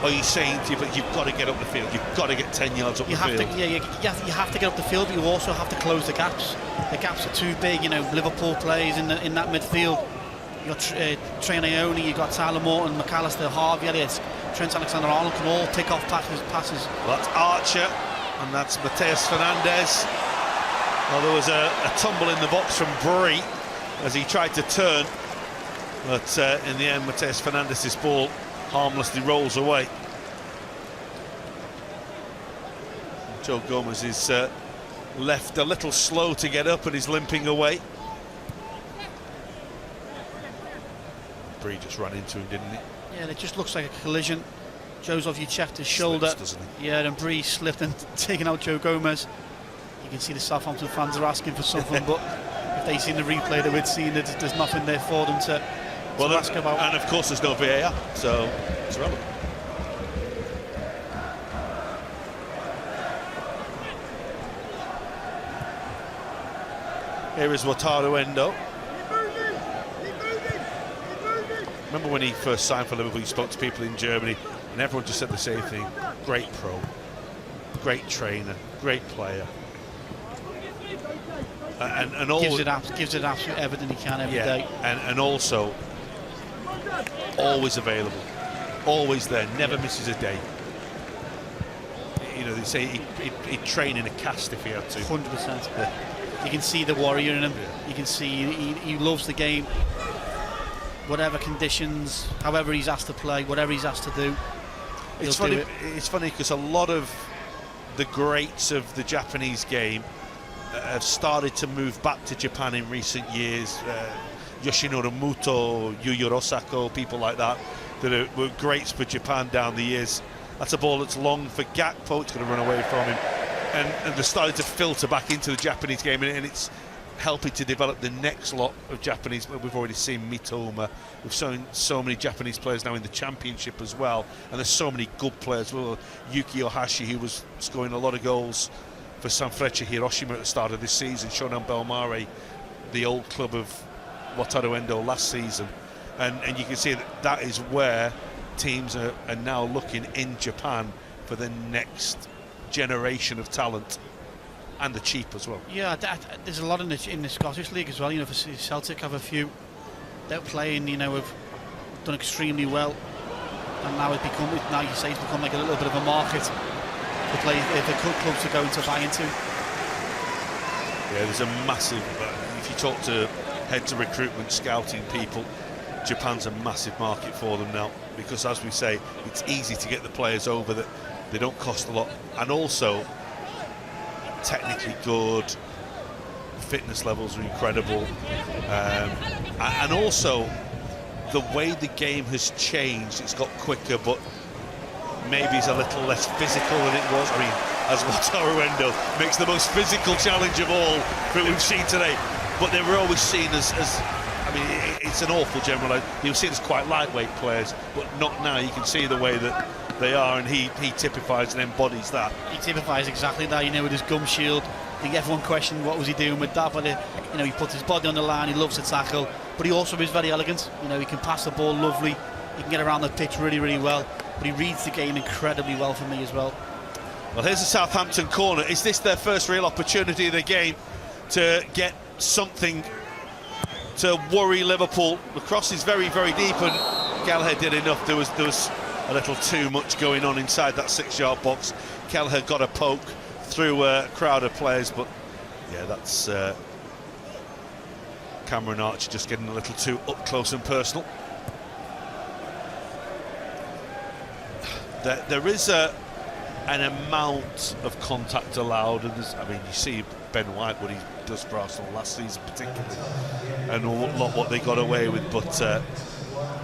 are you saying to you, but you've got to get up the field, you've got to get 10 yards up the field? You have to get up the field, but you also have to close the gaps. The gaps are too big, you know. Liverpool plays in that midfield. You've got Trent Ione, you've got Tyler Morton, McAllister, Harvey Elliott, Trent Alexander-Arnold can all pick off passes. Well, that's Archer, and that's Mateus Fernandes. Well, there was a tumble in the box from Bree as he tried to turn, but in the end, Mateus Fernandes' ball harmlessly rolls away. Joe Gomez is left a little slow to get up and is limping away. Bree just ran into him, didn't he? Yeah, it just looks like a collision. Joe's obviously checked his shoulder. Slips, doesn't he? Yeah, and Bree slipped and taken out Joe Gomez. You can see the Southampton fans are asking for something, but if they've seen the replay, they would see that there's nothing there for them to ask about. And of course there's no VAR, so it's relevant. Here is Wataru Endo. Remember when he first signed for Liverpool, he spoke to people in Germany and everyone just said the same thing. Great pro, great trainer, great player. And all gives it absolute everything he can every day. And also always available, always there, never misses a day. You know, they say he'd train in a cast if he had to. 100%. You can see the warrior in him. Yeah. You can see he loves the game. Whatever conditions, however he's asked to play, whatever he's asked to do, it's funny. It's funny because a lot of the greats of the Japanese game have started to move back to Japan in recent years. Yoshinori Muto, Yuya Osako, people like that were greats for Japan down the years. That's a ball that's long for Gakpo. It's going to run away from him, and they're starting to filter back into the Japanese game, and it's helping to develop the next lot of Japanese. We've already seen Mitoma. We've seen so many Japanese players now in the Championship as well, and there's so many good players. Well, Yuki Ohashi, who was scoring a lot of goals for Sanfrecce Hiroshima at the start of this season, Shonan Bellmare, the old club of Wataru Endo last season, and you can see that is where teams are now looking in Japan for the next generation of talent. And the cheap as well. Yeah, there's a lot in the Scottish League as well. You know, for Celtic have a few they're playing. You know, have done extremely well, and now it's become like a little bit of a market for play the clubs are going to buy into. Yeah, there's a massive. If you talk to heads of recruitment, scouting people, Japan's a massive market for them now because, as we say, it's easy to get the players over that they don't cost a lot, and also technically good, fitness levels are incredible, and also the way the game has changed. It's got quicker, but maybe it's a little less physical than it was. I mean, as Wataru Endo makes the most physical challenge of all that we've seen today, but they were always seen as I mean, it's an awful general. They were seen as quite lightweight players, but not now. You can see the way that they are, and he typifies and embodies that. He typifies exactly that, you know, with his gum shield. I think everyone questioned what was he doing with that, but you know, he puts his body on the line, he loves to tackle, but he also is very elegant. You know, he can pass the ball lovely, he can get around the pitch really, really well, but he reads the game incredibly well for me as well. Well, here's a Southampton corner. Is this their first real opportunity of the game to get something to worry Liverpool? The cross is very, very deep, and Gallagher did enough. There was a little too much going on inside that 6-yard box. Kelleher got a poke through a crowd of players, but yeah, that's Cameron Archer just getting a little too up close and personal. There is an amount of contact allowed, and I mean, you see Ben White, what he does for Arsenal last season particularly, and a lot what they got away with, but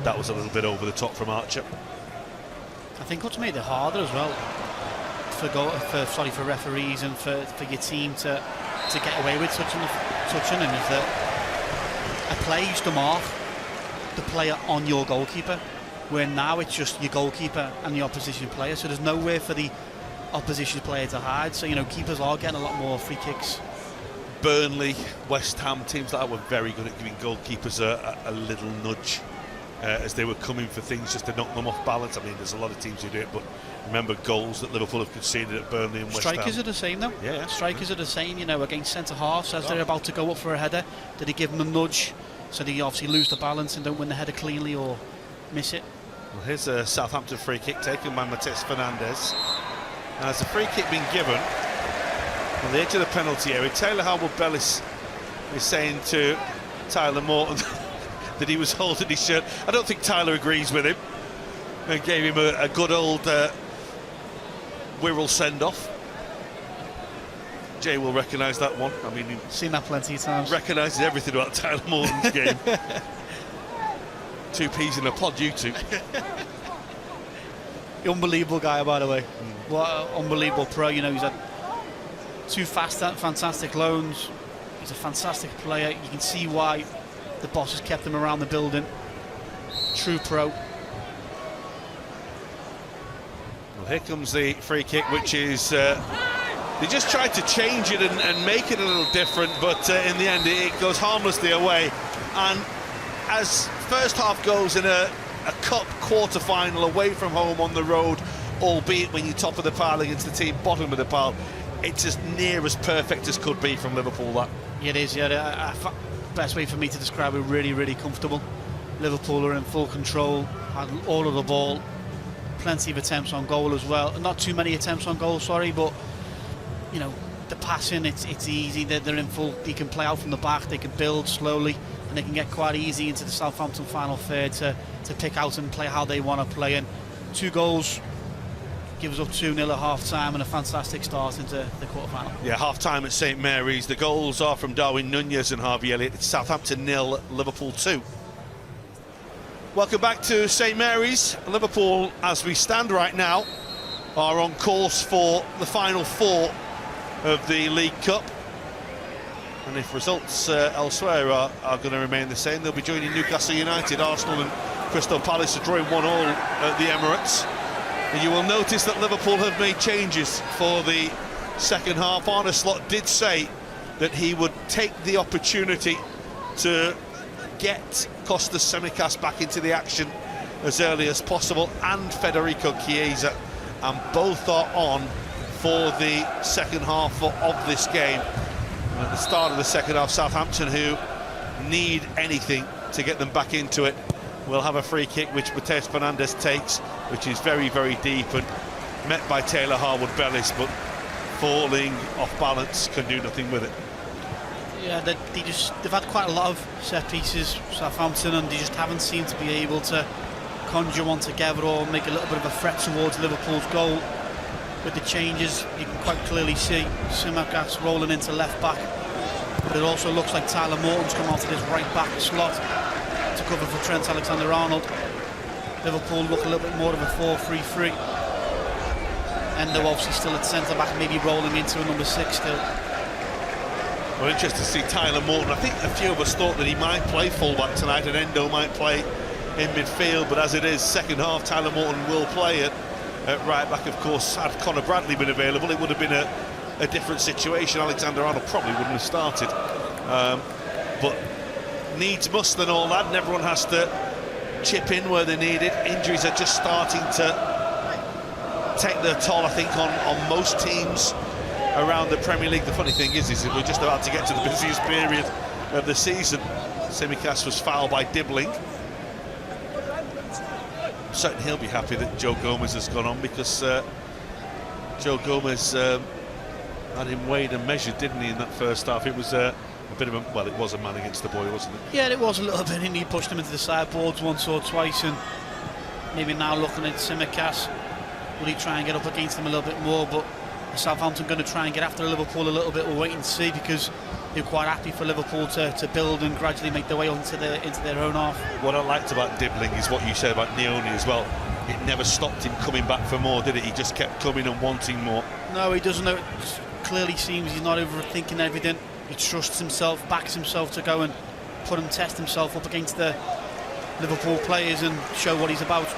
that was a little bit over the top from Archer. I think what's made it harder as well for referees and for your team to get away with touching him is that a player used to mark the player on your goalkeeper, where now it's just your goalkeeper and the opposition player, so there's nowhere for the opposition player to hide. So, you know, keepers are getting a lot more free kicks. Burnley, West Ham, teams like that were very good at giving goalkeepers a little nudge as they were coming for things just to knock them off balance. I mean, there's a lot of teams who do it, but remember goals that Liverpool have conceded at Burnley and West Ham. Strikers are the same though. Yeah. Strikers are the same, you know, against centre-halves as they're about to go up for a header. Did he give them a nudge so they obviously lose the balance and don't win the header cleanly or miss it? Well, here's a Southampton free kick taken by Mateus Fernandes. Now, has the free kick been given? On the edge of the penalty area, Taylor Harwood-Bellis is saying to Tyler Morton that he was holding his shirt. I don't think Tyler agrees with him, and gave him a good old Wirral send-off. Jay will recognise that one. I mean, he's seen that plenty of times. Recognises everything about Tyler Morton's game. 2 peas in a pod, you two. Unbelievable guy, by the way. What an unbelievable pro. You know, he's had 2 fantastic loans. He's a fantastic player. You can see why the boss has kept him around the building. True pro. Well, here comes the free kick, which is... they just tried to change it and make it a little different, but in the end it goes harmlessly away. And as first half goes in a cup quarter-final away from home on the road, albeit when you're top of the pile against the team bottom of the pile, it's as near as perfect as could be from Liverpool, that. It is, yeah. Best way for me to describe it, really, really comfortable. Liverpool are in full control, had all of the ball, plenty of attempts on goal as well. Not too many attempts on goal, sorry, but you know, the passing, it's easy. They're in full. They can play out from the back, they can build slowly, and they can get quite easy into the Southampton final third to pick out and play how they want to play. And 2 goals, gives up 2-0 at half-time, and a fantastic start into the quarter-final. Yeah, half-time at St Mary's. The goals are from Darwin Nunez and Harvey Elliott. It's Southampton 0, Liverpool 2. Welcome back to St Mary's. Liverpool, as we stand right now, are on course for the final 4 of the League Cup. And if results elsewhere are going to remain the same, they'll be joining Newcastle United, Arsenal and Crystal Palace are drawing 1-1 at the Emirates. And you will notice that Liverpool have made changes for the second half. Arne Slot did say that he would take the opportunity to get Kostas Tsimikas back into the action as early as possible, and Federico Chiesa, and both are on for the second half of this game. And at the start of the second half, Southampton, who need anything to get them back into it, will have a free kick which Mateus Fernandes takes, which is very, very deep and met by Taylor Harwood-Bellis, but falling off balance, can do nothing with it. Yeah, they've had quite a lot of set pieces, Southampton, and they just haven't seemed to be able to conjure one together or make a little bit of a threat towards Liverpool's goal. With the changes, you can quite clearly see Tsimikas rolling into left back, but it also looks like Tyler Morton's come out of this right back slot to cover for Trent Alexander-Arnold. Liverpool look a little bit more of a 4-3-3. Endo obviously still at centre back, maybe rolling into a number 6 still. Well, interesting to see Tyler Morton. I think a few of us thought that he might play full-back tonight and Endo might play in midfield, but as it is, second half, Tyler Morton will play at right back. Of course, had Conor Bradley been available, it would have been a different situation. Alexander-Arnold probably wouldn't have started. But needs must and all that, and everyone has to chip in where they need it. Injuries are just starting to take their toll, I think, on most teams around the Premier League. The funny thing is that we're just about to get to the busiest period of the season. Tsimikas was fouled by Dibbling. I'm certain he'll be happy that Joe Gomez has gone on, because Joe Gomez had him weighed and measured, didn't he, in that first half? It was a bit of a, well, it was a man against the boy, wasn't it? Yeah, it was a little bit, and he pushed him into the sideboards once or twice, and maybe now looking at Tsimikas, will he try and get up against him a little bit more? But Southampton going to try and get after Liverpool a little bit. We'll wait and see, because they're quite happy for Liverpool to build and gradually make their way into their own half. What I liked about Dibbling is what you said about Neone as well. It never stopped him coming back for more, did it? He just kept coming and wanting more. No, he doesn't. It clearly seems he's not overthinking everything. He trusts himself, backs himself to go and test himself up against the Liverpool players and show what he's about.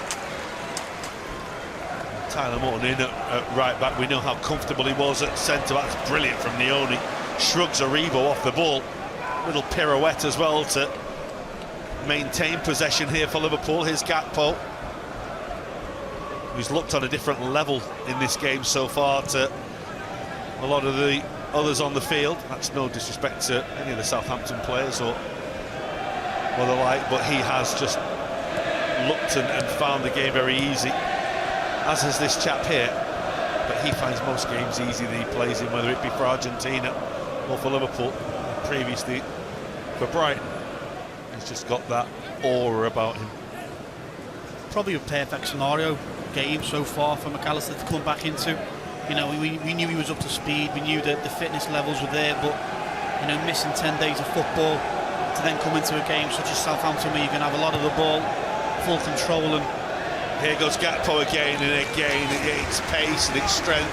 Tyler Morton in at right back. We know how comfortable he was at centre back. It's brilliant from Neone. Shrugs Aribo off the ball. Little pirouette as well to maintain possession here for Liverpool. Here's Gakpo, who's looked on a different level in this game so far to a lot of the others on the field. That's no disrespect to any of the Southampton players or the like, but he has just looked and found the game very easy, as has this chap here. But he finds most games easy that he plays in, whether it be for Argentina or for Liverpool, previously for Brighton. He's just got that aura about him. Probably a perfect scenario game so far for McAllister to come back into. You know, we knew he was up to speed, we knew that the fitness levels were there, but you know, missing 10 days of football to then come into a game such as Southampton where you can have a lot of the ball, full control. And here goes Gakpo again and again. It's pace and it's strength,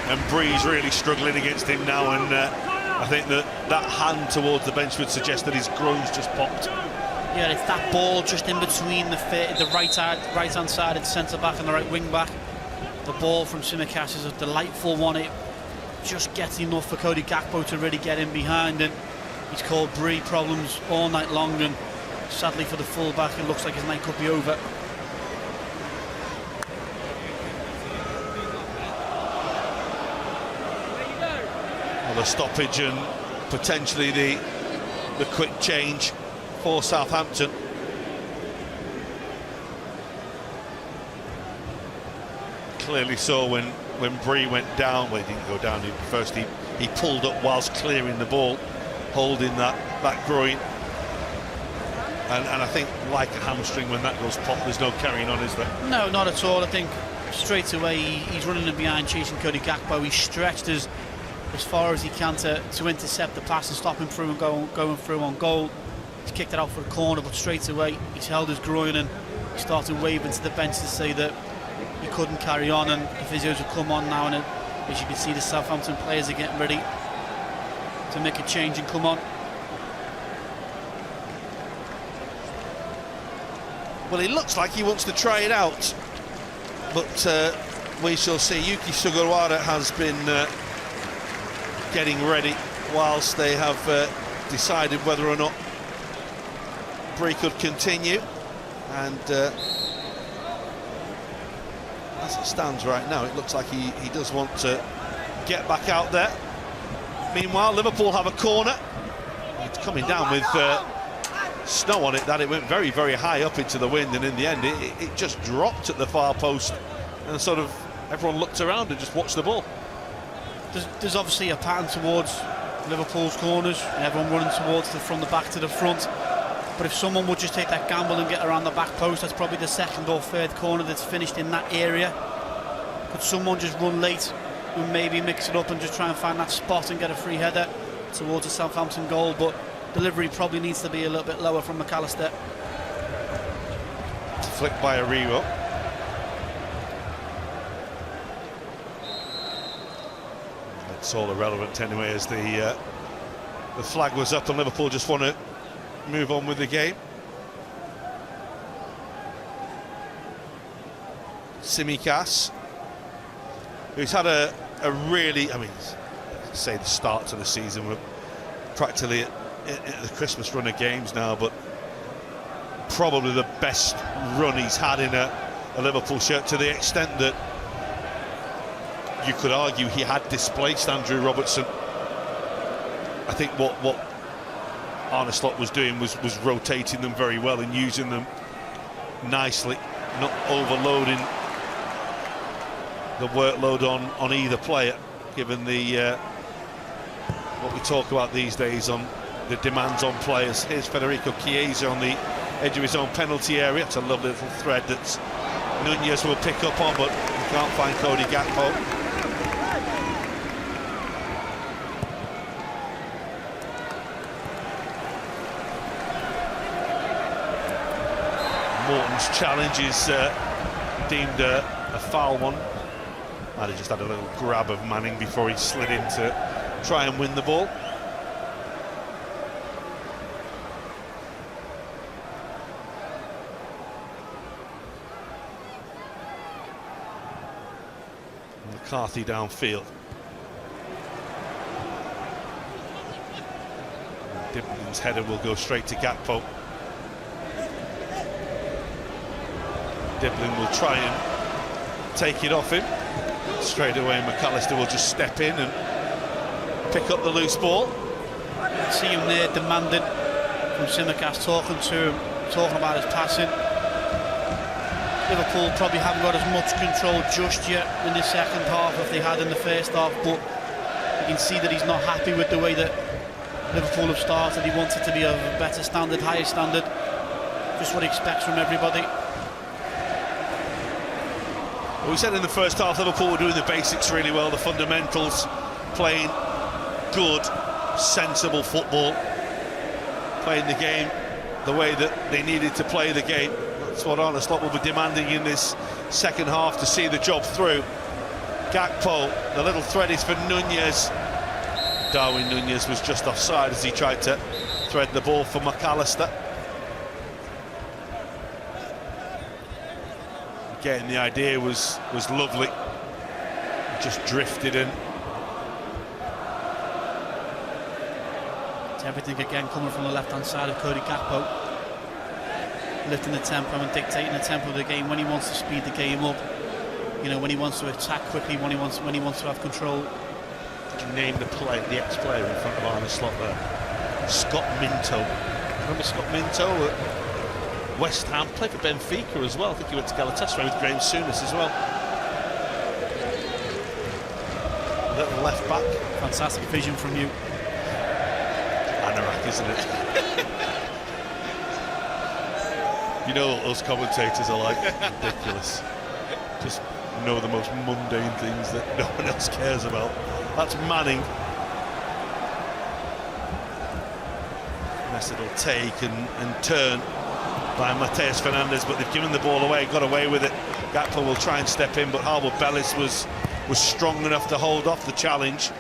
and Bree's really struggling against him now, and I think that hand towards the bench would suggest that his groin's just popped. yeah, it's that ball just in between the right-hand side of the centre-back and the right wing-back. The ball from Tsimikas is a delightful one. It just gets enough for Cody Gakpo to really get in behind, and he's caused Bree problems all night long, and sadly for the full-back it looks like his night could be over. Well, the stoppage and potentially the quick change for Southampton. Clearly so when Bree went down. Well, he didn't go down. First he pulled up whilst clearing the ball, holding that groin. And I think, like a hamstring, when that goes pop, there's no carrying on, is there? No, not at all. I think straight away he's running in behind, chasing Cody Gakpo. He's stretched as far as he can to intercept the pass and stop him through and going through on goal. He's kicked it out for the corner, but straight away he's held his groin and he started waving to the bench to say that he couldn't carry on, and the physios will come on now, and as you can see the Southampton players are getting ready to make a change and come on. Well, he looks like he wants to try it out, but we shall see. Yuki Sugawara has been getting ready whilst they have decided whether or not Bree could continue, and as it stands right now, it looks like he does want to get back out there. Meanwhile, Liverpool have a corner. It's coming down with snow on it, that it went very, very high up into the wind, and in the end it just dropped at the far post, and sort of everyone looked around and just watched the ball. There's obviously a pattern towards Liverpool's corners, and everyone running towards from the back to the front. But if someone would just take that gamble and get around the back post, that's probably the second or third corner that's finished in that area. Could someone just run late and maybe mix it up and just try and find that spot and get a free header towards a Southampton goal? But delivery probably needs to be a little bit lower from McAllister. It's flicked by Ariwo. It's all irrelevant anyway, as the flag was up and Liverpool just want to move on with the game. Tsimikas, who's had a really, I mean, say the start to the season, we're practically at the Christmas run of games now, but probably the best run he's had in a Liverpool shirt, to the extent that you could argue he had displaced Andrew Robertson. I think what Arne Slot was doing was rotating them very well and using them nicely, not overloading the workload on either player, given the what we talk about these days on the demands on players. Here's Federico Chiesa on the edge of his own penalty area. It's a lovely little thread that Nunez will pick up on, but he can't find Cody Gakpo. Morton's challenge is deemed a foul one. And he just had a little grab of Manning before he slid in to try and win the ball. McCarthy downfield. Diblin's header will go straight to Gakpo. Diblin will try and take it off him. Straight away McAllister will just step in and pick up the loose ball. See him there demanding from Tsimikas, talking to him, talking about his passing. Liverpool probably haven't got as much control just yet in the second half as they had in the first half, but you can see that he's not happy with the way that Liverpool have started. He wants it to be of a better standard, higher standard, just what he expects from everybody. Well, we said in the first half Liverpool were doing the basics really well, the fundamentals, playing good, sensible football, playing the game the way that they needed to play the game. That's what Arne Slot will be demanding in this second half to see the job through. Gakpo, the little thread is for Nunez. Darwin Nunez was just offside as he tried to thread the ball for McAllister. Again, the idea was lovely. Just drifted in. It's everything again coming from the left-hand side of Cody Gakpo, lifting the tempo and dictating the tempo of the game when he wants to speed the game up. You know, when he wants to attack quickly, when he wants to have control. Did you name the ex-player in front of Arne Slot there? Scott Minto. Remember Scott Minto at West Ham? Played for Benfica as well. I think he went to Galatasaray with Graham Souness as well. Little left back. Fantastic vision from you. Anorak, isn't it? You know what those commentators are like. Ridiculous. Just know the most mundane things that no one else cares about. That's Manning. Nice little take and turn by Mateus Fernandes, but they've given the ball away, got away with it. Gakpo will try and step in, but Harwood Bellis was strong enough to hold off the challenge.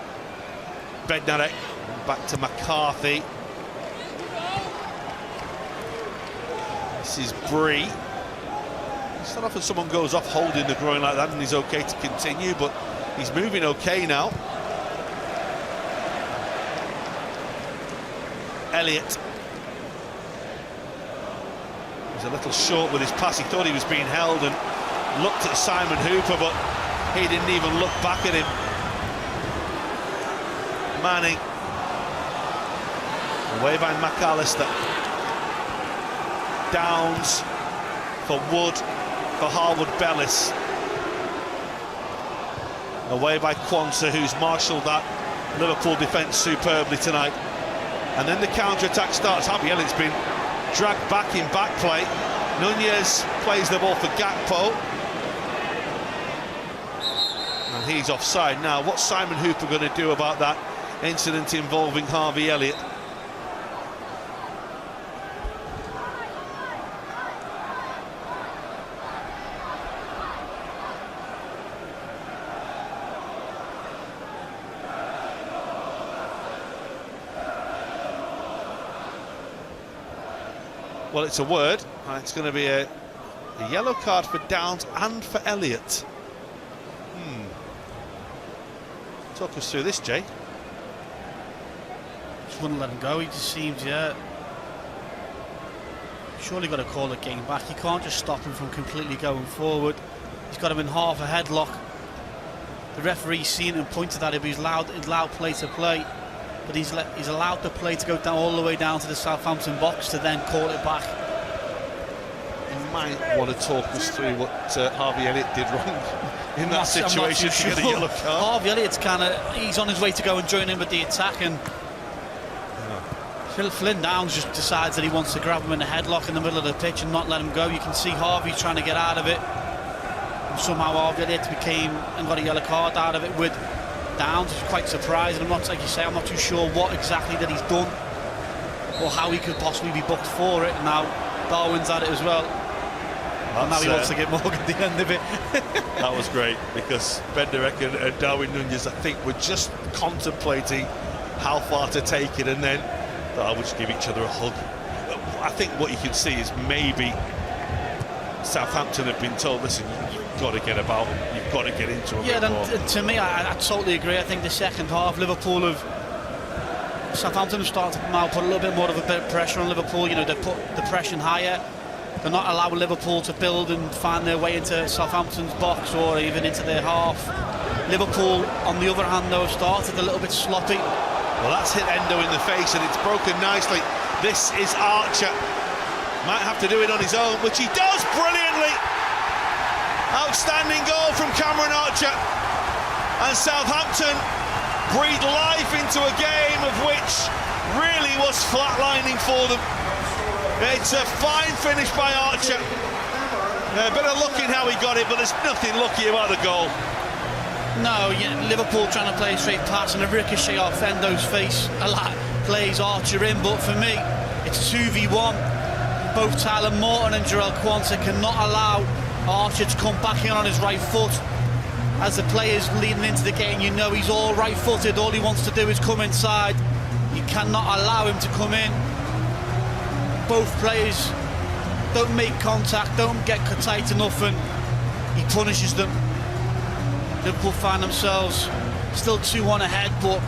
Bednarek back to McCarthy. This is Bree. It's not often someone goes off holding the groin like that and he's okay to continue, but he's moving okay now. Elliott. He's a little short with his pass. He thought he was being held and looked at Simon Hooper, but he didn't even look back at him. Manning. Away by McAllister. Downs for Wood, for Harwood Bellis. Away by Quansah, who's marshalled that Liverpool defence superbly tonight. And then the counter-attack starts. Harvey Elliott's been dragged back in back play. Nunez plays the ball for Gakpo. And he's offside. Now, what's Simon Hooper going to do about that incident involving Harvey Elliott? Well, it's a word. It's going to be a yellow card for Downs and for Elliott. Talk us through this, Jay. Just wouldn't let him go. He just seems, surely got to call the game back. You can't just stop him from completely going forward. He's got him in half a headlock. The referee's seen it and pointed at him. He's allowed play to play. But he's allowed the play to go down all the way down to the Southampton box to then call it back. You might want to talk us through what Harvey Elliott did wrong in that situation to get a yellow card. Harvey Elliott's he's on his way to go and join in with the attack, and Flynn Downs just decides that he wants to grab him in a headlock in the middle of the pitch and not let him go. You can see Harvey trying to get out of it. And somehow Harvey Elliott got a yellow card out of it with Downs. Is quite surprised, and like you say, I'm not too sure what exactly that he's done or how he could possibly be booked for it. And now Darwin's at it as well. And now he wants to get Morgan at the end of it. That was great, because Bednarek and Darwin Nunez, I think, were just contemplating how far to take it, and then thought, we'll just give each other a hug. I think what you can see is maybe Southampton have been told, listen, you've got to get about them, you've got to get into them. Yeah, then, to me, I totally agree. I think the second half, Southampton have started to now put a little bit more of a bit of pressure on Liverpool. You know, they put the pressure higher. They're not allowing Liverpool to build and find their way into Southampton's box or even into their half. Liverpool, on the other hand, though, have started a little bit sloppy. Well, that's hit Endo in the face, and it's broken nicely. This is Archer. Might have to do it on his own, which he does brilliantly. Outstanding goal from Cameron Archer, and Southampton breathed life into a game of which really was flatlining for them. It's a fine finish by Archer. A bit of luck in how he got it, but there's nothing lucky about the goal. No, Liverpool trying to play a straight pass and a ricochet off Endo's face. A lot plays Archer in, but for me, it's 2v1. Both Tyler Morton and Jarell Quansah cannot allow Archer to come back in on his right foot. As the players leading into the game, you know he's all right-footed. All he wants to do is come inside. You cannot allow him to come in. Both players don't make contact, don't get tight enough, and he punishes them. Liverpool find themselves still 2-1 ahead, but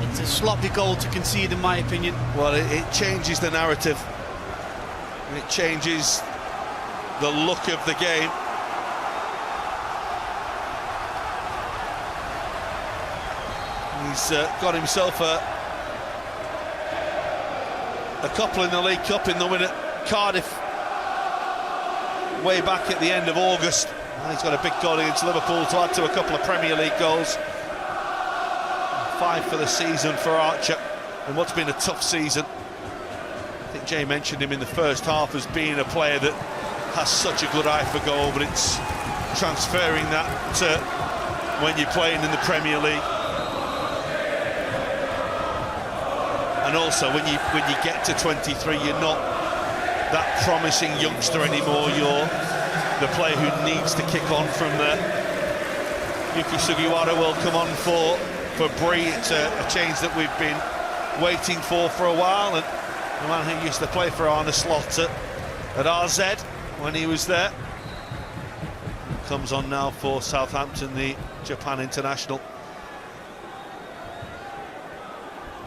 it's a sloppy goal to concede, in my opinion. Well, it changes the narrative. It changes the look of the game. He's got himself a couple in the League Cup in the win at Cardiff way back at the end of August. And he's got a big goal against Liverpool to add to a couple of Premier League goals. 5 for the season for Archer, and what's been a tough season. I think Jay mentioned him in the first half as being a player that has such a good eye for goal, but it's transferring that to when you're playing in the Premier League. And also when you get to 23, you're not that promising youngster anymore. You're the player who needs to kick on from there. Yuki Sugiwara will come on for Bree. It's a change that we've been waiting for a while, and the man who used to play for Arne Slot at RZ when he was there comes on now for Southampton, the Japan international.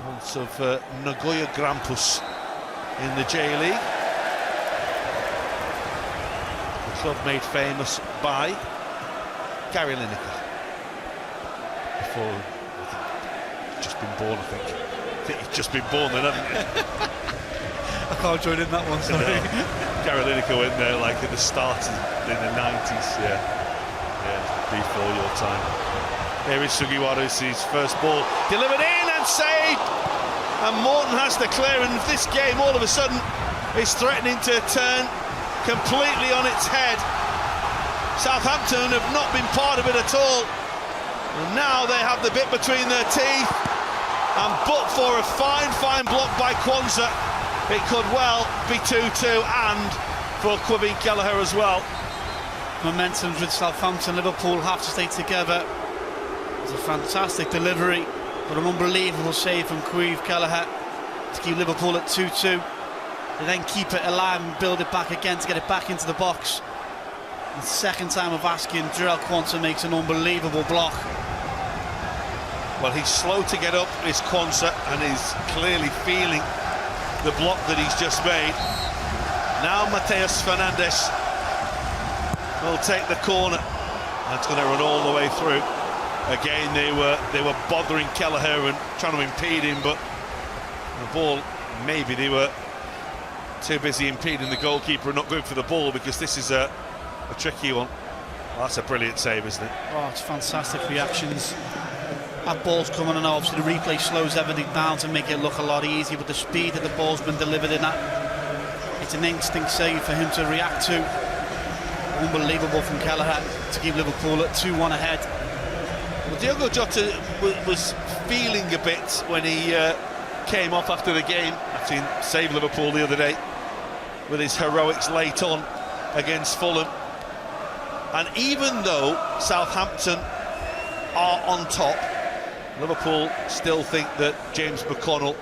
Once of Nagoya Grampus in the J-League. The club made famous by Gary Lineker. Before he'd just been born, I think. I think he'd just been born then, hadn't he? I can't join in that one, sorry. No. Gary Lineker went there like at the start in the 90s, yeah, before your time. Here is Sugiwara, his first ball delivered in and saved, and Morton has to clear, and this game all of a sudden is threatening to turn completely on its head. Southampton have not been part of it at all, and now they have the bit between their teeth, and but for a fine block by Quansah, it could well be 2-2, and for Quibby Kelleher as well. Momentum's with Southampton. Liverpool have to stay together. It's a fantastic delivery, but an unbelievable save from Quibby Kelleher to keep Liverpool at 2-2. They then keep it alive and build it back again to get it back into the box. The second time of asking, Jarell Quansah makes an unbelievable block. Well, he's slow to get up, is Quansah, and he's clearly feeling the block that he's just made. Now Mateus Fernandes will take the corner. That's going to run all the way through. Again, they were bothering Kelleher and trying to impede him, but the ball, maybe they were too busy impeding the goalkeeper and not going for the ball, because this is a tricky one. Well, that's a brilliant save, isn't it? Oh, it's fantastic reactions. That ball's coming, and obviously the replay slows everything down to make it look a lot easier, but the speed that the ball's been delivered in at, it's an instinct save for him to react to. Unbelievable from Kelleher to keep Liverpool at 2-1 ahead. Well, Diogo Jota was feeling a bit when he came off after the game. I've seen save Liverpool the other day with his heroics late on against Fulham. And even though Southampton are on top, Liverpool still think that James McConnell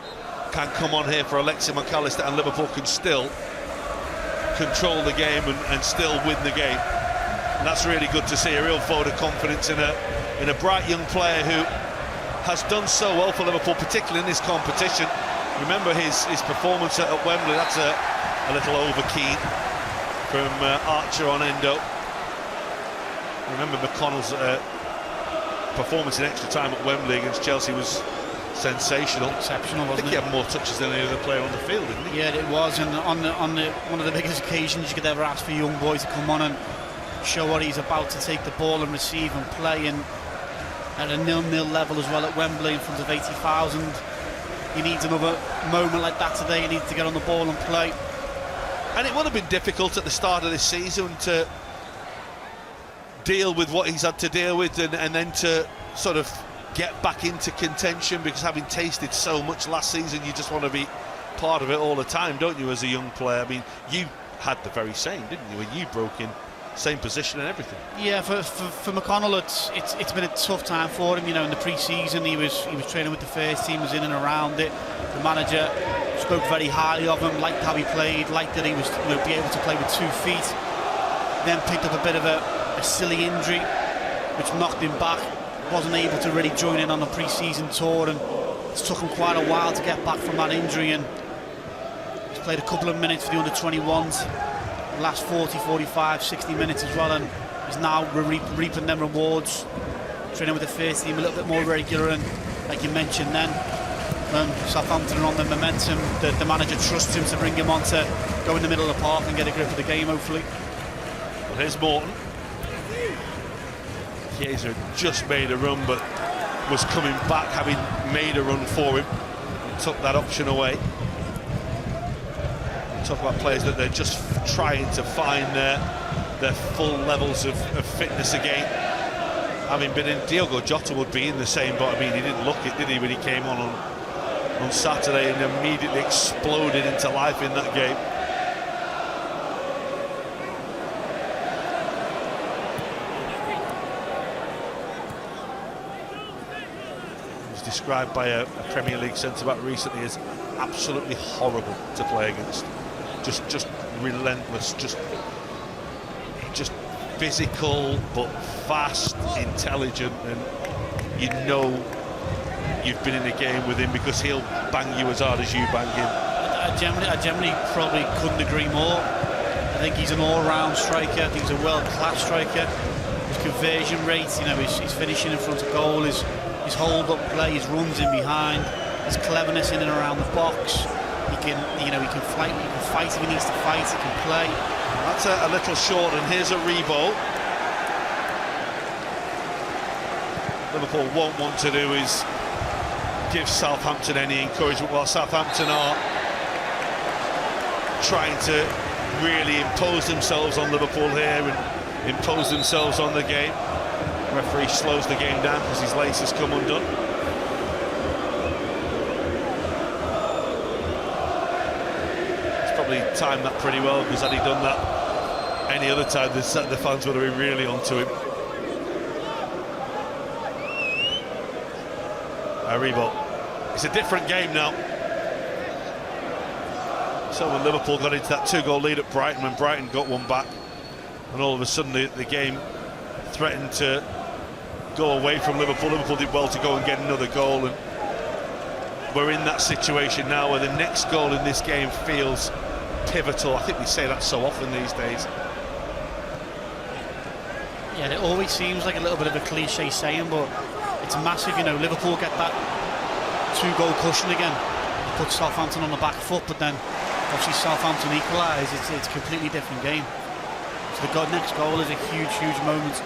can come on here for Alexis McAllister, and Liverpool can still control the game and still win the game. And that's really good to see, a real vote of confidence in a bright young player who has done so well for Liverpool, particularly in this competition. Remember his performance at Wembley, that's a little over-keen from Archer on Endo. Remember McConnell's performance in extra time at Wembley against Chelsea was sensational. Exceptional, wasn't it? I think he had more touches than any other player on the field, didn't he? Yeah, it was, and on one of the biggest occasions you could ever ask for a young boy to come on and show what he's about to take the ball and receive and play, and at a 0-0 level as well at Wembley in front of 80,000. He needs another moment like that today. He needs to get on the ball and play. And it would have been difficult at the start of this season to deal with what he's had to deal with, and then to sort of get back into contention, because having tasted so much last season, you just want to be part of it all the time, don't you, as a young player? I mean, you had the very same, didn't you, when you broke in, same position and everything. Yeah, for McConnell, it's been a tough time for him. You know, in the pre-season, he was training with the first team, was in and around it. The manager spoke very highly of him, liked how he played, liked that he was, you know, be able to play with 2 feet. Then picked up a bit of a silly injury, which knocked him back. Wasn't able to really join in on the pre-season tour, and it's took him quite a while to get back from that injury. And he's played a couple of minutes for the under-21s. Last 40, 45, 60 minutes as well, and he's now reaping them rewards, training with the first team a little bit more regular. And like you mentioned then, Southampton are on the momentum. The manager trusts him to bring him on to go in the middle of the park and get a grip of the game, hopefully. Well, here's Morton. Chiesa just made a run, but was coming back, having made a run for him, and took that option away. Talk about players that they're just trying to find their full levels of fitness again. Having been in, Diogo Jota would be in the same, but I mean, he didn't look it, did he, when he came on Saturday and immediately exploded into life in that game. He was described by a Premier League centre-back recently as absolutely horrible to play against. Just relentless, just physical, but fast, intelligent, and you know you've been in a game with him because he'll bang you as hard as you bang him. I generally probably couldn't agree more. I think he's an all-round striker. I think he's a world-class striker. His conversion rate, you know, his finishing in front of goal, his hold-up play, his runs in behind, his cleverness in and around the box. He can fight if he needs to fight, he can play. That's a little short, and here's a Rebo. Liverpool won't want to do is give Southampton any encouragement, while Southampton are trying to really impose themselves on Liverpool here and impose themselves on the game. The referee slows the game down because his lace has come undone. Probably timed that pretty well, because had he done that any other time, the fans would have been really onto him. Rebo. It's a different game now. So when Liverpool got into that 2-goal lead at Brighton, when Brighton got one back, and all of a sudden the game threatened to go away from Liverpool, Liverpool did well to go and get another goal, and we're in that situation now where the next goal in this game feels pivotal. I think we say that so often these days. Yeah, it always seems like a little bit of a cliche saying, but it's massive. You know, Liverpool get that 2-goal cushion again, put Southampton on the back foot, but then obviously Southampton equalise. It's a completely different game. So the next goal is a huge moment.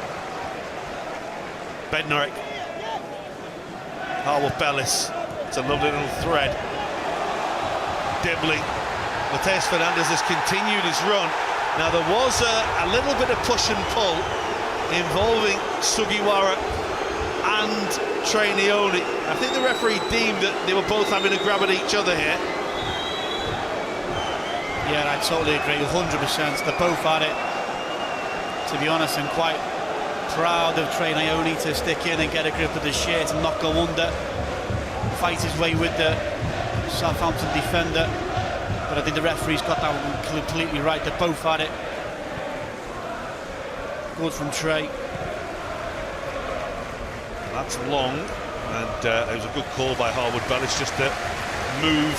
Bednarek. Harwood Bellis. It's a lovely little thread. Dibley. Mateus Fernandes has continued his run. Now there was a little bit of push and pull involving Sugiwara and Trainioli. I think the referee deemed that they were both having a grab at each other here. Yeah, I totally agree, 100%. They're both at it. To be honest, I'm quite proud of Trainioli to stick in and get a grip of the shirt and not go under. Fight his way with the Southampton defender. But I think the referee's got that one completely right. They're both at it. Good from Trey. That's long, and it was a good call by Harwood Bellis just to move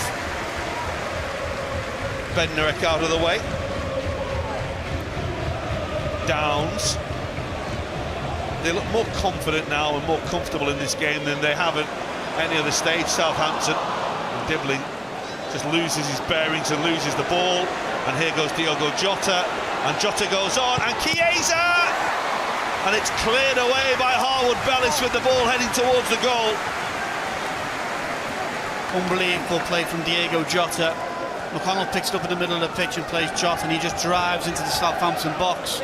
Bednarek out of the way. Downs. They look more confident now and more comfortable in this game than they have at any other stage, Southampton. And Dibley just loses his bearings and loses the ball, and here goes Diogo Jota, and Jota goes on, and Chiesa and it's cleared away by Harwood Bellis with the ball heading towards the goal. Unbelievable play from Diego Jota. McConnell picks it up in the middle of the pitch and plays Jota, and he just drives into the Southampton box.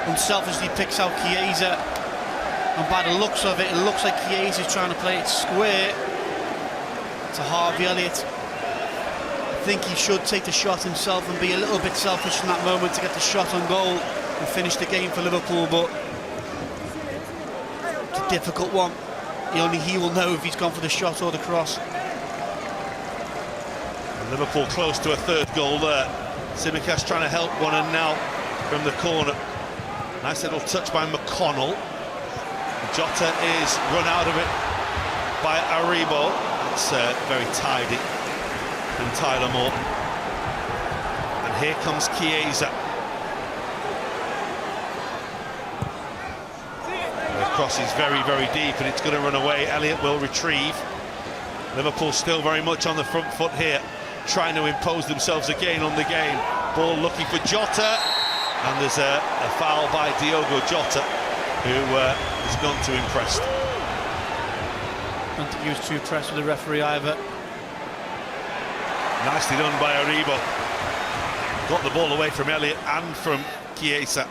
Unselfishly picks out Chiesa, and by the looks of it, it looks like Chiesa's trying to play it square to Harvey Elliott. I think he should take the shot himself and be a little bit selfish in that moment to get the shot on goal and finish the game for Liverpool, but it's a difficult one. Only he will know if he's gone for the shot or the cross. And Liverpool close to a third goal there. Tsimikas trying to help one, and now from the corner. Nice little touch by McConnell. Jota is run out of it by Aribo. It's very tidy from Tyler Moore. And here comes Chiesa. The cross is very, very deep, and it's going to run away. Elliott will retrieve. Liverpool still very much on the front foot here, trying to impose themselves again on the game. Ball looking for Jota, and there's a foul by Diogo Jota, who has gone too impressed. I don't think he was too impressed with the referee either. Nicely done by Aribo. Got the ball away from Elliott and from Chiesa.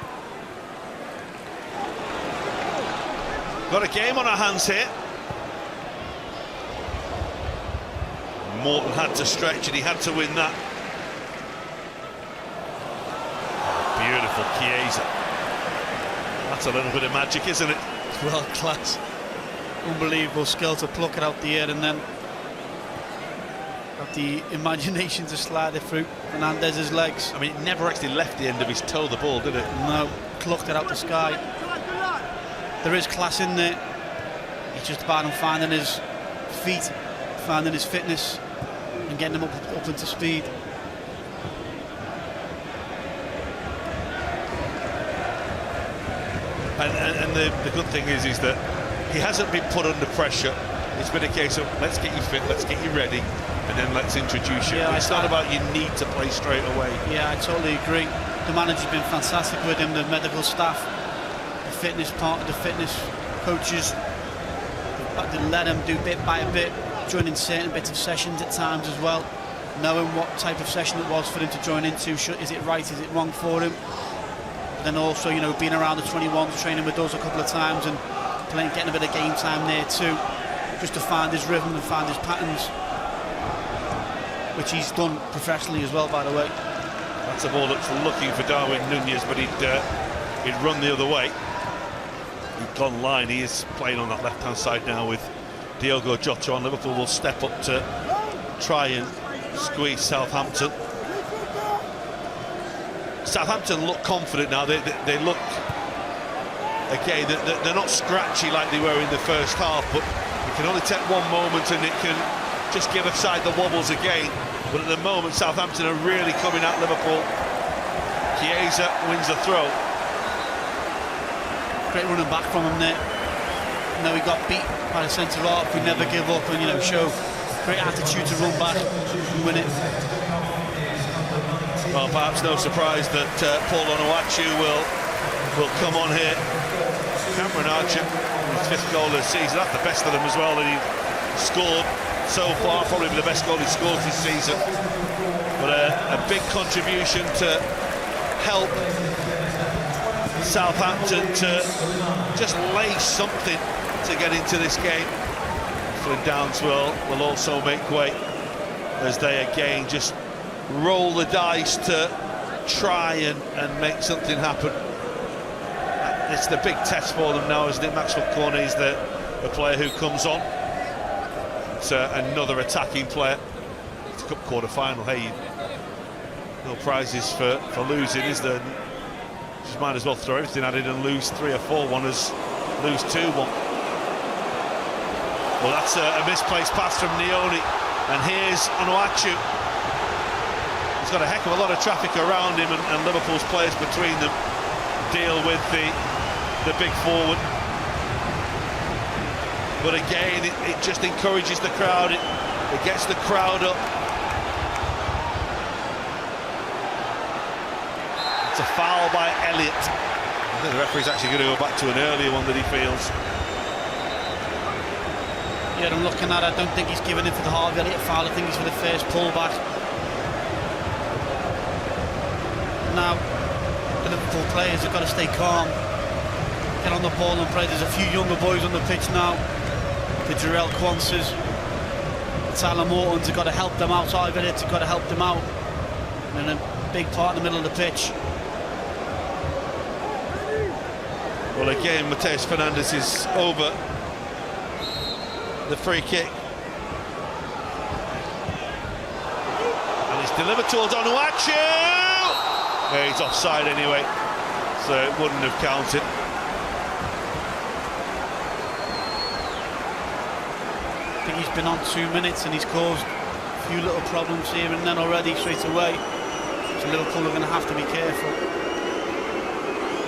Got a game on our hands here. Morton had to stretch, and he had to win that. Beautiful Chiesa. That's a little bit of magic, isn't it? World class. Unbelievable skill to pluck it out the air, and then got the imagination to slide it through Fernandez's legs. I mean, it never actually left the end of his toe, the ball, did it? No, plucked it out the sky. There is class in there. It's just about him finding his feet, finding his fitness, and getting him up into speed. And the good thing is that he hasn't been put under pressure. It's been a case of, let's get you fit, let's get you ready, and then let's introduce you. Yeah, it's not about you need to play straight away. Yeah, I totally agree. The manager's been fantastic with him, the medical staff, the fitness part of the fitness coaches. They let him do bit by bit, joining certain bits of sessions at times as well, knowing what type of session it was for him to join into. Is it right, is it wrong for him? But then also, you know, being around the 21s, training with us a couple of times and playing, getting a bit of game time there too, just to find his rhythm and find his patterns, which he's done professionally as well, by the way. That's a ball that's looking for Darwin Nunez, but he'd run the other way. He'd gone line. He is playing on that left-hand side now with Diogo Jota on. Liverpool will step up to try and squeeze Southampton. Southampton look confident now. They look, again, they're not scratchy like they were in the first half, but it can only take one moment and it can just give a side the wobbles again. But at the moment, Southampton are really coming at Liverpool. Chiesa wins the throw. Great running back from him there. Now he got beat by the centre half. We never give up, and you know, show great attitude to run back and win it. Well, perhaps no surprise that Paul Onuachu will come on here. Cameron Archer, his 5th goal of the season. That's the best of them as well that he's scored so far. Probably the best goal he scored this season. But a big contribution to help Southampton to just lay something to get into this game. Flynn Downs will also make way as they again just roll the dice to try and make something happen. It's the big test for them now, isn't it? Maxwell Cornet is the player who comes on. It's another attacking player. It's a cup quarter-final. Hey, no prizes for losing, is there? Just might as well throw everything at it and lose 3 or 4-1 as lose 2-1. Well, that's a misplaced pass from Nioni, and here's Onuachu. He's got a heck of a lot of traffic around him, and Liverpool's players between them deal with the big forward. But again, it just encourages the crowd. It gets the crowd up. It's a foul by Elliott. I think the referee's actually going to go back to an earlier one that he feels. Yeah, I'm looking at it. I don't think he's given in for the Harvey Elliott foul. I think he's for the first pullback. Now, the Liverpool players have got to stay calm, get on the ball and play. There's a few younger boys on the pitch now. The Jarrell Quances, the Tyler Mortons have got to help them out. Harvey Elliott's have got to help them out. And a big part in the middle of the pitch. Well, again, Mateus Fernandes is over the free kick. And it's delivered towards Onuachu! Yeah, he's offside anyway, so it wouldn't have counted. I think he's been on 2 minutes and he's caused a few little problems here and then already straight away. So Liverpool are going to have to be careful.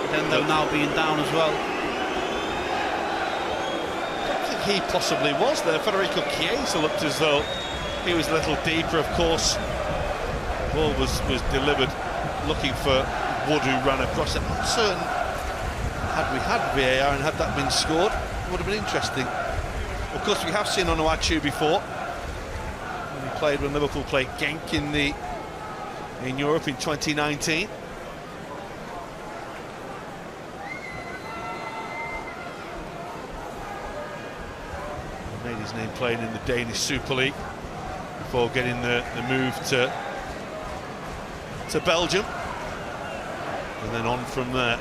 Then they're now being down as well. I think he possibly was there. Federico Chiesa looked as though he was a little deeper, of course. Ball was delivered looking for Wood, who ran across it. I'm certain, had we had VAR and had that been scored, it would have been interesting. Of course, we have seen Onuachu before. He played when Liverpool played Genk in Europe in 2019. Made his name playing in the Danish Super League before getting the move to Belgium, and then on from there.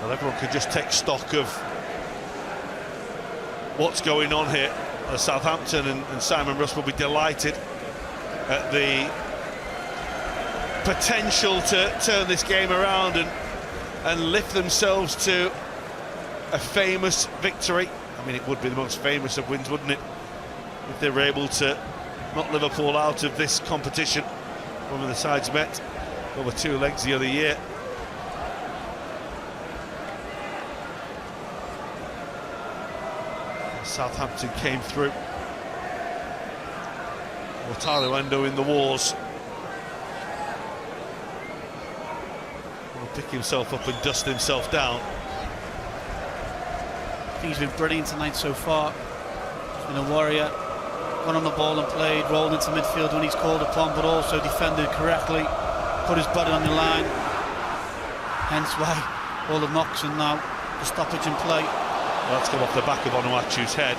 Well, everyone could just take stock of what's going on here. Southampton and Simon Russ will be delighted at the potential to turn this game around and lift themselves to a famous victory. I mean, it would be the most famous of wins, wouldn't it, if they were able to knock Liverpool out of this competition when the sides met over 2 legs the other year. Southampton came through. Wataru Endo in the wars. Will pick himself up and dust himself down. I think he's been brilliant tonight so far. He's been a warrior. Gone on the ball and played, rolled into midfield when he's called upon, but also defended correctly, put his body on the line. Hence why all the knocks and now the stoppage in play. Well, that's come off the back of Onuachu's head.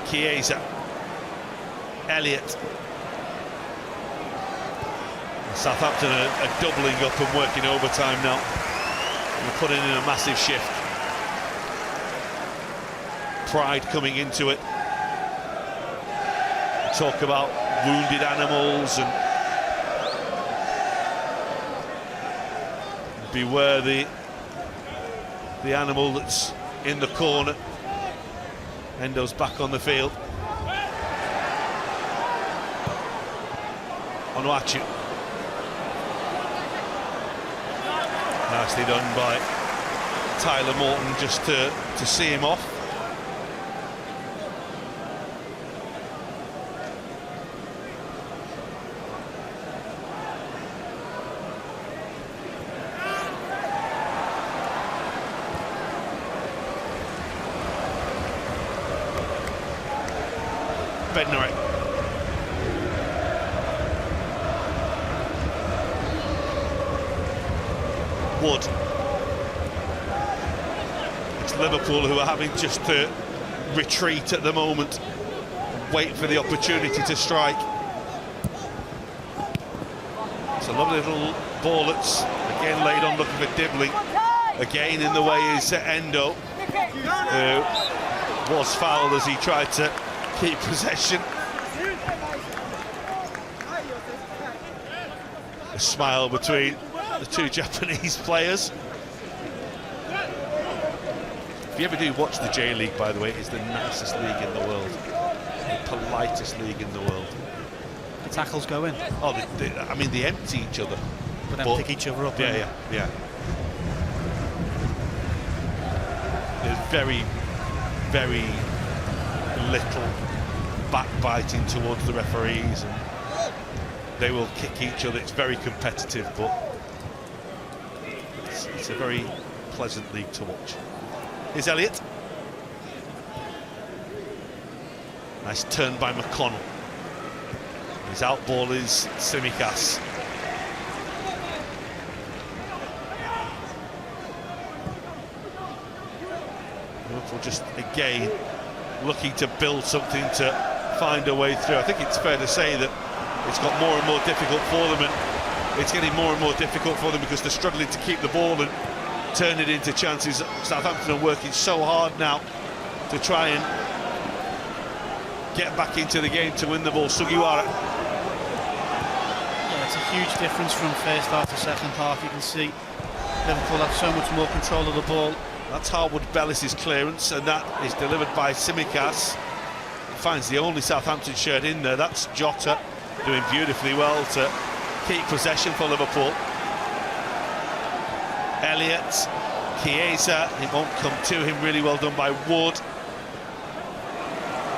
Chiesa, Elliott. Southampton are doubling up and working overtime now. They're putting in a massive shift. Pride coming into it. Talk about wounded animals and beware the animal that's in the corner. Endo's back on the field. Onuachu. Nicely done by Tyler Morton just to see him off. Bednarek. Wood. It's Liverpool who are having just to retreat at the moment, wait for the opportunity to strike. It's a lovely little ball that's again laid on, looking for Dibbling. Again in the way is Endo, who was fouled as he tried to keep possession. A smile between the two Japanese players. If you ever do watch the J-League, by the way, it's the nicest league in the world, the politest league in the world. The tackles go in. Oh, I mean, they empty each other, but then pick each other up. Yeah. There's very, very little backbiting towards the referees, and they will kick each other. It's very competitive, but it's a very pleasant league to watch. Here's Elliott. Nice turn by McConnell. His out ball is Tsimikas. Liverpool just again looking to build something to find a way through. I think it's fair to say that it's got more and more difficult for them, and it's getting more and more difficult for them because they're struggling to keep the ball and turn it into chances. Southampton are working so hard now to try and get back into the game to win the ball. Sugiwara. Yeah, it's a huge difference from first half to second half. You can see Liverpool have so much more control of the ball. That's Harwood Bellis' clearance, and that is delivered by Tsimikas. Finds the only Southampton shirt in there. That's Jota doing beautifully well to keep possession for Liverpool. Elliott, Chiesa, it won't come to him. Really well done by Wood.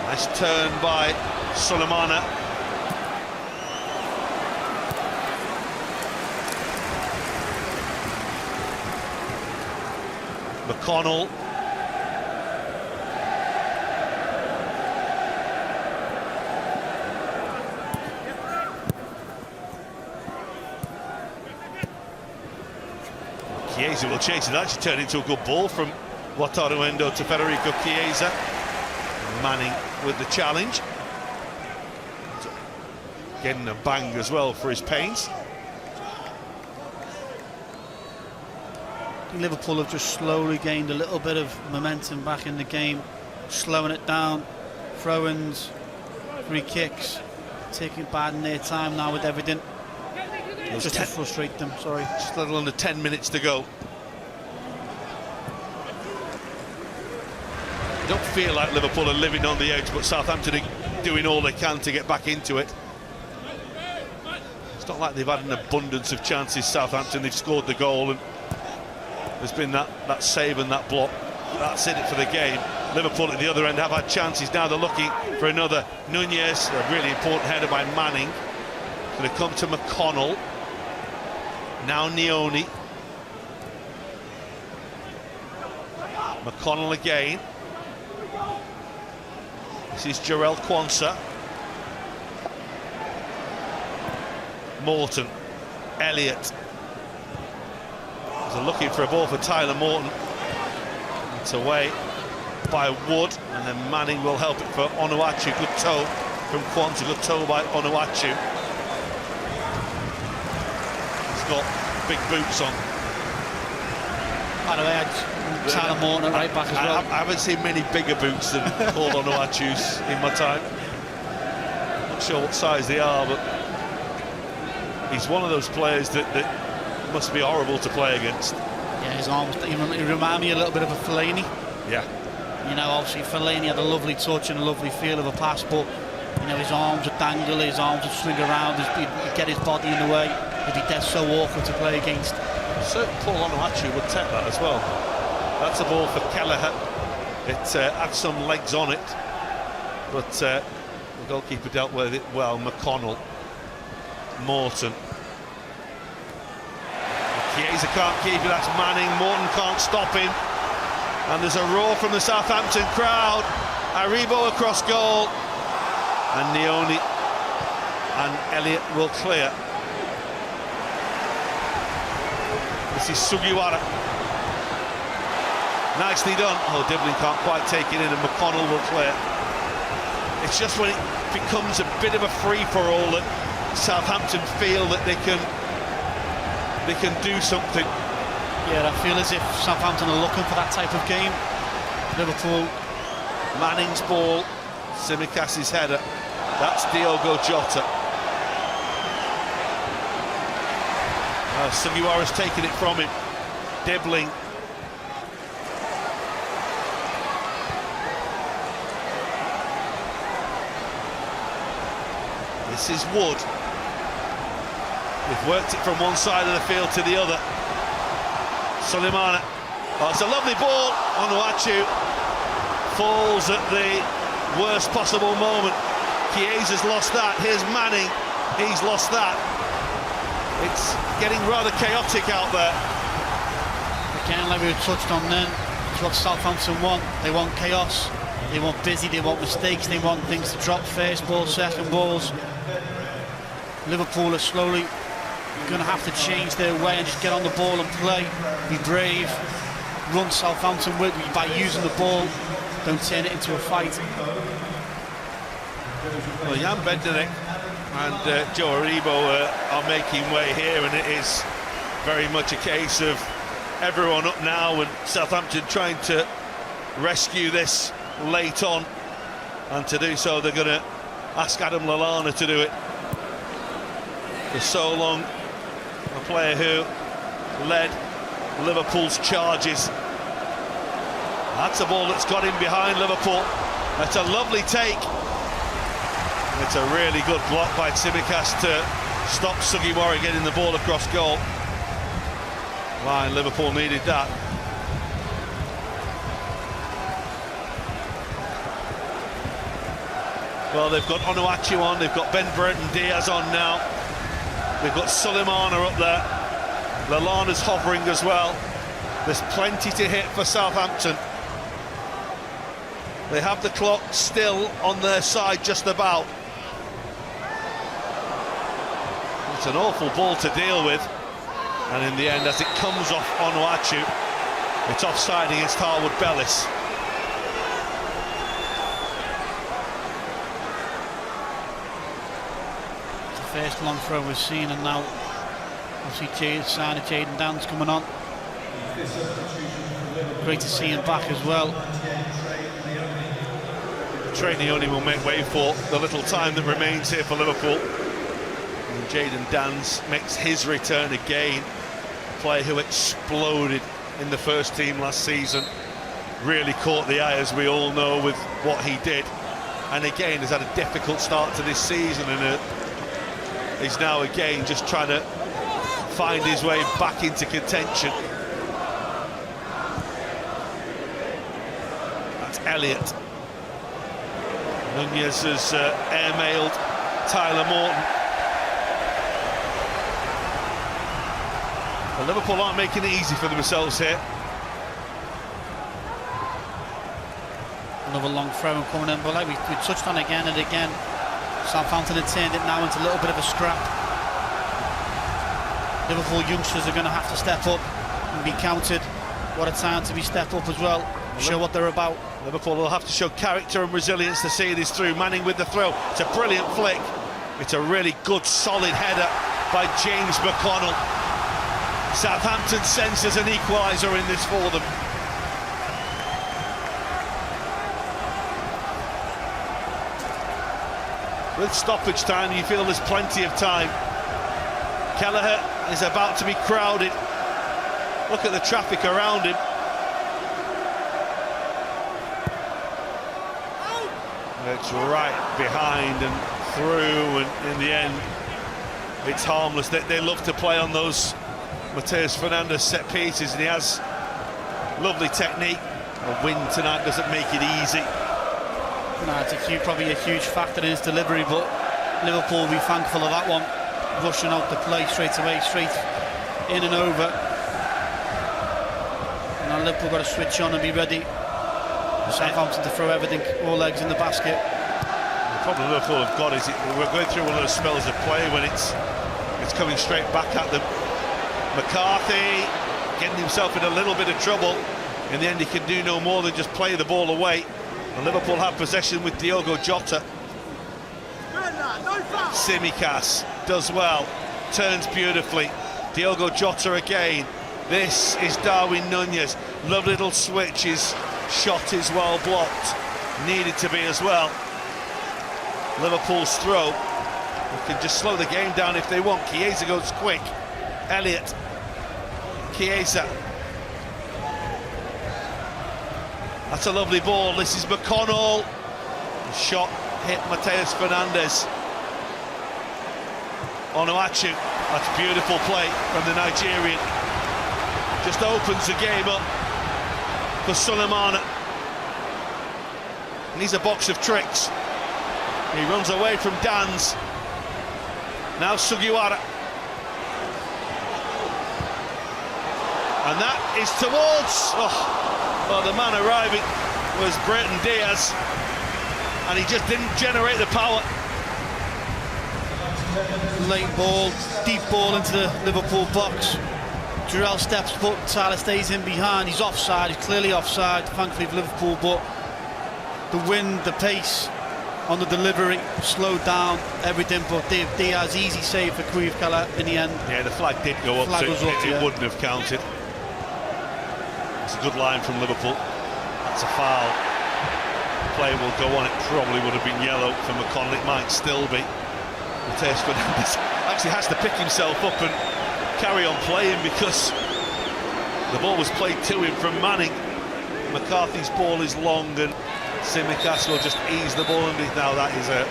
Nice turn by Sulemana. McConnell. Chiesa will chase it. Actually turned into a good ball from Wataru Endo to Federico Chiesa. Manning with the challenge. Getting a bang as well for his pains. Liverpool have just slowly gained a little bit of momentum back in the game, slowing it down, throw-ins, free kicks, taking bad in their time now with everything. Just to frustrate them, sorry. Just a little under 10 minutes to go. Don't feel like Liverpool are living on the edge, but Southampton are doing all they can to get back into it. It's not like they've had an abundance of chances, Southampton. They've scored the goal and there's been that save and that block. That's it for the game. Liverpool at the other end have had chances. Now they're looking for another. Nunez, a really important header by Manning. Going to come to McConnell. Now Nioni. McConnell again. This is Jarell Quansah. Morton. Elliott. They're looking for a ball for Tyler Morton. It's away by Wood, and then Manning will help it for Onuachu. Good toe from Quansah, good toe by Onuachu. He's got big boots on. By the way, Tyler Morton at right back as well. I haven't seen many bigger boots than Paul Onuachu's in my time. Not sure what size they are, but he's one of those players that must be horrible to play against. Yeah, his arms, he remind me a little bit of a Fellaini. Yeah. You know, obviously Fellaini had a lovely touch and a lovely feel of a pass, but you know, his arms would dangle, his arms would swing around, he'd get his body in the way. It'd be dead so awkward to play against. Certainly Paul Onuachu would take that as well. That's a ball for Kelleher. It had some legs on it, but the goalkeeper dealt with it well. McConnell. Morton. Chiesa can't keep it, that's Manning. Morton can't stop him. And there's a roar from the Southampton crowd. Aribo across goal. And Nioni and Elliott will clear. This is Sugiwara. Nicely done. Oh, Diblin can't quite take it in, and McConnell will clear. It's just when it becomes a bit of a free-for-all that Southampton feel that they can do something. Yeah, I feel as if Southampton are looking for that type of game. Liverpool. Manning's ball, Tsimikas' header. That's Diogo Jota. Sugiwara's taken it from him. Dibbling. This is Wood. We've worked it from one side of the field to the other. Sulemana. Oh, it's a lovely ball. Onuachu falls at the worst possible moment. Chiesa's lost that. Here's Manning. he's lost that. It's getting rather chaotic out there. Again, like we touched on then, it's what Southampton want. They want chaos, they want busy, they want mistakes, they want things to drop first balls, second balls. Liverpool are slowly going to have to change their way and just get on the ball and play, be brave, run Southampton with by using the ball, don't turn it into a fight. Well, Jan Bednarek and Joe Aribo are making way here, and it is very much a case of everyone up now and Southampton trying to rescue this late on, and to do so they're going to ask Adam Lallana to do it. For so long, a player who led Liverpool's charges. That's a ball that's got in behind Liverpool. That's a lovely take. It's a really good block by Tsimikas to stop Sugimori getting the ball across goal. Why, Liverpool needed that. Well, they've got Onuachu on, they've got Ben Burton Diaz on now. They've got Sulemana up there. Lallana's hovering as well. There's plenty to hit for Southampton. They have the clock still on their side just about. It's an awful ball to deal with, and in the end, as it comes off Onuachu, it's offside against Harwood Bellis. The first long throw we've seen, and now obviously sign of Jayden Dan's coming on. Great to see him back as well. Training only will make way for the little time that remains here for Liverpool. And Jayden Dans makes his return again. A player who exploded in the first team last season. Really caught the eye, as we all know, with what he did. And again, has had a difficult start to this season, and he's now again just trying to find his way back into contention. That's Elliott. Nunez has airmailed Tyler Morton. Well, Liverpool aren't making it easy for themselves here. Another long throw coming in, but like we touched on again and again, Southampton had turned it now into a little bit of a scrap. Liverpool youngsters are going to have to step up and be counted. What a time to be step up as well, show what they're about. Liverpool will have to show character and resilience to see this through. Manning with the throw. It's a brilliant flick. It's a really good, solid header by James McConnell. Southampton senses an equaliser in this for them. With stoppage time, you feel there's plenty of time. Kelleher is about to be crowded. Look at the traffic around him. It's right behind and through, and in the end, it's harmless. They love to play on those Mateus Fernandes set pieces, and he has lovely technique. A win tonight doesn't make it easy. No, it's probably a huge factor in his delivery, but Liverpool will be thankful of that one. Rushing out the play straight away, straight in and over. And now Liverpool got to switch on and be ready. Southampton to throw everything, all eggs in the basket. The problem Liverpool have got is we're going through one of those spells of play when it's coming straight back at them. McCarthy getting himself in a little bit of trouble. In the end, he can do no more than just play the ball away. And Liverpool have possession with Diogo Jota. Tsimikas does well, turns beautifully. Diogo Jota again. This is Darwin Nunez. Lovely little switch. His shot is well blocked. Needed to be as well. Liverpool's throw. They can just slow the game down if they want. Chiesa goes quick. Elliott. Chiesa. That's a lovely ball. This is McConnell. The shot hit Mateus Fernandes. Onuachu. That's beautiful play from the Nigerian. Just opens the game up for Sulemana. And he's a box of tricks. He runs away from Dan's. Now Sugiwara. And that is towards... Oh, the man arriving was Brighton Diaz. And he just didn't generate the power. Late ball, deep ball into the Liverpool box. Jarrell steps up, Tyler stays in behind. He's offside, he's clearly offside, thankfully for Liverpool, but the wind, the pace on the delivery slowed down everything. But Diaz, easy save for Creve Keller in the end. Yeah, the flag did go up, so it wouldn't have counted. It's a good line from Liverpool. That's a foul. Play will go on. It probably would have been yellow for McConnell. It might still be. Mateus Fernandes actually has to pick himself up and carry on playing because the ball was played to him from Manning. McCarthy's ball is long and Tsimikas will just ease the ball underneath. Now that is a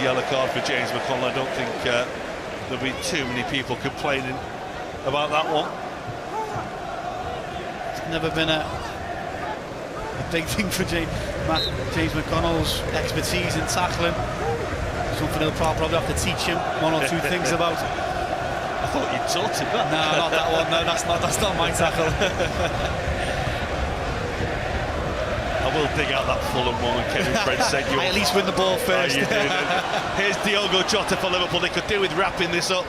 yellow card for James McConnell. I don't think there'll be too many people complaining about that one. It's never been a big thing for James McConnell's expertise in tackling. Something he'll probably have to teach him one or two things about. I thought you'd taught him that. No, not that one. No, that's not my tackle. I will dig out that Fulham one, and Kevin Fred said you. I at least win the ball first. You did. Here's Diogo Jota for Liverpool. They could do with wrapping this up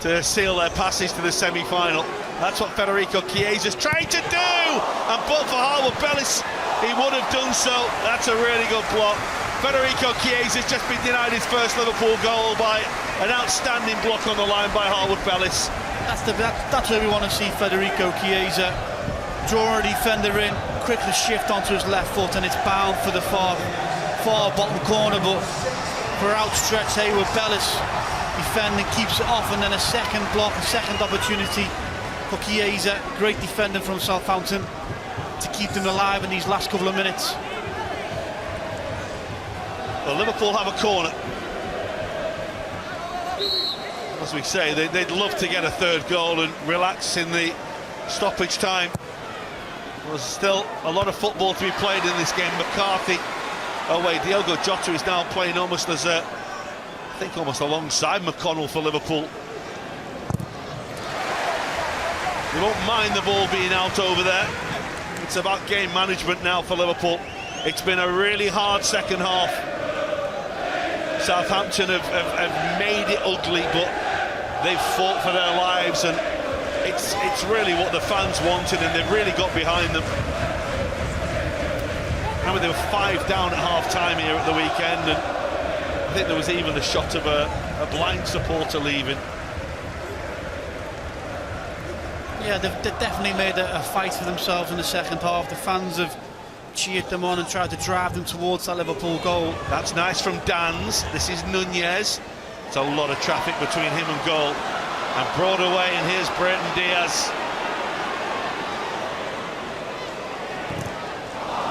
to seal their passage to the semi-final. That's what Federico Chiesa's trying to do, and but for Harwood Bellis, he would have done so. That's a really good block. Federico Chiesa's just been denied his first Liverpool goal by an outstanding block on the line by Harwood Bellis. That's where we want to see Federico Chiesa. Draw a defender in, quickly shift onto his left foot, and it's bound for the far bottom corner. But for outstretched Harwood Bellis, defending keeps it off, and then a second block, a second opportunity for Chiesa. Great defending from Southampton to keep them alive in these last couple of minutes. Well, Liverpool have a corner. As we say, they'd love to get a third goal and relax in the stoppage time. There's still a lot of football to be played in this game. McCarthy away. Diogo Jota is now playing almost as I think almost alongside McConnell for Liverpool. They won't mind the ball being out over there. It's about game management now for Liverpool. It's been a really hard second half. Southampton have made it ugly, but they've fought for their lives, and it's really what the fans wanted, and they've really got behind them. I mean, they were 5 down at half-time here at the weekend, and I think there was even the shot of a blind supporter leaving. Yeah, they've definitely made a fight for themselves in the second half. The fans have cheered them on and tried to drive them towards that Liverpool goal. That's nice from Dans. This is Nunez. It's a lot of traffic between him and goal. And brought away, and here's Brighton Diaz.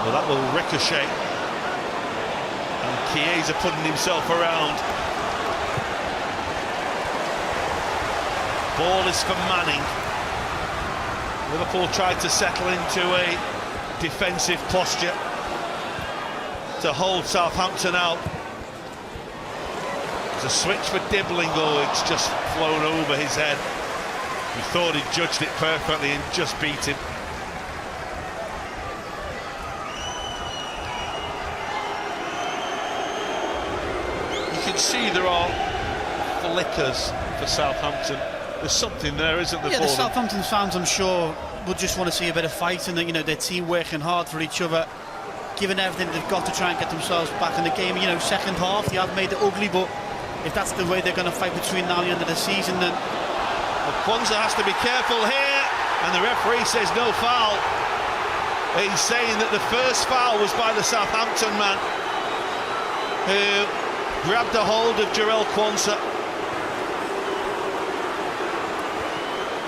Well, that will ricochet. And Chiesa putting himself around. Ball is for Manning. Liverpool tried to settle into a defensive posture to hold Southampton out. There's a switch for Dibbling. Oh, it's just flown over his head. He thought he judged it perfectly and just beat him. You can see there are flickers for Southampton. There's something there, isn't there? Yeah, the Southampton fans, I'm sure, would just want to see a bit of fight, and their team working hard for each other, giving everything they've got to try and get themselves back in the game. Second half, they have made it ugly, but if that's the way they're going to fight between now and the end of the season, then... Well, Kwanzaa has to be careful here, and the referee says no foul. He's saying that the first foul was by the Southampton man, who grabbed a hold of Jarrell Kwanzaa.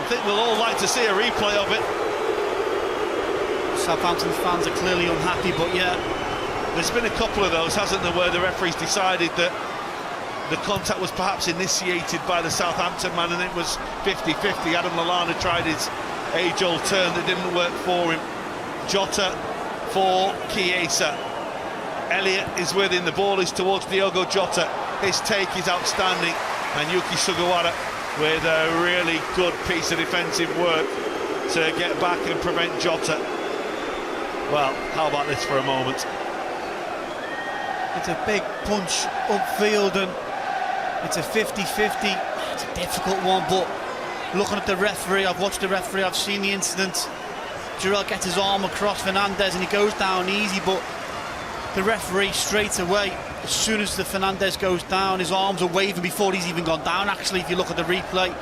I think we'll all like to see a replay of it. Southampton fans are clearly unhappy, but yeah, there's been a couple of those, hasn't there, where the referee's decided that the contact was perhaps initiated by the Southampton man, and it was 50-50. Adam Lallana tried his age-old turn that didn't work for him. Jota for Chiesa. Elliott is with him. The ball is towards Diogo Jota. His take is outstanding. And Yuki Sugawara with a really good piece of defensive work to get back and prevent Jota. Well, how about this for a moment? It's a big punch upfield, and it's a 50-50. It's a difficult one, but looking at the referee, I've watched the referee, I've seen the incident. Jarrell gets his arm across Fernandes and he goes down easy, but the referee straight away, as soon as the Fernandes goes down, his arms are waving before he's even gone down. Actually, if you look at the replay,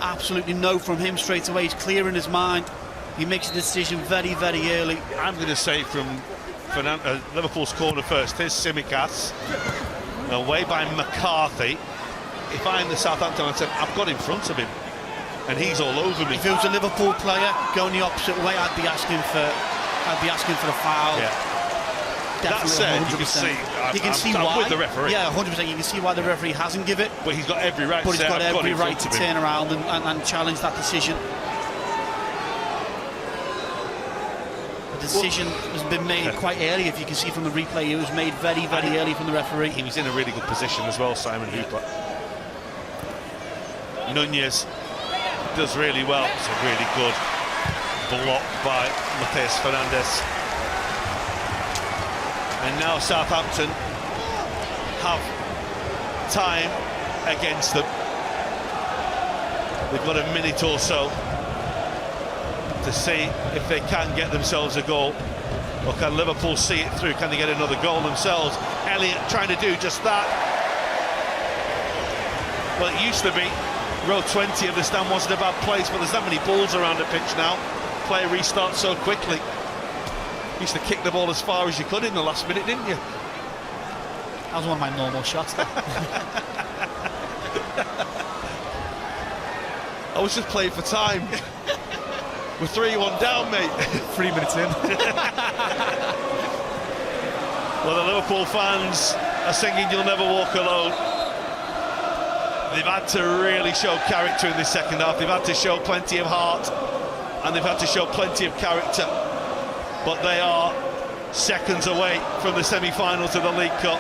absolutely no from him straight away. He's clear in his mind. He makes a decision very, very early. I'm going to say from Liverpool's corner first. Here's Tsimikas, away by McCarthy. If I'm the Southampton, I'd say I've got in front of him, and he's all over me. If it was a Liverpool player going the opposite way, I'd be asking for a foul. Yeah. Definitely, that said, 100%. you can see why. I'm with the referee. Yeah, 100%. You can see why the referee hasn't given it. But he's got every right. But he's got every right to turn him around and challenge that decision. The decision has been made quite early. If you can see from the replay, it was made very, very early from the referee. He was in a really good position as well, Simon Hooper. Nunez does really well. It's a really good block by Matheus Fernandes. And now Southampton have time against them. They've got a minute or so to see if they can get themselves a goal, or can Liverpool see it through? Can they get another goal themselves? Elliott trying to do just that. Well, it used to be row 20 of the stand wasn't a bad place, but there's that many balls around the pitch now. Play restarts so quickly. Used to kick the ball as far as you could in the last minute, didn't you? That was one of my normal shots there. I was just playing for time. We're 3-1 down, mate. 3 minutes in. Well, the Liverpool fans are singing "You'll Never Walk Alone." They've had to really show character in this second half. They've had to show plenty of heart, and they've had to show plenty of character. But they are seconds away from the semi-finals of the League Cup.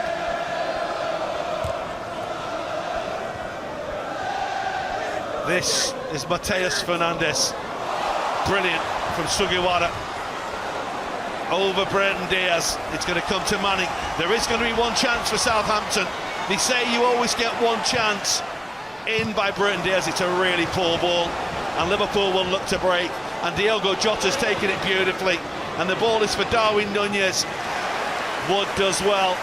This is Matheus Fernandes. Brilliant from Sugawara. Over Brighton Diaz. It's going to come to Manning. There is going to be one chance for Southampton. They say you always get one chance. In by Brighton Diaz. It's a really poor ball. And Liverpool will look to break. And Diogo Jota's taken it beautifully. And the ball is for Darwin Nunez. Wood does well.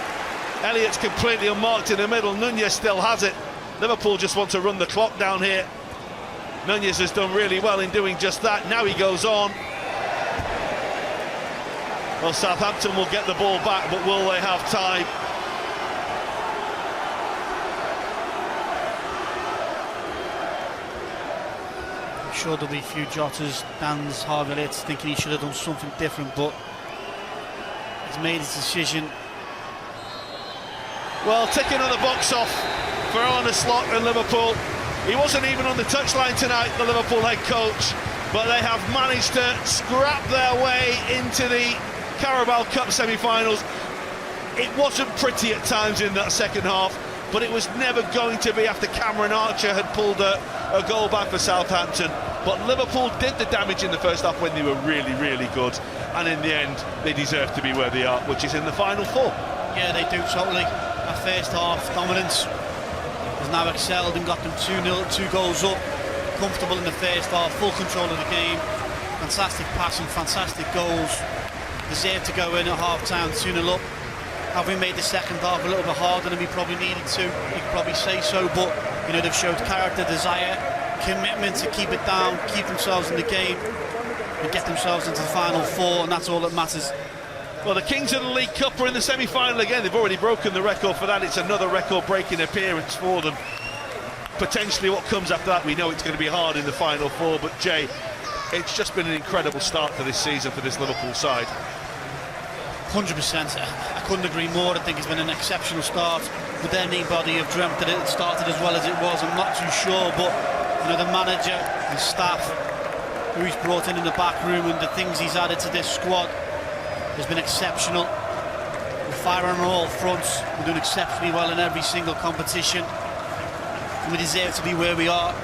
Elliott's completely unmarked in the middle. Nunez still has it. Liverpool just want to run the clock down here. Nunez has done really well in doing just that. Now he goes on. Well, Southampton will get the ball back, but will they have time? I'm sure there'll be a few Jotas, Dan's, Harvey Elliott's thinking he should have done something different, but he's made his decision. Well, ticking on the box off for Arne Slot and Liverpool. He wasn't even on the touchline tonight, the Liverpool head coach, but they have managed to scrap their way into the Carabao Cup semi-finals. It wasn't pretty at times in that second half, but it was never going to be after Cameron Archer had pulled a goal back for Southampton. But Liverpool did the damage in the first half when they were really, really good, and in the end they deserve to be where they are, which is in the final four. Yeah, they do totally. That first half dominance has now excelled and got them 2-0, 2 goals up, comfortable in the first half, full control of the game, fantastic passing, fantastic goals, deserved to go in at half-time 2-0 up. Have we made the second half a little bit harder than we probably needed to? You could probably say so, but you know, they've showed character, desire, commitment to keep it down, keep themselves in the game and get themselves into the final four, and that's all that matters. Well, the Kings of the League Cup are in the semi-final again. They've already broken the record for that. It's another record-breaking appearance for them. Potentially what comes after that, we know it's going to be hard in the final four, but Jay, it's just been an incredible start to this season for this Liverpool side. 100%. I couldn't agree more. I think it's been an exceptional start. Would anybody have dreamt that it started as well as it was? I'm not too sure, but you know, the manager and staff who he's brought in the back room and the things he's added to this squad has been exceptional. We're firing on all fronts. We're doing exceptionally well in every single competition. and we deserve to be where we are.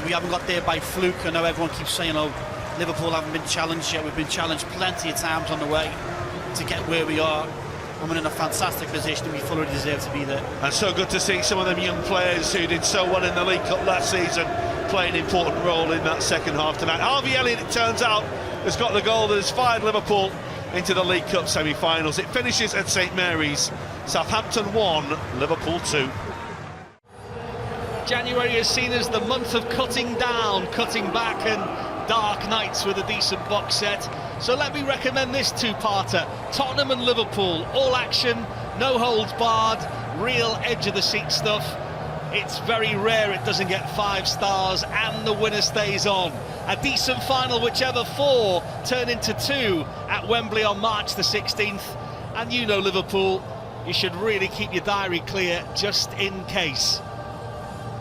We haven't got there by fluke. I know everyone keeps saying, oh, Liverpool haven't been challenged yet. We've been challenged plenty of times on the way to get where we are. And we're in a fantastic position, and we fully deserve to be there. And so good to see some of them young players who did so well in the League Cup last season play an important role in that second half tonight. Harvey Elliott, it turns out, has got the goal that has fired Liverpool into the League Cup semi-finals. It finishes at St Mary's. Southampton 1, Liverpool 2. January is seen as the month of cutting down, cutting back, and dark nights with a decent box set. So let me recommend this two-parter. Tottenham and Liverpool, all action, no holds barred, real edge of the seat stuff. It's very rare it doesn't get 5 stars and the winner stays on. A decent final, whichever 4 turn into 2 at Wembley on March the 16th. And you know Liverpool, you should really keep your diary clear just in case.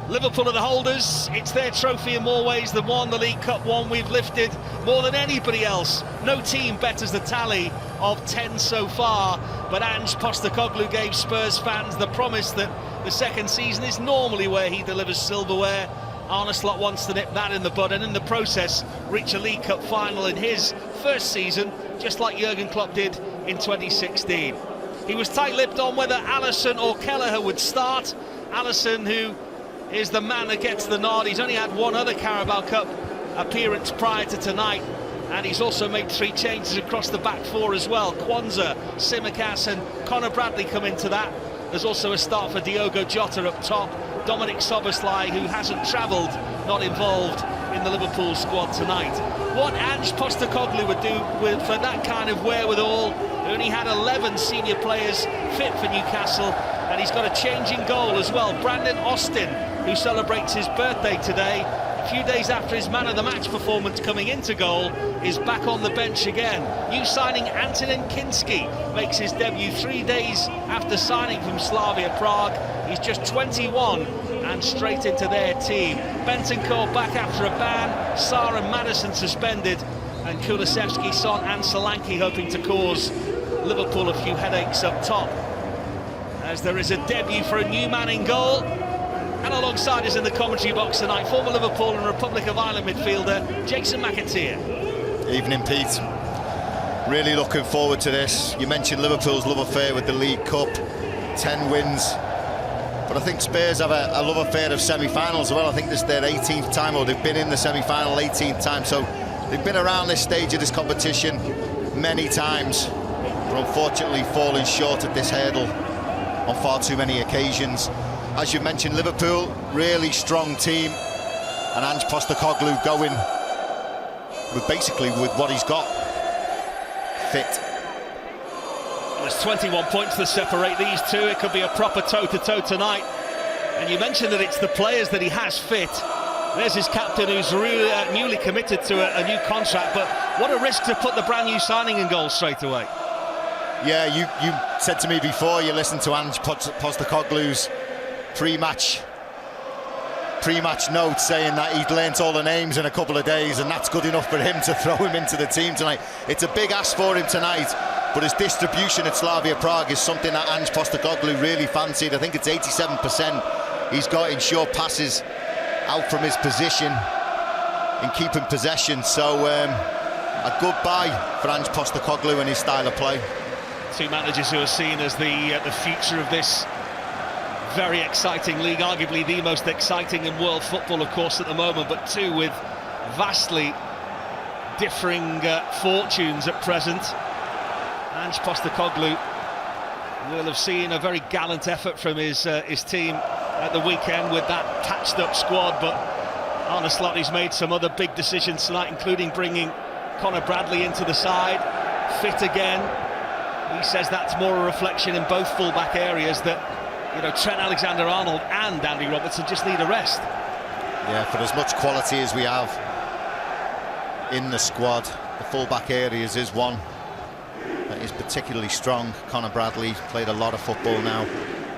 Liverpool are the holders. It's their trophy in more ways than one. The League Cup one we've lifted more than anybody else. No team betters the tally of 10 so far, but Ange Postecoglou gave Spurs fans the promise that the second season is normally where he delivers silverware. Arne Slot wants to nip that in the bud and in the process reach a League Cup final in his first season, just like Jurgen Klopp did in 2016. He was tight-lipped on whether Alisson or Kelleher would start. Alisson, who is the man that gets the nod. He's only had one other Carabao Cup appearance prior to tonight, and he's also made 3 changes across the back 4 as well. Kwanzaa, Tsimikas and Conor Bradley come into that. There's also a start for Diogo Jota up top. Dominic Szoboszlai, who hasn't travelled, not involved in the Liverpool squad tonight. What Ange Postecoglou would do for that kind of wherewithal, he only had 11 senior players fit for Newcastle, and he's got a change in goal as well. Brandon Austin, who celebrates his birthday today, a few days after his man of the match performance coming into goal, is back on the bench again. New signing Antonin Kinski makes his debut 3 days after signing from Slavia Prague. He's just 21 and straight into their team. Bentancur back after a ban, Sarr and Maddison suspended, and Kulusevski, Son and Solanke hoping to cause Liverpool a few headaches up top, as there is a debut for a new man in goal. And alongside us in the commentary box tonight, former Liverpool and Republic of Ireland midfielder Jason McAteer. Evening, Pete. Really looking forward to this. You mentioned Liverpool's love affair with the League Cup, 10 wins. But I think Spurs have a love affair of semi-finals as well. I think this is their 18th time, or they've been in the semi-final 18th time. So they've been around this stage of this competition many times, but unfortunately falling short at this hurdle on far too many occasions. As you mentioned, Liverpool, really strong team, and Ange Postecoglou going with what he's got, fit. There's 21 points that separate these two. It could be a proper toe-to-toe tonight. And you mentioned that it's the players that he has fit. There's his captain, who's really newly committed to a new contract, but what a risk to put the brand new signing in goal straight away. Yeah, you said to me before you listened to Ange Postecoglou's pre-match note saying that he'd learnt all the names in a couple of days, and that's good enough for him to throw him into the team tonight. It's a big ask for him tonight, but his distribution at Slavia Prague is something that Ange Postecoglou really fancied. I think it's 87% he's got in short passes out from his position in keeping possession. So a good buy for Ange Postecoglou and his style of play. Two managers who are seen as the future of this very exciting league, arguably the most exciting in world football, of course, at the moment, but two with vastly differing fortunes at present. Ange Postecoglou will have seen a very gallant effort from his team at the weekend with that patched-up squad, but Arne Slot has made some other big decisions tonight, including bringing Conor Bradley into the side, fit again. He says that's more a reflection in both full-back areas that, you know, Trent Alexander-Arnold and Andy Robertson just need a rest. Yeah, for as much quality as we have in the squad, the full-back areas is one that is particularly strong. Conor Bradley played a lot of football now.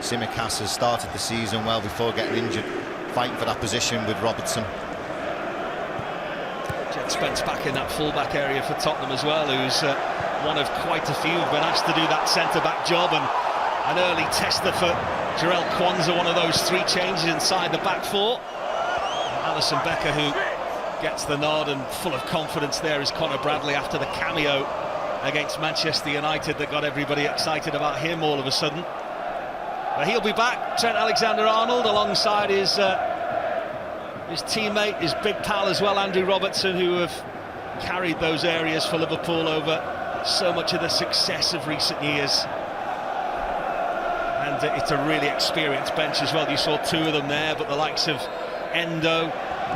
Tsimikas has started the season well before getting injured, fighting for that position with Robertson. Jed Spence back in that full-back area for Tottenham as well, who's one of quite a few who've been asked to do that centre-back job, and An early tester for Jarell Quansah, one of those 3 changes inside the back 4. Alisson Becker, who gets the nod, and full of confidence there is Conor Bradley after the cameo against Manchester United that got everybody excited about him all of a sudden. But he'll be back, Trent Alexander-Arnold, alongside his teammate, his big pal as well, Andrew Robertson, who have carried those areas for Liverpool over so much of the success of recent years. And it's a really experienced bench as well. You saw 2 of them there, but the likes of Endo,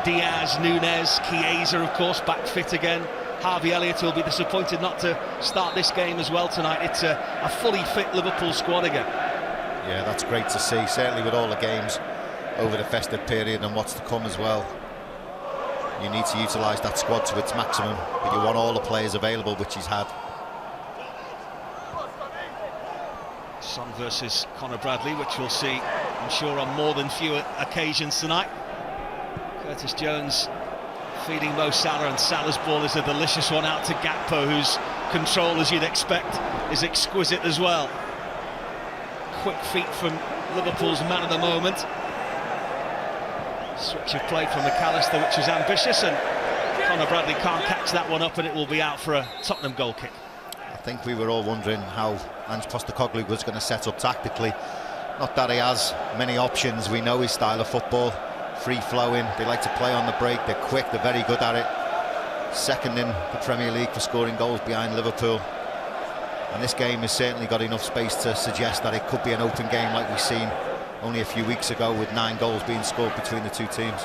Diaz, Nunez, Chiesa, of course, back fit again. Harvey Elliott will be disappointed not to start this game as well tonight. It's a fully fit Liverpool squad again. Yeah, that's great to see, certainly with all the games over the festive period and what's to come as well. You need to utilise that squad to its maximum, but you want all the players available, which he's had. Son versus Conor Bradley, which we'll see, I'm sure, on more than few occasions tonight. Curtis Jones feeding Mo Salah, and Salah's ball is a delicious one out to Gakpo, whose control, as you'd expect, is exquisite as well. Quick feet from Liverpool's man of the moment. Switch of play from McAllister, which was ambitious, and Conor Bradley can't catch that one up, and it will be out for a Tottenham goal kick. I think we were all wondering how Ange Postecoglou was going to set up tactically. Not that he has many options. We know his style of football, free-flowing. They like to play on the break. They're quick. They're very good at it. Second in the Premier League for scoring goals behind Liverpool. And this game has certainly got enough space to suggest that it could be an open game like we've seen only a few weeks ago, with 9 goals being scored between the 2 teams.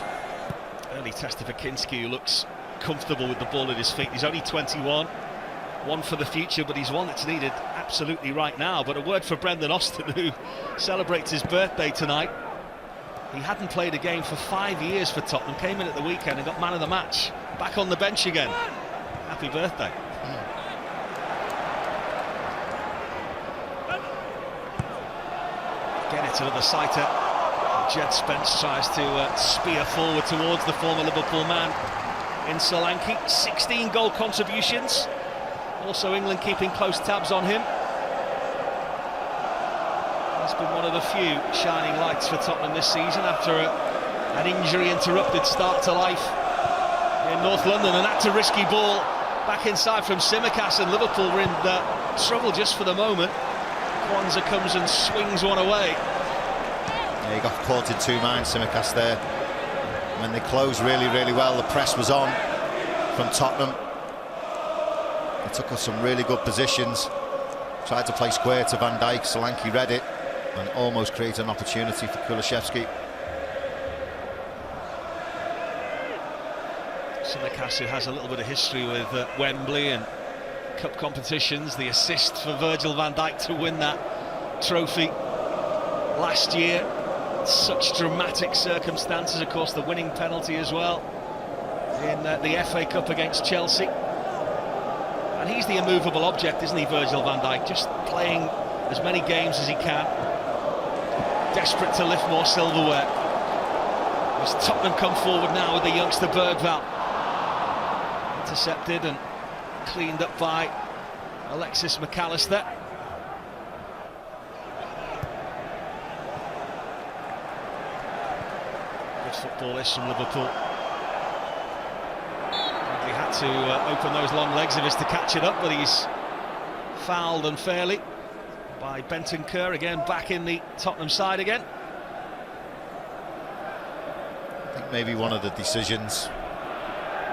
Early test of Kinski, who looks comfortable with the ball at his feet. He's only 21. One for the future, but he's one that's needed absolutely right now. But a word for Brendan Austin, who celebrates his birthday tonight. He hadn't played a game for 5 years for Tottenham, came in at the weekend and got man of the match. Back on the bench again. Happy birthday. Again, it's another sighter. Jed Spence tries to spear forward towards the former Liverpool man in Solanke. 16 goal contributions. Also England keeping close tabs on him. He's been one of the few shining lights for Tottenham this season after an injury-interrupted start to life in North London. And that's a risky ball back inside from Tsimikas, and Liverpool were in trouble just for the moment. Quansah comes and swings one away. Yeah, he got caught in 2 minds, Tsimikas there. When they closed really, really well, the press was on from Tottenham. They took us some really good positions, tried to play square to Van Dijk. Solanke read it and almost created an opportunity for Kulusevski. Tsimikas, who has a little bit of history with Wembley and cup competitions, the assist for Virgil van Dijk to win that trophy last year. Such dramatic circumstances, of course, the winning penalty as well in the FA Cup against Chelsea. And he's the immovable object, isn't he, Virgil van Dijk? Just playing as many games as he can, desperate to lift more silverware. As Tottenham come forward now with the youngster Bergvall, intercepted and cleaned up by Alexis McAllister. Good football this from Liverpool. He had to open those long legs of his to catch it up, but he's fouled unfairly by Bentancur, again back in the Tottenham side again. I think maybe one of the decisions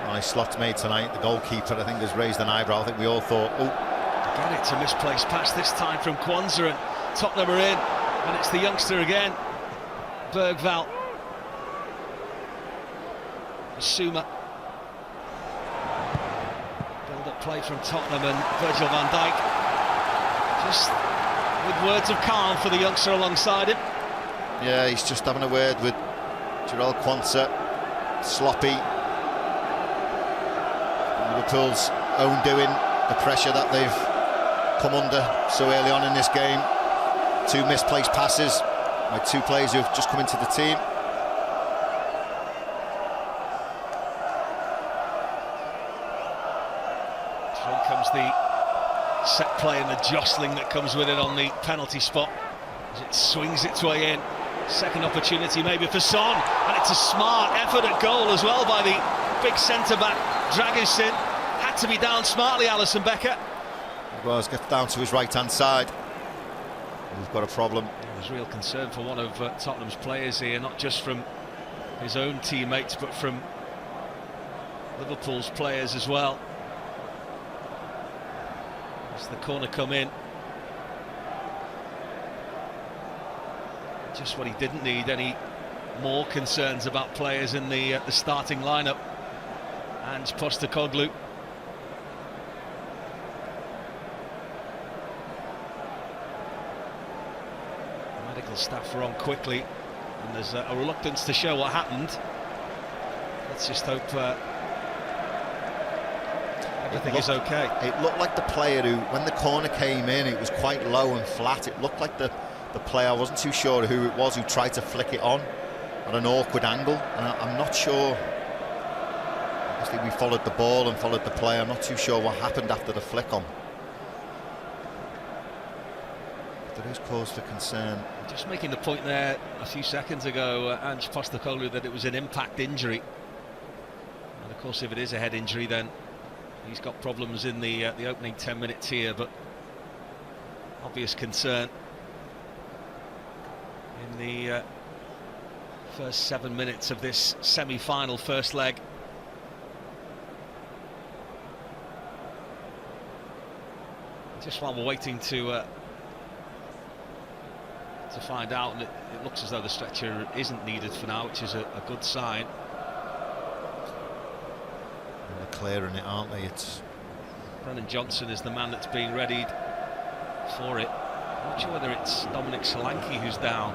nice slots made tonight, the goalkeeper, I think, has raised an eyebrow. I think we all thought, oh. Again, it's a misplaced pass this time from Quansah, and Tottenham are in, and it's the youngster again, Bergvall. Suma. Build-up play from Tottenham, and Virgil van Dijk just with words of calm for the youngster alongside him. Yeah, he's just having a word with Jarell Quansah. Sloppy. Liverpool's own doing, the pressure that they've come under so early on in this game. 2 misplaced passes by 2 players who have just come into the team. So here comes the set play and the jostling that comes with it on the penalty spot. as it swings its way in. Second opportunity maybe for Son, and it's a smart effort at goal as well by the big centre-back Dragusin. Had to be down smartly, Alisson Becker. Well, gets down to his right-hand side. We've got a problem. There's real concern for one of Tottenham's players here, not just from his own teammates, but from Liverpool's players as well. As the corner come in. Just what he didn't need, any more concerns about players in the starting lineup. And Postecoglou. Medical staff were on quickly, and there's a reluctance to show what happened. Let's just hope everything is okay. It looked like the player who, when the corner came in, it was quite low and flat. It looked like the player, I wasn't too sure who it was, who tried to flick it on at an awkward angle. And I'm not sure. Obviously, we followed the ball and followed the play. I'm not too sure what happened after the flick on. There is cause for concern. Just making the point there a few seconds ago, Ange Postecoglou, that it was an impact injury. And of course, if it is a head injury, then he's got problems in the opening 10 minutes here. But obvious concern in the first 7 minutes of this semi-final first leg. Just while we're waiting to find out, and it looks as though the stretcher isn't needed for now, which is a good sign. And they're clearing it, aren't they? It's Brennan Johnson is the man that's being readied for it. I'm not sure whether it's Dominic Solanke who's down.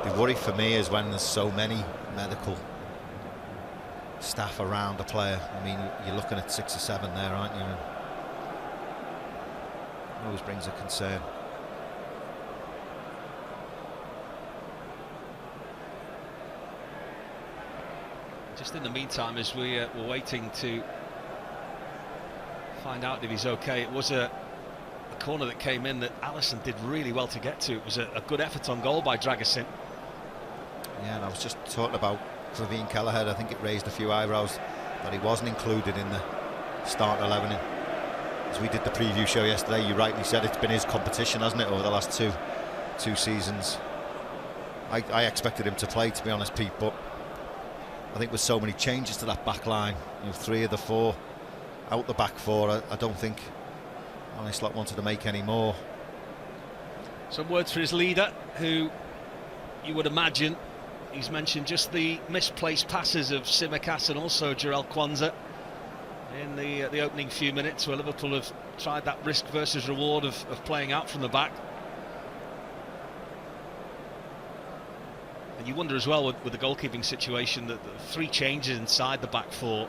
the worry for me is when there's so many medical staff around a player. I mean, you're looking at 6 or 7 there, aren't you? And it always brings a concern. Just in the meantime, as we're waiting to find out if he's okay, it was a corner that came in that Alisson did really well to get to. It was a good effort on goal by Dragusin. Yeah, and I was just talking about Kevin Kelleher. I think it raised a few eyebrows that he wasn't included in the start 11. As we did the preview show yesterday, you rightly said it's been his competition, hasn't it, over the last two seasons. I expected him to play, to be honest, Pete, but I think with so many changes to that back line, you know, 3 of the 4 out the back 4, I don't think Arne Slot wanted to make any more. Some words for his leader, who you would imagine, he's mentioned just the misplaced passes of Tsimikas and also Jarell Kwanzaa in the opening few minutes, where Liverpool have tried that risk versus reward of playing out from the back. And you wonder as well with the goalkeeping situation that the 3 changes inside the back 4,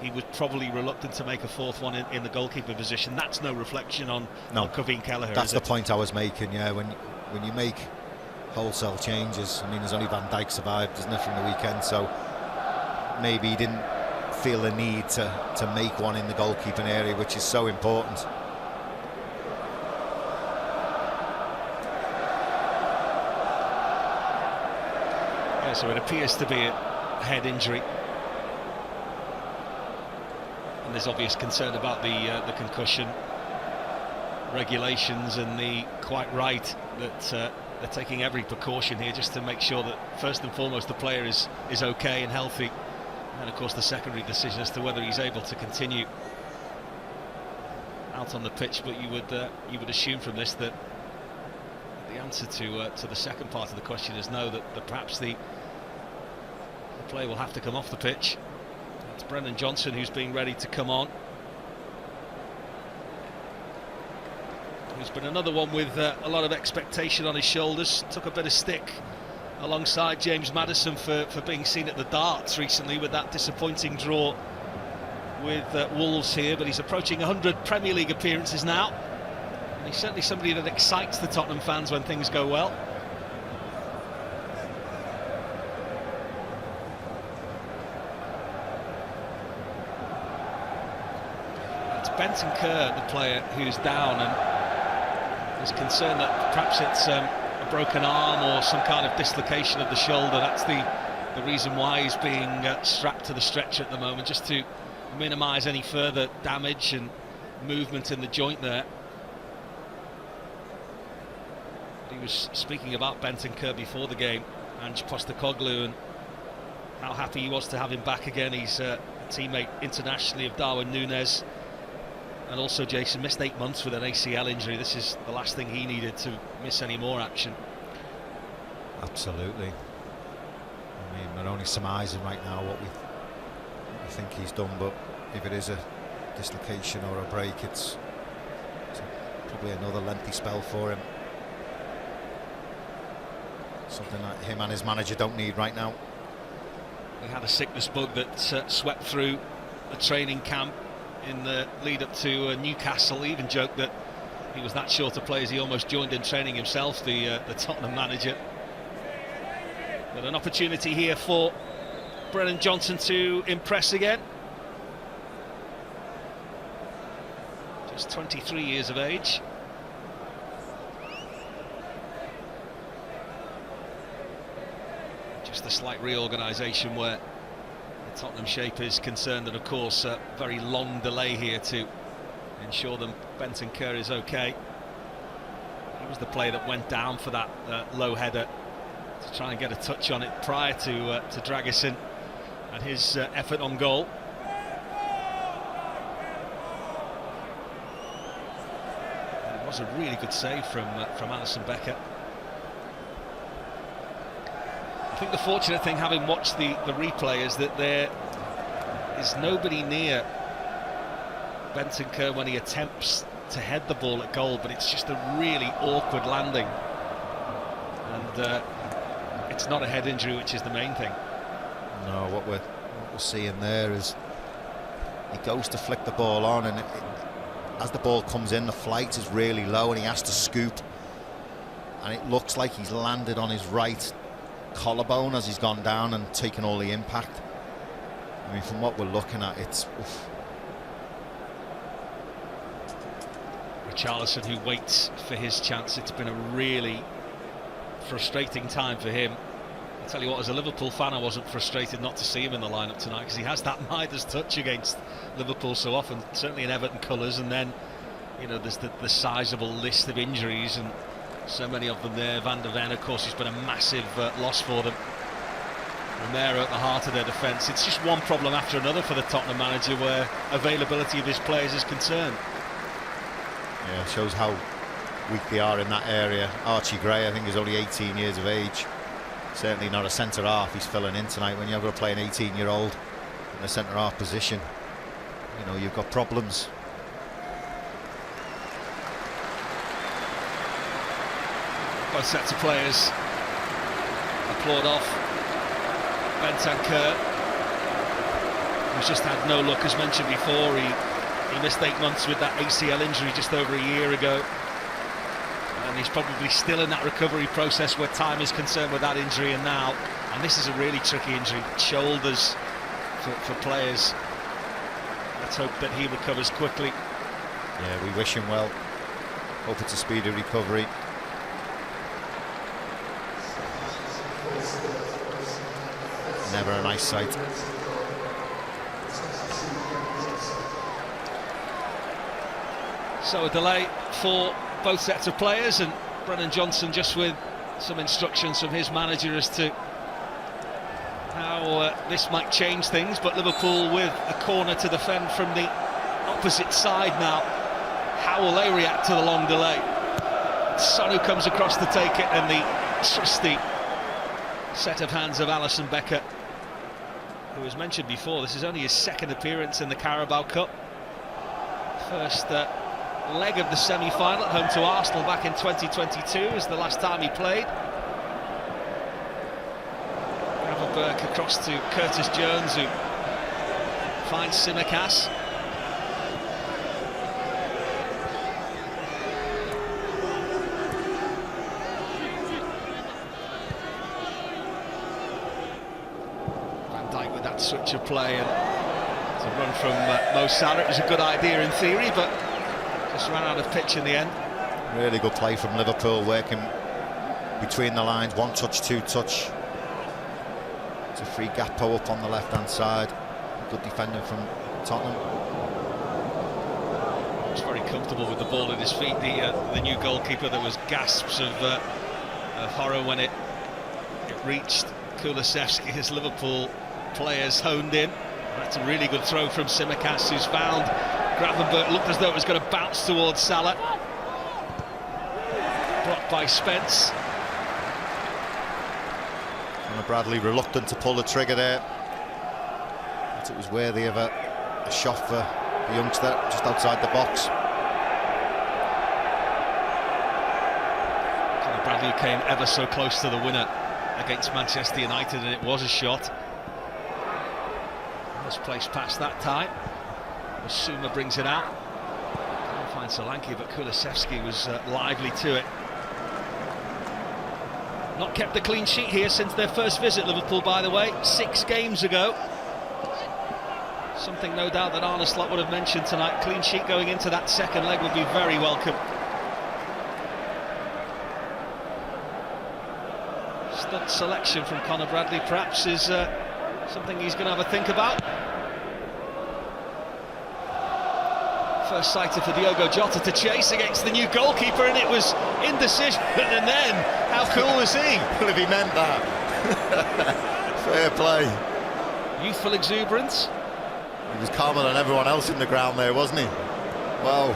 he was probably reluctant to make a 4th one in the goalkeeper position. That's no reflection on Kevin Kelleher. That's the point I was making. Yeah, when you make wholesale changes, I mean, there's only Van Dijk survived, isn't it, from the weekend? So maybe he didn't feel the need to make one in the goalkeeping area, which is so important. Yeah, so it appears to be a head injury. And there's obvious concern about the concussion regulations, and the quite right that they're taking every precaution here just to make sure that first and foremost the player is okay and healthy, and of course the secondary decision as to whether he's able to continue out on the pitch. But you would assume from this that the answer to the second part of the question is no, that perhaps the player will have to come off the pitch. It's Brennan Johnson who's being ready to come on. There's been another one with a lot of expectation on his shoulders. Took a bit of stick alongside James Maddison for being seen at the darts recently with that disappointing draw with Wolves here, but he's approaching 100 Premier League appearances now, and he's certainly somebody that excites the Tottenham fans when things go well. Benton Kerr, the player who's down, and There's concern that perhaps it's a broken arm or some kind of dislocation of the shoulder. That's the reason why he's being strapped to the stretcher at the moment, just to minimise any further damage and movement in the joint there. He was speaking about Bentancur before the game, Ange Postecoglou, and how happy he was to have him back again. He's a teammate internationally of Darwin Núñez, and also Jason missed 8 months with an ACL injury. This is the last thing he needed, to miss any more action. Absolutely. I mean, we're only surmising right now what we think he's done, but if it is a dislocation or a break, it's probably another lengthy spell for him. Something that him and his manager don't need right now. He had a sickness bug that swept through a training camp in the lead up to Newcastle. He even joked that he was that short of players he almost joined in training himself, the Tottenham manager. But an opportunity here for Brennan Johnson to impress again. Just 23 years of age. Just a slight reorganisation where the Tottenham shape is concerned, and of course a very long delay here to ensure that Bentancur is okay. He was the player that went down for that low header to try and get a touch on it prior to Dragusin and his effort on goal. And it was a really good save from Alisson Becker. I think the fortunate thing, having watched the replay, is that there is nobody near Bentancur when he attempts to head the ball at goal, but it's just a really awkward landing, and it's not a head injury, which is the main thing. No, what we're seeing there is he goes to flick the ball on, and as the ball comes in, the flight is really low and he has to scoop, and it looks like he's landed on his right collarbone as he's gone down and taken all the impact. I mean, from what we're looking at, it's oof. Richarlison, who waits for his chance. It's been a really frustrating time for him. I tell you what, as a Liverpool fan, I wasn't frustrated not to see him in the lineup tonight, because he has that Midas touch against Liverpool so often, certainly in Everton colours, and then, you know, there's the sizable list of injuries, and so many of them there. Van der Ven, of course, has been a massive loss for them. Romero at the heart of their defence. It's just one problem after another for the Tottenham manager where availability of his players is concerned. Yeah, it shows how weak they are in that area. Archie Gray, I think, is only 18 years of age. Certainly not a centre-half he's filling in tonight. When you're going to play an 18-year-old in a centre-half position, you know, you've got problems. Both sets of players applaud off Bentancur, who's just had no luck. As mentioned before, he missed 8 months with that ACL injury just over a year ago, and he's probably still in that recovery process where time is concerned with that injury. And now, and this is a really tricky injury, shoulders for players. Let's hope that he recovers quickly. Yeah, we wish him well. Hope it's a speedy recovery. Never a nice sight. So a delay for both sets of players, and Brennan Johnson just with some instructions from his manager as to how this might change things. But Liverpool with a corner to defend from the opposite side now. How will they react to the long delay? Sonu comes across to take it, and the trusty set of hands of Alisson Becker, who was mentioned before, this is only his second appearance in the Carabao Cup. First leg of the semi-final at home to Arsenal back in 2022 is the last time he played. Gravenberch across to Curtis Jones, who finds Tsimikas. Such a play, and to run from Mo Salah, it was a good idea in theory, but just ran out of pitch in the end. Really good play from Liverpool, working between the lines, one touch, two touch. It's a free Gakpo up on the left-hand side. Good defending from Tottenham. He's very comfortable with the ball at his feet. The new goalkeeper, there was gasps of horror when it reached Kulusevski as Liverpool players honed in. That's a really good throw from Tsimikas, who's found Gravenberch. Looked as though it was going to bounce towards Salah. Blocked by Spence. Conor Bradley reluctant to pull the trigger there. But it was worthy of a shot for the youngster just outside the box. Conor Bradley came ever so close to the winner against Manchester United, and it was a shot. Placed past that time. Suma brings it out. Can't find Solanke, but Kulusevski was lively to it. Not kept a clean sheet here since their first visit, Liverpool, by the way, 6 games ago. Something no doubt that Arne Slot would have mentioned tonight. Clean sheet going into that second leg would be very welcome. Stunt selection from Conor Bradley perhaps is something he's going to have a think about. First sighter for Diogo Jota to chase against the new goalkeeper, and it was indecision. And then, how cool was he? Well, if he meant that. Fair play. Youthful exuberance. He was calmer than everyone else in the ground there, wasn't he? Wow.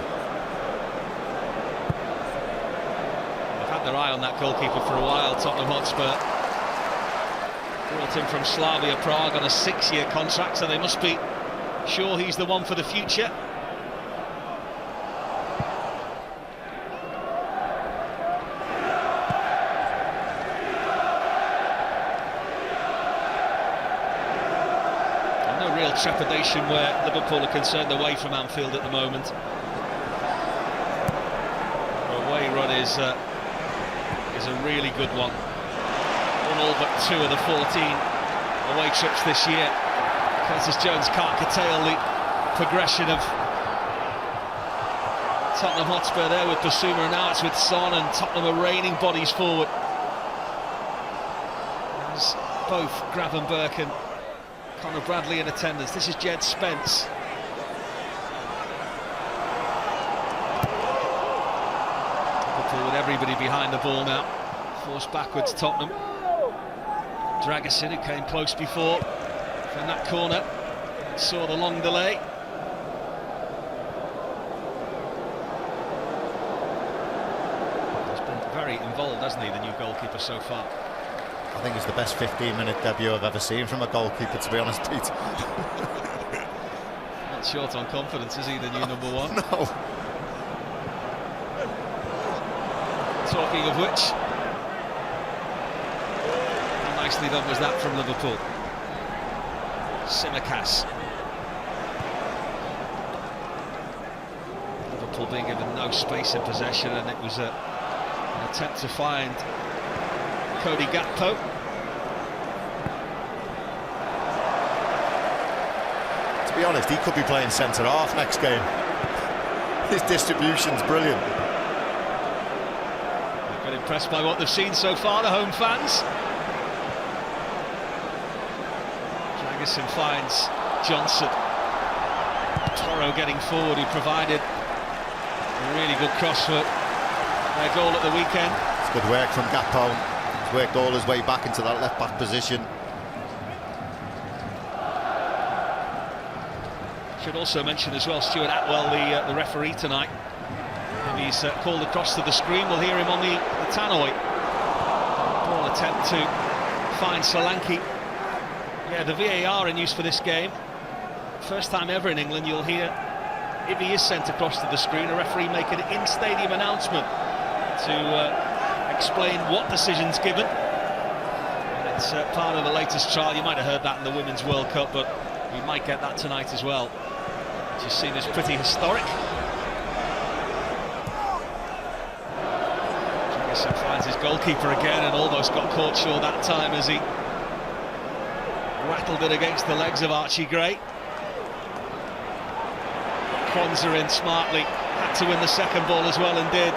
They've had their eye on that goalkeeper for a while, Tottenham Hotspur. Brought him from Slavia Prague on a 6-year contract, so they must be sure he's the one for the future. No real trepidation where Liverpool are concerned away from Anfield at the moment. The away run is a really good one. All but 2 of the 14 away trips this year. Curtis Jones can't curtail the progression of Tottenham Hotspur there with Basuma, and now it's with Son, and Tottenham are raining bodies forward. There's both Gravenberch and Conor Bradley in attendance. This is Jed Spence. Liverpool with everybody behind the ball now. Forced backwards Tottenham. Dragusin, who came close before from that corner, saw the long delay. He's been very involved, hasn't he, the new goalkeeper so far? I think it's the best 15-minute debut I've ever seen from a goalkeeper, to be honest, Pete. Not short on confidence, is he, the new number 1? No. Talking of which, nicely done was that from Liverpool. Tsimikas. Liverpool being given no space in possession, and it was an attempt to find Cody Gakpo. To be honest, he could be playing centre-half next game. His distribution's brilliant. They've been impressed by what they've seen so far, the home fans. Dragusin finds Johnson. Toro getting forward, who provided a really good cross for their goal at the weekend. It's good work from Gakpo. He's worked all his way back into that left-back position. Should also mention as well, Stuart Atwell, the referee tonight. And he's called across to the screen. We'll hear him on the tannoy. Ball attempt to find Solanke. Yeah, the VAR in use for this game. First time ever in England you'll hear, if he is sent across to the screen, a referee make an in-stadium announcement to explain what decision's given. And it's part of the latest trial. You might have heard that in the Women's World Cup, but we might get that tonight as well, which is seen as pretty historic. Dragusin finds his goalkeeper again and almost got caught short that time as he rattled it against the legs of Archie Gray. Kwanzaa in smartly, had to win the second ball as well, and did.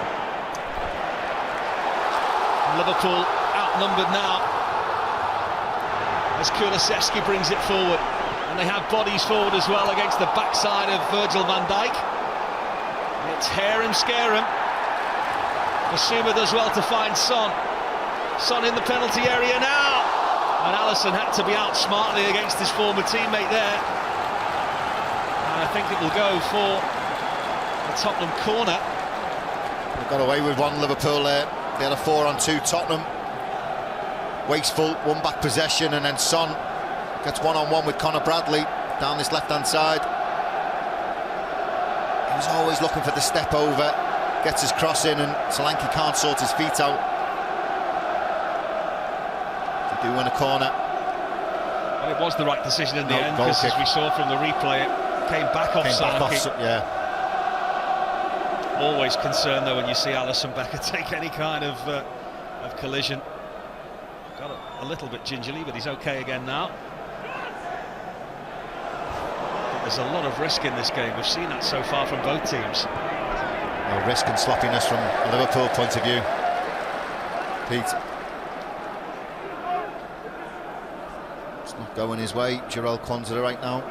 Liverpool outnumbered now as Kulusevski brings it forward, and they have bodies forward as well against the backside of Virgil van Dijk. It's hair and scare him. Basuma does well to find Son. Son in the penalty area now, and Alisson had to be out smartly against his former teammate there. And I think it will go for the Tottenham corner. They got away with one, Liverpool there. They had a 4-on-2 Tottenham. Wasteful, one back possession, and then Son gets one-on-one with Conor Bradley down this left-hand side. He was always looking for the step over, gets his cross in, and Solanke can't sort his feet out. They do win a corner. Well, it was the right decision in the end, goal because kick. as we saw from the replay, it came back off Solanke. Yeah. Always concerned though when you see Alisson Becker take any kind of collision. Got a little bit gingerly, but he's okay again now. But there's a lot of risk in this game. We've seen that so far from both teams. No risk and sloppiness from a Liverpool point of view. Pete. It's not going his way. Jarell Quansah right now.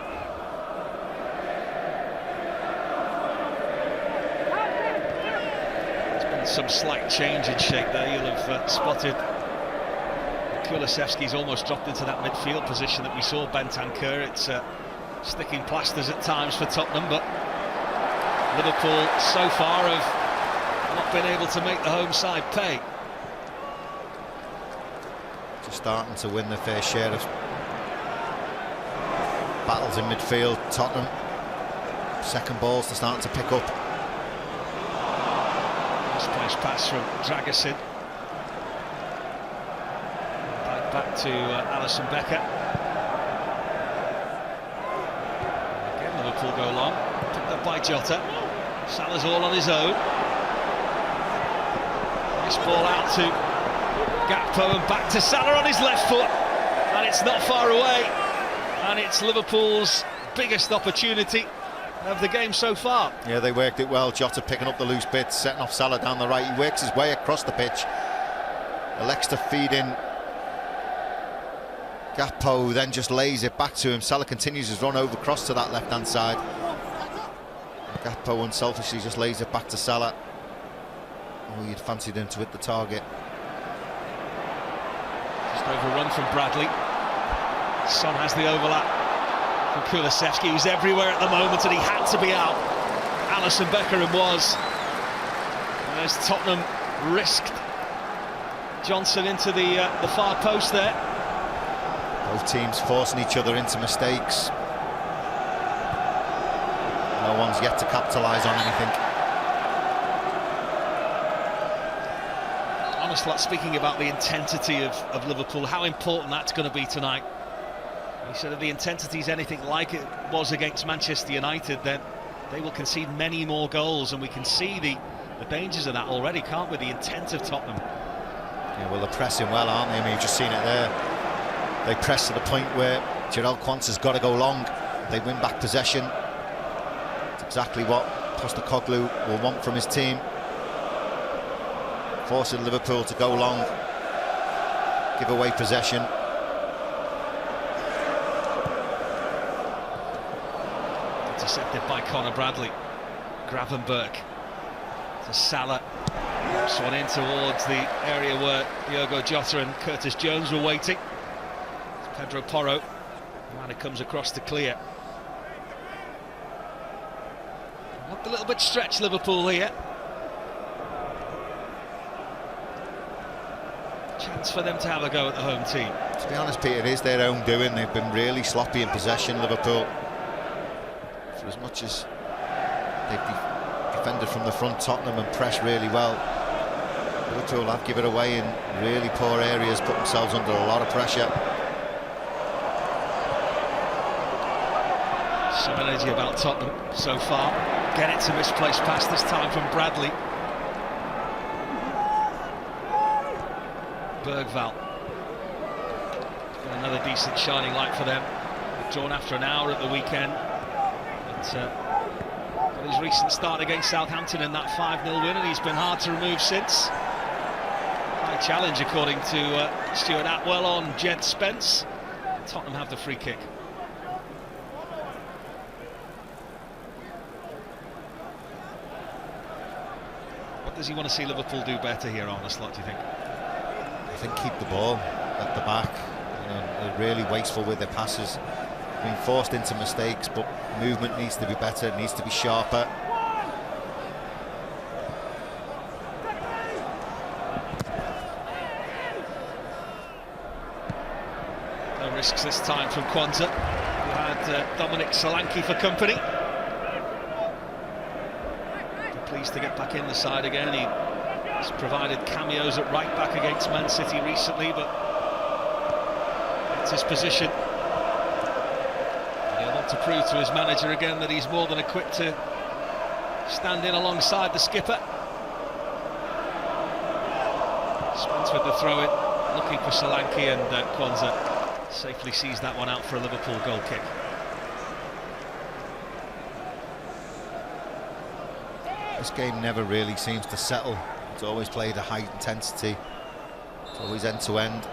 Some slight change in shape there. You'll have spotted Kulusevski's almost dropped into that midfield position that we saw Bentancur. It's sticking plasters at times for Tottenham, but Liverpool so far have not been able to make the home side pay. Just starting to win their fair share of battles in midfield. Tottenham, second balls they're starting to pick up. Nice pass from Dragusin. Back to Alisson Becker. Again, Liverpool go long. Picked up by Jota. Salah's all on his own. Nice ball out to Gakpo and back to Salah on his left foot. And it's not far away. And it's Liverpool's biggest opportunity of the game so far. Yeah, they worked it well. Jota picking up the loose bits, setting off Salah down the right. He works his way across the pitch, elects to feed in. Gakpo then just lays it back to him. Salah continues his run over across to that left-hand side. Gakpo unselfishly just lays it back to Salah. Oh, you'd fancied him to hit the target. Just overrun from Bradley. Son has the overlap from Kulusevski, who's everywhere at the moment, and he had to be out. Alisson Becker was. And as Tottenham risked Johnson into the far post there. Both teams forcing each other into mistakes. No one's yet to capitalise on anything. Honestly, speaking about the intensity of Liverpool, how important that's going to be tonight. He said if the intensity is anything like it was against Manchester United, then they will concede many more goals, and we can see the dangers of that already, can't we? The intent of Tottenham. Yeah, well, they're pressing well, aren't they? I mean, you've just seen it there. They press to the point where Jarell Quansah's got to go long. They win back possession. It's exactly what Postecoglou will want from his team. Forcing Liverpool to go long, give away possession. Intercepted by Conor Bradley. Gravenberch to Salah. This one in towards the area where Diogo Jota and Curtis Jones were waiting. It's Pedro Porro. And it comes across to clear. Looked a little bit stretched, Liverpool here. Chance for them to have a go at the home team. To be honest, Peter, it is their own doing. They've been really sloppy in possession, Liverpool. For as much as they've defended from the front, Tottenham, and pressed really well, Liverpool have given it away in really poor areas, put themselves under a lot of pressure. Some energy about Tottenham so far. Get it to misplaced pass, this time from Bradley. Bergvall. Another decent shining light for them. Drawn after an hour at the weekend. But his recent start against Southampton in that 5-0 win, and he's been hard to remove since. High A challenge, according to Stuart Atwell, on Jed Spence. Tottenham have the free kick. What does he want to see Liverpool do better here, Arne Slot, do you think? I think keep the ball at the back. You know, they're really wasteful with their passes. Being forced into mistakes, but movement needs to be better, it needs to be sharper. No risks this time from Kwanzaa, who had Dominic Solanke for company. Pleased to get back in the side again. He's provided cameos at right back against Man City recently, but it's his position. He'll want to prove to his manager again that he's more than equipped to stand in alongside the skipper. Spence with the throw-in, looking for Solanke, and Kwanzaa safely sees that one out for a Liverpool goal kick. This game never really seems to settle. It's always played at high intensity. It's always end to end.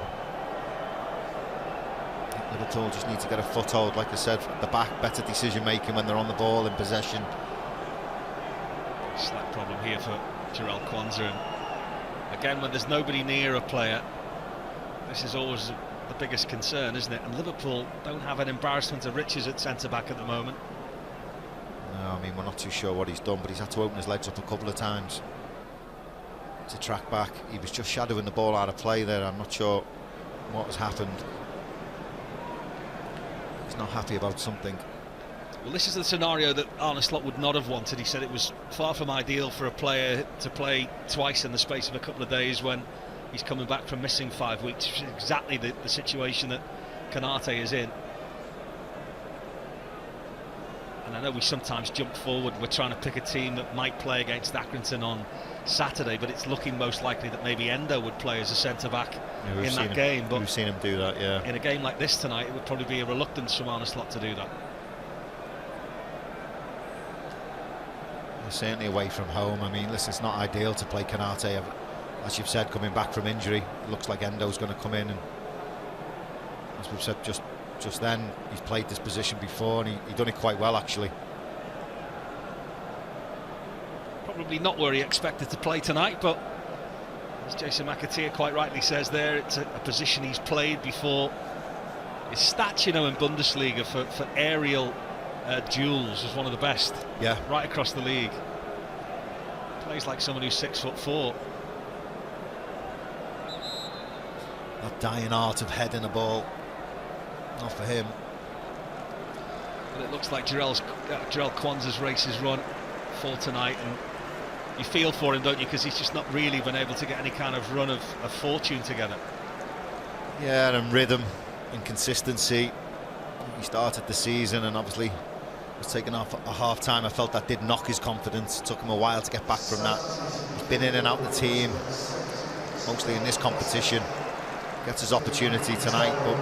Liverpool just need to get a foothold, like I said, at the back, better decision making when they're on the ball in possession. Slight problem here for Jarell Kwanzaa. And again, when there's nobody near a player, this is always the biggest concern, isn't it? And Liverpool don't have an embarrassment of riches at centre-back at the moment. No, I mean, we're not too sure what he's done, but he's had to open his legs up a couple of times to track back. He was just shadowing the ball out of play there. I'm not sure what has happened. He's not happy about something. Well, this is the scenario that Arne Slot would not have wanted. He said it was far from ideal for a player to play twice in the space of a couple of days when he's coming back from missing 5 weeks, which is exactly the situation that Konate is in. And I know we sometimes jump forward. We're trying to pick a team that might play against Accrington on Saturday, but it's looking most likely that maybe Endo would play as a centre-back in that game. But we've seen him do that, yeah. In a game like this tonight, it would probably be a reluctance from Arne Slot to do that. Certainly away from home. I mean, listen, it's not ideal to play Konate. As you've said, coming back from injury, it looks like Endo's going to come in, and as we've said just then, he's played this position before and he done it quite well, actually. Probably not where he expected to play tonight, but as Jason McAteer quite rightly says there, it's a position he's played before. His stats, you know, in Bundesliga for aerial duels is one of the best. Yeah, right across the league. Plays like someone who's 6'4". That dying art of heading a ball, not for him. But it looks like Jarell Kwanzaa's race is run for tonight, and you feel for him, don't you, because he's just not really been able to get any kind of run of fortune together. Yeah, and rhythm and consistency. He started the season and obviously was taken off at half-time. I felt that did knock his confidence. It took him a while to get back from that. He's been in and out of the team, mostly in this competition. Gets his opportunity tonight, but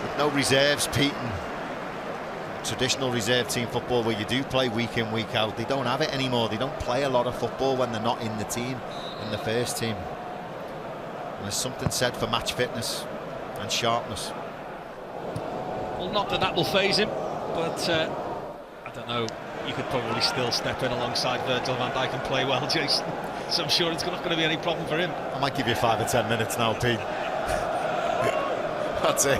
with no reserves, Pete, and traditional reserve team football where you do play week in, week out, they don't have it anymore. They don't play a lot of football when they're not in the team, in the first team. And there's something said for match fitness and sharpness. Well, not that will faze him, but I don't know, you could probably still step in alongside Virgil van Dijk and play well, Jason. So I'm sure it's not going to be any problem for him. I might give you 5 or 10 minutes now, Pete. That's it.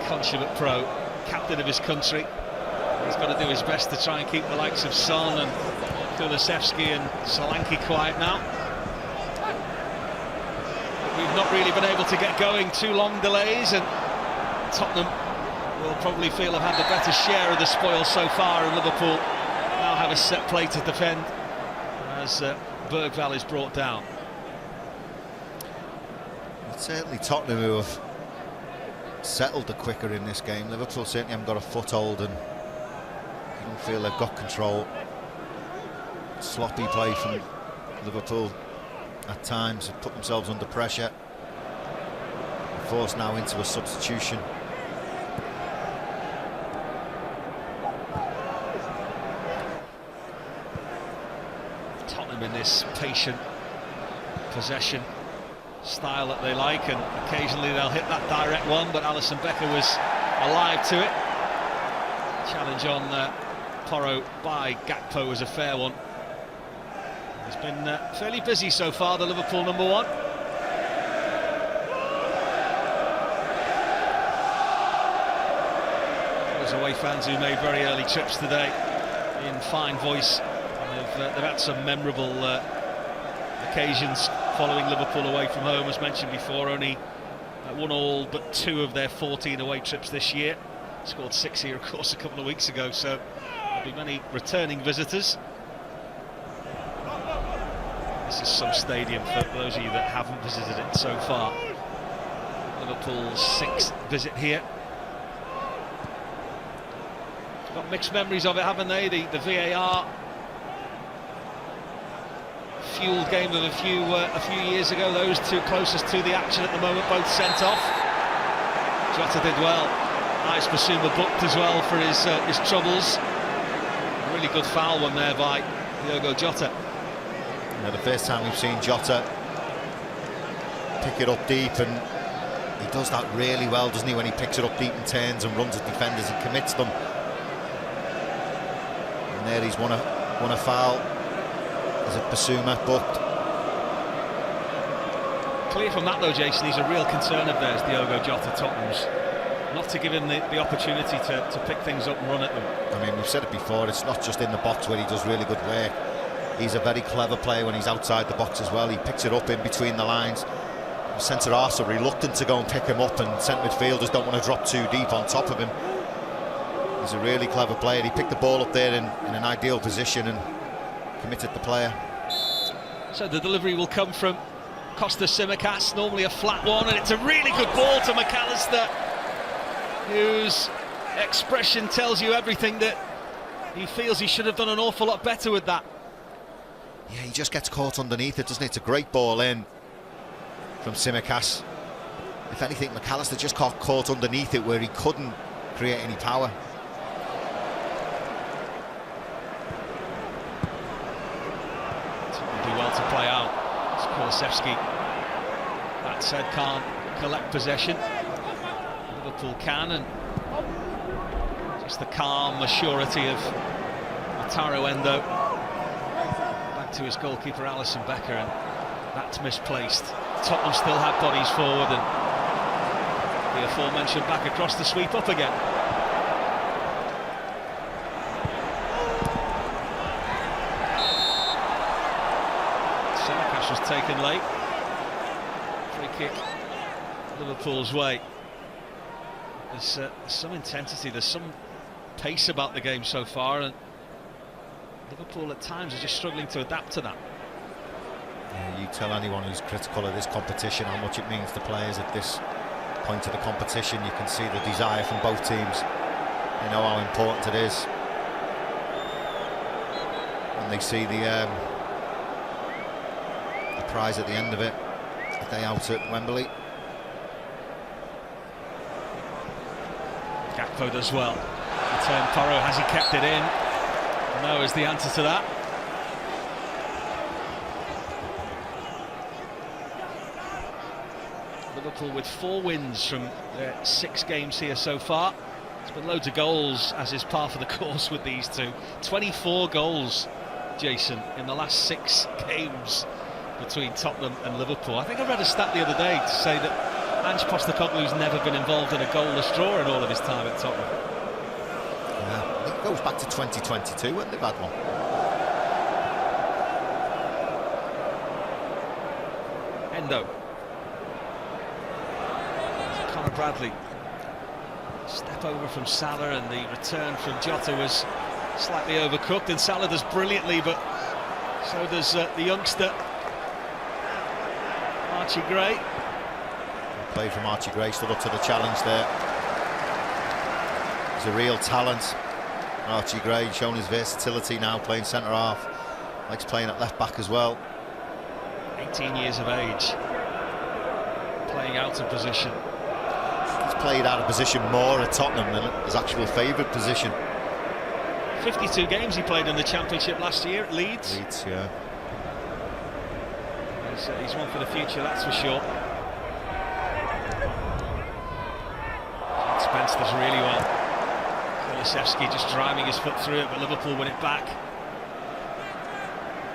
Consummate pro, captain of his country. He's got to do his best to try and keep the likes of Son and Kulusevski and Solanke quiet now. But we've not really been able to get going. 2 long delays, and Tottenham will probably feel have had the better share of the spoil so far, and Liverpool now have a set play to defend as Bergvall is brought down. It's certainly Tottenham who have settled the quicker in this game. Liverpool certainly haven't got a foothold, and you don't feel they've got control. Sloppy play from Liverpool at times, have put themselves under pressure. Forced now into a substitution. Tottenham in this patient possession style that they like, and occasionally they'll hit that direct one, but Alisson Becker was alive to it. Challenge on Porro by Gakpo was a fair one. He's been fairly busy so far, the Liverpool number one. Those away fans who made very early trips today in fine voice. They've had some memorable occasions following Liverpool away from home, as mentioned before. Only won all but 2 of their 14 away trips this year. Scored 6 here, of course, a couple of weeks ago, so there'll be many returning visitors. This is some stadium for those of you that haven't visited it so far. Liverpool's 6th visit here. Got mixed memories of it, haven't they? The VAR fueled game of a few years ago. Those 2 closest to the action at the moment, both sent off. Jota did well. Nice Basuma booked as well for his troubles. A really good foul one there by Diogo Jota. Yeah, the first time we've seen Jota pick it up deep, and he does that really well, doesn't he, when he picks it up deep and turns and runs at defenders and commits them. And there he's won a foul. Is it Basuma booked? Clear from that though, Jason, he's a real concern of theirs, Diogo Jota, Tottenham's. Not to give him the opportunity to pick things up and run at them. I mean, we've said it before, it's not just in the box where he does really good work. He's a very clever player when he's outside the box as well. He picks it up in between the lines. Centre-halves are reluctant to go and pick him up, and centre midfielders don't want to drop too deep on top of him. He's a really clever player. He picked the ball up there in an ideal position and committed the player. So the delivery will come from Costa Tsimikas, normally a flat one, and it's a really good ball to McAllister, whose expression tells you everything, that he feels he should have done an awful lot better with that. Yeah, he just gets caught underneath it, doesn't it? It's a great ball in from Tsimikas. If anything, McAllister just got caught underneath it where he couldn't create any power. Do well to play out. It's Kulusevski. That said, can't collect possession. Liverpool can, and just the calm assurity of Wataru Endo. Back to his goalkeeper Alisson Becker, and that's misplaced. Tottenham still have bodies forward, and the aforementioned back across the sweep up again. Tsimikas was taken late. Free kick Liverpool's way. There's some intensity, there's some pace about the game so far, and Liverpool at times are just struggling to adapt to that. Yeah, you tell anyone who's critical of this competition how much it means to players at this point of the competition. You can see the desire from both teams. They know how important it is, and they see the prize at the end of it, a day out at Wembley. Gakpo does well. Return Porro, has he kept it in? No is the answer to that. Liverpool with 4 wins from their 6 games here so far. There's been loads of goals, as is par for the course with these two. 24 goals, Jason, in the last 6 games between Tottenham and Liverpool. I think I read a stat the other day to say that Ange Postecoglou's never been involved in a goalless draw in all of his time at Tottenham. Yeah, I think it goes back to 2022 when they've had one. Endo. Conor Bradley. Step over from Salah, and the return from Jota was slightly overcooked, and Salah does brilliantly, but so does the youngster Archie Gray. Play from Archie Gray, stood up to the challenge there. He's a real talent, Archie Gray, showing his versatility now, playing centre half. Likes playing at left back as well. 18 years of age, playing out of position. He's played out of position more at Tottenham than his actual favoured position. 52 games he played in the Championship last year at Leeds. Leeds, yeah. He's one for the future, that's for sure. Spence does really well. Kulusevski just driving his foot through it, but Liverpool win it back.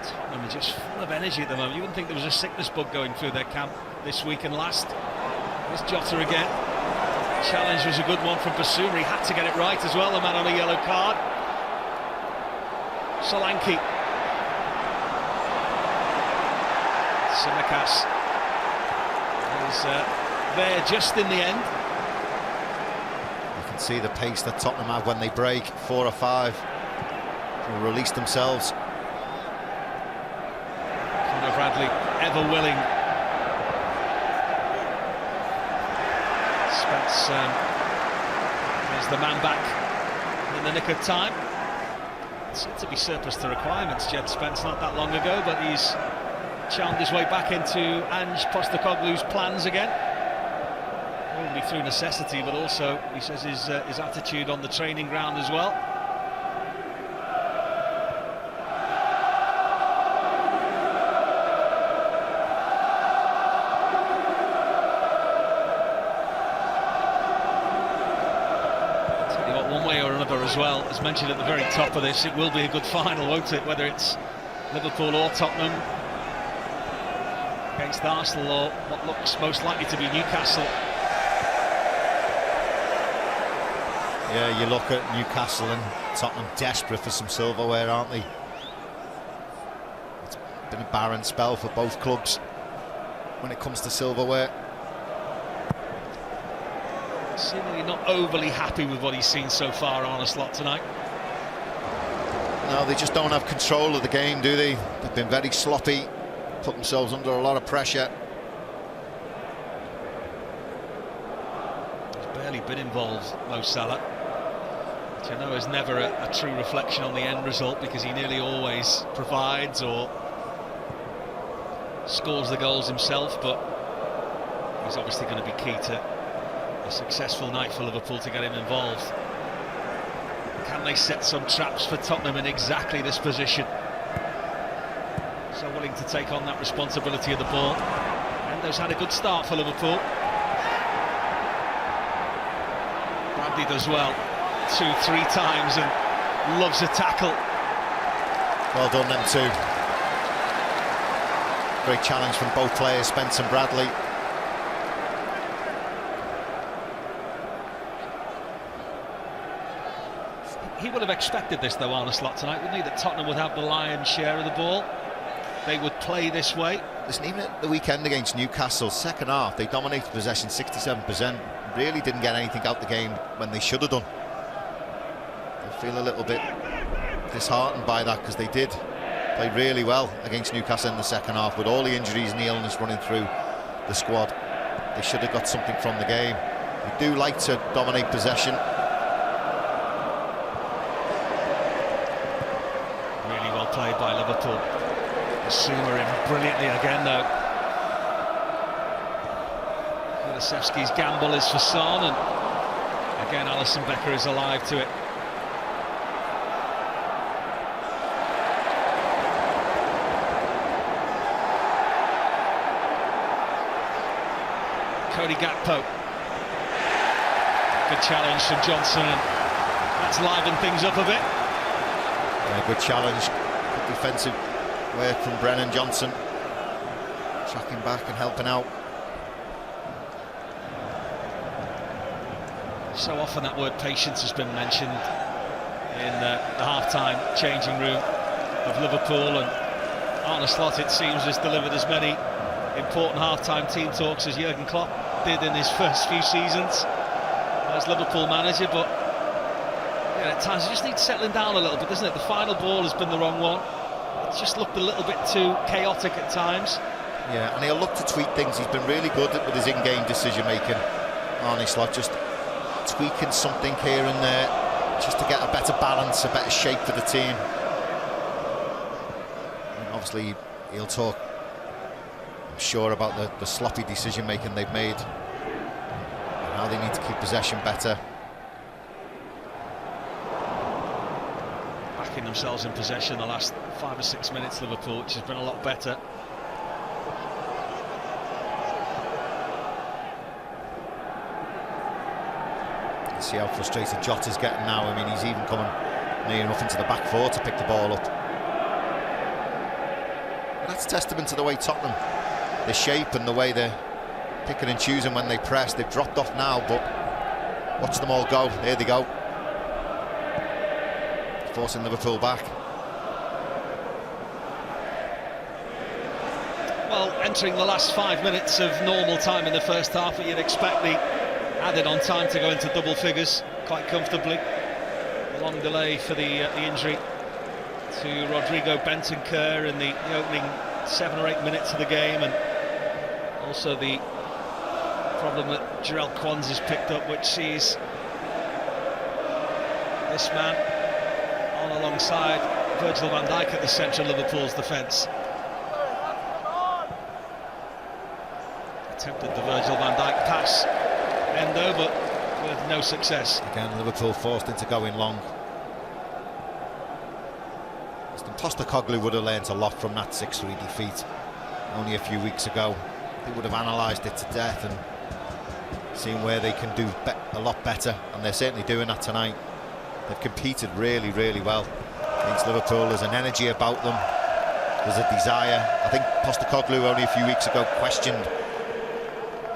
Tottenham are just full of energy at the moment. You wouldn't think there was a sickness bug going through their camp this week and last. There's Jota again. Challenge was a good one from Basuma. He had to get it right as well, the man on a yellow card. Solanke. Tsimikas is there just in the end. You can see the pace that Tottenham have when they break. 4 or 5 will release themselves. Conor Bradley ever willing. Spence is the man back in the nick of time. It seemed to be surplus to requirements, Jed Spence, not that long ago, but he's charmed his way back into Ange Postecoglou's plans again. Only through necessity, but also, he says, his attitude on the training ground as well. Tell you what, one way or another as well, as mentioned at the very top of this, it will be a good final, won't it? Whether it's Liverpool or Tottenham against Arsenal, or what looks most likely to be Newcastle. Yeah, you look at Newcastle and Tottenham desperate for some silverware, aren't they? It's been a barren spell for both clubs when it comes to silverware. Seemingly not overly happy with what he's seen so far, Arne Slot, tonight. No, they just don't have control of the game, do they? They've been very sloppy, put themselves under a lot of pressure. He's barely been involved, Mo Salah, which I know is never a true reflection on the end result, because he nearly always provides or scores the goals himself, but he's obviously going to be key to a successful night for Liverpool to get him involved. Can they set some traps for Tottenham in exactly this position? So willing to take on that responsibility of the ball. Endo's had a good start for Liverpool. Bradley does well 2-3 times and loves a tackle. Well done, them two. Great challenge from both players, Spence and Bradley. He would have expected this, though, Arne Slot, tonight, wouldn't he? That Tottenham would have the lion's share of the ball. They would play this way. Listen, even at the weekend against Newcastle, second half, they dominated possession 67%. Really didn't get anything out the game when they should have done. I feel a little bit disheartened by that, because they did play really well against Newcastle in the second half, with all the injuries and the illness running through the squad. They should have got something from the game. They do like to dominate possession. Really well played by Liverpool. Basuma in brilliantly again, though. Kulusevski's gamble is for Son, and again Alisson Becker is alive to it. Cody Gakpo. Good challenge from Johnson, and that's livened things up a bit. Yeah, good challenge, good defensive work from Brennan Johnson, tracking back and helping out. So often that word patience has been mentioned in the half-time changing room of Liverpool, and Arne Slot, it seems, has delivered as many important half-time team talks as Jurgen Klopp did in his first few seasons as Liverpool manager. But yeah, at times you just need settling down a little bit, doesn't it? The final ball has been the wrong one. It's just looked a little bit too chaotic at times. Yeah, and he'll look to tweak things. He's been really good with his in-game decision-making, Arne Slot, just tweaking something here and there, just to get a better balance, a better shape for the team. And obviously, he'll talk, I'm sure, about the sloppy decision-making they've made, and how they need to keep possession better. Themselves in possession the last 5 or 6 minutes, Liverpool, which has been a lot better. You see how frustrated Jota's getting now. I mean, he's even coming near enough into the back four to pick the ball up. That's testament to the way Tottenham, the shape and the way they're picking and choosing when they press. They've dropped off now, but watch them all go. There they go. Forcing Liverpool back. Well, entering the last 5 minutes of normal time in the first half, but you'd expect the added on time to go into double figures quite comfortably. A long delay for the injury to Rodrigo Bentancur in the opening 7 or 8 minutes of the game, and also the problem that Jarell Quans has picked up, which sees this man on alongside Virgil van Dijk at the centre of Liverpool's defence. Attempted the Virgil van Dijk pass, Endo, but with no success. Again, Liverpool forced into going long. Postecoglou would have learnt a lot from that 6-3 defeat only a few weeks ago. They would have analysed it to death and seen where they can do a lot better, and they're certainly doing that tonight. They've competed really, really well against Liverpool. There's an energy about them, there's a desire. I think Postecoglou only a few weeks ago questioned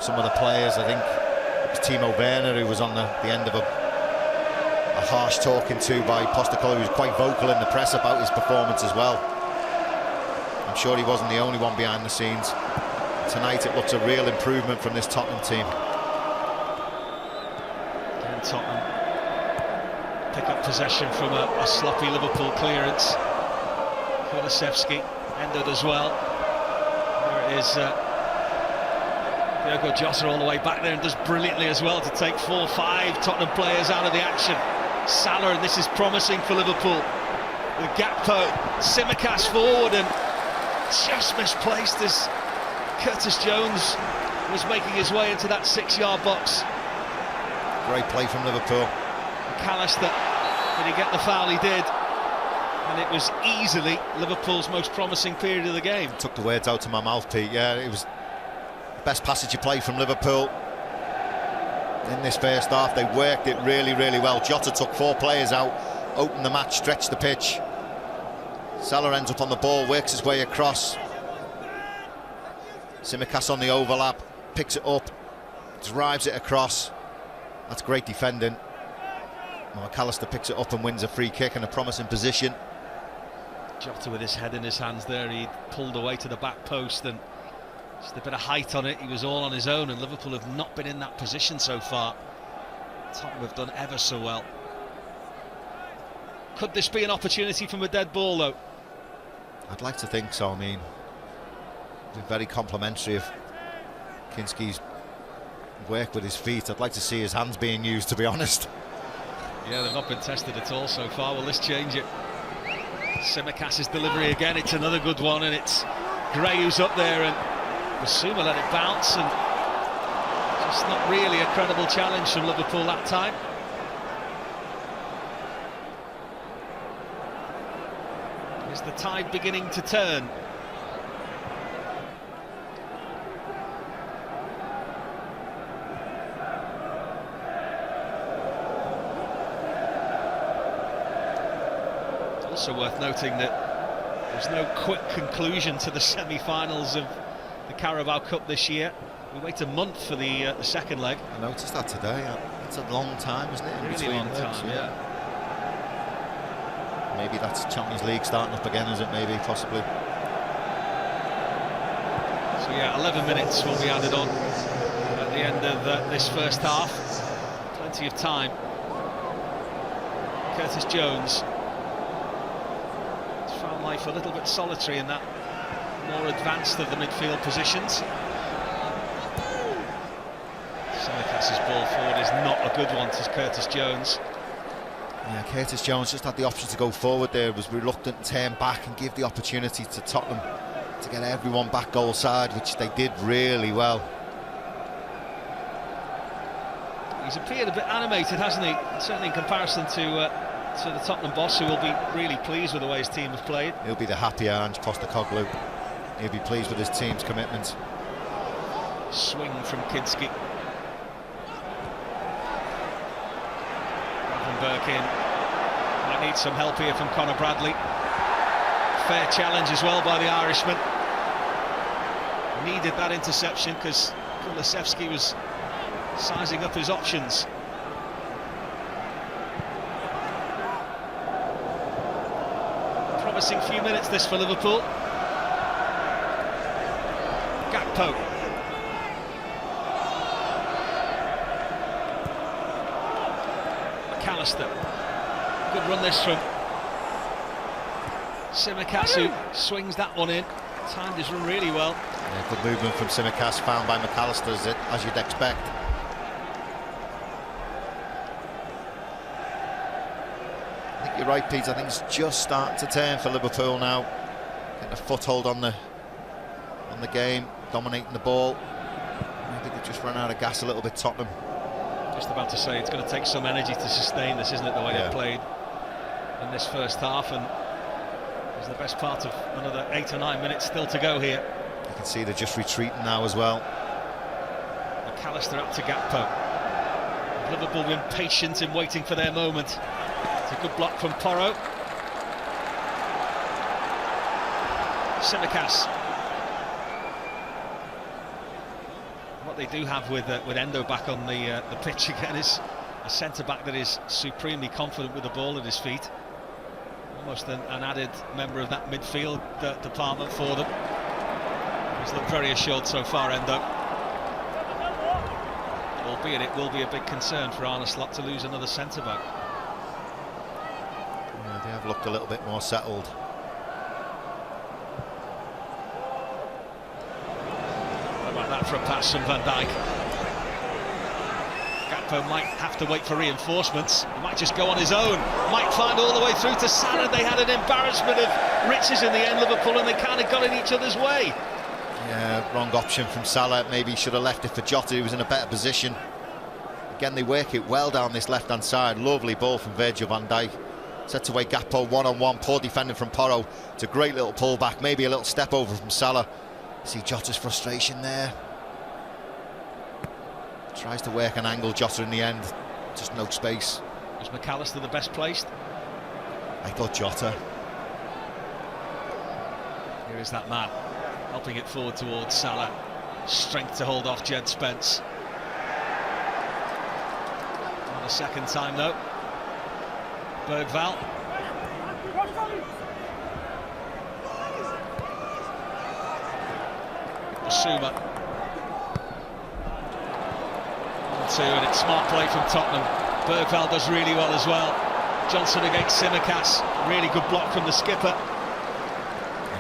some of the players. I think it was Timo Werner who was on the end of a harsh talking to by Postecoglou, who was quite vocal in the press about his performance as well. I'm sure he wasn't the only one behind the scenes. Tonight it looks a real improvement from this Tottenham team. And Tottenham pick up possession from a sloppy Liverpool clearance. Kulusevski ended as well. There it is. Diogo Jota all the way back there and does brilliantly as well to take 4-5 Tottenham players out of the action. Salah, and this is promising for Liverpool. With Gakpo, Tsimikas forward and just misplaced as Curtis Jones was making his way into that 6-yard box. Great play from Liverpool. McAllister, did he get the foul? He did. And it was easily Liverpool's most promising period of the game. Took the words out of my mouth, Pete. Yeah, it was best passage of play from Liverpool in this first half. They worked it really, really well. Jota took 4 players out, opened the match, stretched the pitch. Salah ends up on the ball, works his way across. Tsimikas on the overlap, picks it up, drives it across. That's great defending. McAllister picks it up and wins a free kick in a promising position. Jota with his head in his hands there, he pulled away to the back post and just a bit of height on it. He was all on his own, and Liverpool have not been in that position so far. Tottenham have done ever so well. Could this be an opportunity from a dead ball though? I'd like to think so. I mean, been very complimentary of Kinski's work with his feet. I'd like to see his hands being used, to be honest. Yeah, they've not been tested at all so far. Will this change it? Tsimikas' delivery again, it's another good one, and it's Gray who's up there, and Basuma let it bounce, and just not really a credible challenge from Liverpool that time. Is the tide beginning to turn? It's also worth noting that there's no quick conclusion to the semi-finals of the Carabao Cup this year. We wait a month for the second leg. I noticed that today. It's a long time, isn't it? Really long time, yeah. Maybe that's Champions League starting up again, is it? Maybe, possibly. So yeah, 11 minutes will be added on at the end of this first half. Plenty of time. Curtis Jones. It's found life a little bit solitary in that more advanced of the midfield positions. Tsimikas' ball forward is not a good one to Curtis Jones. Yeah, Curtis Jones just had the option to go forward there, was reluctant to turn back and give the opportunity to Tottenham to get everyone back goal side, which they did really well. He's appeared a bit animated, hasn't he? Certainly in comparison to the Tottenham boss, who will be really pleased with the way his team have played. He'll be the happier Ange Postecoglou. He'll be pleased with his team's commitment. Swing from Kinski. Burke in. Might need some help here from Conor Bradley. Fair challenge as well by the Irishman. Needed that interception because Kulusevski was sizing up his options. Promising few minutes this for Liverpool. Gakpo. McAllister. Good run this from Tsimikas, who swings that one in. Timed his run really well. Yeah, good movement from Tsimikas, found by McAllister, as you'd expect. I think you're right, Pete. I think it's just starting to turn for Liverpool now. Getting a foothold on the game, dominating the ball. I think they've just run out of gas a little bit, Tottenham. Just about to say, it's going to take some energy to sustain this, isn't it, the way they've played in this first half, and there's the best part of another 8 or 9 minutes still to go here. You can see they're just retreating now as well. McAllister up to Gakpo. Liverpool been patient in waiting for their moment. It's a good block from Porro. Tsimikas. What they do have with Endo back on the pitch again is a centre-back that is supremely confident with the ball at his feet. Almost an added member of that midfield department for them. He's looked very assured so far, Endo. Albeit it will be a big concern for Arne Slot to lose another centre-back. Yeah, they have looked a little bit more settled. What about that for a pass from Van Dijk? Gakpo might have to wait for reinforcements. He might just go on his own. Might find all the way through to Salah. They had an embarrassment of riches in the end, Liverpool, and they kind of got in each other's way. Yeah, wrong option from Salah. Maybe he should have left it for Jota, who was in a better position. Again, they work it well down this left-hand side. Lovely ball from Virgil van Dijk. Sets away Gakpo one-on-one. Poor defending from Porro. It's a great little pull-back. Maybe a little step over from Salah. See Jota's frustration there. Tries to work an angle, Jota in the end. Just no space. Was McAllister the best placed? I thought Jota. Here is that man, helping it forward towards Salah. Strength to hold off Jed Spence. Not a second time though. Bergvall. Basuma. 1-2, and it's smart play from Tottenham. Bergvall does really well as well. Johnson against Tsimikas. Really good block from the skipper.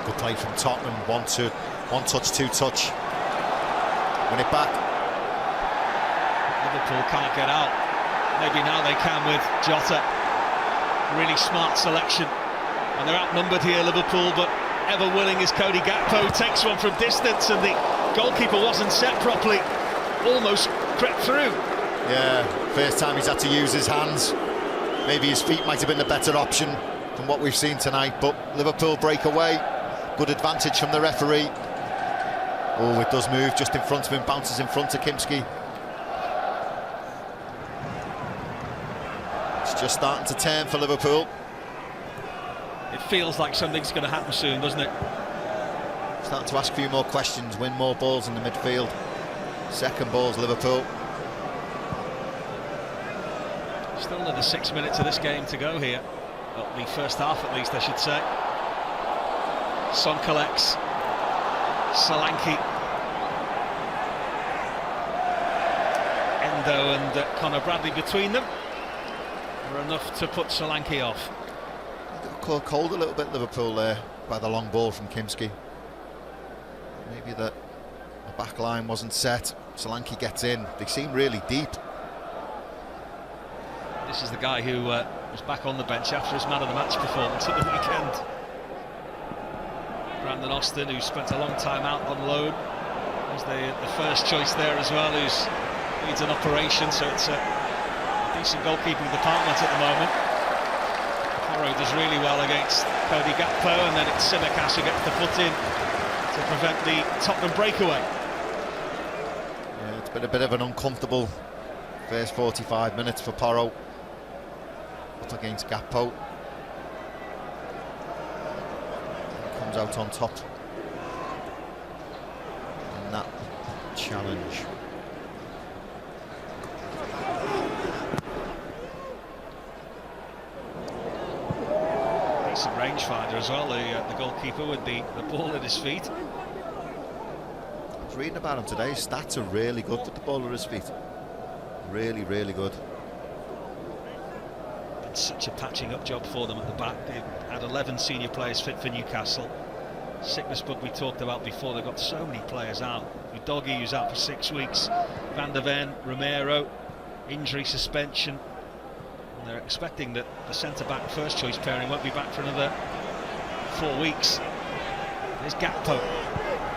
Good play from Tottenham. One touch, two touch. Win it back. Liverpool can't get out. Maybe now they can with Jota. Really smart selection. And they're outnumbered here, Liverpool, but ever willing is Cody Gakpo. Takes one from distance, and the goalkeeper wasn't set properly. Almost crept through. Yeah, first time he's had to use his hands. Maybe his feet might have been the better option than what we've seen tonight, but Liverpool break away. Good advantage from the referee. Oh, it does move just in front of him, bounces in front of Kimski. It's just starting to turn for Liverpool. It feels like something's going to happen soon, doesn't it? Starting to ask a few more questions, win more balls in the midfield. Second ball's Liverpool. Still another 6 minutes of this game to go here. Well, the first half at least, I should say. Son collects. Solanke. Endo and Conor Bradley between them are enough to put Solanke off. Got caught cold a little bit, Liverpool, there by the long ball from Kimski. Maybe the back line wasn't set. Solanke gets in. They seem really deep. This is the guy who was back on the bench after his man of the match performance at the weekend. Brandon Austin, who spent a long time out on loan, was the first choice there as well, who needs an operation, so it's a decent goalkeeping department at the moment. Porro does really well against Cody Gakpo, and then it's Tsimikas who gets the foot in to prevent the Tottenham breakaway. Yeah, it's been a bit of an uncomfortable first 45 minutes for Porro. up against Gakpo. Comes out on top in that challenge. Decent rangefinder as well, the goalkeeper with the ball at his feet. I was reading about him today. His stats are really good with the ball at his feet. Really, really good. It's such a patching up job for them at the back. They've had 11 senior players fit for Newcastle. Sickness bug we talked about before. They've got so many players out. Udogie, who's out for 6 weeks. Van der Ven, Romero, injury suspension. And they're expecting that the centre-back first choice pairing won't be back for another 4 weeks. There's Gakpo.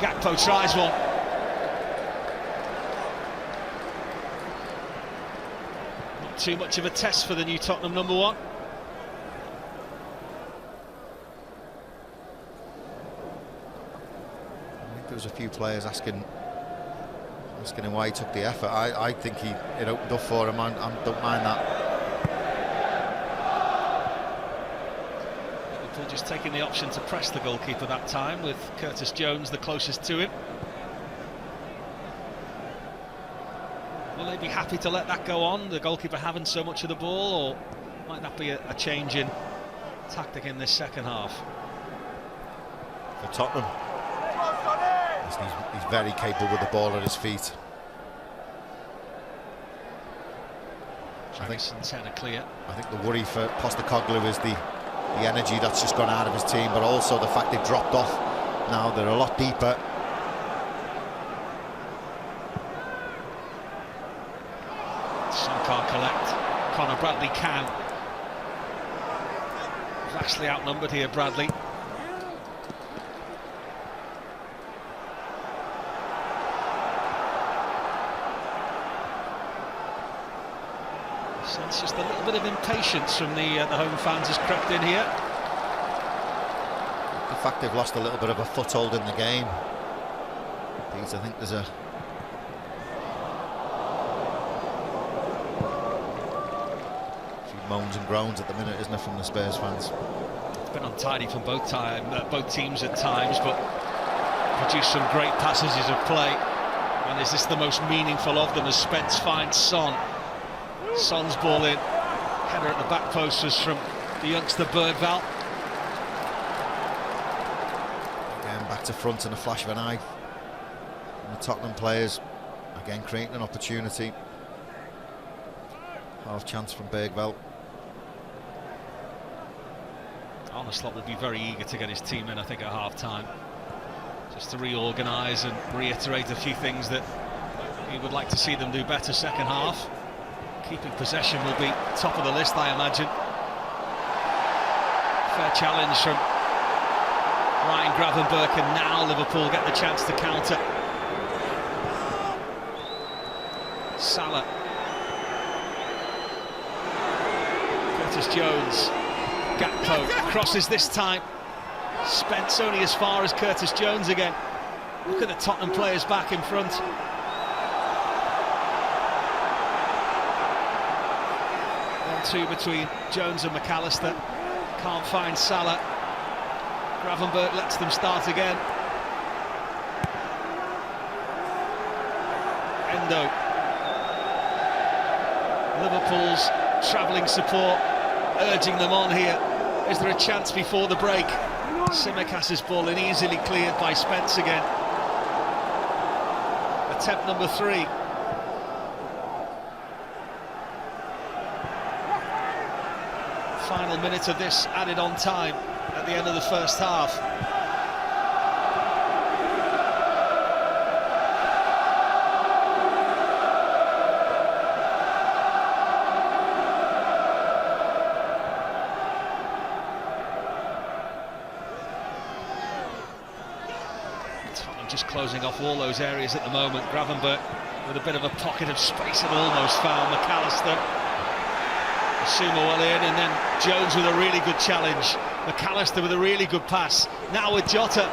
Gakpo tries one. Not too much of a test for the new Tottenham number 1. There was a few players asking him why he took the effort. I think it opened up for him. I don't mind that. Liverpool just taking the option to press the goalkeeper that time, with Curtis Jones the closest to him. Will they be happy to let that go on, the goalkeeper having so much of the ball, or might that be a change in tactic in this second half? For Tottenham, he's very capable with the ball at his feet. Jackson's header clear. I think the worry for Postecoglou is the energy that's just gone out of his team, but also the fact they've dropped off. Now they're a lot deeper. Some can't collect. Conor Bradley can. Vastly outnumbered here, Bradley. Sense just a little bit of impatience from the home fans has crept in here. The fact they've lost a little bit of a foothold in the game. I think there's a few moans and groans at the minute, isn't there, from the Spurs fans? It's been untidy from both teams at times, but produced some great passages of play. And is this the most meaningful of them as Spence finds Son? Son's ball in. Header at the back post was from the youngster Birdval. Again, back to front in a flash of an eye. And the Tottenham players, again, creating an opportunity. Half chance from Bergveld. Arneslot will be very eager to get his team in, I think, at half-time. Just to reorganise and reiterate a few things that he would like to see them do better second half. Keeping possession will be top of the list, I imagine. Fair challenge from Ryan Gravenberch, and now Liverpool get the chance to counter. Salah. Curtis Jones. Gakpo crosses this time. Spence only as far as Curtis Jones again. Look at the Tottenham players back in front. 1-2 between Jones and McAllister. Can't find Salah. Gravenberch lets them start again. Endo. Liverpool's travelling support urging them on here. Is there a chance before the break? Simicas's ball in, easily cleared by Spence again. Attempt number 3. Final minute of this added on time at the end of the first half. Tottenham just closing off all those areas at the moment. Gravenberch with a bit of a pocket of space and almost found McAllister. Sumo well in, and then Jones with a really good challenge. McAllister with a really good pass. Now with Jota.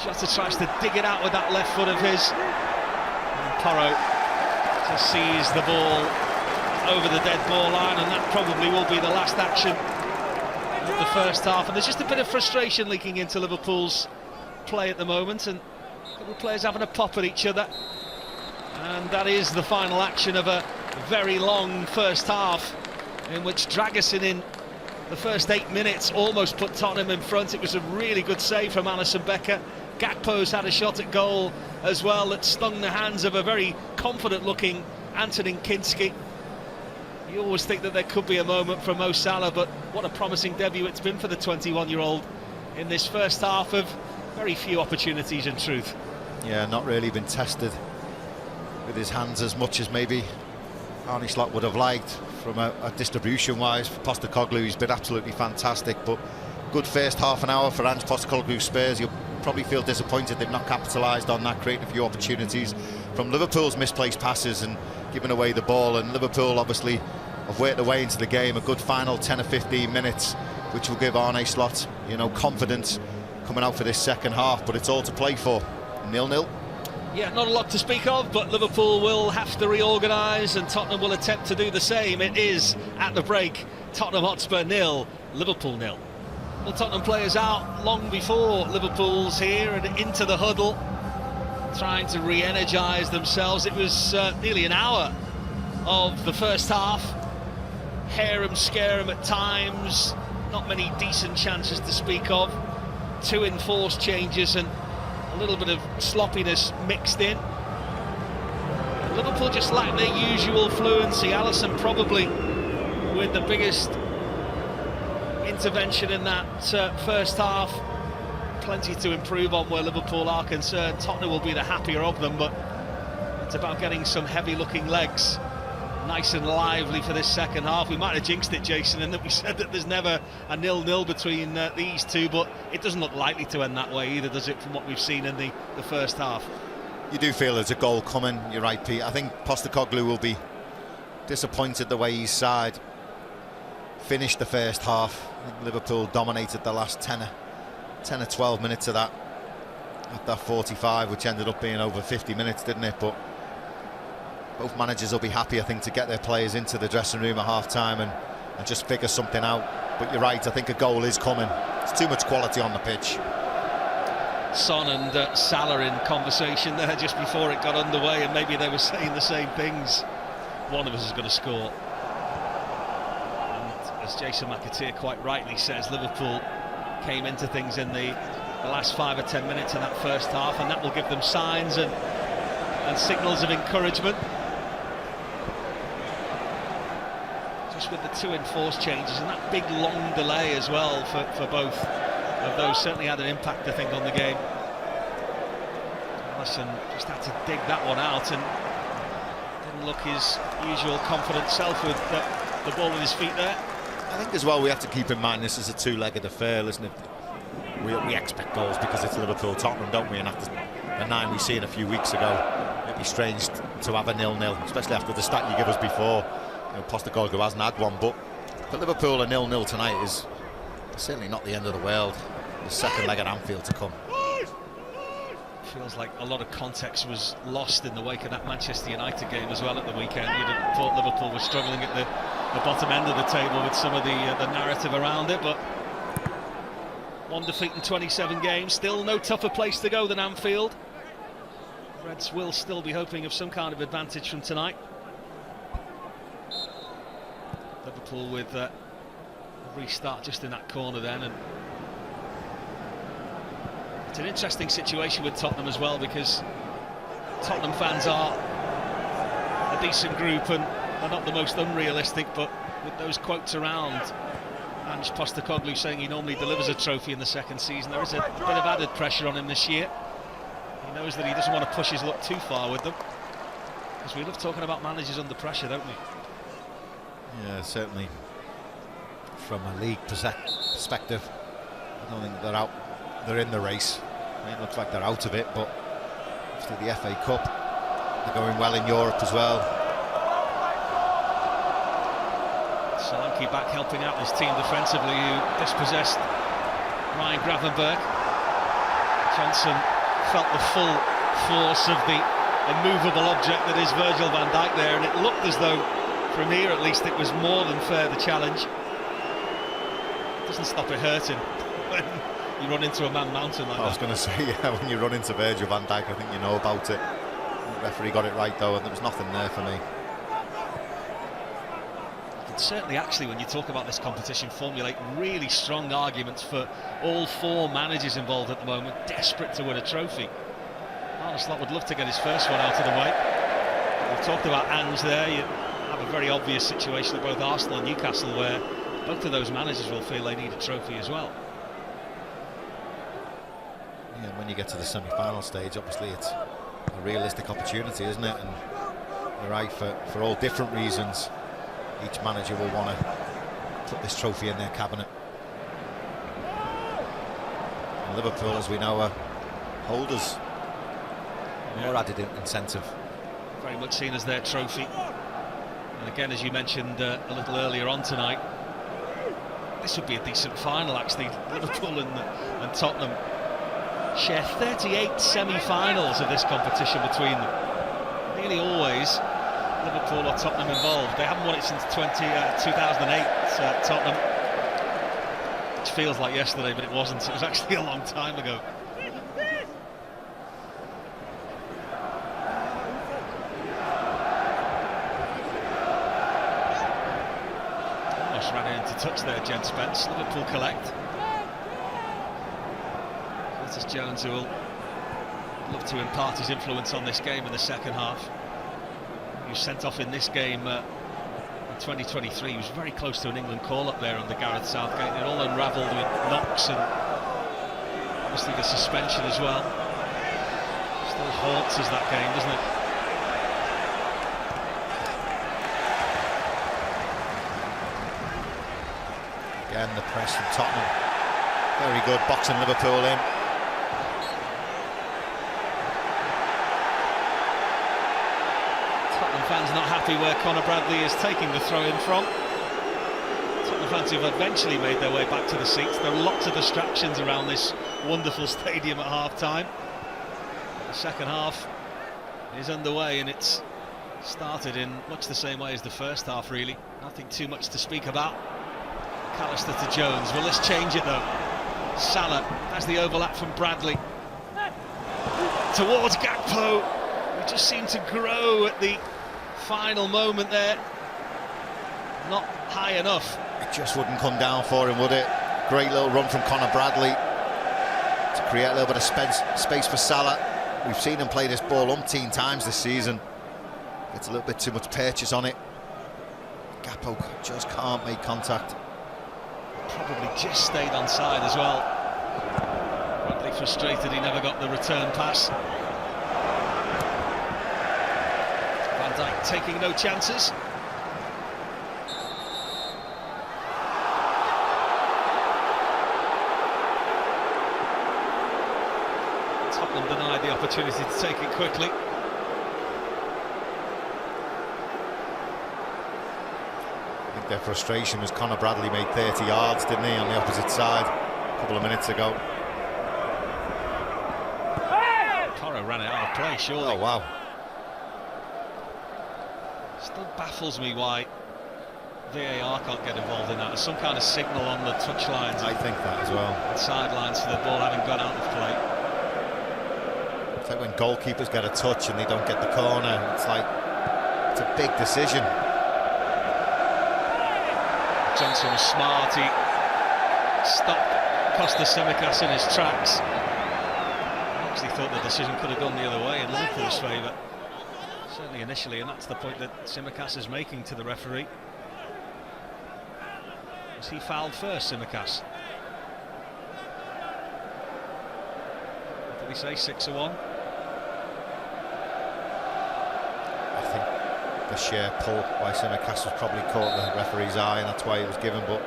Jota tries to dig it out with that left foot of his. And Porro just sees the ball over the dead ball line, and that probably will be the last action of the first half. And there's just a bit of frustration leaking into Liverpool's play at the moment, and a couple of players having a pop at each other. And that is the final action of a very long first half, in which Dragusin in the first 8 minutes almost put Tottenham in front. It was a really good save from Alisson Becker. Gakpo's had a shot at goal as well that stung the hands of a very confident-looking Antonin Kinski. You always think that there could be a moment for Mo Salah, but what a promising debut it's been for the 21-year-old in this first half of very few opportunities, in truth. Yeah, not really been tested with his hands as much as maybe Arne Slot would have liked from a distribution-wise. For Postecoglou, he's been absolutely fantastic, but good first half an hour for Ange Postecoglou's Spurs. You'll probably feel disappointed they've not capitalised on that, creating a few opportunities from Liverpool's misplaced passes and giving away the ball. And Liverpool obviously have worked their way into the game, a good final 10 or 15 minutes, which will give Arne Slot, you know, confidence coming out for this second half. But it's all to play for. 0-0. Yeah, not a lot to speak of, but Liverpool will have to reorganise and Tottenham will attempt to do the same. It is, at the break, Tottenham Hotspur 0, Liverpool 0. Well, Tottenham players out long before Liverpool's here and into the huddle, trying to re-energise themselves. It was nearly an hour of the first half. Harum scarum at times, not many decent chances to speak of. 2 enforced changes and a little bit of sloppiness mixed in. Liverpool just lack their usual fluency. Alisson probably with the biggest intervention in that first half. Plenty to improve on where Liverpool are concerned. Tottenham will be the happier of them, but it's about getting some heavy looking legs nice and lively for this second half. We might have jinxed it, Jason, in that we said that there's never a 0-0 between these two, but it doesn't look likely to end that way either, does it, from what we've seen in the first half? You do feel there's a goal coming, you're right, Pete. I think Postecoglou will be disappointed the way his side finished the first half. I think Liverpool dominated the last 10 or 12 minutes of that, at that 45, which ended up being over 50 minutes, didn't it? But both managers will be happy, I think, to get their players into the dressing room at half-time and just figure something out. But you're right, I think a goal is coming. There's too much quality on the pitch. Son and Salah in conversation there just before it got underway, and maybe they were saying the same things. One of us is going to score. And as Jason McAteer quite rightly says, Liverpool came into things in the last 5 or 10 minutes in that first half, and that will give them signs and signals of encouragement. Just with the 2 enforced changes and that big long delay as well for both of those certainly had an impact, I think, on the game. Alisson just had to dig that one out and didn't look his usual confident self with the ball at his feet there. I think as well we have to keep in mind this is a 2-legged affair, isn't it? We expect goals because it's Liverpool-Tottenham, don't we? And after the 9 we seen a few weeks ago, it'd be strange to have a 0-0, especially after the stat you gave us before. You know, Postecoglou hasn't had one, but for Liverpool a 0-0 tonight is certainly not the end of the world. The second leg at Anfield to come. Feels like a lot of context was lost in the wake of that Manchester United game as well at the weekend. You'd have thought Liverpool was struggling at the bottom end of the table with some of the narrative around it, but 1 defeat in 27 games, still no tougher place to go than Anfield. Reds will still be hoping of some kind of advantage from tonight. Liverpool with a restart just in that corner then, and it's an interesting situation with Tottenham as well, because Tottenham fans are a decent group and they're not the most unrealistic, but with those quotes around Ange Postecoglou saying he normally delivers a trophy in the second season, there is a bit of added pressure on him this year. He knows that he doesn't want to push his luck too far with them, because we love talking about managers under pressure, don't we? Yeah, certainly from a league perspective, I don't think they're out. They're in the race. It looks like they're out of it, but after the FA Cup, they're going well in Europe as well. Solanke back helping out this team defensively, who dispossessed Ryan Gravenberch. Johnson felt the full force of the immovable object that is Virgil van Dijk there, and it looked as though From here, at least, it was more than fair, the challenge. Doesn't stop it hurting when you run into a man mountain like that. I was going to say, yeah, when you run into Virgil van Dijk, I think you know about it. The referee got it right, though, and there was nothing there for me. Certainly, actually, when you talk about this competition, formulate really strong arguments for all four managers involved at the moment, desperate to win a trophy. Arne Slot would love to get his first one out of the way. We've talked about Ange there. You have a very obvious situation at both Arsenal and Newcastle where both of those managers will feel they need a trophy as well. Yeah, when you get to the semi-final stage, obviously it's a realistic opportunity, isn't it? And you're right, for all different reasons, each manager will want to put this trophy in their cabinet. And Liverpool, as we know, are holders. More added incentive. Very much seen as their trophy. And again, as you mentioned a little earlier on tonight, this would be a decent final, actually. Liverpool and Tottenham share 38 semi-finals of this competition between them. Nearly always Liverpool or Tottenham involved. They haven't won it since 2008, Tottenham. Which feels like yesterday, but it wasn't. It was actually a long time ago. Almost ran into touch there, Jen Spence. Liverpool collect. Curtis Jones, who will love to impart his influence on this game in the second half. He was sent off in this game in 2023. He was very close to an England call-up there under Gareth Southgate. It all unravelled with knocks and obviously the suspension as well. Still haunts us, that game, doesn't it? Again, the press from Tottenham. Very good, boxing Liverpool in. Fans not happy where Conor Bradley is taking the throw-in from. Tottenham fans who've eventually made their way back to the seats. There are lots of distractions around this wonderful stadium at half-time. The second half is underway and it's started in much the same way as the first half, really. Nothing too much to speak about. McAllister to Jones. Well, let's change it though. Salah has the overlap from Bradley towards Gakpo. We just seem to grow at the final moment there. Not high enough. It just wouldn't come down for him, would it? Great little run from Conor Bradley to create a little bit of space for Salah. We've seen him play this ball umpteen times this season. Gets a little bit too much purchase on it. Gakpo just can't make contact. Probably just stayed onside as well. Bradley frustrated he never got the return pass. Van Dijk taking no chances. Tottenham denied the opportunity to take it quickly. I think their frustration was Conor Bradley made 30 yards, didn't he, on the opposite side a couple of minutes ago. Coro ran it out of play, surely. Oh, wow. Still baffles me why VAR can't get involved in that. There's some kind of signal on the touchlines. I think that as well. And sidelines for the ball having gone out of play. It's like when goalkeepers get a touch and they don't get the corner. It's like, it's a big decision. Johnson was smart. He stopped Costa Tsimikas in his tracks. I actually thought the decision could have gone the other way in Liverpool's favour. Certainly initially, and that's the point that Tsimikas is making to the referee. Was he fouled first, Tsimikas? What did he say, 6-1? I think the sheer pull by Tsimikas was probably caught the referee's eye, and that's why it was given, but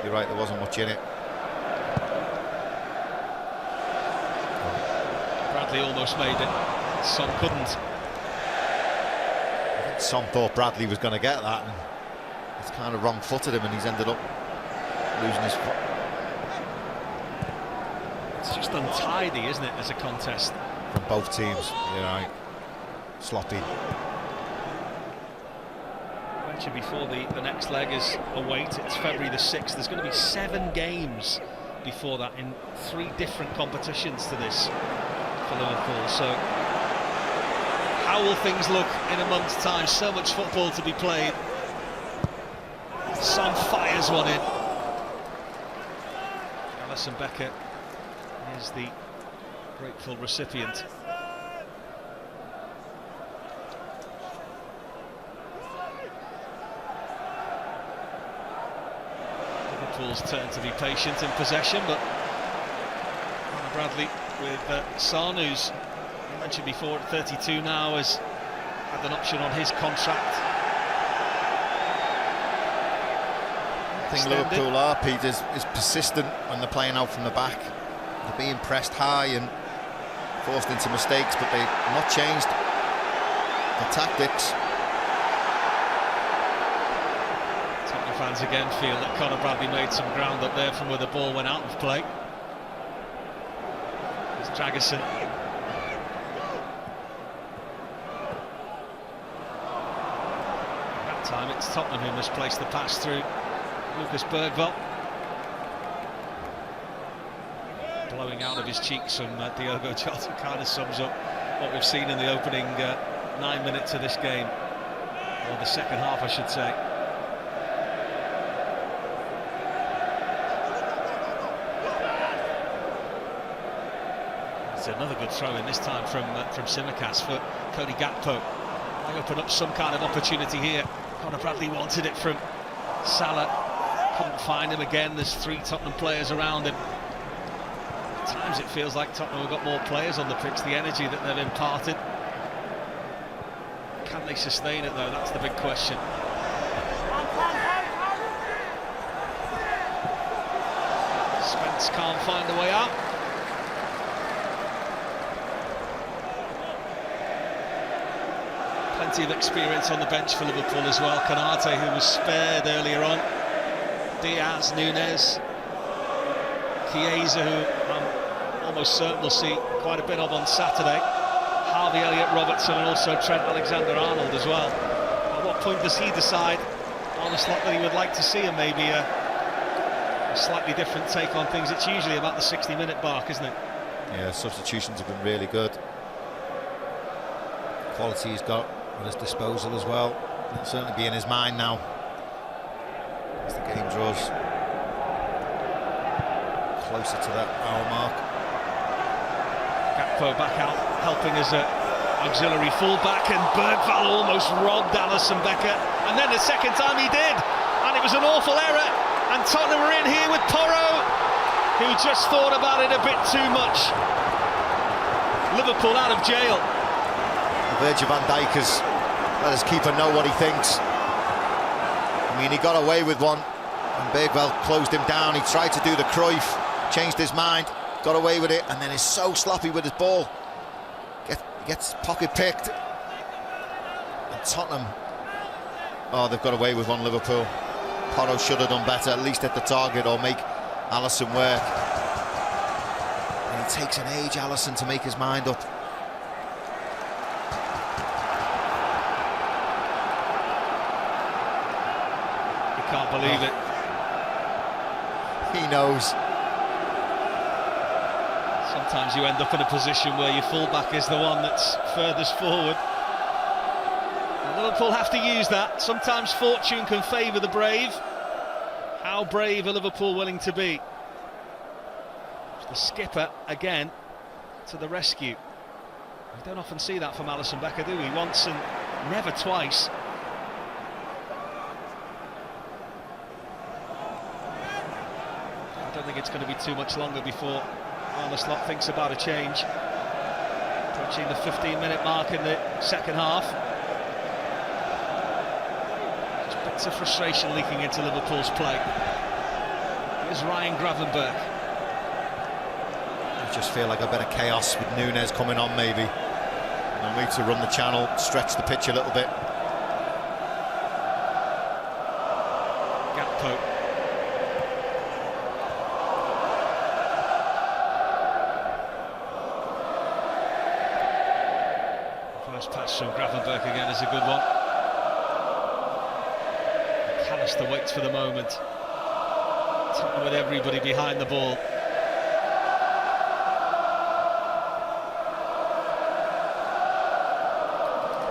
you're right, there wasn't much in it. Bradley almost made it. Son couldn't. Son thought Bradley was going to get that, and it's kind of wrong-footed him, and he's ended up losing his foot. It's just untidy, isn't it, as a contest? From both teams, you're right. Sloppy. mentioned before, the next leg is await. It's February the 6th. There's going to be 7 games before that in 3 different competitions to this for Liverpool. So how will things look in a month's time? So much football to be played. Son fires one in. Alisson Becker is the grateful recipient. Liverpool's turn to be patient in possession, but Bradley with Son, who's, I mentioned before, at 32 now, has had an option on his contract. I think Liverpool are, Pete, is persistent when they're playing out from the back. They're being pressed high and forced into mistakes, but they've not changed the tactics. Tottenham fans again feel that Conor Bradley made some ground up there from where the ball went out of play. It's Dragerson. That time it's Tottenham who misplaced the pass through Lucas Bergvall. Blowing out of his cheeks from Diogo Jota kind of sums up what we've seen in the opening 9 minutes of this game, or the second half I should say. It's another good throw in, this time from Tsimikas for Cody Gakpo. Might open up some kind of opportunity here. Conor Bradley wanted it from Salah. Couldn't find him again. There's 3 Tottenham players around him. At times it feels like Tottenham have got more players on the pitch, the energy that they've imparted. Can they sustain it though? That's the big question. Spence can't find a way out. Plenty of experience on the bench for Liverpool as well. Konate, who was spared earlier on. Diaz, Nunes, Chiesa, who I'm almost certain we'll see quite a bit of on Saturday. Harvey Elliott-Robertson, and also Trent Alexander-Arnold as well. At what point does he decide on a slot that he would like to see, and maybe a slightly different take on things? It's usually about the 60-minute mark, isn't it? Yeah, substitutions have been really good. Quality he's got at his disposal as well. It'll certainly be in his mind now as the game draws closer to that hour mark. Gakpo back out, helping as an auxiliary fullback, and Bergvall almost robbed Alisson Becker, and then the second time he did, and it was an awful error, and Tottenham were in here with Porro, who just thought about it a bit too much. Liverpool out of jail. Virgil van Dijk has let his keeper know what he thinks. I mean, he got away with one, and Bergvall closed him down. He tried to do the Cruyff, changed his mind, got away with it, and then is so sloppy with his ball. Gets pocket picked. And Tottenham, oh, they've got away with one, Liverpool. Porro should have done better, at least at the target, or make Alisson work. And it takes an age, Alisson, to make his mind up. Can't believe it. He knows. Sometimes you end up in a position where your fullback is the one that's furthest forward. And Liverpool have to use that. Sometimes fortune can favour the brave. How brave are Liverpool willing to be? The skipper again to the rescue. We don't often see that from Alisson Becker, do we? Once and never twice. I don't think it's going to be too much longer before Arne Slot thinks about a change. Approaching the 15-minute mark in the second half. Just bits of frustration leaking into Liverpool's play. Here's Ryan Gravenberch. I just feel like a bit of chaos with Nunes coming on, maybe. And need to run the channel, stretch the pitch a little bit. Gakpo. First pass from Gravenberch again is a good one. McAllister waits for the moment. Tottenham with everybody behind the ball.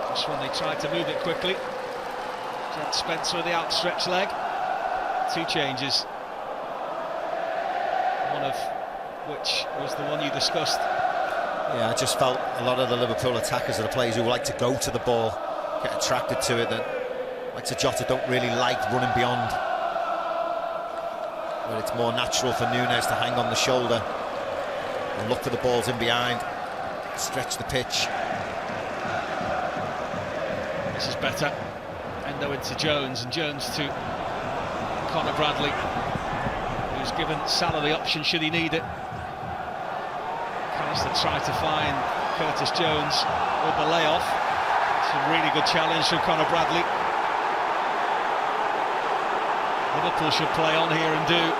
Just when they tried to move it quickly. Jack Spencer with the outstretched leg. 2 changes. One of which was the one you discussed. Yeah, I just felt a lot of the Liverpool attackers are the players who like to go to the ball, get attracted to it, that like Jota don't really like running beyond. Where it's more natural for Núñez to hang on the shoulder and look for the balls in behind, stretch the pitch. This is better. Endo into Jones, and Jones to Conor Bradley, who's given Salah the option should he need it. McAllister tried to find Curtis Jones with the layoff. It's a really good challenge from Conor Bradley. Liverpool should play on here and do.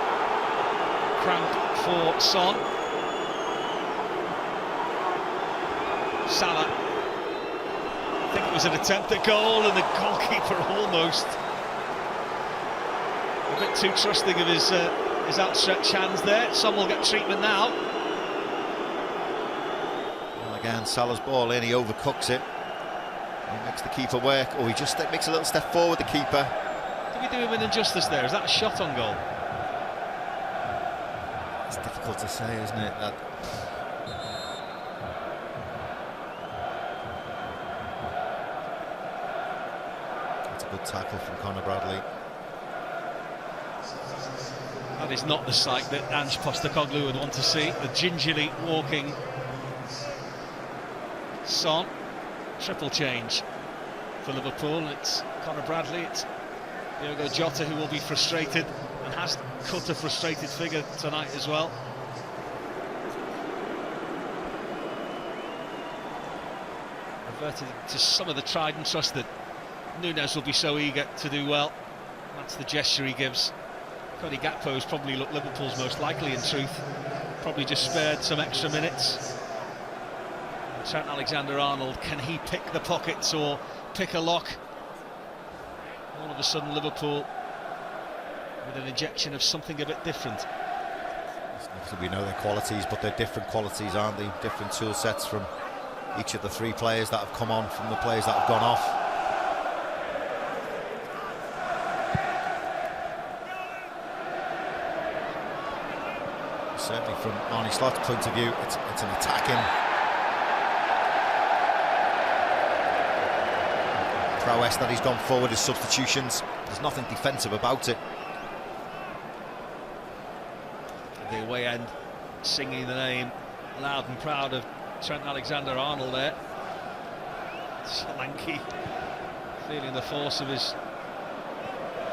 Cramp for Son. Salah. I think it was an attempt at goal, and the goalkeeper almost a bit too trusting of his outstretched hands there. Son will get treatment now. Well, again, Salah's ball in, he overcooks it. He makes the keeper work, or he just makes a little step forward, the keeper. Did we do him an injustice there? Is that a shot on goal? It's difficult to say, isn't it? That's a good tackle from Conor Bradley. That is not the sight that Ange Postecoglou would want to see. The gingerly walking Son. Triple change for Liverpool. It's Conor Bradley, it's Diogo Jota who will be frustrated and has cut a frustrated figure tonight as well. Reverted to some of the tried and trusted. Núñez will be so eager to do well. That's the gesture he gives. Cody Gakpo's probably looked Liverpool's most likely in truth. Probably just spared some extra minutes. Trent Alexander-Arnold, can he pick the pockets or pick a lock? All of a sudden Liverpool with an injection of something a bit different. We know their qualities, but they're different qualities, aren't they? Different tool sets from each of the 3 players that have come on, from the players that have gone off. Certainly from Arne Slot's point of view, it's an attacking prowess that he's gone forward, his substitutions. There's nothing defensive about it. The away end singing the name loud and proud of Trent Alexander-Arnold there. Solanke feeling the force of his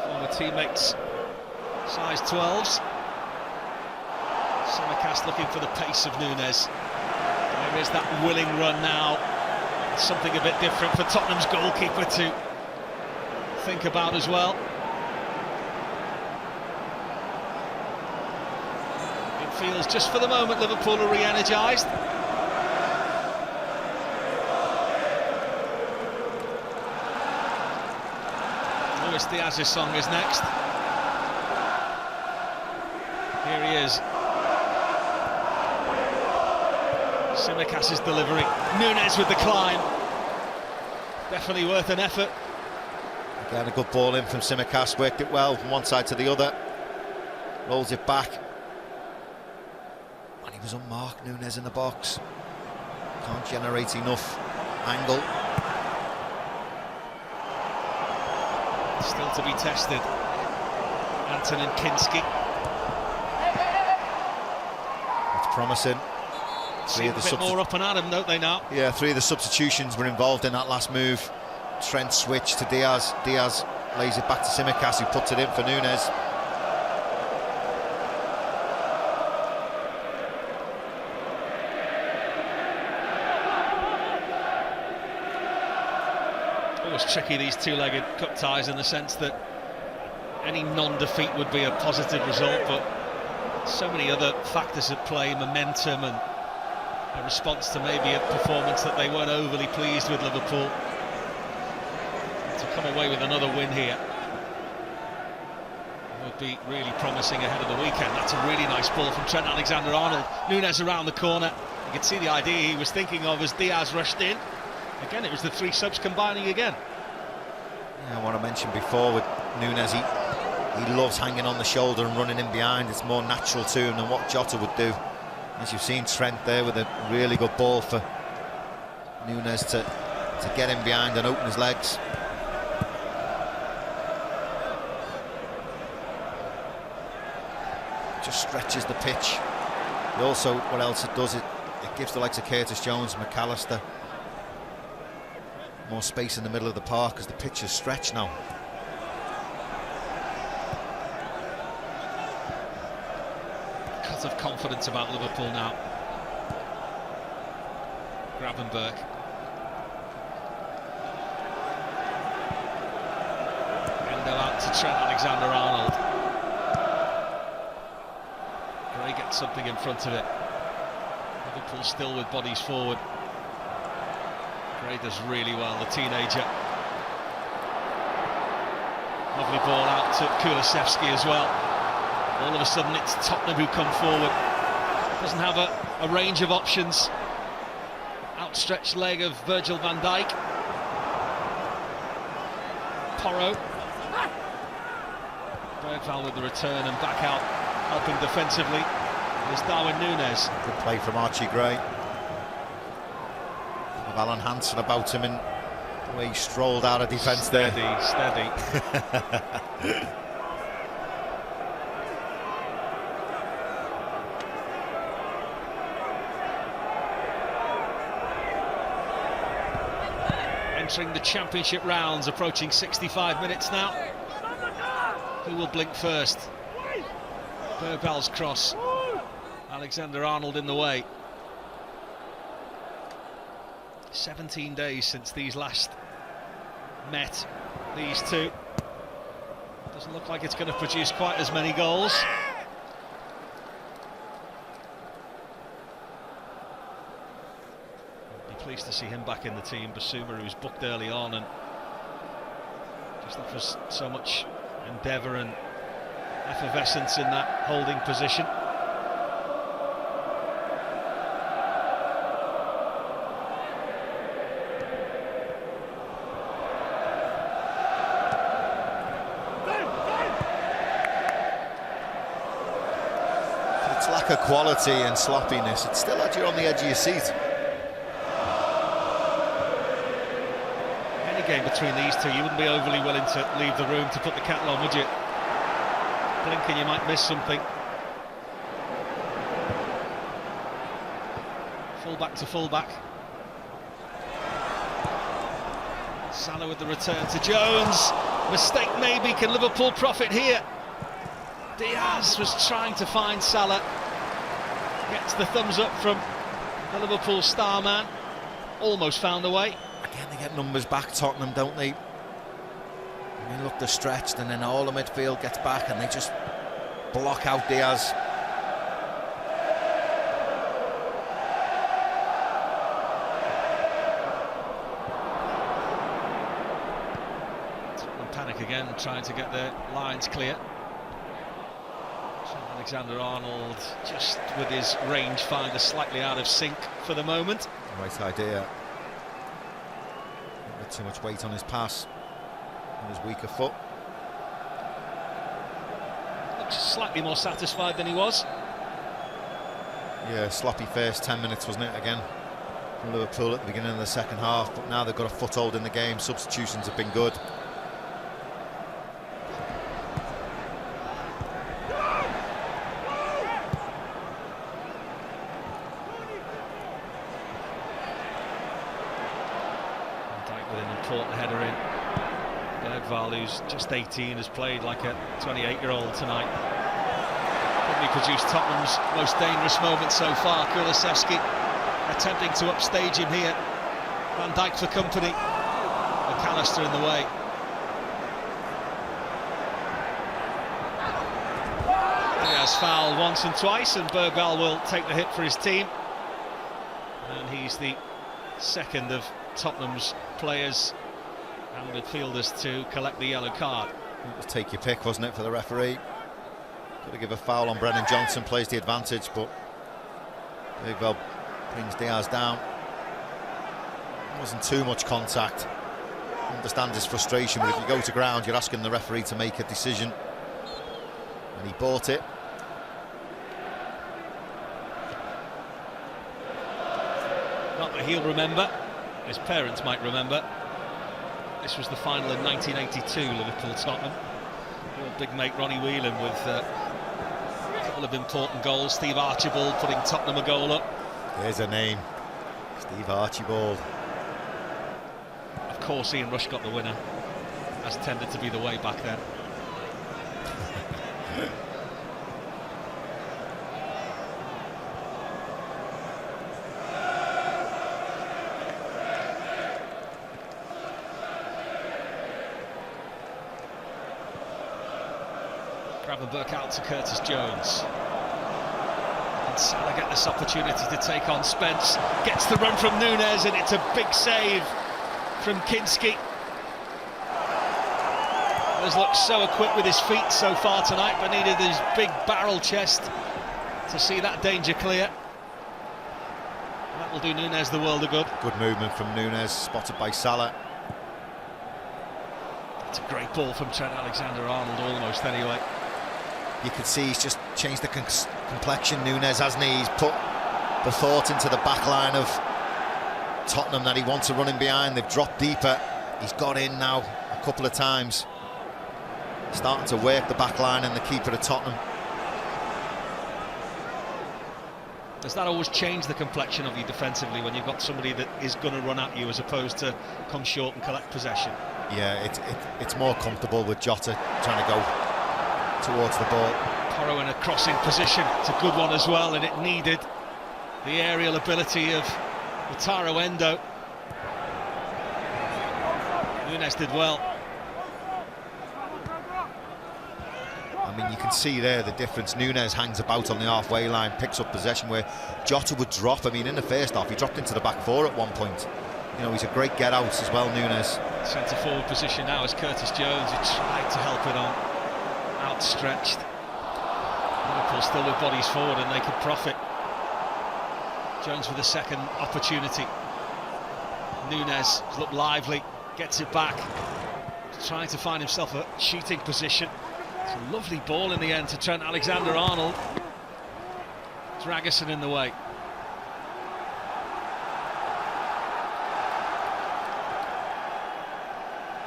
former teammates, size 12s. Simicast looking for the pace of Núñez. There is that willing run now. Something a bit different for Tottenham's goalkeeper to think about as well. It feels just for the moment Liverpool are re-energised. Luis Diaz's song is next. Here he is. Simicast's delivery. Núñez with the climb. Definitely worth an effort. Again, a good ball in from Simicast, worked it well from one side to the other. Rolls it back. And he was unmarked, Núñez in the box. Can't generate enough angle. Still to be tested. Antonin Kinski. It's promising. See a bit more up and at him, don't they now? Yeah, 3 of the substitutions were involved in that last move. Trent switched to Diaz. Diaz lays it back to Simicast, who puts it in for Núñez. Always tricky, these 2-legged cup ties, in the sense that any non-defeat would be a positive result, but so many other factors at play, momentum and a response to maybe a performance that they weren't overly pleased with. Liverpool to come away with another win here. would be really promising ahead of the weekend. That's a really nice ball from Trent Alexander-Arnold. Nunes around the corner. You could see the idea he was thinking of as Diaz rushed in. Again, it was the three subs combining again. Yeah, what I mentioned before with Nunes, he loves hanging on the shoulder and running in behind. It's more natural to him than what Jota would do. As you've seen Trent there with a really good ball for Nunes to get in behind and open his legs. Just stretches the pitch. But also, what else it does, it gives the likes of Curtis Jones and McAllister more space in the middle of the park as the pitch is stretched now. Cut of confidence about Liverpool now. Gravenberch. Endo out to Trent Alexander-Arnold. Gray gets something in front of it. Liverpool still with bodies forward. Gray does really well, the teenager. Lovely ball out to Kulusevski as well. All of a sudden it's Tottenham who come forward. Doesn't have a range of options. Outstretched leg of Virgil van Dijk. Porro. Bergvall with the return and back out, helping defensively. There's Darwin Nunes. Good play from Archie Gray. With Alan Hansen about him and the way he strolled out of defence there. Steady. Entering the championship rounds, approaching 65 minutes now. Who will blink first? Bergvall's cross. Alexander-Arnold in the way. 17 days since these last met, these two. Doesn't look like it's going to produce quite as many goals. Be pleased to see him back in the team. Basuma, who was booked early on, and just offers so much endeavour and effervescence in that holding position. Its lack of quality and sloppiness, it still had you on the edge of your seat. Any game between these two, you wouldn't be overly willing to leave the room to put the kettle on, would you? Blinking, you might miss something. Full-back to full-back. Salah with the return to Jones. Mistake maybe, can Liverpool profit here? Diaz was trying to find Salah. Gets the thumbs up from the Liverpool star man. Almost found a way. Again, they get numbers back, Tottenham, don't they? I mean, look, they're stretched, and then all the midfield gets back, and they just block out Diaz. Tottenham panic again, trying to get their lines clear. Alexander-Arnold, just with his rangefinder slightly out of sync for the moment. Right idea. A bit too much weight on his pass, on his weaker foot. Looks slightly more satisfied than he was. Yeah, sloppy first 10 minutes, wasn't it, again, from Liverpool at the beginning of the second half, but now they've got a foothold in the game. Substitutions have been good. Important header in. Bergvall, who's just 18, has played like a 28-year-old tonight. Probably produced Tottenham's most dangerous moment so far. Kulusevski attempting to upstage him here. Van Dijk for company. McAllister in the way. He has fouled once and twice, and Bergvall will take the hit for his team. And he's the second of Tottenham's players and midfielders to collect the yellow card. It was take your pick, wasn't it, for the referee? Got to give a foul on Brennan Johnson, plays the advantage, but Big Vel brings Diaz down. Wasn't too much contact. Understand his frustration, but if you go to ground, you're asking the referee to make a decision, and he bought it. Not that he'll remember, his parents might remember. This was the final in 1982, Liverpool-Tottenham. Your big mate Ronnie Whelan with a couple of important goals. Steve Archibald putting Tottenham a goal up. There's a name, Steve Archibald. Of course, Ian Rush got the winner, as tended to be the way back then. Gravenberch out to Curtis Jones. And Salah get this opportunity to take on Spence. Gets the run from Nunes, and it's a big save from Kinski. Has looked so equipped with his feet so far tonight, but needed his big barrel chest to see that danger clear. That will do Nunes the world of good. Good movement from Nunes, spotted by Salah. It's a great ball from Trent Alexander-Arnold, almost anyway. You can see he's just changed the complexion, Nunes, hasn't he? He's put the thought into the back line of Tottenham that he wants to run in behind. They've dropped deeper. He's got in now a couple of times. Starting to work the back line and the keeper of Tottenham. Does that always change the complexion of you defensively when you've got somebody that is going to run at you as opposed to come short and collect possession? Yeah, it's more comfortable with Jota trying to go towards the ball. Porro in a crossing position. It's a good one as well, and it needed the aerial ability of Wataru Endo. Nunes did well. I mean, you can see there the difference. Nunes hangs about on the halfway line, picks up possession where Jota would drop. I mean, in the first half, he dropped into the back four at one point. You know, he's a great get-out as well, Nunes. Centre-forward position now is Curtis Jones, who tried to help it on. Outstretched. Liverpool still with bodies forward, and they could profit. Jones with a second opportunity. Nunes has looked lively, gets it back. He's trying to find himself a shooting position. It's a lovely ball in the end to Trent Alexander-Arnold. Dragerson in the way.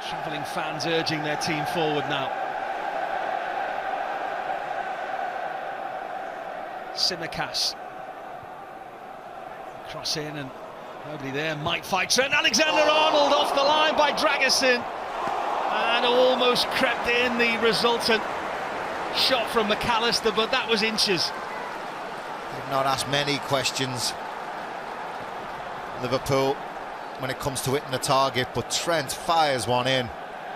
Travelling fans urging their team forward now. Tsimikas. Cross in and nobody there. Might fight Trent Alexander-Arnold off the line by Dragerson. And almost crept in the resultant shot from McAllister, but that was inches. They've not asked many questions, Liverpool, when it comes to hitting the target, but Trent fires one in.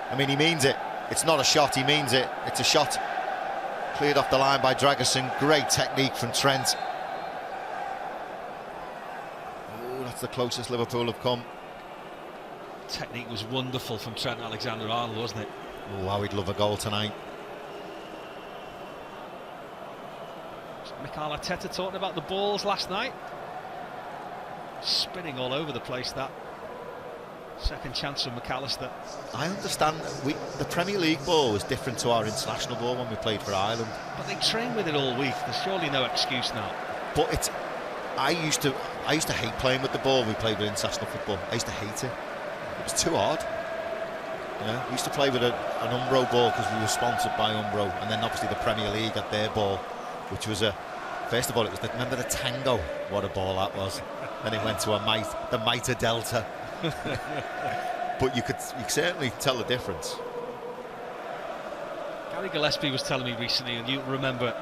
I mean, he means it. It's not a shot, he means it. It's a shot. Cleared off the line by Dragerson. Great technique from Trent. Oh, that's the closest Liverpool have come. Technique was wonderful from Trent Alexander-Arnold, wasn't it? Oh, how he'd love a goal tonight. Mikel Arteta talking about the balls last night. Spinning all over the place, that second chance from McAllister. I understand the Premier League ball was different to our international ball when we played for Ireland. But they train with it all week. There's surely no excuse now. But I used to hate playing with the ball. We played with international football. I used to hate it. It was too hard. Yeah, we used to play with an Umbro ball because we were sponsored by Umbro, and then obviously the Premier League had their ball, which was first of all, it was remember the Tango? What a ball that was. Then it went to the Mitre Delta. But you could certainly tell the difference. Gary Gillespie was telling me recently, and you remember,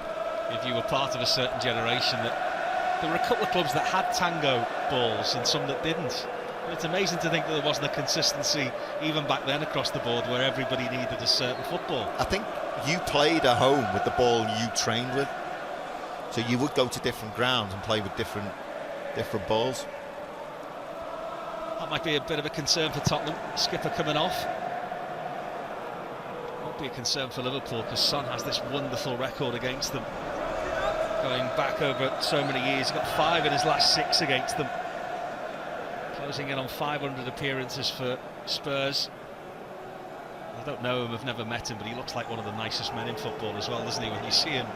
if you were part of a certain generation, that there were a couple of clubs that had Tango balls and some that didn't. And it's amazing to think that there wasn't a consistency even back then across the board where everybody needed a certain football. I think you played at home with the ball you trained with, so you would go to different grounds and play with different balls. That might be a bit of a concern for Tottenham. Skipper coming off. Won't be a concern for Liverpool because Son has this wonderful record against them. Going back over so many years, he's got 5 in his last 6 against them. Closing in on 500 appearances for Spurs. I don't know him, I've never met him, but he looks like one of the nicest men in football as well, doesn't he, when you see him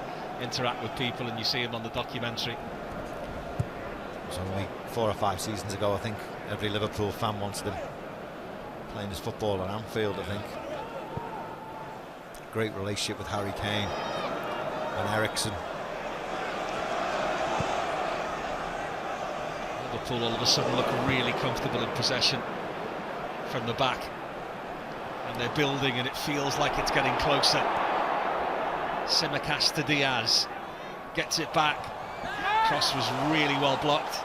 interact with people and you see him on the documentary. It was only 4 or 5 seasons ago, I think, every Liverpool fan wants them playing his football at Anfield, I think. Great relationship with Harry Kane and Eriksen. Liverpool all of a sudden look really comfortable in possession from the back. And they're building and it feels like it's getting closer. Tsimikas to Diaz. Gets it back. Cross was really well blocked.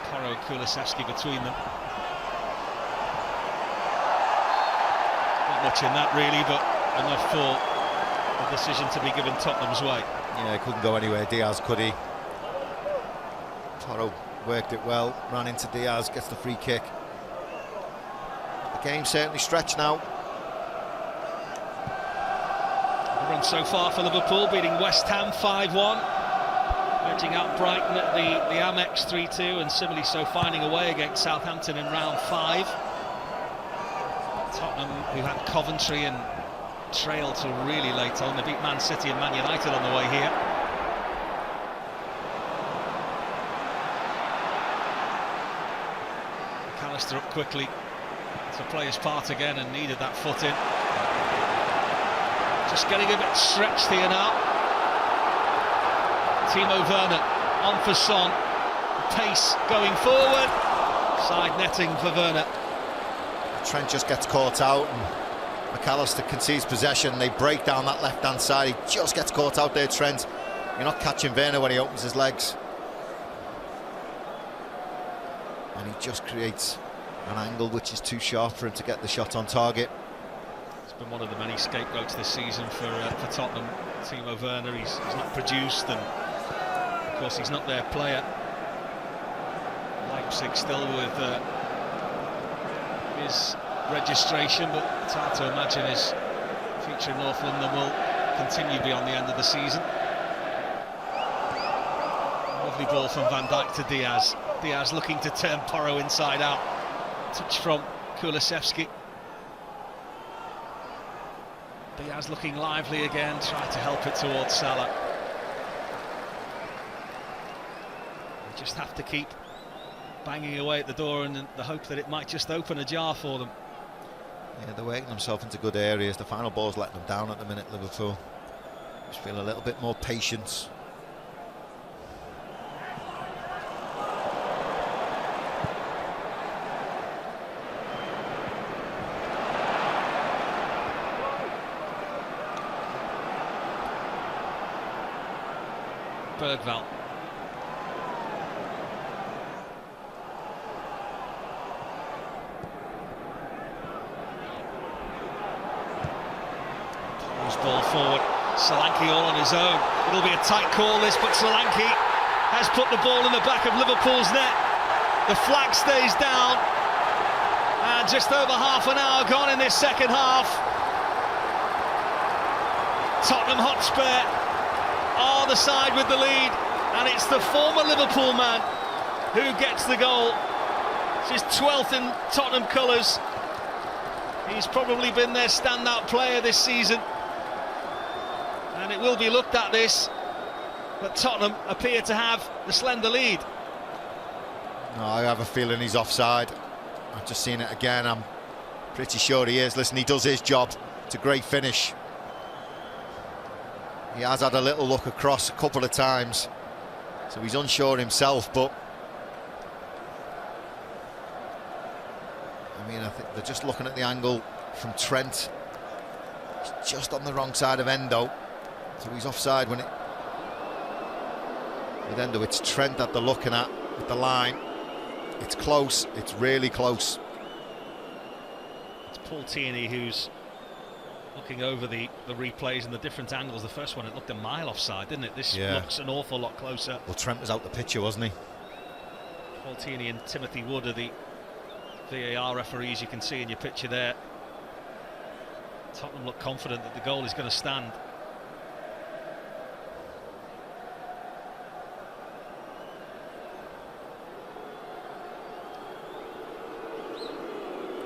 Porro and Kulusevski between them. Not much in that really, but enough for the decision to be given Tottenham's way. Yeah, he couldn't go anywhere, Diaz, could he? Porro worked it well, ran into Diaz, gets the free kick. The game's certainly stretched now. The run so far for Liverpool, beating West Ham 5-1. Edging out Brighton at the Amex 3-2, and similarly so finding a way against Southampton in round 5. Tottenham, who had Coventry and trailed till really late on. They beat Man City and Man United on the way here. McAllister up quickly to play his part again and needed that foot in. Just getting a bit stretched here now. Timo Werner on for Son. Pace going forward. Side netting for Werner. Trent just gets caught out and McAllister concedes possession. They break down that left-hand side. He just gets caught out there, Trent. You're not catching Werner when he opens his legs. And he just creates an angle which is too sharp for him to get the shot on target. It's been one of the many scapegoats this season for Tottenham. Timo Werner, he's not produced, and of course he's not their player. Leipzig still with his registration, but it's hard to imagine his future in North London will continue beyond the end of the season. Lovely ball from Van Dijk to Diaz. Diaz looking to turn Porro inside out. Touch from Kulusevski. Diaz looking lively again, try to help it towards Salah. They just have to keep banging away at the door and the hope that it might just open ajar for them. Yeah, they're working themselves into good areas. The final ball's letting them down at the minute, Liverpool. Just feel a little bit more patience. Bergvall. Ball forward, Solanke all on his own. It'll be a tight call this, but Solanke has put the ball in the back of Liverpool's net. The flag stays down, and just over half an hour gone in this second half. Tottenham Hotspur are the side with the lead, and it's the former Liverpool man who gets the goal. It's his 12th in Tottenham colours. He's probably been their standout player this season. And it will be looked at this, but Tottenham appear to have the slender lead. No, I have a feeling he's offside. I've just seen it again. I'm pretty sure he is. Listen, he does his job. It's a great finish. He has had a little look across a couple of times, so he's unsure himself, but I mean, I think they're just looking at the angle from Trent. He's just on the wrong side of Endo. So he's offside when it... With Endo, it's Trent that they're looking at with the line. It's close, it's really close. It's Paul Tierney who's looking over the replays and the different angles. The first one, it looked a mile offside, didn't it? This looks an awful lot closer. Well, Trent was out the picture, wasn't he? Paul Tierney and Timothy Wood are the VAR referees, you can see in your picture there. Tottenham look confident that the goal is going to stand.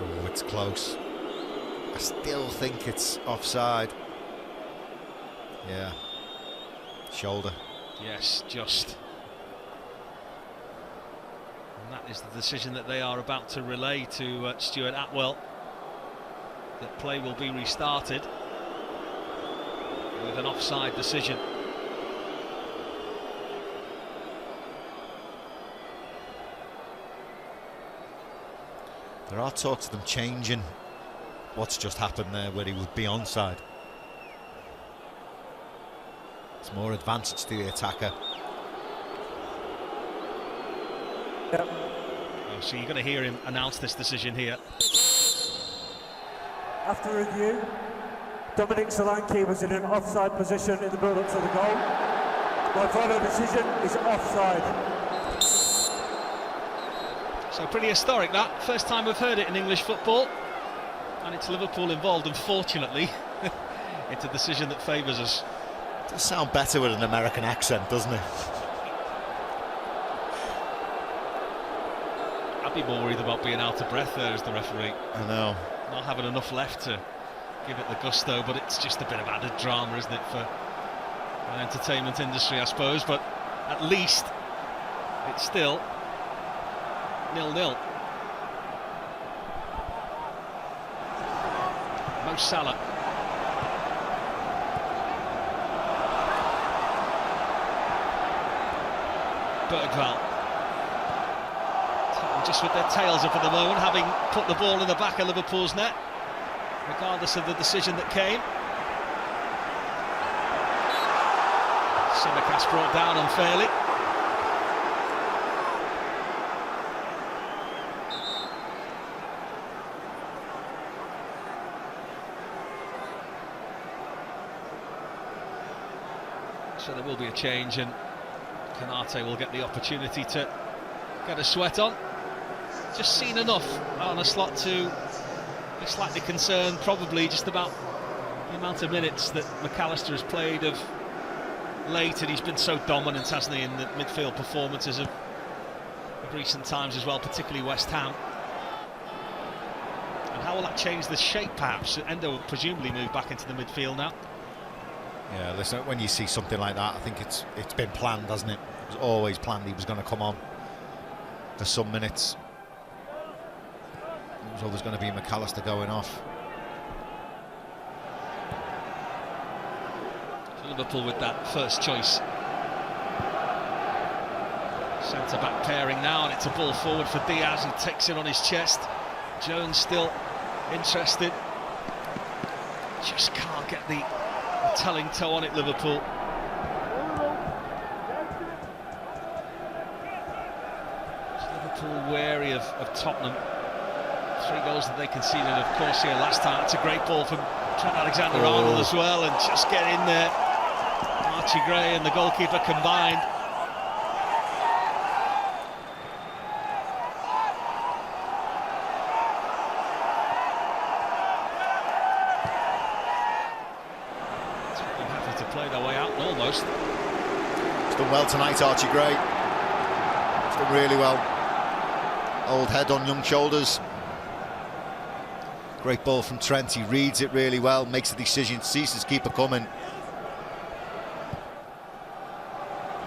Oh, it's close. I still think it's offside. Yeah. Shoulder. Yes, just. And that is the decision that they are about to relay to Stuart Atwell. That play will be restarted with an offside decision. There are talks of them changing what's just happened there, where he would be onside. It's more advantage to the attacker. Yep. Oh, so you're going to hear him announce this decision here. After review, Dominic Solanke was in an offside position in the build-up to the goal. My final decision is offside. So pretty historic that. First time we've heard it in English football. And it's Liverpool involved, unfortunately. It's a decision that favours us. It does sound better with an American accent, doesn't it? I'd be more worried about being out of breath there as the referee. I know. Not having enough left to give it the gusto, but it's just a bit of added drama, isn't it, for an entertainment industry, I suppose. But at least it's still 0-0. Mo Salah. Bergvall. Just with their tails up at the moment, having put the ball in the back of Liverpool's net, regardless of the decision that came. Simicast brought down unfairly. So there will be a change, and Canate will get the opportunity to get a sweat on. Just seen enough on a slot to be slightly concerned, probably just about the amount of minutes that McAllister has played of late, and he's been so dominant, hasn't he, in the midfield performances of recent times as well, particularly West Ham. And how will that change the shape, perhaps? Endo will presumably move back into the midfield now. Yeah, listen, when you see something like that, I think it's been planned, hasn't it? It was always planned he was going to come on for some minutes. It was always going to be McAllister going off. Liverpool with that first choice. Centre-back pairing now, and it's a ball forward for Diaz, who takes it on his chest. Jones still interested. Just can't get the telling toe on it, Liverpool. Liverpool wary of Tottenham. 3 goals that they conceded, of course, here last time. It's a great ball from Trent Alexander-Arnold as well, and just get in there. Archie Gray and the goalkeeper combined. Tottenham happy to play their way out, almost. He's done well tonight, Archie Gray. He's done really well. Old head on young shoulders. Great ball from Trent, he reads it really well, makes the decision, sees his keeper coming.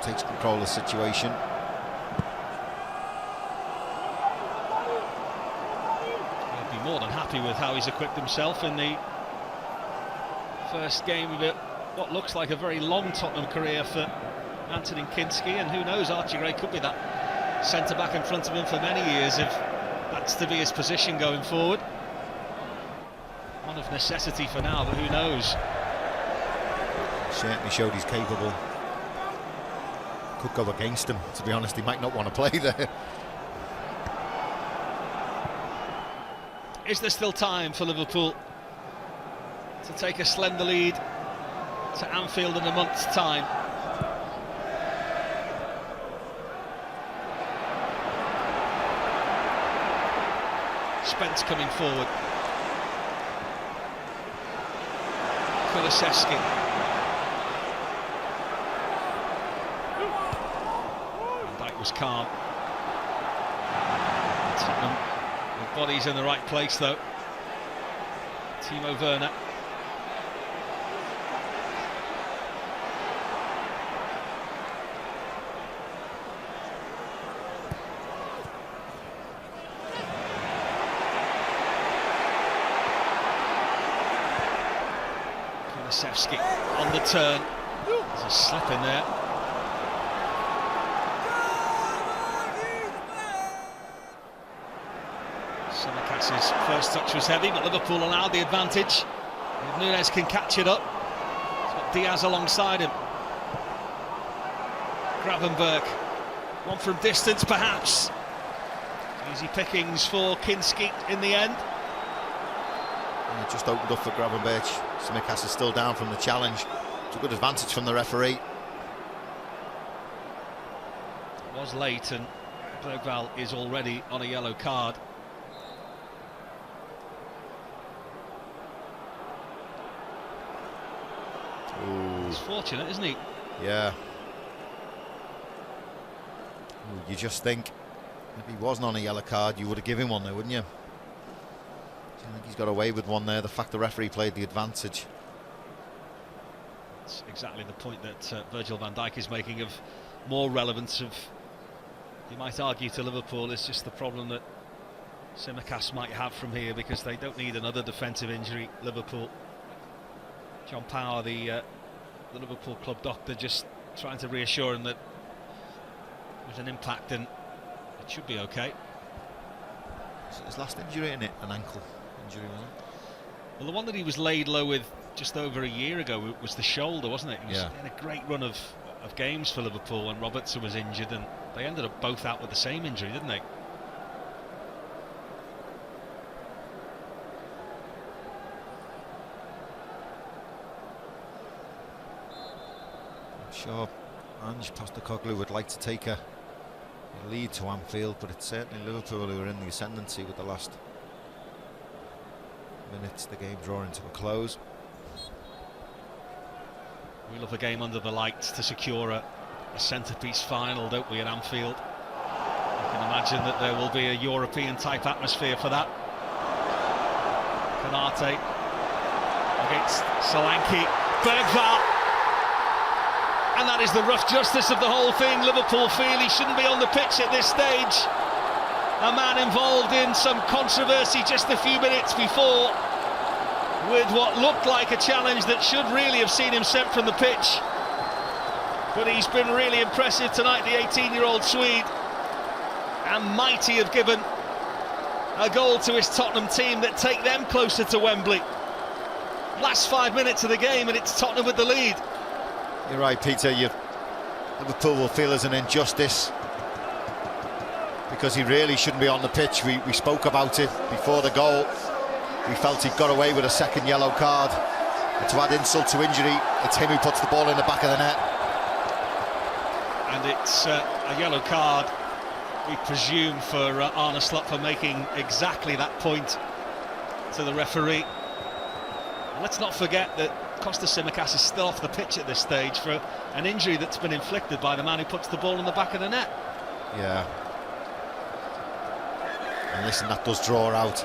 Takes control of the situation. He'll be more than happy with how he's equipped himself in the first game of it. What looks like a very long Tottenham career for Antonin Kinski, and who knows, Archie Gray could be that centre-back in front of him for many years if that's to be his position going forward. One of necessity for now, but who knows? Certainly showed he's capable. Could go against him, to be honest. He might not want to play there. Is there still time for Liverpool to take a slender lead to Anfield in a month's time? Spence coming forward. Kulusevski. Van Dijk was calm. Tottenham with bodies in the right place though. Timo Werner. Kulusevski on the turn. There's a slip in there. Simicas's first touch was heavy, but Liverpool allowed the advantage. If Nunes can catch it up, he's got Diaz alongside him. Gravenberg, one from distance perhaps. Easy pickings for Kinski in the end. And it just opened up for Gravenberg. Simicas is still down from the challenge. It's a good advantage from the referee. It was late and Bergvall is already on a yellow card. Ooh. He's fortunate, isn't he? Yeah. Ooh, you just think if he wasn't on a yellow card, you would have given him one there, wouldn't you? I think he's got away with one there. The fact the referee played the advantage. It's exactly the point that Virgil van Dijk is making of more relevance of, you might argue, to Liverpool is just the problem that Simicas might have from here, because they don't need another defensive injury, Liverpool. John Power, the Liverpool club doctor, just trying to reassure him that there's an impact and it should be okay. So his last injury, isn't it? An ankle injury, wasn't it? Well, the one that he was laid low with just over a year ago was the shoulder, wasn't it? He was in a great run of games for Liverpool when Robertson was injured, and they ended up both out with the same injury, didn't they? Sure, Ange Postecoglou would like to take a lead to Anfield, but it's certainly Liverpool who are in the ascendancy with the last minutes. The game drawing to a close. We love a game under the lights to secure a centrepiece final, don't we, at Anfield? You can imagine that there will be a European type atmosphere for that. Konate against Solanke. Bergvall. And that is the rough justice of the whole thing. Liverpool feel he shouldn't be on the pitch at this stage. A man involved in some controversy just a few minutes before, with what looked like a challenge that should really have seen him sent from the pitch. But he's been really impressive tonight, the 18-year-old Swede, and mighty have given a goal to his Tottenham team that take them closer to Wembley. Last 5 minutes of the game and it's Tottenham with the lead. You're right, Peter. Liverpool will feel as an injustice because he really shouldn't be on the pitch. We spoke about it before the goal. We felt he'd got away with a second yellow card. And to add insult to injury, it's him who puts the ball in the back of the net. And it's a yellow card, we presume, for Arne Slot for making exactly that point to the referee. And let's not forget that Costa Simicas is still off the pitch at this stage for an injury that's been inflicted by the man who puts the ball in the back of the net. Yeah. And listen, that does draw out.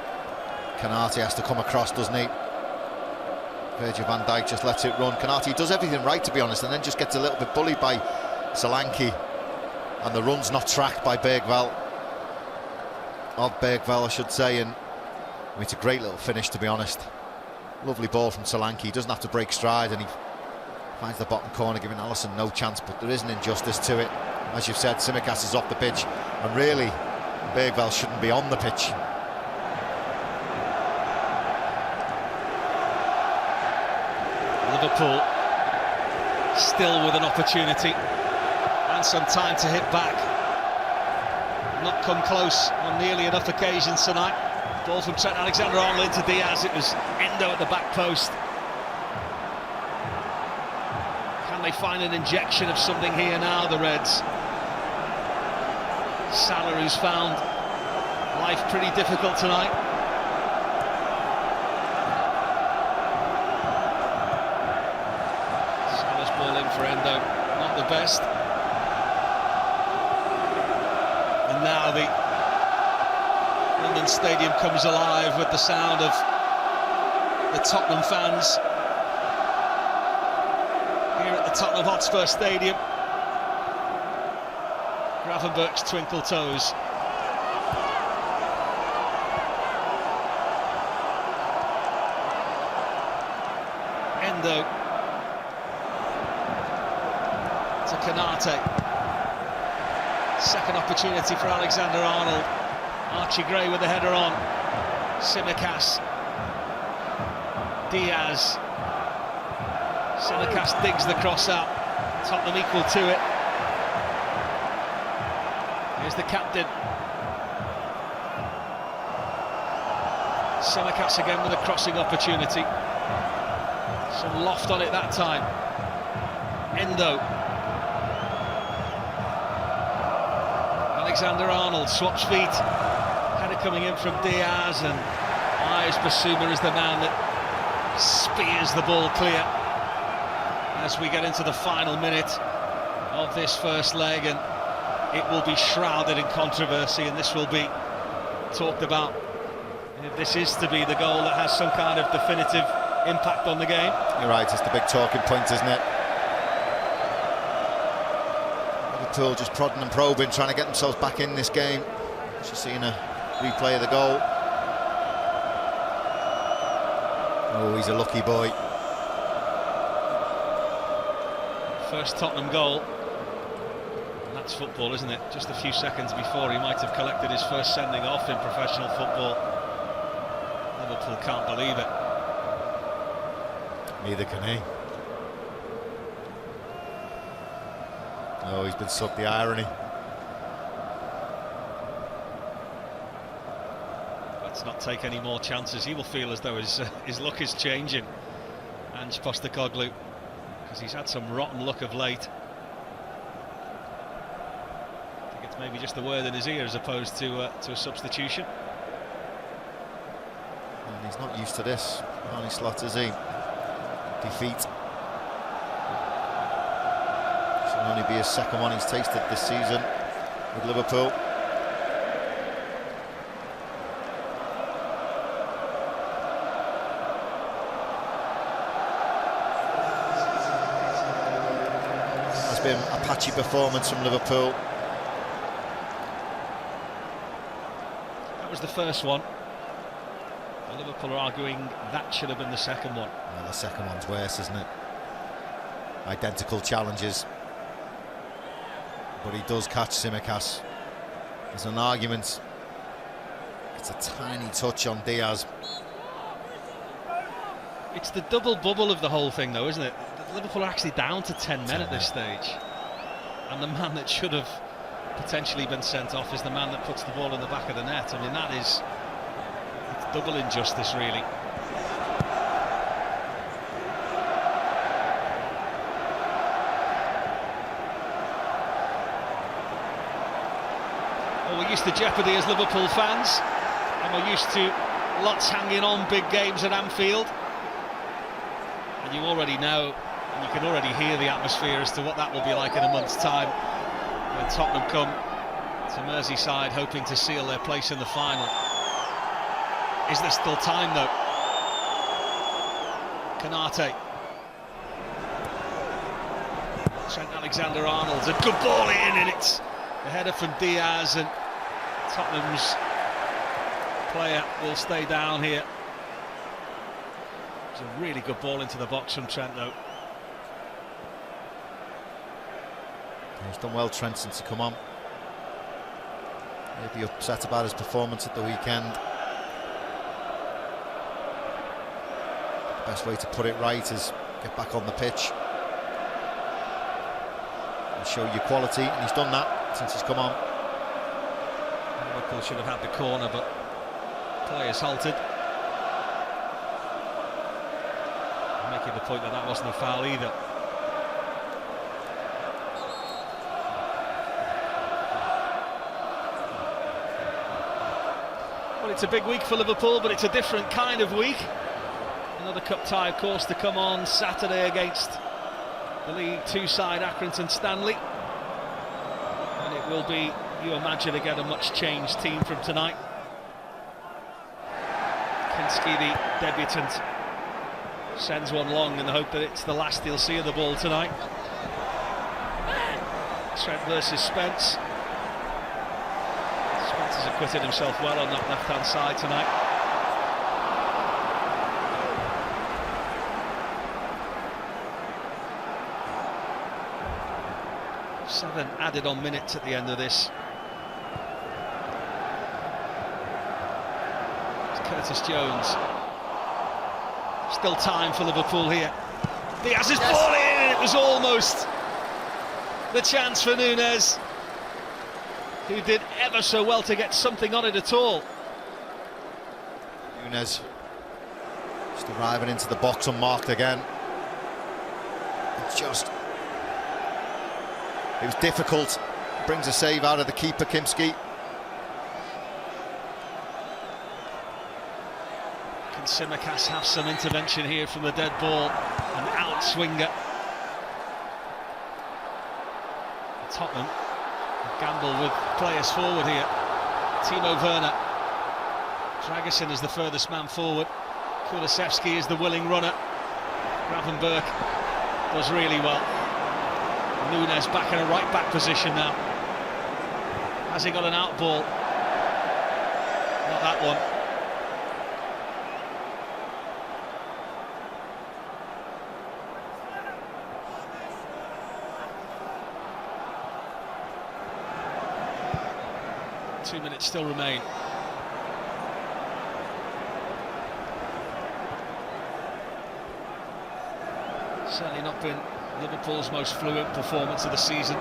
Konate has to come across, doesn't he? Virgil van Dijk just lets it run. Konate does everything right, to be honest, and then just gets a little bit bullied by Solanke. And the run's not tracked by Bergvall. Of Bergvall, I should say. And I mean, it's a great little finish, to be honest. Lovely ball from Solanke. He doesn't have to break stride, and he finds the bottom corner, giving Alisson no chance. But there is an injustice to it. As you've said, Simicas is off the pitch, and really Bergvall shouldn't be on the pitch. Liverpool still with an opportunity and some time to hit back. Not come close on nearly enough occasions tonight. Ball from Trent Alexander-Arnold into Diaz. It was Endo at the back post. Can they find an injection of something here now, the Reds? Salah, who's found life pretty difficult tonight. best. And now the London Stadium comes alive with the sound of the Tottenham fans here at the Tottenham Hotspur Stadium. Gravenberch's twinkle toes. Endo to Konate. Second opportunity for Alexander-Arnold. Archie Gray with the header on. Tsimikas. Diaz. Tsimikas digs the cross out. Tottenham equal to it. Here's the captain. Tsimikas again with a crossing opportunity. Some loft on it that time. Endo. Alexander-Arnold swaps feet. Header coming in from Diaz, and Ayes Basuma is the man that spears the ball clear as we get into the final minute of this first leg, and it will be shrouded in controversy, and this will be talked about if this is to be the goal that has some kind of definitive impact on the game. You're right, it's the big talking point, isn't it? Liverpool just prodding and probing, trying to get themselves back in this game. Just seeing a replay of the goal. Oh, he's a lucky boy. First Tottenham goal. And that's football, isn't it? Just a few seconds before he might have collected his first sending off in professional football. Liverpool can't believe it. Neither can he. Oh, he's been sucked, the irony. Let's not take any more chances. He will feel as though his luck is changing. Ange Postecoglou, because he's had some rotten luck of late. I think it's maybe just the word in his ear as opposed to a substitution. And he's not used to this, Arnie Slot, is he? Defeat. This will only be his second one he's tasted this season with Liverpool. Has been a patchy performance from Liverpool. That was the first one. Liverpool are arguing that should have been the second one. Well, the second one's worse, isn't it? Identical challenges. But he does catch Tsimikas. There's an argument. It's a tiny touch on Diaz. It's the double bubble of the whole thing, though, isn't it? Liverpool are actually down to 10 men at this stage. And the man that should have potentially been sent off is the man that puts the ball in the back of the net. I mean, that is... double injustice, really. Well, we're used to jeopardy as Liverpool fans, and we're used to lots hanging on big games at Anfield. And you already know, and you can already hear the atmosphere as to what that will be like in a month's time when Tottenham come to Merseyside hoping to seal their place in the final. Is there still time, though? Konate. Trent Alexander-Arnold's a good ball in, and it's a header from Diaz, and Tottenham's player will stay down here. It's a really good ball into the box from Trent, though. He's done well, Trent, since he come on. Maybe upset about his performance at the weekend. Best way to put it right is get back on the pitch and show your quality, and he's done that since he's come on. Liverpool should have had the corner, but play is halted. Making the point that that wasn't a foul either. Well, it's a big week for Liverpool, but it's a different kind of week. Another cup tie, of course, to come on Saturday against the League Two side, Accrington Stanley. And it will be, you imagine, again, a much changed team from tonight. Kinski, the debutant, sends one long in the hope that it's the last he'll see of the ball tonight. Trent versus Spence. Spence has acquitted himself well on that left-hand side tonight. Seven added on minutes at the end of this. It's Curtis Jones. Still time for Liverpool here. Diaz is ball in, and it was almost the chance for Núñez, who did ever so well to get something on it at all. Núñez just arriving into the box unmarked again. It was difficult. Brings a save out of the keeper, Kimski. Can Tsimikas have some intervention here from the dead ball? An outswinger. Tottenham gamble with players forward here. Timo Werner. Dragusin is the furthest man forward. Kulusevski is the willing runner. Gravenberch does really well. Núñez back in a right back position now. Has he got an out ball? Not that one. Two minutes still remain. Certainly not been Liverpool's most fluent performance of the season.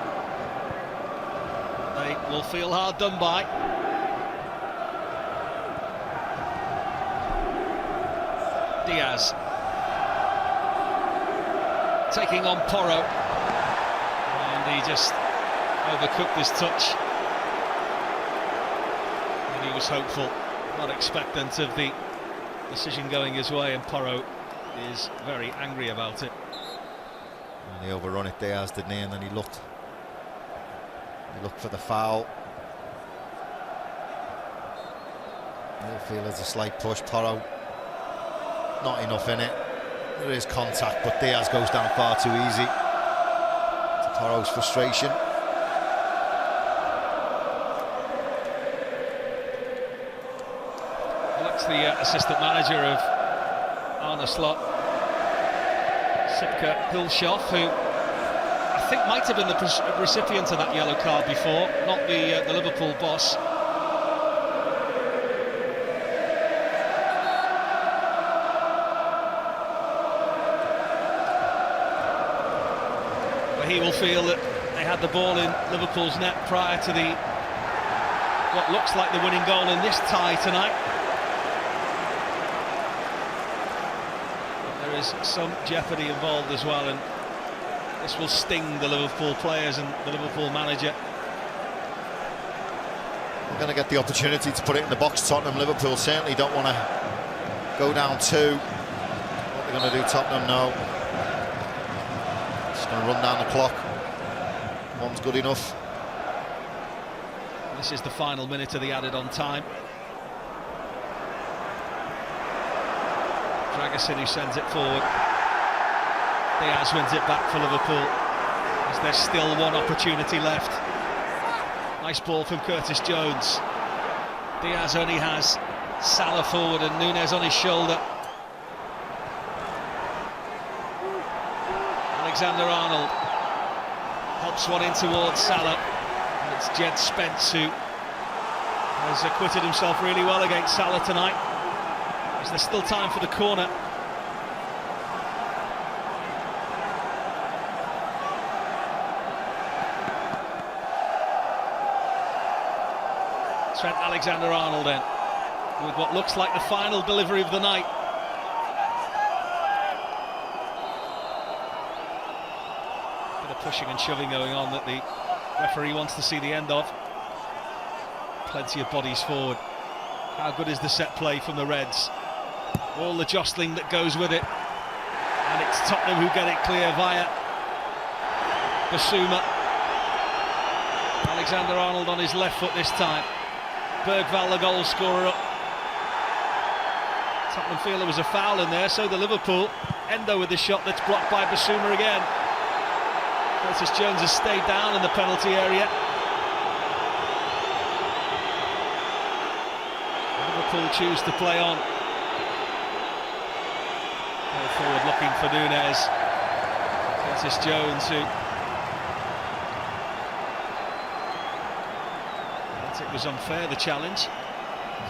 They will feel hard done by. Diaz taking on Porro, and he just overcooked his touch. And he was hopeful, not expectant of the decision going his way, and Porro is very angry about it. And he overrun it, Diaz, didn't he? And then he looked for the foul. I feel there's a slight push. Porro, not enough in it. There is contact, but Diaz goes down far too easy. To Porro's frustration. Well, that's the assistant manager of Arne Slot, Sipke Hilshoff, who I think might have been the recipient of that yellow card before, not the Liverpool boss. But he will feel that they had the ball in Liverpool's net prior to what looks like the winning goal in this tie tonight. There is some jeopardy involved as well, and this will sting the Liverpool players and the Liverpool manager. We're going to get the opportunity to put it in the box. Tottenham, Liverpool certainly don't want to go down two. What they're going to do, Tottenham, no. Just going to run down the clock. One's good enough. This is the final minute of the added-on time. Dragusin who sends it forward. Diaz wins it back for Liverpool, as there's still one opportunity left. Nice ball from Curtis Jones. Diaz only has Salah forward and Núñez on his shoulder. Alexander-Arnold helps one in towards Salah, and it's Jed Spence who has acquitted himself really well against Salah tonight. Is there still time for the corner? Trent Alexander-Arnold then, with what looks like the final delivery of the night. Bit of pushing and shoving going on that the referee wants to see the end of. Plenty of bodies forward. How good is the set play from the Reds? All the jostling that goes with it. And it's Tottenham who get it clear via Basuma. Alexander-Arnold on his left foot this time. Bergvall, the goal scorer, up. Tottenham feel there was a foul in there, so the Liverpool. Endo with the shot that's blocked by Basuma again. Curtis Jones has stayed down in the penalty area. Liverpool choose to play on. Go forward looking for Nunez. Curtis Jones, who it was unfair, the challenge.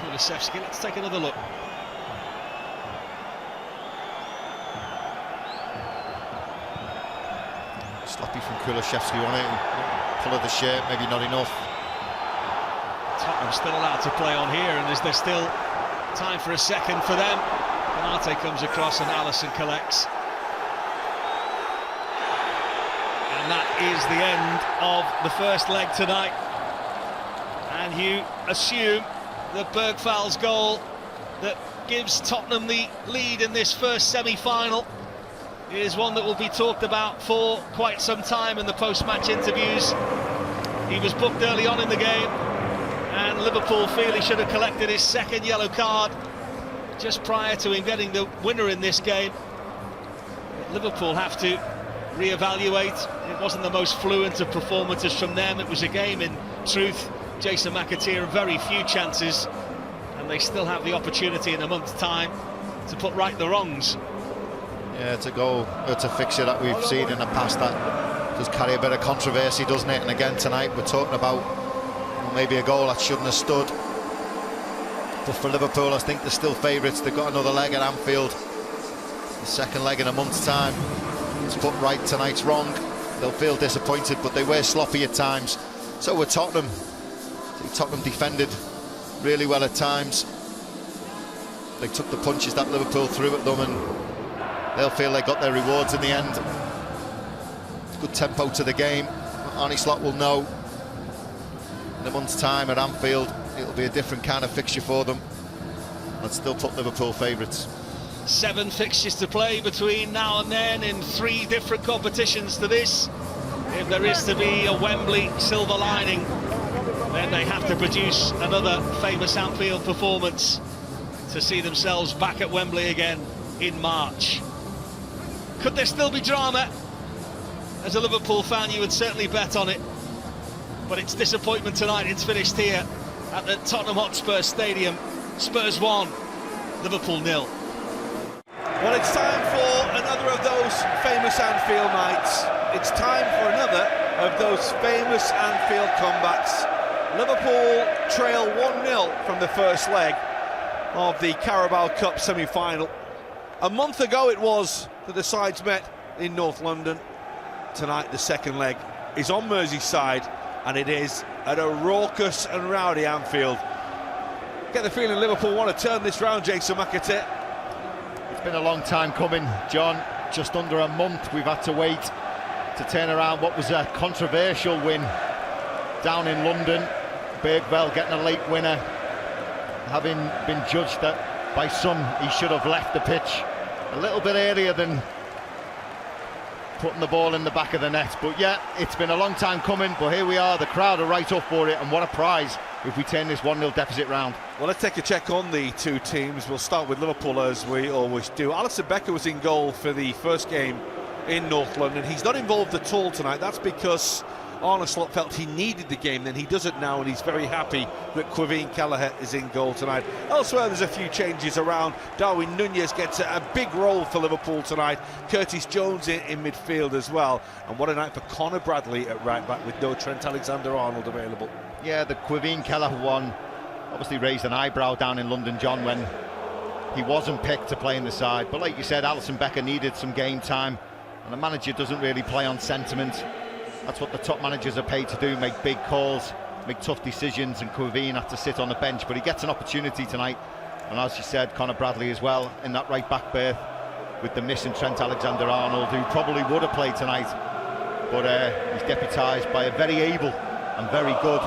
Kulusevski, let's take another look. Sloppy from Kulusevski on it, pull of the shirt, maybe not enough. Tottenham still allowed to play on here, and is there still time for a second for them? Konate comes across and Alisson collects. And that is the end of the first leg tonight. And you assume that Bergvall's goal that gives Tottenham the lead in this first semi-final is one that will be talked about for quite some time in the post-match interviews. He was booked early on in the game, and Liverpool feel he should have collected his second yellow card just prior to him getting the winner in this game. Liverpool have to re-evaluate. It wasn't the most fluent of performances from them. It was a game, in truth, Jason McAteer, very few chances, and they still have the opportunity in a month's time to put right the wrongs. Yeah, it's a goal, it's a fixture that we've seen in the past that does carry a bit of controversy, doesn't it? And again tonight we're talking about maybe a goal that shouldn't have stood. But for Liverpool, I think they're still favourites. They've got another leg at Anfield, the second leg in a month's time. To put right tonight's wrong, they'll feel disappointed, but they were sloppy at times. So were Tottenham. Tottenham defended really well at times. They took the punches that Liverpool threw at them, and they'll feel they got their rewards in the end. Good tempo to the game. Arne Slot will know in a month's time at Anfield it'll be a different kind of fixture for them. I'd still put Liverpool favourites. 7 fixtures to play between now and then in 3 different competitions to this. If there is to be a Wembley silver lining, then they have to produce another famous Anfield performance to see themselves back at Wembley again in March. Could there still be drama? As a Liverpool fan, you would certainly bet on it. But it's disappointment tonight. It's finished here at the Tottenham Hotspur Stadium. Spurs 1, Liverpool 0. Well, it's time for another of those famous Anfield nights. It's time for another of those famous Anfield comebacks. Liverpool trail 1-0 from the first leg of the Carabao Cup semi-final. A month ago it was that the sides met in North London. Tonight the second leg is on Merseyside, and it is at a raucous and rowdy Anfield. Get the feeling Liverpool want to turn this round, Jason McAteer. It's been a long time coming, John. Just under a month we've had to wait to turn around what was a controversial win down in London. Bergvall getting a late winner, having been judged that by some he should have left the pitch a little bit earlier than putting the ball in the back of the net. But yeah, it's been a long time coming, but here we are, the crowd are right up for it, and what a prize if we turn this 1-0 deficit round. Well, let's take a check on the two teams. We'll start with Liverpool, as we always do. Alisson Becker was in goal for the first game in North London. He's not involved at all tonight. That's because Arne Slot felt he needed the game, then he does it now, and he's very happy that Quevin Kelleher is in goal tonight. Elsewhere, there's a few changes around. Darwin Nunez gets a big role for Liverpool tonight. Curtis Jones in midfield as well. And what a night for Conor Bradley at right back with no Trent Alexander-Arnold available. Yeah, the Quevin Kelleher one obviously raised an eyebrow down in London, John, when he wasn't picked to play in the side. But like you said, Alisson Becker needed some game time, and the manager doesn't really play on sentiment. That's what the top managers are paid to do, make big calls, make tough decisions, and Quevin had to sit on the bench. But he gets an opportunity tonight, and as you said, Conor Bradley as well in that right back berth with the missing Trent Alexander-Arnold, who probably would have played tonight, but he's deputised by a very able and very good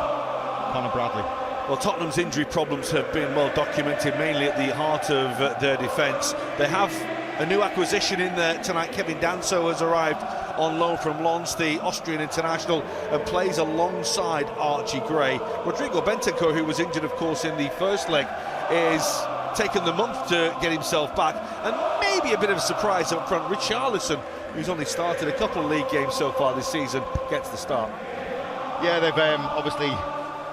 Conor Bradley. Well, Tottenham's injury problems have been well documented, mainly at the heart of their defence. They have a new acquisition in there tonight. Kevin Danso has arrived on loan from Lens, the Austrian international, and plays alongside Archie Gray. Rodrigo Bentancur, who was injured, of course, in the first leg, is taken the month to get himself back, and maybe a bit of a surprise up front. Richarlison, who's only started a couple of league games so far this season, gets the start. Yeah, they've obviously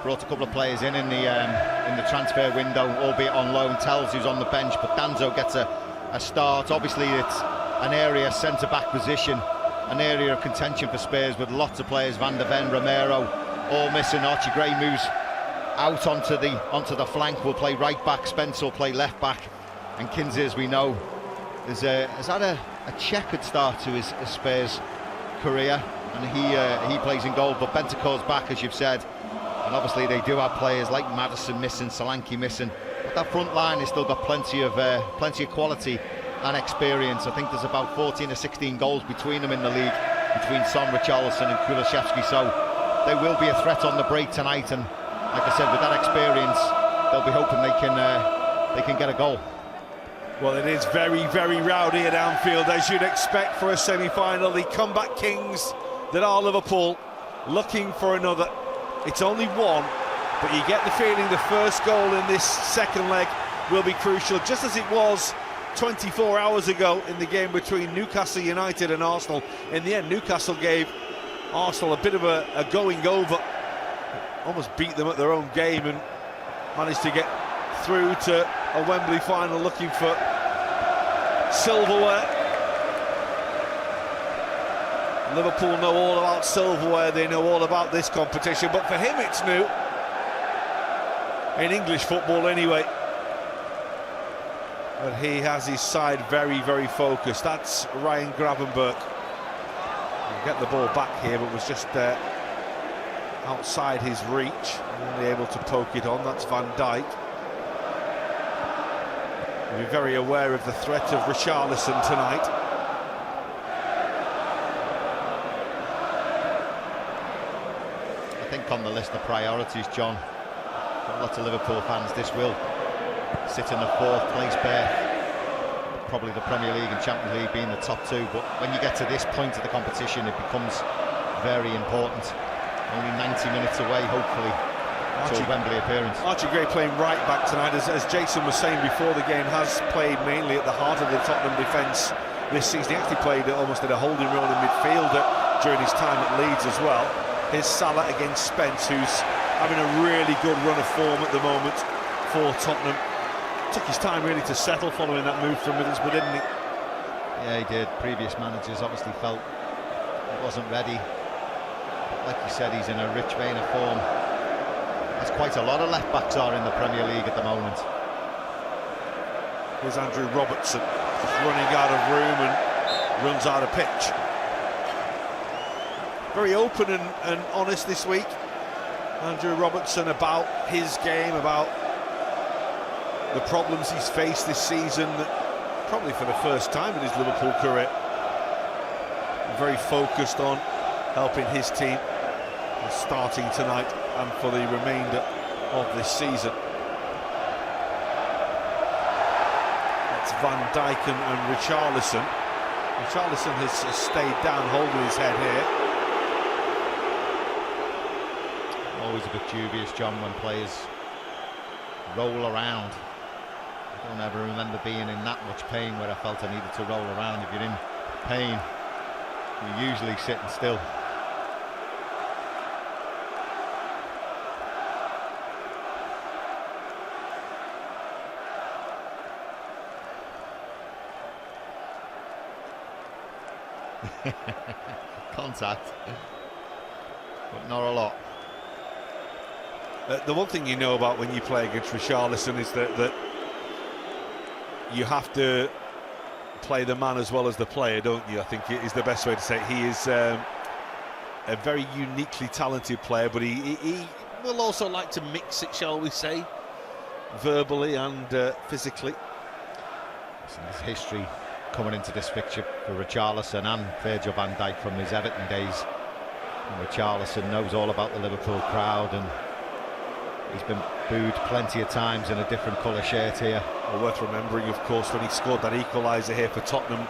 brought a couple of players in the transfer window, albeit on loan. Tells who's on the bench, but Danzo gets a start. Obviously, it's an area centre-back position, an area of contention for Spurs with lots of players. Van der Ven, Romero, all missing. Archie Gray moves out onto the flank, will play right back. Spence will play left back, and Kinsey, as we know, has had a checkered start to his Spurs career, and he plays in goal. But Bentancur's back, as you've said, and obviously they do have players like Maddison missing, Solanke missing, but that front line has still got plenty of quality and experience. I think there's about 14 or 16 goals between them in the league, between Son, Richarlison and Kulusevski, so they will be a threat on the break tonight. And like I said, with that experience, they'll be hoping they can get a goal. Well, it is very, very rowdy at Anfield, as you'd expect for a semi-final. The comeback kings that are Liverpool, looking for another. It's only one, but you get the feeling the first goal in this second leg will be crucial, just as it was 24 hours ago in the game between Newcastle United and Arsenal. In the end, Newcastle gave Arsenal a bit of a going over, almost beat them at their own game, and managed to get through to a Wembley final looking for silverware. Liverpool know all about silverware, they know all about this competition, but for him it's new, in English football anyway. But he has his side very, very focused. That's Ryan Gravenberch. He'll get the ball back here, but was just outside his reach, only able to poke it on. That's Van Dijk. We'll be very aware of the threat of Richarlison tonight. I think on the list of priorities, John, for lots of Liverpool fans, this will sit in the fourth place berth. Probably the Premier League and Champions League being the top two, but when you get to this point of the competition, it becomes very important. Only 90 minutes away, hopefully, to a Wembley appearance. Archie Gray playing right back tonight, as Jason was saying before the game, has played mainly at the heart of the Tottenham defence this season. He actually played almost in a holding role in midfield during his time at Leeds as well. Here's Salah against Spence, who's having a really good run of form at the moment for Tottenham. Took his time really to settle following that move from Middlesbrough, didn't he? Yeah, he did. Previous managers obviously felt he wasn't ready. But like you said, he's in a rich vein of form. As quite a lot of left-backs are in the Premier League at the moment. Here's Andrew Robertson, running out of room and runs out of pitch. Very open and honest this week, Andrew Robertson, about his game, about the problems he's faced this season, probably for the first time in his Liverpool career. Very focused on helping his team, starting tonight and for the remainder of this season. That's Van Dijk and Richarlison. Richarlison has stayed down, holding his head here. Always a bit dubious, John, when players roll around. I don't ever remember being in that much pain where I felt I needed to roll around. If you're in pain, you're usually sitting still. Contact, but not a lot. The one thing you know about when you play against Richarlison is that you have to play the man as well as the player, don't you? I think it is the best way to say it. He is a very uniquely talented player, but he will also like to mix it, shall we say, verbally and physically. There's history coming into this fixture for Richarlison and Virgil van Dijk from his Everton days. And Richarlison knows all about the Liverpool crowd, and he's been booed plenty of times in a different colour shirt here. Well, worth remembering, of course, when he scored that equaliser here for Tottenham,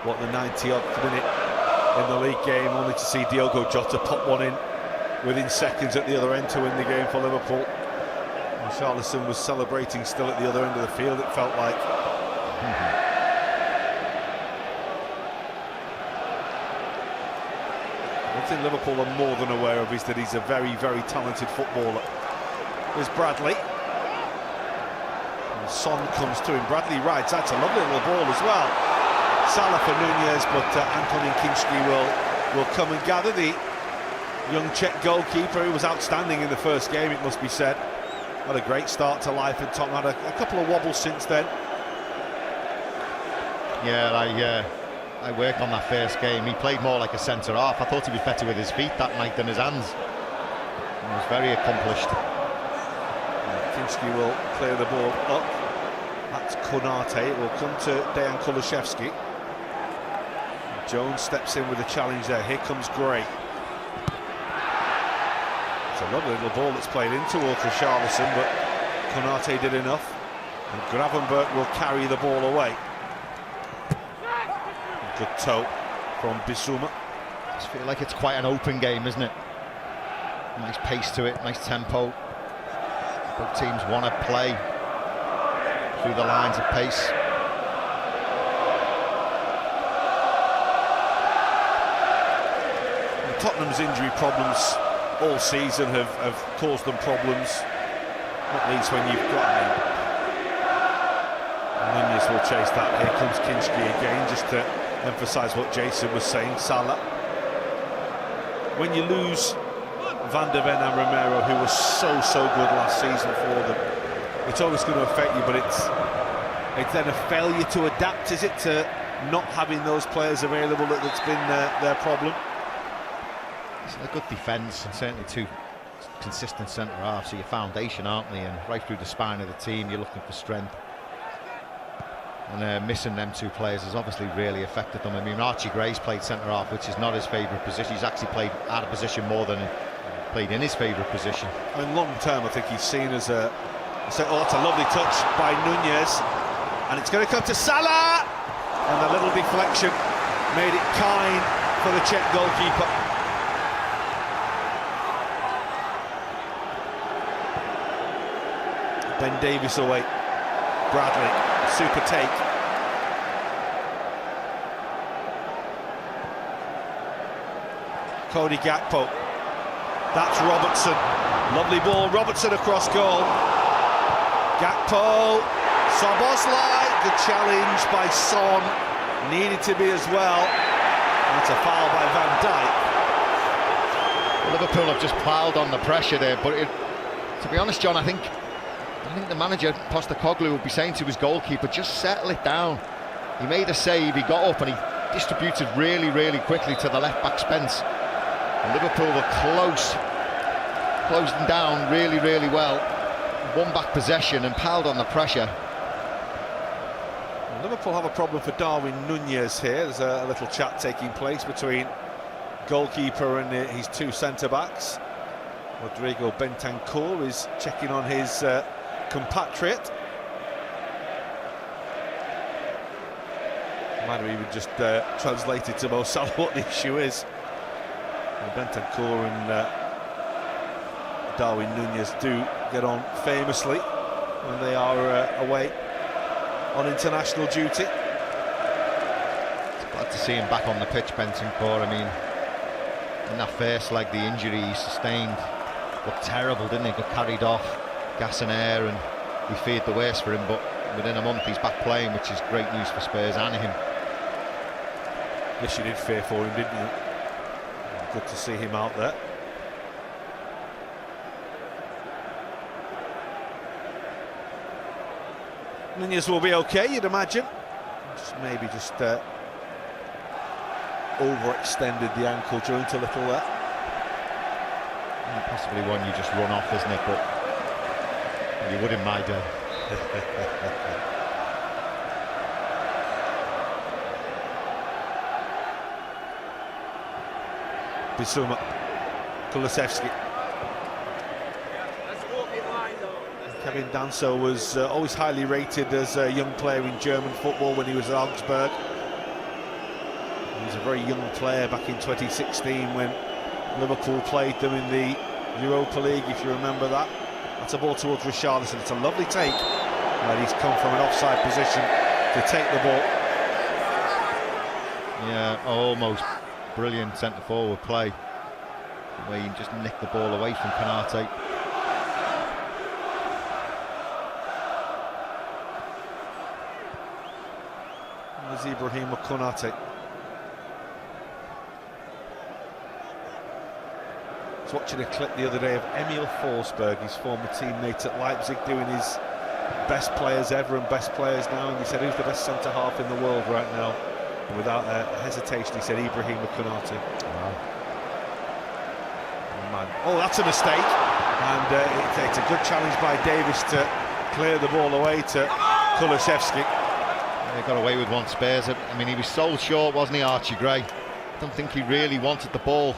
what, the 90th minute in the league game, only to see Diogo Jota pop one in within seconds at the other end to win the game for Liverpool. And Richarlison was celebrating still at the other end of the field, it felt like. One thing Liverpool are more than aware of is that he's a very, very talented footballer. There's Bradley. And Son comes to him. Bradley rides. That's a lovely little ball as well. Salah for Nunez, but Antonin Kinski will come and gather. The young Czech goalkeeper, who was outstanding in the first game, it must be said. Had a great start to life at Tottenham. Had a couple of wobbles since then. Yeah, I worked on that first game. He played more like a centre-half. I thought he was better with his feet that night than his hands. He was very accomplished. Kinski will clear the ball up. That's Konate. It will come to Dejan Kulusevski. Jones steps in with a challenge there. Here comes Gray. It's a lovely little ball that's played in towards Richarlison, but Konate did enough. And Gravenberch will carry the ball away. Good toe from Bissouma. I just feel like it's quite an open game, isn't it? Nice pace to it, nice tempo. Both teams want to play through the lines of pace. And Tottenham's injury problems all season have caused them problems, not least when you've got Nunez will chase that. Here comes Kinski again, just to emphasise what Jason was saying. Salah. When you lose Van de Ven and Romero, who was so good last season for them, it's always going to affect you, but it's then a failure to adapt, is it, to not having those players available that's been their problem? It's a good defence and certainly two consistent centre-halves, so your foundation, aren't they? And right through the spine of the team, you're looking for strength. And missing them two players has obviously really affected them. I mean, Archie Gray's played centre-half, which is not his favourite position. He's actually played out of position more than played in his favourite position. In long term, I think he's seen as a... Oh, it's a lovely touch by Nunez. And it's going to come to Salah! And the little deflection made it kind for the Czech goalkeeper. Ben Davies away. Bradley. Super take. Cody Gakpo. That's Robertson. Lovely ball. Robertson across goal. Gakpo. Szoboszlai. Good challenge by Son. Needed to be as well. That's a foul by Van Dijk. Well, Liverpool have just ploughed on the pressure there, but to be honest, John, I think the manager, Postecoglou, would be saying to his goalkeeper, just settle it down. He made a save, he got up and he distributed really quickly to the left-back Spence. And Liverpool were closed them down really well. Won back possession and piled on the pressure. Well, Liverpool have a problem for Darwin Nunez here. There's a little chat taking place between goalkeeper and his two centre-backs. Rodrigo Bentancur is checking on his compatriot. Might have even just translated to Mo Salah what the issue is. And Bentancur and Darwin Nunez do get on famously when they are away on international duty. It's glad to see him back on the pitch, Bentancur. I mean, in that first leg, the injury he sustained looked terrible, didn't he? Got carried off, gas and air, and we feared the worst for him, but within a month he's back playing, which is great news for Spurs and him. Yes, you did fear for him, didn't you? Good to see him out there. Nunez will be okay, you'd imagine. Maybe just overextended the ankle joint a little there. Possibly one you just run off, isn't it? But you would in my day. Bissouma, Kulusevski. Kevin Danso was always highly rated as a young player in German football when he was at Augsburg. He was a very young player back in 2016 when Liverpool played them in the Europa League, if you remember that. That's a ball towards Richarlison. It's a lovely take, and he's come from an offside position to take the ball. Yeah, almost brilliant centre-forward play. The way he just nicked the ball away from Konate. There's Ibrahim Konate. I was watching a clip the other day of Emil Forsberg, his former teammate at Leipzig, doing his best players ever and best players now, and he said, who's the best centre-half in the world right now? And without hesitation, he said Ibrahim Konate. Wow. Man. Oh, that's a mistake, and it's a good challenge by Davis to clear the ball away to Kulusevski. They got away with one, Spurs. I mean, he was so short, wasn't he, Archie Gray? I don't think he really wanted the ball.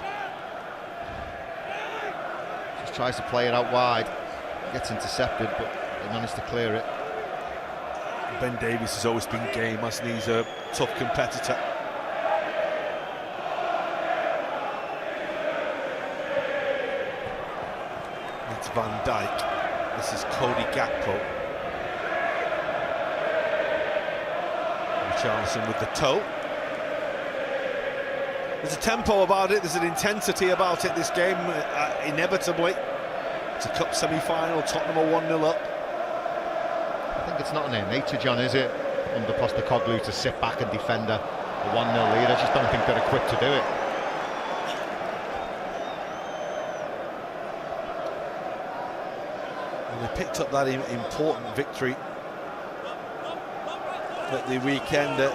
Just tries to play it out wide, gets intercepted, but they managed to clear it. Ben Davies has always been game, hasn't he? He's a tough competitor. It's Van Dijk. This is Cody Gakpo. Richarlison with the toe. There's a tempo about it, there's an intensity about it, this game, inevitably. It's a cup semi-final, Tottenham are 1-0 up. I think it's not in their nature, John, is it? Under Postecoglou to sit back and defend a 1-0 lead. I just don't think they're equipped to do it. And they picked up that important victory at the weekend, a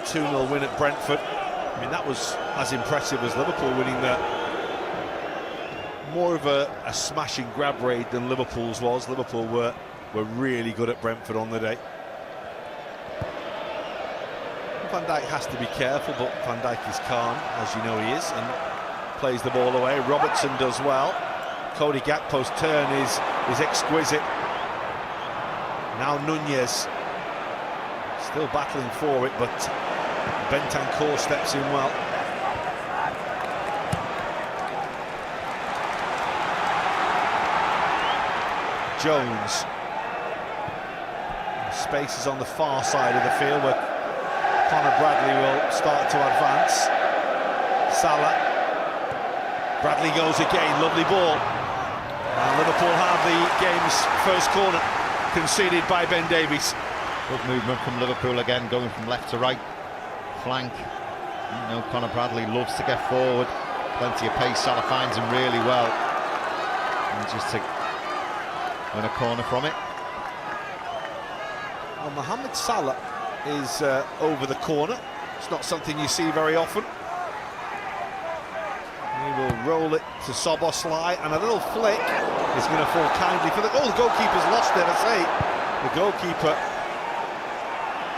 2-0 win at Brentford. I mean, that was as impressive as Liverpool winning that. More of a smash and grab raid than Liverpool's was. Liverpool were really good at Brentford on the day. Van Dijk has to be careful, but Van Dijk is calm, as you know he is, and plays the ball away. Robertson does well. Cody Gakpo's turn is exquisite. Now Nunez still battling for it, but Bentancur steps in well. Jones. Space is on the far side of the field where Conor Bradley will start to advance. Salah. Bradley goes again, lovely ball. And Liverpool have the game's first corner conceded by Ben Davies. Good movement from Liverpool again, going from left to right. Flank. You know, Conor Bradley loves to get forward. Plenty of pace, Salah finds him really well. And just to win a corner from it. Well, Mohamed Salah is over the corner. It's not something you see very often. He will roll it to Szoboszlai, and a little flick is going to fall kindly for the... Oh, the goalkeeper's lost it, I say. The goalkeeper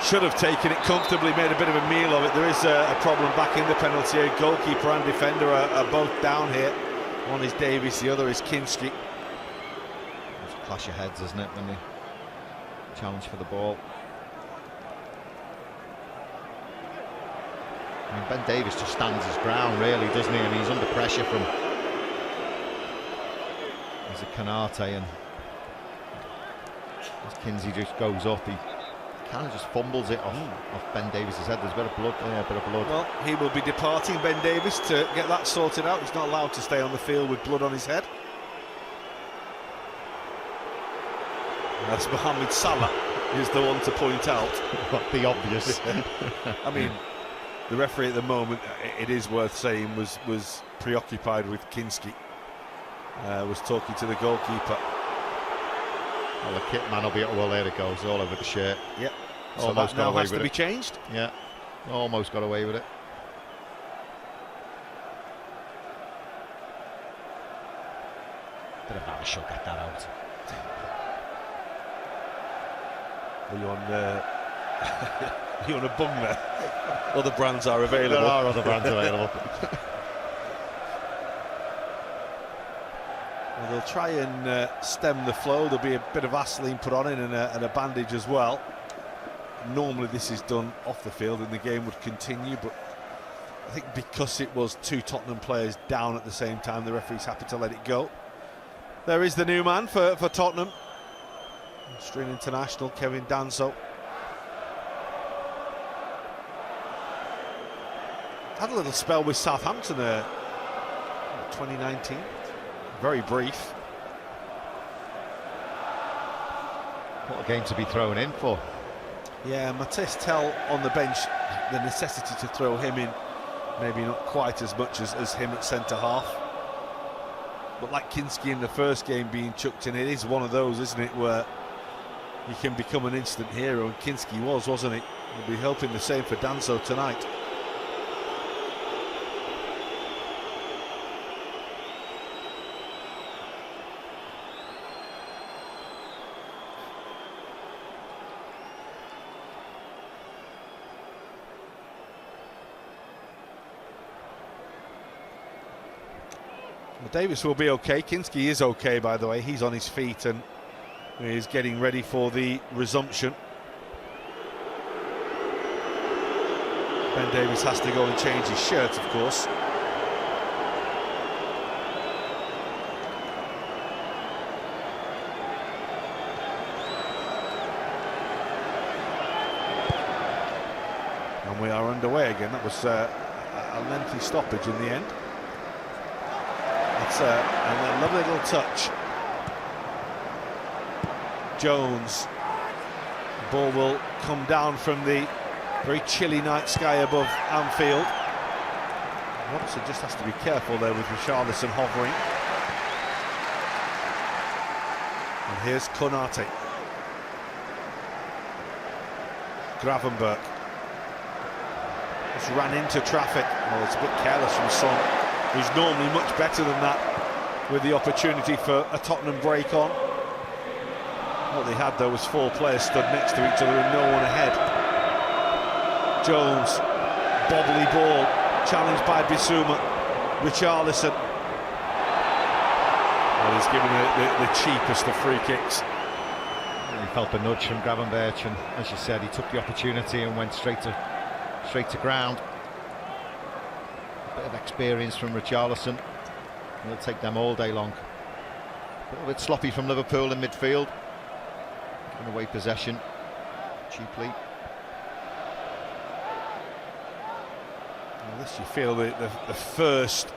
should have taken it comfortably, made a bit of a meal of it. There is a problem back in the penalty area. Goalkeeper and defender are both down here. One is Davies, the other is Kinski. It's a clash of heads, isn't it, when they challenge for the ball. I mean, Ben Davies just stands his ground, really, doesn't he? I mean, he's under pressure from... There's a Konate, and as Kinsey just goes up, he kind of just fumbles it off Ben Davies' head. There's a bit of blood, yeah, a bit of blood. Well, he will be departing, Ben Davies, to get that sorted out. He's not allowed to stay on the field with blood on his head. That's Mohamed Salah, is the one to point out. The obvious. I mean, the referee at the moment, it is worth saying, was preoccupied with Kinski. Was talking to the goalkeeper. Well, the kit man will be... Well, there it goes, all over the shirt. Yep. So Almost that now got away has to with be it. changed. Yeah, almost got away with it. Bit of a shot, get that out. Are you on a bung there? Other brands are available. There are other brands available. Well, They'll try and stem the flow. There'll be a bit of Vaseline put on it and a bandage as well. Normally this is done off the field and the game would continue, but I think because it was 2 Tottenham players down at the same time, the referee's happy to let it go. There is the new man for Tottenham, Australian international Kevin Danso. Had a little spell with Southampton 2019, very brief. What a game to be thrown in for. Yeah, Matthijs Tel on the bench, the necessity to throw him in, maybe not quite as much as him at centre-half. But like Kinski in the first game being chucked in, it is one of those, isn't it, where you can become an instant hero, and Kinski was, wasn't he? He'll be hoping the same for Danso tonight. Well, Davis will be okay. Kinski is okay, by the way. He's on his feet and is getting ready for the resumption. Ben Davies has to go and change his shirt, of course. And we are underway again. That was a lengthy stoppage in the end. It's a lovely little touch. Jones. The ball will come down from the very chilly night sky above Anfield. Robson just has to be careful there with Richarlison hovering. And here's Konate. Gravenberch. Just ran into traffic. Well, it's a bit careless from Son, who's normally much better than that with the opportunity for a Tottenham break on. What they had though was 4 players stood next to each other and no one ahead. Jones, bobbly ball, challenged by Bissouma. Richarlison. Well, he's given the cheapest of free kicks. He felt the nudge from Gravenberch, and as you said, he took the opportunity and went straight to ground. A bit of experience from Richarlison. He'll take them all day long. A little bit sloppy from Liverpool in midfield. Giving away possession cheaply. Well, this you feel the first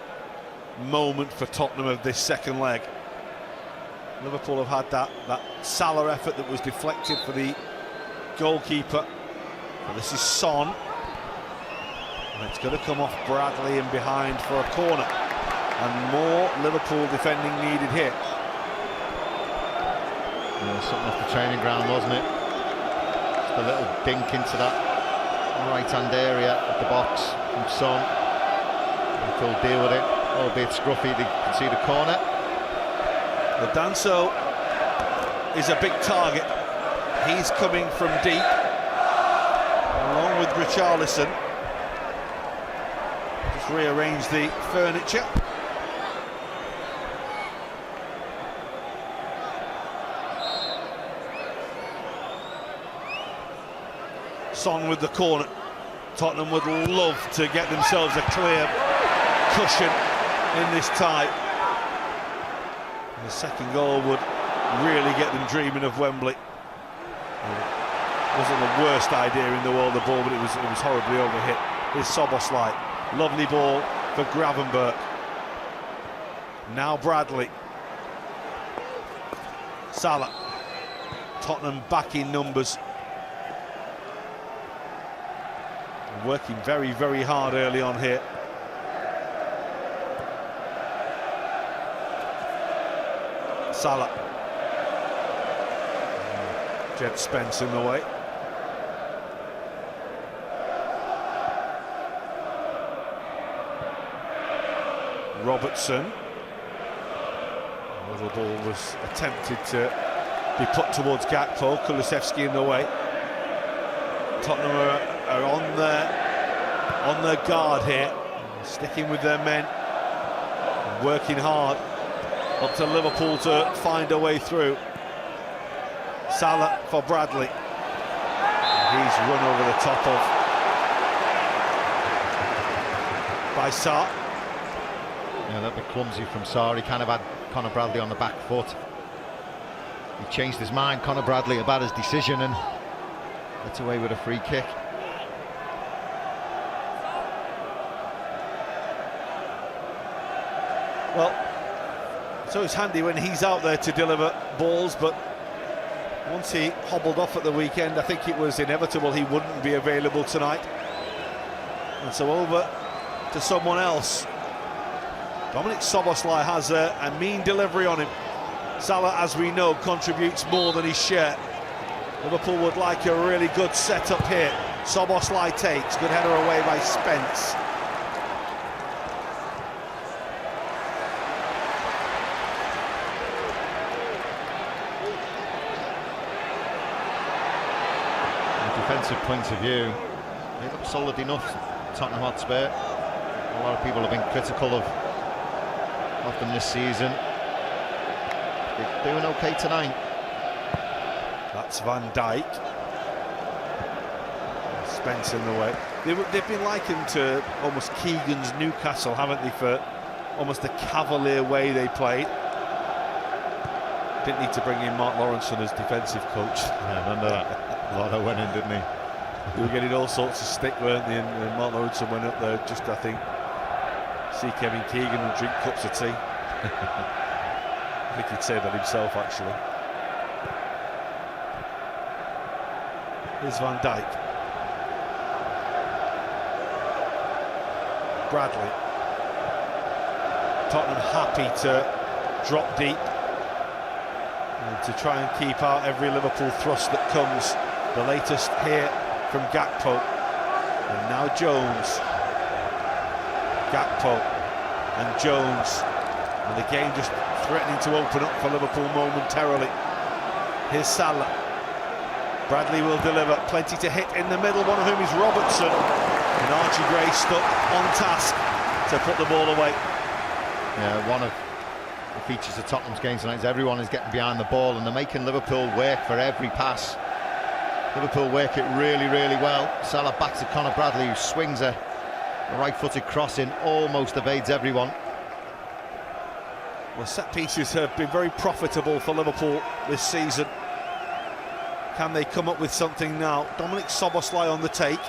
moment for Tottenham of this second leg. Liverpool have had that Salah effort that was deflected for the goalkeeper. And this is Son. And it's going to come off Bradley and behind for a corner. And more Liverpool defending needed here. Yeah, something off the training ground, wasn't it? Just a little dink into that right-hand area of the box from Son. Liverpool deal with it, albeit scruffy. They can see the corner. The Danso is a big target. He's coming from deep, along with Richarlison. Just rearrange the furniture. Son with the corner. Tottenham would love to get themselves a clear cushion in this tie. The second goal would really get them dreaming of Wembley. It wasn't the worst idea in the world, the ball, but it was horribly overhit. Here's Szoboszlai. Lovely ball for Gravenberch. Now Bradley. Salah. Tottenham back in numbers. Working very, very hard early on here. Salah. Jed Spence in the way. Robertson. A little ball was attempted to be put towards Gakpo. Kulusevski in the way. Tottenham are on their guard here, sticking with their men, working hard. Up to Liverpool to find a way through. Salah for Bradley. He's run over the top of by Sarr. Yeah, that bit clumsy from Sarr. He kind of had Conor Bradley on the back foot. He changed his mind, Conor Bradley, about his decision, and gets away with a free kick. Well, so it's handy when he's out there to deliver balls, but once he hobbled off at the weekend, I think it was inevitable he wouldn't be available tonight. And so over to someone else. Dominic Szoboszlai has a mean delivery on him. Salah, as we know, contributes more than his share. Liverpool would like a really good setup here. Szoboszlai takes, good header away by Spence. Defensive point of view, they look solid enough, Tottenham Hotspur. A lot of people have been critical of them this season. They're doing okay tonight. That's Van Dijk. Spence in the way. They've been likened to almost Keegan's Newcastle, haven't they, for almost the cavalier way they played. Didn't need to bring in Mark Lawrenson as defensive coach. Yeah, remember that. Lotto went in, didn't he? They were getting all sorts of stick, weren't they? And Mark Lawrenson went up there just, I think, see Kevin Keegan and drink cups of tea. I think he'd say that himself, actually. Here's Van Dijk. Bradley. Tottenham happy to drop deep and to try and keep out every Liverpool thrust that comes. The latest here from Gakpo. And now Jones. Gakpo and Jones. And the game just threatening to open up for Liverpool momentarily. Here's Salah. Bradley will deliver, plenty to hit in the middle, one of whom is Robertson. And Archie Gray stuck on task to put the ball away. Yeah, one of the features of Tottenham's games tonight is everyone is getting behind the ball and they're making Liverpool work for every pass. Liverpool work it really, really well. Salah back to Conor Bradley, who swings a right-footed cross in, almost evades everyone. Well, set pieces have been very profitable for Liverpool this season. Can they come up with something now? Dominic Szoboszlai on the take.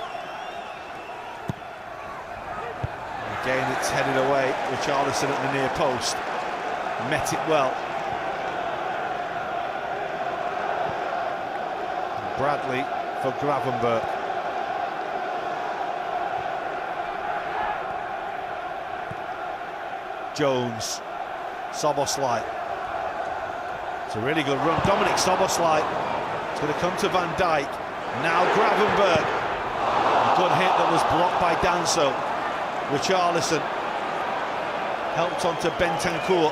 Again, it's headed away. Richarlison at the near post. Met it well. Bradley for Gravenberch. Jones. Szoboszlai. It's a really good run. Dominic Szoboszlai. It's going to come to Van Dijk. Now Gravenberch. A good hit that was blocked by Danso. Richarlison. Helped onto Bentancur.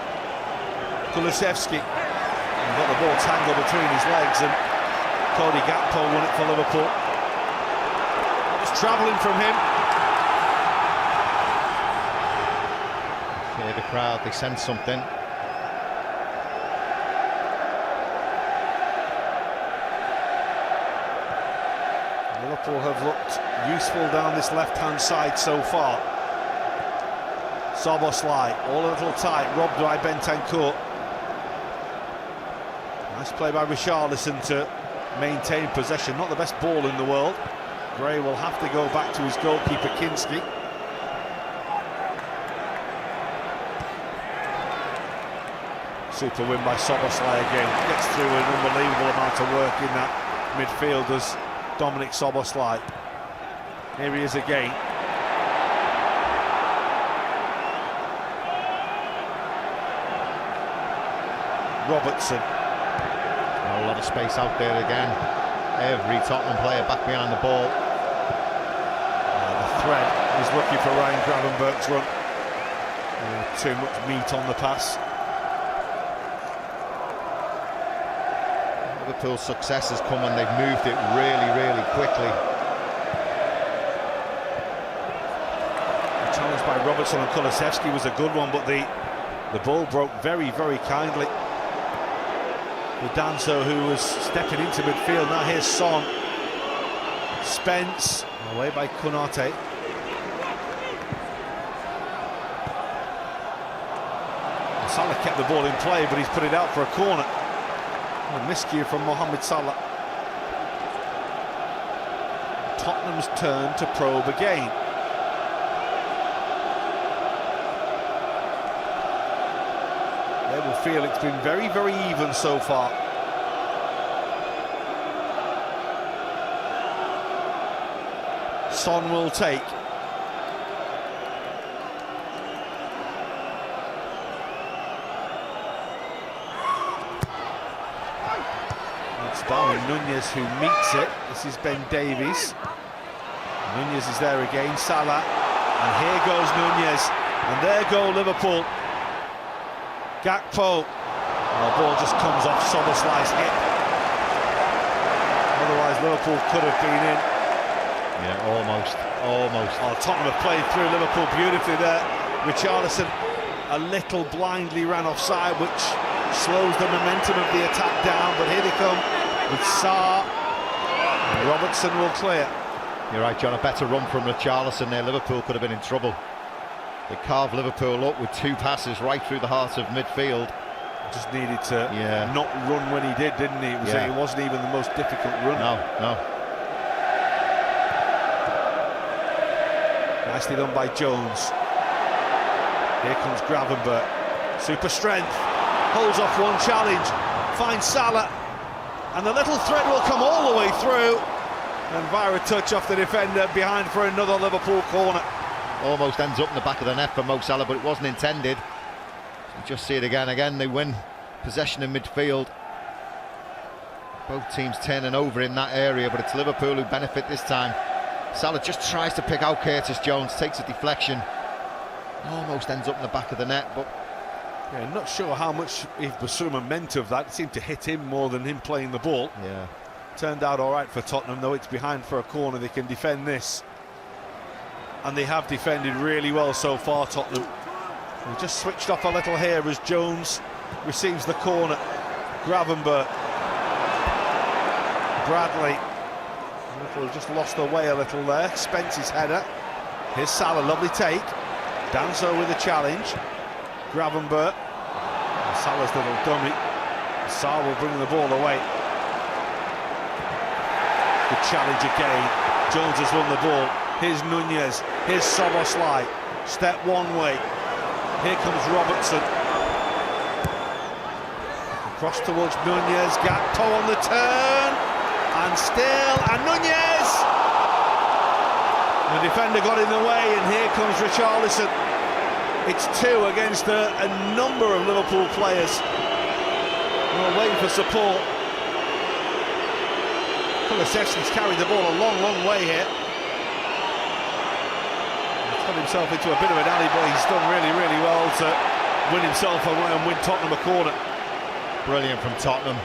Kulusevski. Got the ball tangled between his legs and Cody Gakpo won it for Liverpool. It was travelling from him. Hear the crowd, they sense something. Liverpool have looked useful down this left-hand side so far. Szoboszlai, all a little tight, robbed by Bentancur. Nice play by Richarlison to maintain possession. Not the best ball in the world. Gray will have to go back to his goalkeeper, Kinski. Super win by Szoboszlai again. Gets through an unbelievable amount of work in that midfield as Dominic Szoboszlai. Here he is again. Robertson. A lot of space out there again. Every Tottenham player back behind the ball. The thread is lucky for Ryan Gravenberch's run. Too much meat on the pass. Liverpool's success has come when they've moved it really, really quickly. The challenge by Robertson and Kulusevski was a good one, but the The ball broke very, very kindly. The Danso, who was stepping into midfield. Now here's Son. Spence, away by Konate. Salah kept the ball in play, but he's put it out for a corner. A miscue from Mohamed Salah. Tottenham's turn to probe again. They will feel it's been very, very even so far. Son will take. It's Darwin Nunez who meets it. This is Ben Davies. Nunez is there again. Salah. And here goes Nunez. And there go Liverpool. Gakpo. The ball just comes off Soboslai's hip. Otherwise Liverpool could have been in. Yeah, almost. Oh, Tottenham have played through Liverpool beautifully there. Richarlison a little blindly ran offside, which slows the momentum of the attack down. But here they come with Sarr. And Robertson will clear. You're right, John, a better run from Richarlison there. Liverpool could have been in trouble. They carved Liverpool up with 2 passes right through the heart of midfield. Just needed to not run when he did, didn't he? It wasn't even the most difficult run. No. Nicely done by Jones. Here comes Gravenberch. Super strength. Holds off one challenge. Finds Salah. And the little thread will come all the way through. And via a touch off the defender, behind for another Liverpool corner. Almost ends up in the back of the net for Mo Salah, but it wasn't intended. You just see it again. They win possession in midfield. Both teams turning over in that area, but it's Liverpool who benefit this time. Salah just tries to pick out Curtis Jones, takes a deflection. Almost ends up in the back of the net, but... Yeah, not sure how much Basuma meant of that. It seemed to hit him more than him playing the ball. Yeah. Turned out all right for Tottenham, though it's behind for a corner. They can defend this. And they have defended really well so far, Tottenham. They just switched off a little here as Jones receives the corner. Gravenberch. Bradley. Liverpool just lost their way a little there. Spence's header. Here's Salah, lovely take. Danso with a challenge. Gravenberch. Salah's little dummy. Sarr will bring the ball away. Good challenge again. Jones has won the ball. Here's Nunez. Here's Soboslai. Step one way. Here comes Robertson. Across towards Nunez. Gakpo on the turn. And still. And Nunez! The defender got in the way, and here comes Richarlison. It's 2 against a number of Liverpool players who are waiting for support. Kulusevski's carried the ball a long way here. He's got himself into a bit of an alley, but he's done really well to win himself away and win Tottenham a corner. Brilliant from Tottenham.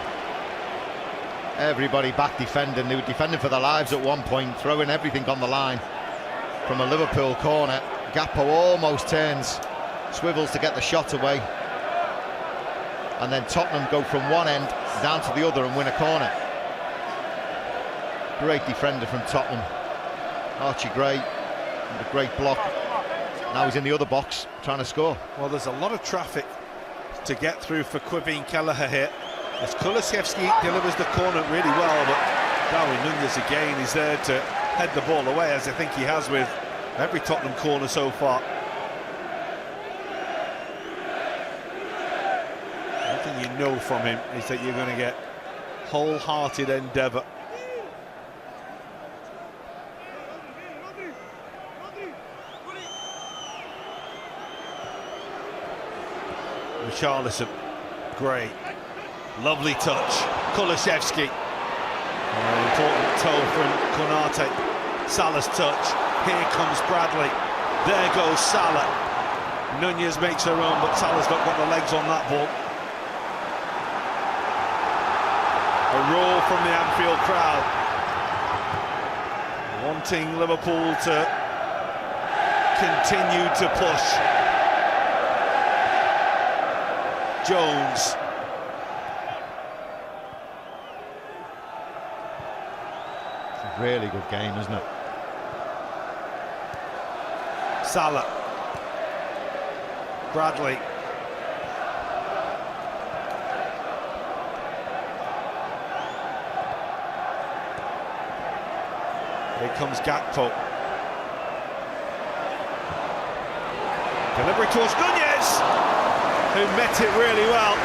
Everybody back defending. They were defending for their lives at one point, throwing everything on the line. From a Liverpool corner, Gakpo almost turns, swivels to get the shot away, and then Tottenham go from one end down to the other and win a corner. Great defender from Tottenham. Archie Gray with a great block. Now he's in the other box trying to score. Well, there's a lot of traffic to get through for Quiveen Kelleher here, as Kulusevski delivers the corner really well, but Darwin Nunez again is there to head the ball away, as I think he has with every Tottenham corner so far. One thing you know from him is that you're going to get wholehearted endeavour. Richarlison, great, lovely touch. Kulusevski, important toe from Konate. Salah's touch. Here comes Bradley. There goes Salah. Nunez makes her own, but Salah's not got the legs on that ball. A roar from the Anfield crowd, wanting Liverpool to continue to push. Jones. It's a really good game, isn't it? Salah. Bradley. Here comes Gakpo. Delivery towards Nunez, who met it really well.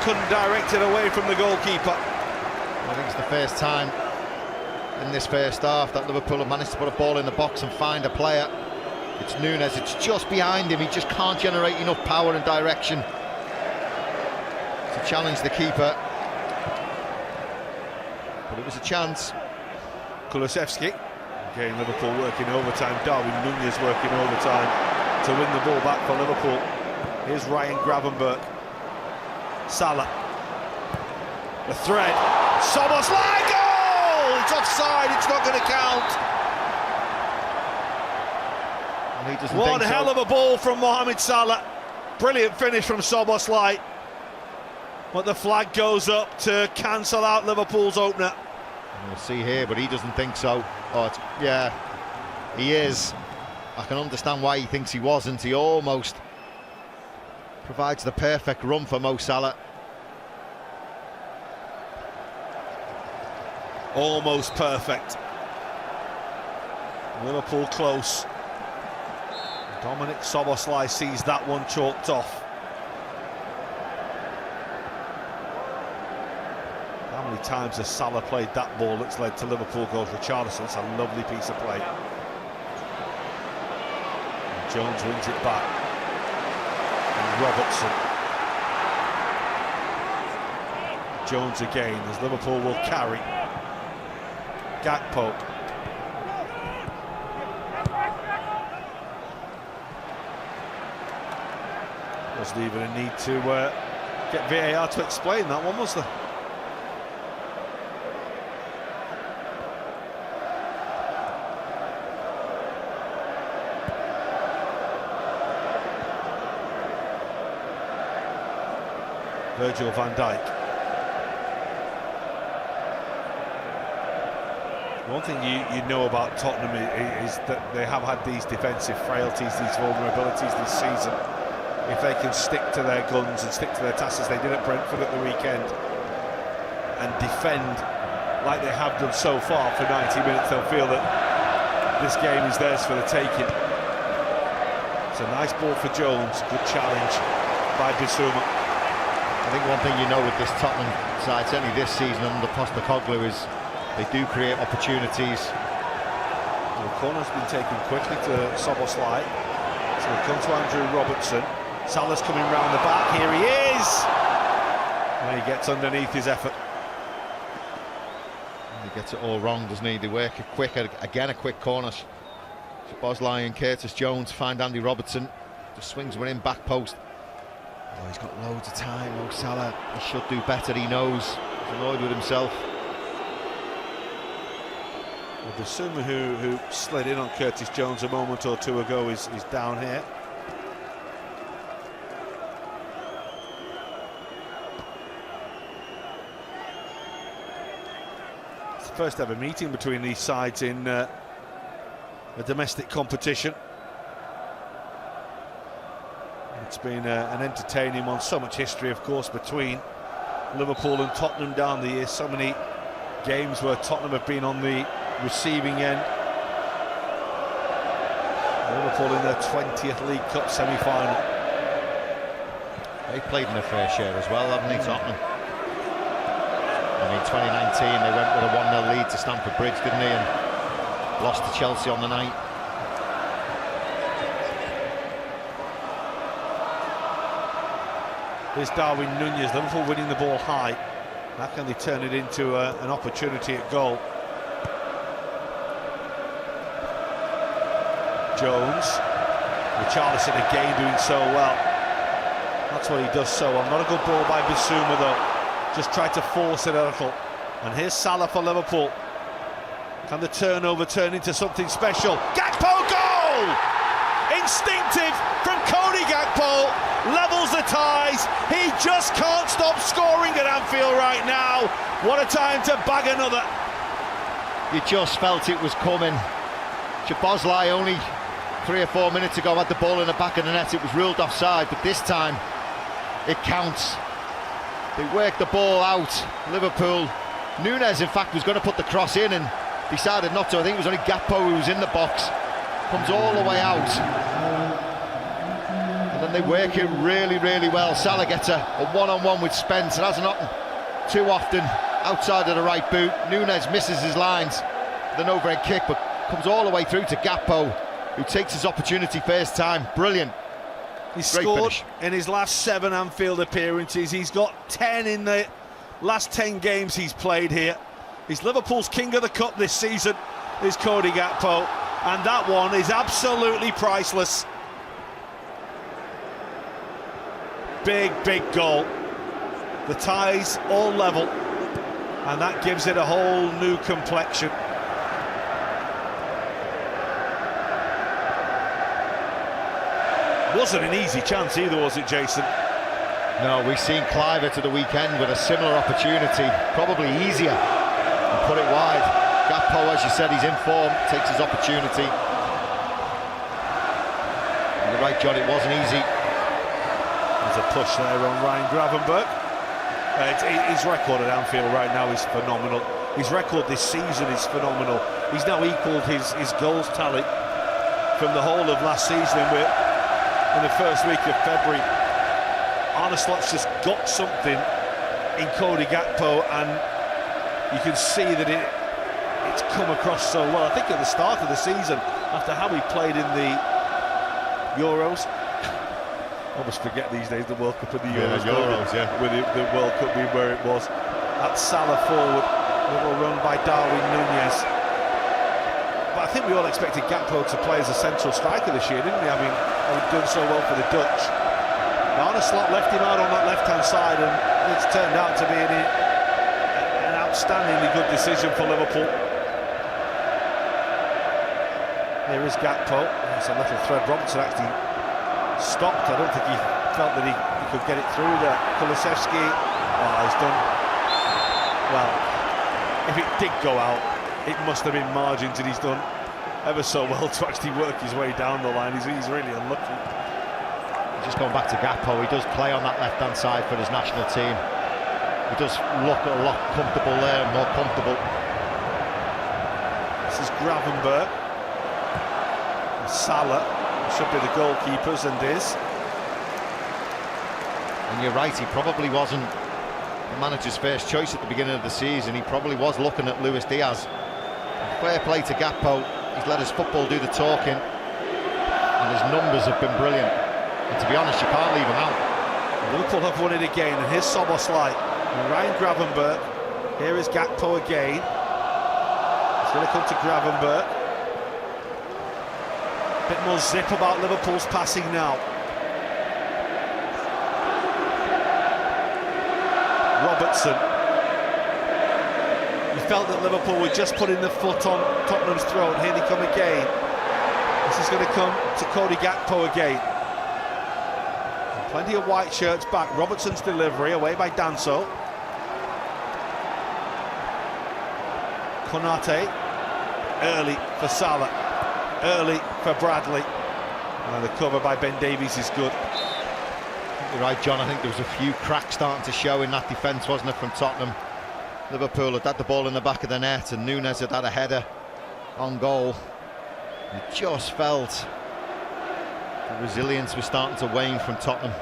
Couldn't direct it away from the goalkeeper. I think it's the first time in this first half that Liverpool have managed to put a ball in the box and find a player. It's Nunez, it's just behind him, he just can't generate enough power and direction to challenge the keeper. But it was a chance. Kulusevski, again Liverpool working overtime, Darwin Nunez working overtime to win the ball back for Liverpool. Here's Ryan Gravenberch. Salah. The thread. Szoboszlai, goal! It's offside, it's not going to count. And he doesn't One think hell so. of a ball from Mohamed Salah. Brilliant finish from Szoboszlai. But the flag goes up to cancel out Liverpool's opener. We'll see here, but he doesn't think so. Oh, yeah, he is. I can understand why he thinks he wasn't. He almost provides the perfect run for Mo Salah. Almost perfect. Liverpool close. Dominic Szoboszlai sees that one chalked off. How many times has Salah played that ball that's led to Liverpool goals? Richarlison, it's a lovely piece of play. And Jones wins it back. And Robertson. Jones again, as Liverpool will carry. Gakpo. Wasn't even a need to get VAR to explain that one, was there? Virgil van Dijk. One thing you know about Tottenham is that they have had these defensive frailties, these vulnerabilities this season. If they can stick to their guns and stick to their tasks as they did at Brentford at the weekend and defend like they have done so far for 90 minutes, they'll feel that this game is theirs for the taking. It's a nice ball for Jones, good challenge by Bissouma. I think one thing you know with this Tottenham side, certainly this season under Postecoglou, is they do create opportunities. The corner's been taken quickly to Szoboszlai. So we'll come to Andrew Robertson. Salah's coming round the back, here he is! And he gets underneath his effort. And he gets it all wrong, doesn't he? They work it quick, again a quick corner. Szoboszlai and Curtis Jones find Andy Robertson, just swings one in, back post. Oh, he's got loads of time, Mo Salah. He should do better, he knows. He's annoyed with himself. Well, Bissouma, who slid in on Curtis Jones a moment or two ago, is down here. It's the first ever meeting between these sides in a domestic competition. It's been an entertaining one. So much history, of course, between Liverpool and Tottenham down the years. So many games where Tottenham have been on the receiving end. Liverpool in their 20th League Cup semi-final. They've played in their fair share as well, haven't they, Tottenham? And in 2019 they went with a 1-0 lead to Stamford Bridge, didn't they, and lost to Chelsea on the night. Here's Darwin Nunez, Liverpool winning the ball high. How can they turn it into an opportunity at goal? Jones. Richarlison again doing so well. That's what he does so well. Not a good ball by Bissouma though. Just tried to force it a little. And here's Salah for Liverpool. Can the turnover turn into something special? Gakpo, goal! Instinctive from Cody Gakpo, levels the ties. He just can't stop scoring at Anfield right now. What a time to bag another. You just felt it was coming. Szoboszlai only 3 or 4 minutes ago had the ball in the back of the net. It was ruled offside, but this time it counts. They worked the ball out, Liverpool. Núñez, in fact, was going to put the cross in and decided not to. I think it was only Gakpo who was in the box. Comes all the way out. And then they work it really, really well. Salah gets a one-on-one with Spence. It hasn't happened too often outside of the right boot. Núñez misses his lines with an overhead kick, but comes all the way through to Gakpo, who takes his opportunity first time. Brilliant. He's Great scored finish. in his last 7 Anfield appearances. He's got 10 in the last 10 games he's played here. He's Liverpool's king of the cup this season, is Cody Gakpo, and that one is absolutely priceless. Big, big goal. The ties all level, and that gives it a whole new complexion. Wasn't an easy chance either, was it, Jason? No, we've seen Cliver to the weekend with a similar opportunity, probably easier, and put it wide. Gakpo, as you said, he's in form, takes his opportunity. And you're right, John, it wasn't easy. There's a push there on Ryan Gravenberch. His record at Anfield right now is phenomenal. His record this season is phenomenal. He's now equalled his goals tally from the whole of last season. In the first week of February. Arne Slot's just got something in Cody Gakpo, and you can see that it's come across so well. I think at the start of the season, after how he played in the Euros, I almost forget these days the World Cup and the Euros. Yeah. With the World Cup being where it was. That Salah forward, little run by Darwin Núñez. But I think we all expected Gakpo to play as a central striker this year, didn't we? I mean, he'd done so well for the Dutch. Arne Slot left him out on that left-hand side, and it's turned out to be an outstandingly good decision for Liverpool. Here is Gakpo. It's a little thread. Robertson actually stopped. I don't think he felt that he could get it through there. Kulusevski, he's done well. If it did go out, it must have been margins, and he's done ever so well to actually work his way down the line. He's really unlucky. Just going back to Gakpo, he does play on that left-hand side for his national team. He does look a lot comfortable there, more comfortable. This is Gravenberch. Salah should be the goalkeepers, and is. And you're right, he probably wasn't the manager's first choice at the beginning of the season. He probably was looking at Luis Diaz. Fair play to Gakpo. He's let his football do the talking, and his numbers have been brilliant. And to be honest, you can't leave him out. Liverpool have won it again, and here's Szoboszlai and Ryan Gravenberch. Here is Gakpo again. It's going to come to Gravenberch. A bit more zip about Liverpool's passing now. Robertson. You felt that Liverpool were just putting the foot on Tottenham's throat. Here they come again. This is going to come to Cody Gakpo again. And plenty of white shirts back. Robertson's delivery away by Danso. Konate. Early for Salah. Early for Bradley. And the cover by Ben Davies is good. You're right, John. I think there was a few cracks starting to show in that defence, wasn't it, from Tottenham? Liverpool had the ball in the back of the net, and Núñez had a header on goal. You just felt the resilience was starting to wane from Tottenham.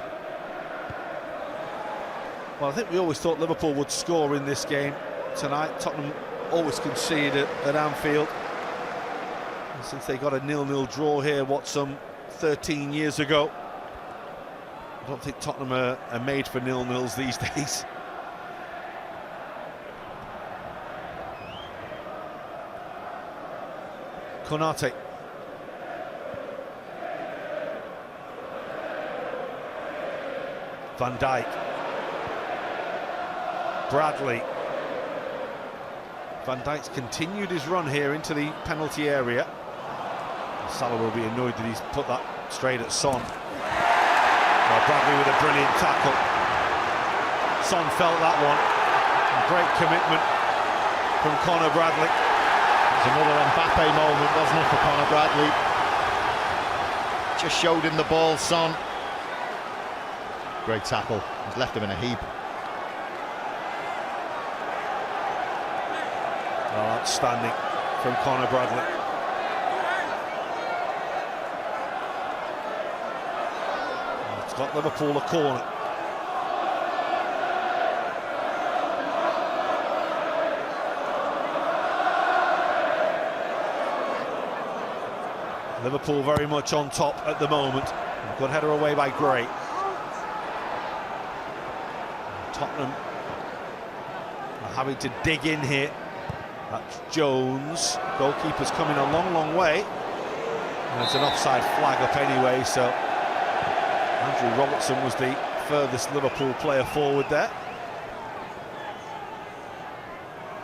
Well, I think we always thought Liverpool would score in this game tonight. Tottenham always concede at Anfield. And since they got a 0-0 draw here, some 13 years ago, I don't think Tottenham are made for 0-0s these days. Konate. Van Dijk. Bradley. Van Dijk's continued his run here into the penalty area. Salah will be annoyed that he's put that straight at Son. Well, Bradley with a brilliant tackle. Son felt that one. Great commitment from Conor Bradley. It was another Mbappe moment, wasn't it, for Conor Bradley? Just showed him the ball, Son. Great tackle. He's left him in a heap. Oh, outstanding from Conor Bradley. It's got Liverpool a corner. Liverpool very much on top at the moment. Good header away by Gray. Tottenham are having to dig in here. That's Jones. Goalkeeper's coming a long, long way. And it's an offside flag up anyway, so Andrew Robertson was the furthest Liverpool player forward there.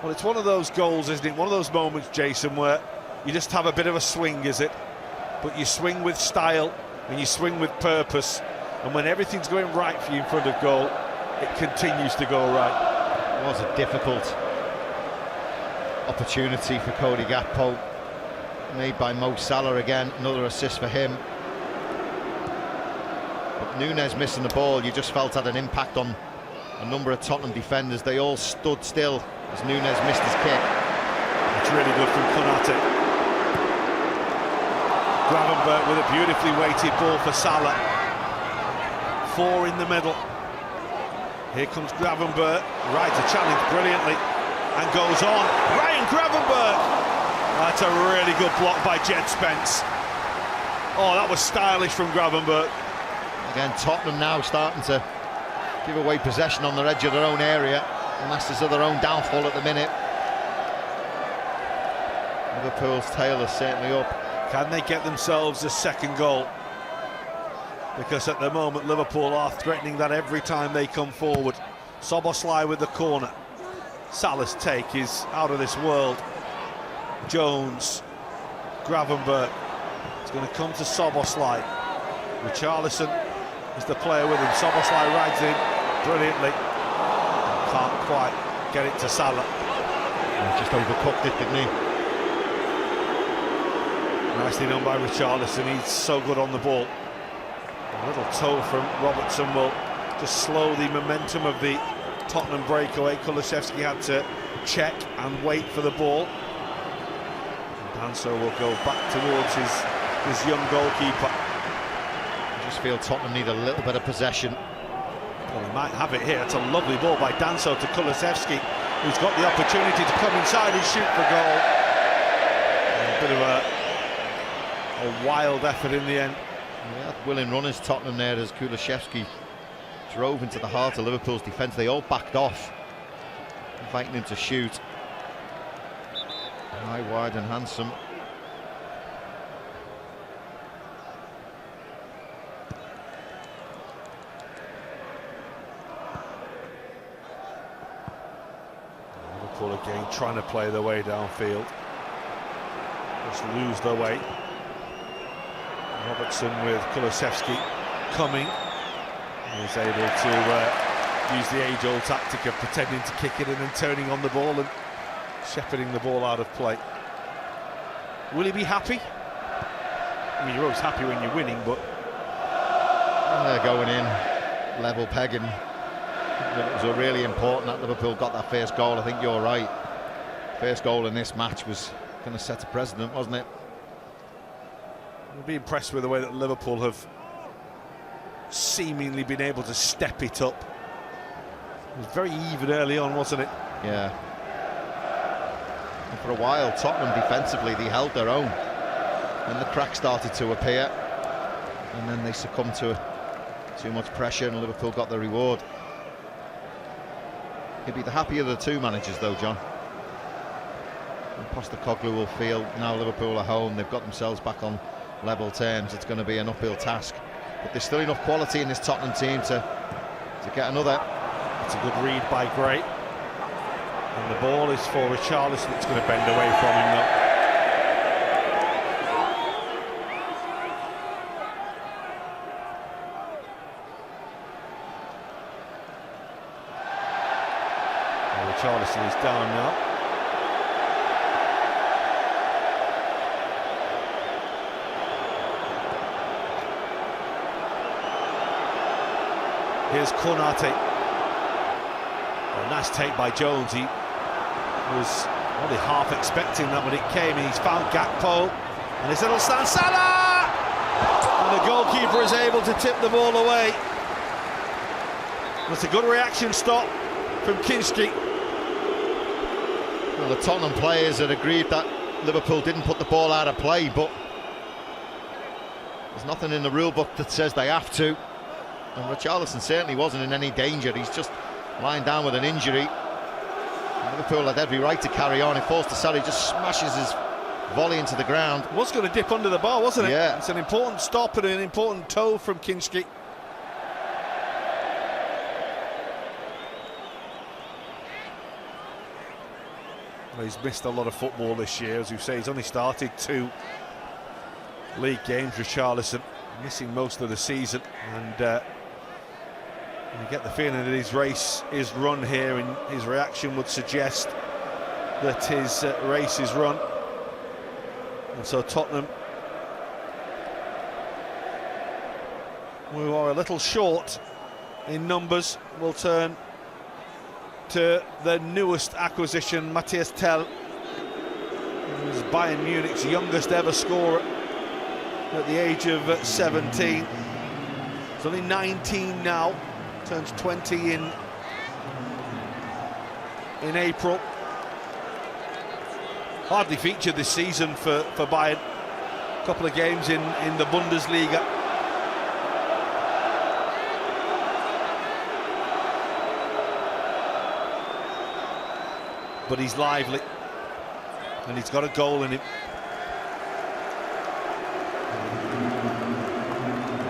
Well, it's one of those goals, isn't it? One of those moments, Jason, where you just have a bit of a swing, is it? But you swing with style and you swing with purpose, and when everything's going right for you in front of goal, it continues to go right. It was a difficult opportunity for Cody Gakpo, made by Mo Salah again, another assist for him. But Núñez missing the ball, you just felt had an impact on a number of Tottenham defenders. They all stood still as Núñez missed his kick. It's really good from Konate. Gravenberch with a beautifully weighted ball for Salah. 4 in the middle. Here comes Gravenberch, rides a challenge brilliantly and goes on. Ryan Gravenberch! That's a really good block by Jed Spence. Oh, that was stylish from Gravenberch. Again, Tottenham now starting to give away possession on the edge of their own area, masters of their own downfall at the minute. Liverpool's tail is certainly up. Can they get themselves a second goal? Because at the moment Liverpool are threatening that every time they come forward. Szoboszlai with the corner. Salah's take is out of this world. Jones, Gravenberch. It's going to come to Szoboszlai. Richarlison is the player with him. Szoboszlai rides in brilliantly. Can't quite get it to Salah. He just overcooked it, didn't he? Nicely done by Richarlison. He's so good on the ball. A little toe from Robertson will just slow the momentum of the Tottenham breakaway. Kulusevski had to check and wait for the ball. Danso will go back towards his young goalkeeper. I just feel Tottenham need a little bit of possession. Well, he might have it here. It's a lovely ball by Danso to Kulusevski, who's got the opportunity to come inside and shoot for goal. A bit of a wild effort in the end. Yeah, willing runners Tottenham there as Kulusevski drove into the heart of Liverpool's defence. They all backed off, inviting him to shoot. High, wide and handsome. Liverpool again trying to play their way downfield. Just lose their way. Robertson with Kulusevski coming. He's able to use the age-old tactic of pretending to kick it and then turning on the ball and shepherding the ball out of play. Will he be happy? I mean, you're always happy when you're winning, but... And they're going in, level pegging. It was really important that Liverpool got that first goal. I think you're right. First goal in this match was going to set a precedent, wasn't it? I'll be impressed with the way that Liverpool have seemingly been able to step it up. It was very even early on, wasn't it? Yeah. And for a while, Tottenham defensively, they held their own. And the cracks started to appear. And then they succumbed to too much pressure and Liverpool got the reward. He'd be the happier of the two managers though, John. And Postecoglou will feel now Liverpool are home, they've got themselves back on level terms. It's going to be an uphill task, but there's still enough quality in this Tottenham team to get another. It's a good read by Gray, and the ball is for Richarlison. It's going to bend away from him though. So he's down now. Here's Konate. A nice take by Jones. He was only half expecting that when it came, and he's found Gakpo. And it's little Stan Salah! And the goalkeeper is able to tip the ball away. That's a good reaction stop from Kinski. Well, the Tottenham players had agreed that Liverpool didn't put the ball out of play, but there's nothing in the rule book that says they have to. And Richarlison certainly wasn't in any danger. He's just lying down with an injury. Liverpool had every right to carry on. It falls to Salah, just smashes his volley into the ground. Was going to dip under the bar, wasn't it? Yeah. It's an important stop and an important toe from Kinski. Well, he's missed a lot of football this year, as you say. He's only started 2 league games, Richarlison, missing most of the season, and you get the feeling that his race is run here, and his reaction would suggest that his race is run. And so Tottenham, who are a little short in numbers, will turn to the newest acquisition, Matthias Tell, who's Bayern Munich's youngest ever scorer at the age of 17. He's only 19 now, turns 20 in April. Hardly featured this season for Bayern. A couple of games in the Bundesliga. But he's lively, and he's got a goal in him.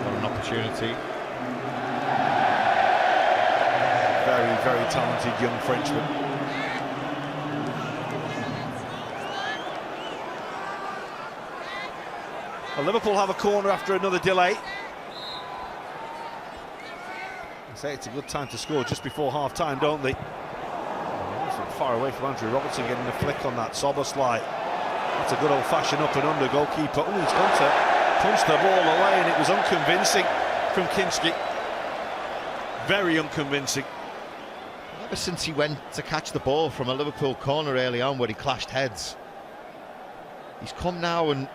Got an opportunity. Very, very talented young Frenchman. Well, Liverpool have a corner after another delay. I say it's a good time to score just before half-time, don't they? Far away from Andrew Robertson, getting a flick on that Soboslai. That's a good old-fashioned up and under goalkeeper. Oh, he's gone to punch the ball away, and it was unconvincing from Kinski. Very unconvincing. Ever since he went to catch the ball from a Liverpool corner early on where he clashed heads, he's come now in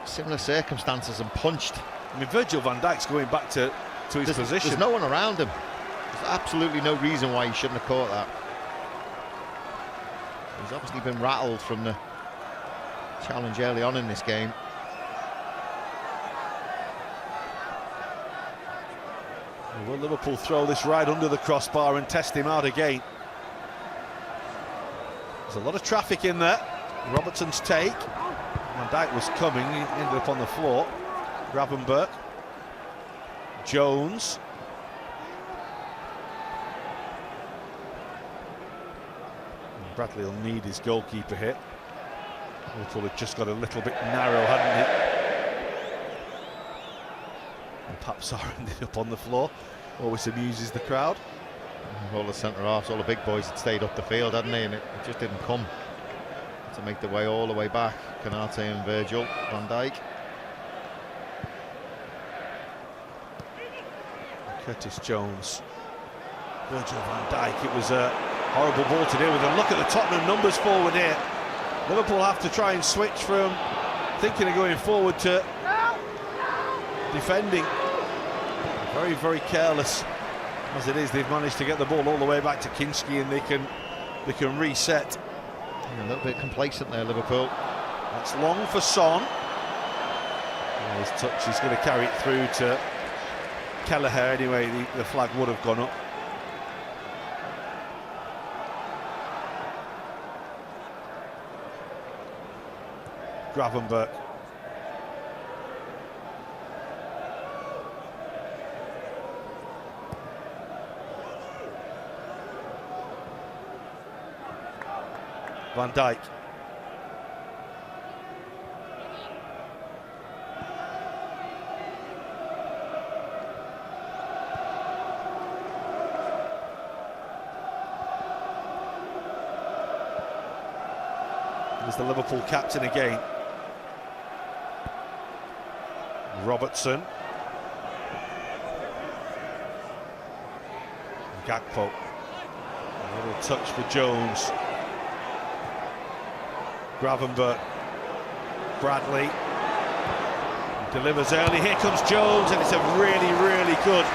similar circumstances and punched. I mean, Virgil van Dijk's going back to his position. There's no one around him. There's absolutely no reason why he shouldn't have caught that. He's obviously been rattled from the challenge early on in this game. Will Liverpool throw this right under the crossbar and test him out again? There's a lot of traffic in there. Robertson's take. Van Dijk was coming, he ended up on the floor. Gravenberch. Jones. Bradley will need his goalkeeper hit. Liverpool had just got a little bit narrow, hadn't it? And Papsar ended up on the floor. Always amuses the crowd. All the centre-halves, all the big boys had stayed up the field, hadn't they? And it just didn't come to make the way all the way back. Konate and Virgil van Dijk. Curtis Jones. Virgil van Dijk. It was a horrible ball to deal with, and look at the Tottenham numbers forward here. Liverpool have to try and switch from thinking of going forward to defending. Very, very careless as it is. They've managed to get the ball all the way back to Kinski, and they can reset. A little bit complacent there, Liverpool. That's long for Son. And his touch is going to carry it through to Kelleher anyway. The flag would have gone up. Gravenberch. Van Dijk. He's the Liverpool captain again. Robertson. Gakpo. A little touch for Jones. Gravenberch. Bradley. Delivers early. Here comes Jones, and it's a really, really good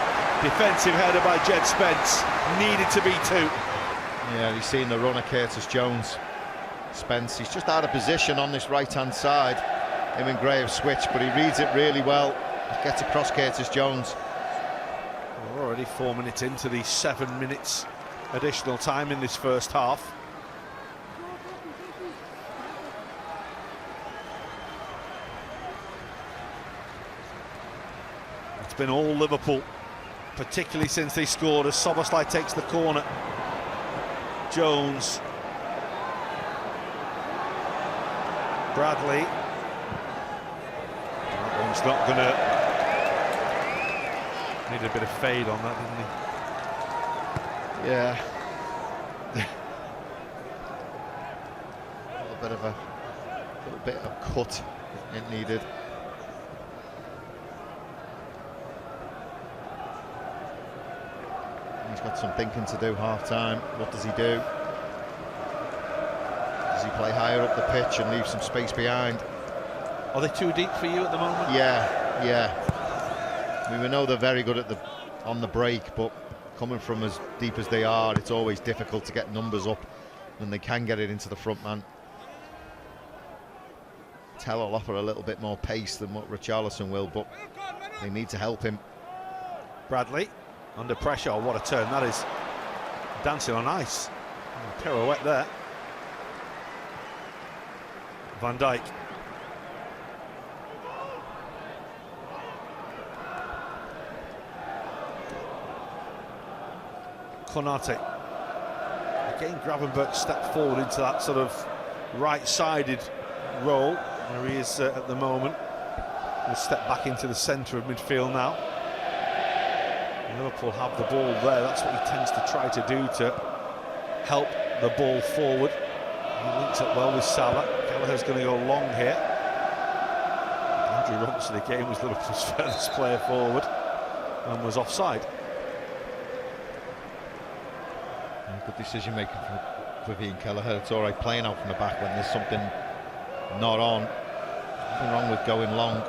defensive header by Jed Spence. Needed to be two. Yeah, he's seen the runner, Curtis Jones. Spence, he's just out of position on this right-hand side. Him and Gray have switched, but he reads it really well. He gets across Curtis Jones. We're already 4 minutes into the 7 minutes additional time in this first half. It's been all Liverpool, particularly since they scored, as Szoboszlai takes the corner. Jones. Bradley. That one's not going to... Need a bit of fade on that, didn't he? Yeah. a little bit of cut it needed. He's got some thinking to do half-time. What does he do? Does he play higher up the pitch and leave some space behind? Are they too deep for you at the moment? Yeah. I mean, we know they're very good at on the break, but coming from as deep as they are, it's always difficult to get numbers up when they can get it into the front man. Tell will offer a little bit more pace than what Richarlison will, but they need to help him. Bradley under pressure. Oh, what a turn that is. Dancing on ice. Oh, pirouette there. Van Dijk. Konate. Again, Gravenberch stepped forward into that sort of right-sided role where he is at the moment. He'll step back into the centre of midfield now. Liverpool have the ball there. That's what he tends to try to do, to help the ball forward. He links up well with Salah. Gallagher's going to go long here. Andrew Robertson again was Liverpool's furthest player forward and was offside. Good decision making from Vivian Kelleher. It's all right playing out from the back when there's something not on. Nothing wrong with going long.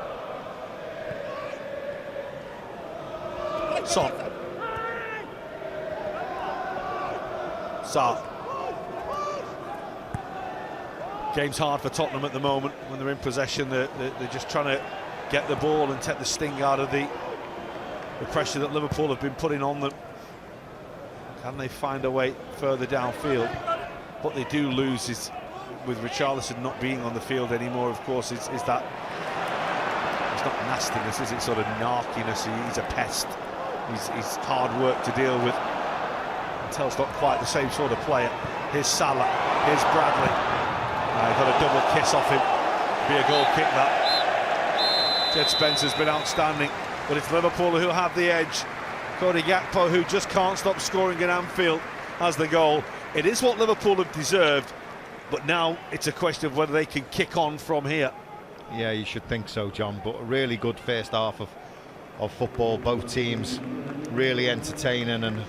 Son. Sarr. Game's hard for Tottenham at the moment. When they're in possession, they're just trying to get the ball and take the sting out of the pressure that Liverpool have been putting on them. Can they find a way further downfield? What they do lose is, with Richarlison not being on the field anymore, of course, is that it's not nastiness, is it? Sort of narkiness. He's a pest. He's hard work to deal with. Tell's not quite the same sort of player. Here's Salah. Here's Bradley. Got a double kiss off him. Be a goal kick that. Jed Spencer's been outstanding, but it's Liverpool who have the edge. Cody Gakpo, who just can't stop scoring in Anfield, has the goal. It is what Liverpool have deserved, but now it's a question of whether they can kick on from here. Yeah, you should think so, John, but a really good first half of football. Both teams really entertaining, and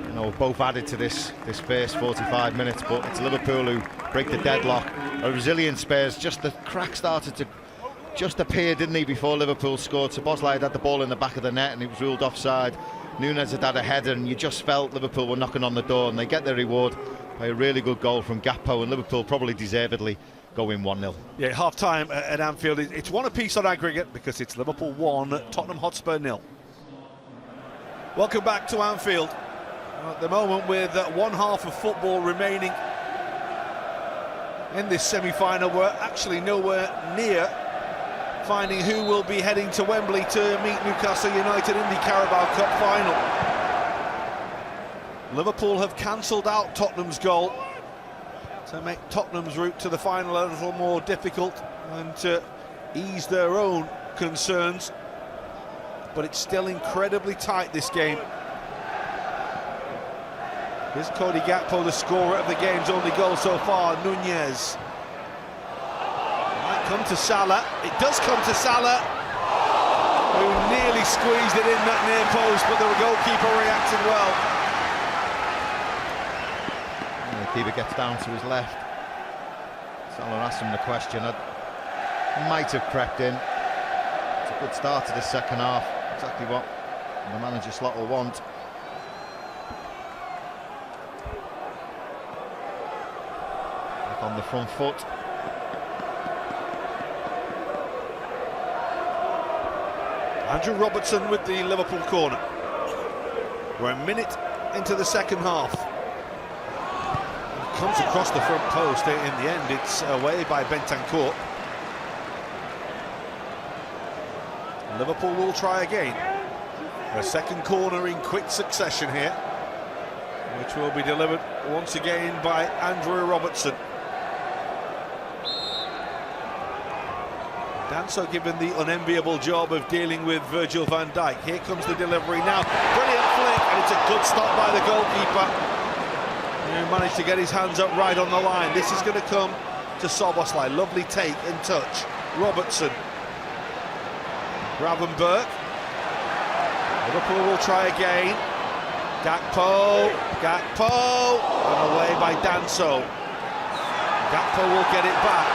you know, both added to this first 45 minutes, but it's Liverpool who break the deadlock. A resilient Spurs. Just the crack started to just appear, didn't he, before Liverpool scored. Szoboszlai had the ball in the back of the net and it was ruled offside. Nunes had a header, and you just felt Liverpool were knocking on the door, and they get their reward by a really good goal from Gakpo, and Liverpool probably deservedly going 1-0. Yeah, half-time at Anfield. It's one apiece on aggregate because it's Liverpool 1, Tottenham Hotspur 0. Welcome back to Anfield. At the moment, with one half of football remaining in this semi-final, we're actually nowhere near finding who will be heading to Wembley to meet Newcastle United in the Carabao Cup final. Liverpool have cancelled out Tottenham's goal to make Tottenham's route to the final a little more difficult and to ease their own concerns, but it's still incredibly tight, this game. Here's Cody Gakpo, the scorer of the game's only goal so far. Nunes come to Salah. It does come to Salah, who nearly squeezed it in that near post, but the goalkeeper reacted well. And the keeper gets down to his left. Salah asks him the question. Might have crept in. It's a good start to the second half. Exactly what the manager slot will want. Back on the front foot. Andrew Robertson with the Liverpool corner. We're a minute into the second half. It comes across the front post. In the end, it's away by Bentancur. Liverpool will try again. A second corner in quick succession here, which will be delivered once again by Andrew Robertson. Danso given the unenviable job of dealing with Virgil van Dijk. Here comes the delivery now. Brilliant flick, and it's a good stop by the goalkeeper, who managed to get his hands up right on the line. This is going to come to Szoboszlai. Lovely take and touch. Robertson. Gravenberch. Liverpool will try again. Gakpo. And away by Danso. Gakpo will get it back.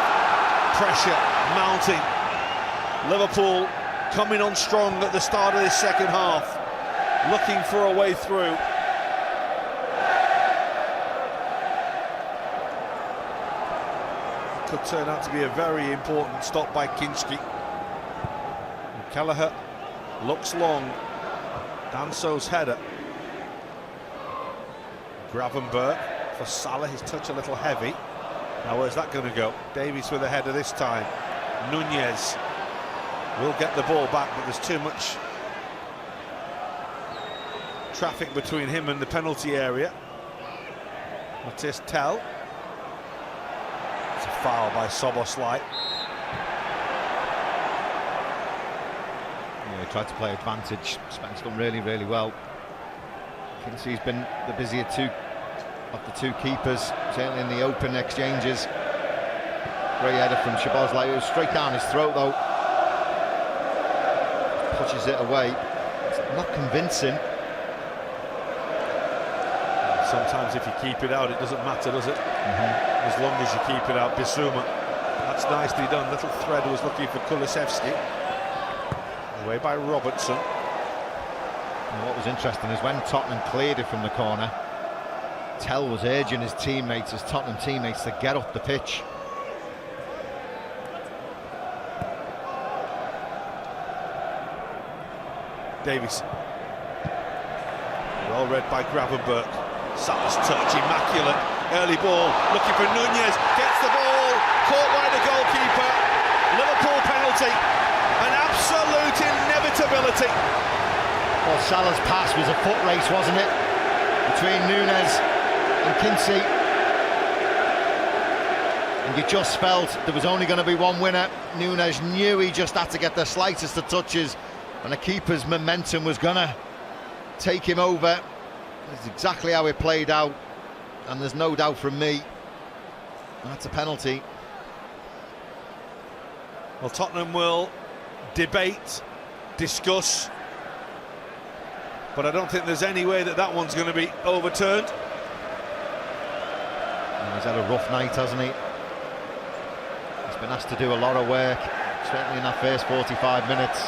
Pressure mounting. Liverpool coming on strong at the start of this second half, looking for a way through. Could turn out to be a very important stop by Kinski. Kelleher looks long. Danso's header. Gravenberch for Salah, his touch a little heavy. Now where's that going to go? Davies with a header this time. Nunez will get the ball back, but there's too much traffic between him and the penalty area. Matthias Tell. It's a foul by Szoboszlai. Yeah, he tried to play advantage. Spence done really, really well. Kinsey's been the busier of the two keepers, certainly in the open exchanges. Great header from Szoboszlai. It was straight down his throat though. Pushes it away. It's not convincing. Sometimes if you keep it out, it doesn't matter, does it? As long as you keep it out. Bissouma. That's nicely done. Little thread was looking for Kulusevski. Away by Robertson. And what was interesting is when Tottenham cleared it from the corner, Tell was urging his teammates, his Tottenham teammates, to get up the pitch. Davies. Well read by Gravenberch. Salah's touch, immaculate. Early ball, looking for Nunez. Gets the ball, caught by the goalkeeper. Liverpool penalty. An absolute inevitability. Well, Salah's pass was a foot race, wasn't it? Between Nunez and Kinsey. And you just felt there was only going to be one winner. Nunez knew he just had to get the slightest of touches, and the keeper's momentum was going to take him over. That's exactly how it played out, and there's no doubt from me that's a penalty. Well, Tottenham will debate, discuss, but I don't think there's any way that that one's going to be overturned. And he's had a rough night, hasn't he? He's been asked to do a lot of work, certainly in that first 45 minutes.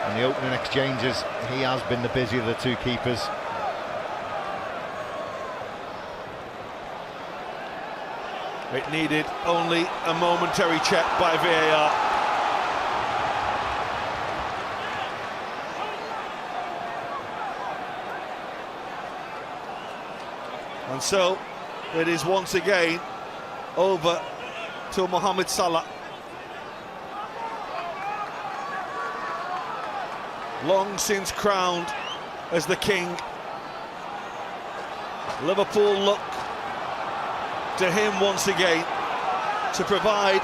In the opening exchanges, he has been the busier of the two keepers. It needed only a momentary check by VAR. And so it is once again over to Mohamed Salah. Long since crowned as the king, Liverpool look to him once again to provide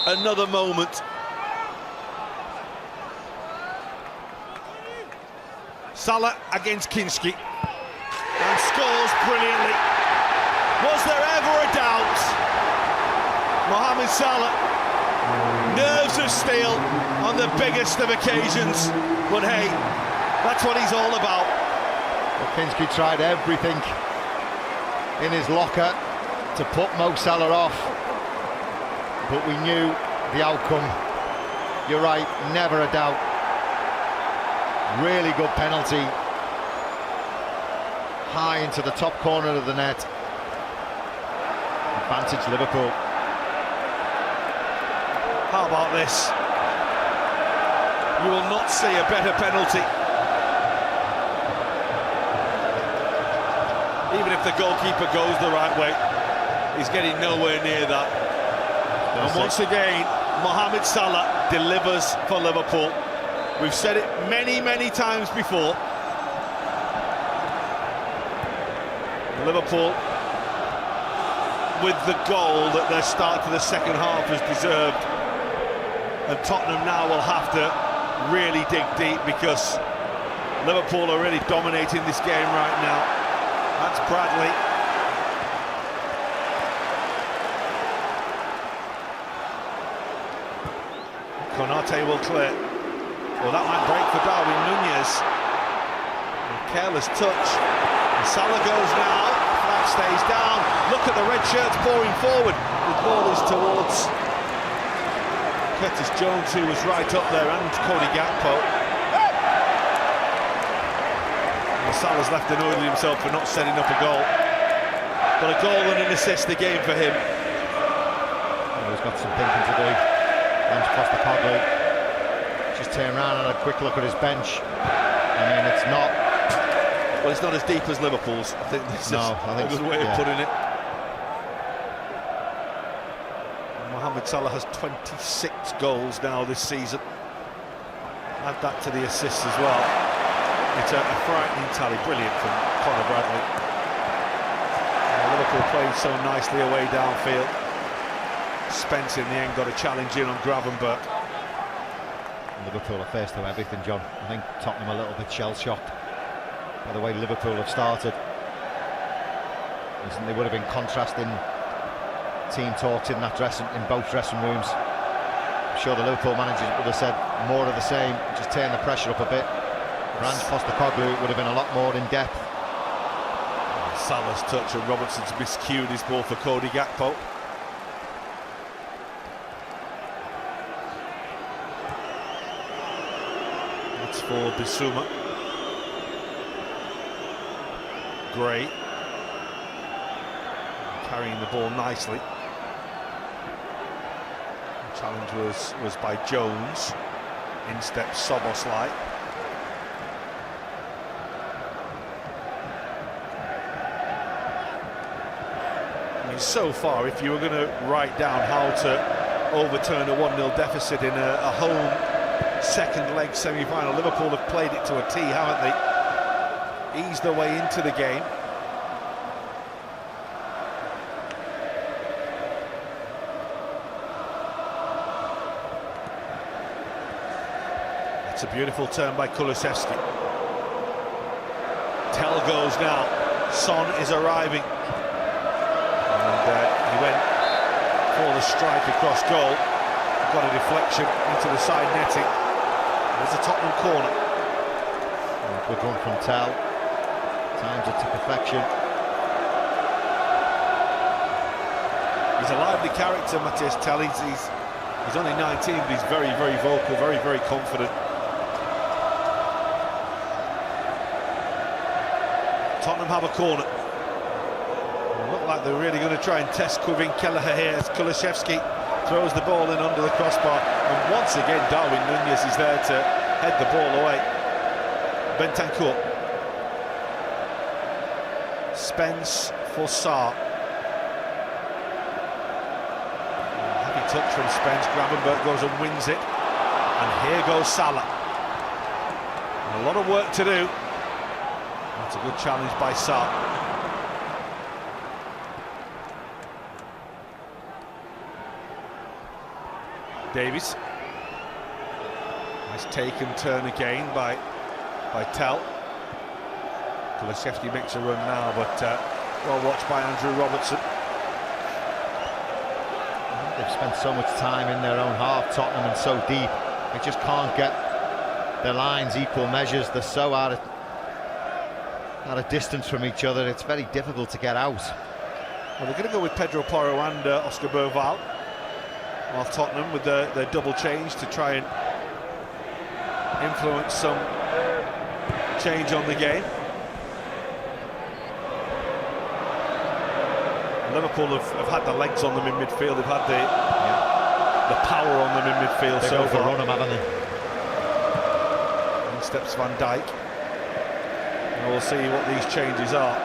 another moment. Salah against Kinski, and scores brilliantly. Was there ever a doubt? Mohamed Salah nerves of steel on the biggest of occasions. But hey, that's what he's all about. Kinski tried everything in his locker to put Mo Salah off, but we knew the outcome. You're right, never a doubt. Really good penalty. High into the top corner of the net. Advantage Liverpool. How about this? You will not see a better penalty. Even if the goalkeeper goes the right way, he's getting nowhere near that. And once again, Mohamed Salah delivers for Liverpool. We've said it many, many times before. Liverpool, with the goal that their start to the second half has deserved. And Tottenham now will have to really dig deep, because Liverpool are really dominating this game right now. That's Bradley. Konate will clear. Well, that might break for Darwin Nunez. A careless touch. And Salah goes now. Flag stays down. Look at the red shirts pouring forward. The ball is towards Curtis Jones, who was right up there, and Cody Gakpo. And Salah's left annoyed with himself for not setting up a goal. But a goal and an assist again for him. He's got some thinking to do. Bench Postecoglou. Just turn around and had a quick look at his bench. I mean, it's not... Well, it's not as deep as Liverpool's. I think this is a good way of putting it. Mohamed Salah has 26 goals now this season. Add that to the assists as well. It's a frightening tally. Brilliant from Conor Bradley. Liverpool playing so nicely away downfield. Spence in the end got a challenge in on Gravenberch. Liverpool are faced with everything, John. I think Tottenham a little bit shell-shocked by the way Liverpool have started. Listen, they would have been contrasting team talks in both dressing rooms. I'm sure the Liverpool managers would have said more of the same, just turn the pressure up a bit. Range Postecoglou would have been a lot more in depth. Salah's touch and Robertson's miscued his ball for Cody Gakpo. That's for Bissouma. Gray carrying the ball nicely. The challenge was by Jones. In steps Soboslai. I mean, so far, if you were going to write down how to overturn a 1-0 deficit in a home second leg semi-final, Liverpool have played it to a T, haven't they? Eased their way into the game. It's a beautiful turn by Kulusevski. Tell goes now. Son is arriving. And he went for the strike across goal. Got a deflection into the side netting. There's a Tottenham corner. Good run from Tell. Times it to perfection. He's a lively character, Matthias Tell. He's only 19, but he's very, very vocal, very, very confident. Tottenham have a corner. Look like they're really going to try and test Kevin Kelleher here as Kulusevski throws the ball in under the crossbar. And once again, Darwin Nunez is there to head the ball away. Bentancur. Spence for Sarr. Heavy touch from Spence. Gravenberch goes and wins it. And here goes Salah. And a lot of work to do. That's a good challenge by Sarr. Davies. Nice take and turn again by Tell. Kulusevski makes a run now, but well watched by Andrew Robertson. they've spent so much time in their own half, Tottenham, and so deep. They just can't get their lines equal measures. They're so out of distance from each other. It's very difficult to get out. Well, they're going to go with Pedro Porro and Oscar Bergwijn, while Tottenham with their double change to try and influence some change on the game. Liverpool have had the legs on them in midfield. They've had the power on them in midfield. They've so overrun them, haven't they? In steps Van Dijk. And we'll see what these changes are.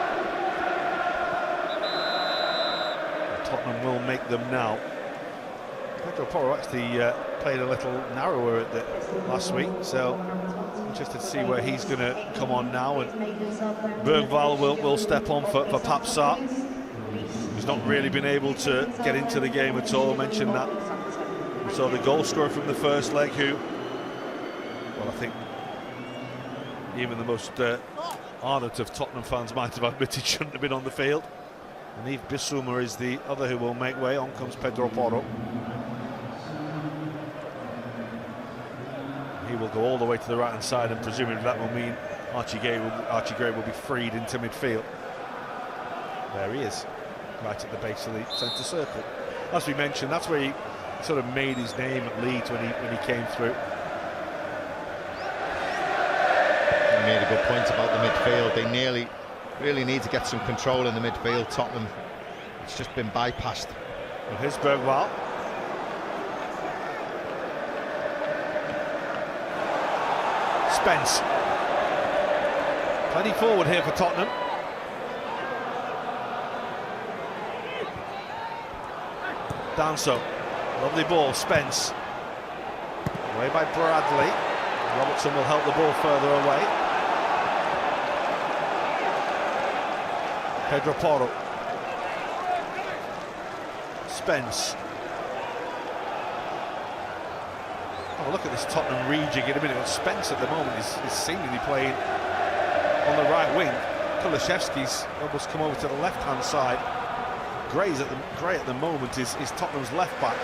And Tottenham will make them now. Pedro Porro actually played a little narrower at the last week, so interested to see where he's going to come on now. And Bergwijn will step on for Pape Sarr. He's not really been able to get into the game at all. I mentioned that. We saw the goal scorer from the first leg, who, well, I think even the most ardent of Tottenham fans might have admitted shouldn't have been on the field. And Yves Bissouma is the other who will make way. On comes Pedro Porro. He will go all the way to the right hand side, and presumably that will mean Archie Gray will be freed into midfield. There he is, right at the base of the centre circle. As we mentioned, that's where he sort of made his name at Leeds when he came through. You made a good point about the midfield. They really need to get some control in the midfield. Tottenham, it's just been bypassed. Well, here's Bergwijn. Spence. Plenty forward here for Tottenham. Danso. Lovely ball, Spence. Away by Bradley. Robertson will help the ball further away. Pedro Porro. Spence. Oh, look at this Tottenham rejig in a minute. Spence at the moment is seemingly playing on the right wing. Kulusevski's almost come over to the left-hand side. Gray at the moment is Tottenham's left back.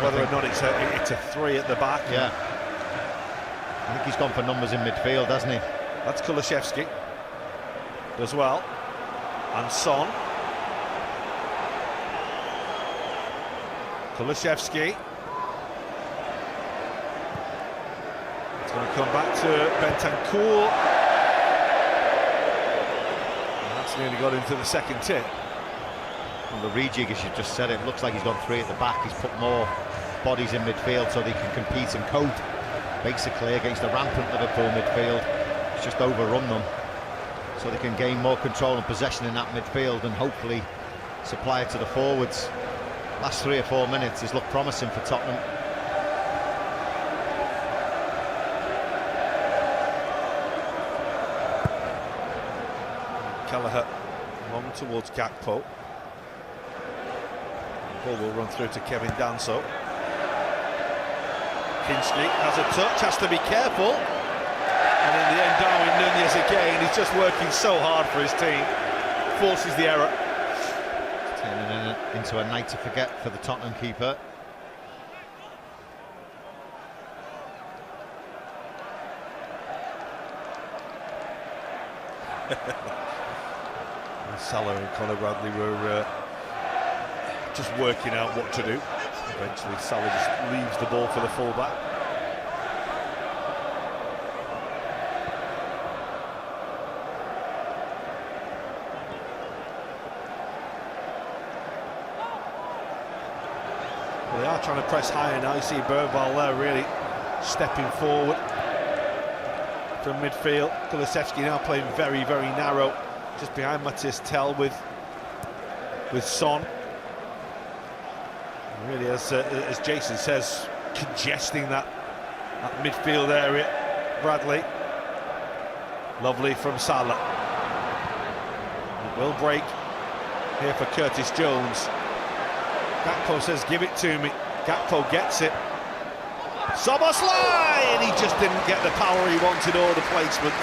Whether or not it's a three at the back. Yeah. I think he's gone for numbers in midfield, hasn't he? That's Kulusevski. As well. And Son. Kulusevski. It's going to come back to Bentancur. And that's nearly got into the second tip. Well, the rejig, as you just said, it looks like he's gone three at the back. He's put more bodies in midfield so they can compete and cope basically against the rampant Liverpool midfield. He's just overrun them so they can gain more control and possession in that midfield and hopefully supply it to the forwards. Last 3 or 4 minutes has looked promising for Tottenham. Kelleher long towards Gakpo. The ball will run through to Kevin Danso. Kinsley has a touch, has to be careful. And in the end, Darwin Núñez again, he's just working so hard for his team. Forces the error. Turning into a night to forget for the Tottenham keeper. Salah and Conor Bradley were just working out what to do. Eventually Salah just leaves the ball for the fullback. Well, they are trying to press higher now. You see Bergwijn there really stepping forward from midfield. Kulusevski now playing very, very narrow, just behind Matthias Tell with Son. And really, as Jason says, congesting that midfield area. Bradley, lovely from Salah. It will break here for Curtis Jones. Gakpo says, give it to me. Gakpo gets it. Szoboszlai! And he just didn't get the power he wanted or the placement.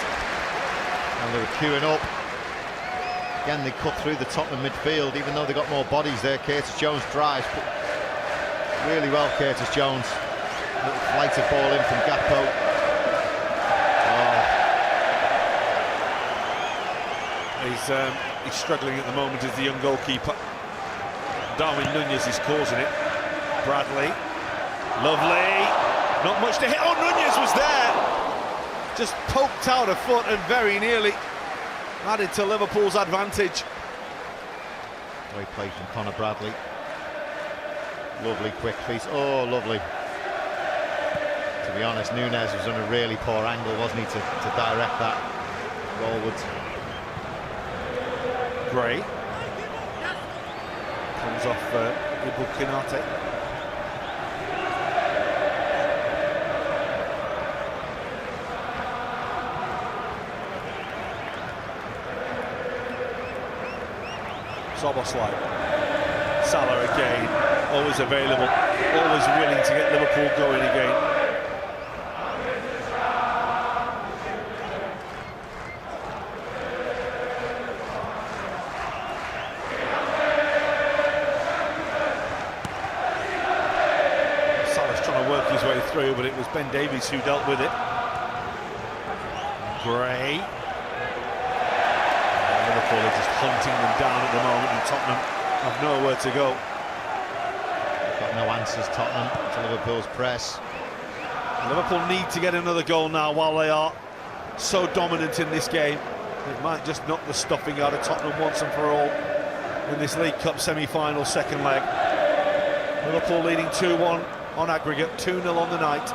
And they were queuing up. Again, they cut through the Tottenham midfield, even though they got more bodies there. Curtis Jones drives really well. Curtis Jones, little flighted ball in from Gakpo. He's struggling at the moment as the young goalkeeper. Darwin Nunez is causing it. Bradley, lovely, not much to hit. Oh, Nunez was there, just poked out a foot and very nearly added to Liverpool's advantage. Great play from Conor Bradley. Lovely quick piece. Oh, lovely. To be honest, Nunez was on a really poor angle, wasn't he, to direct that goalwards. Gray comes off Ibu Kinate. Szoboszlai, Salah again, always available, always willing to get Liverpool going again. Salah's trying to work his way through, but it was Ben Davies who dealt with it. Gray. Liverpool are just hunting them down at the moment, and Tottenham have nowhere to go. Got no answers, Tottenham, to Liverpool's press. Liverpool need to get another goal now while they are so dominant in this game. It might just knock the stuffing out of Tottenham once and for all in this League Cup semi-final second leg. Liverpool leading 2-1 on aggregate, 2-0 on the night.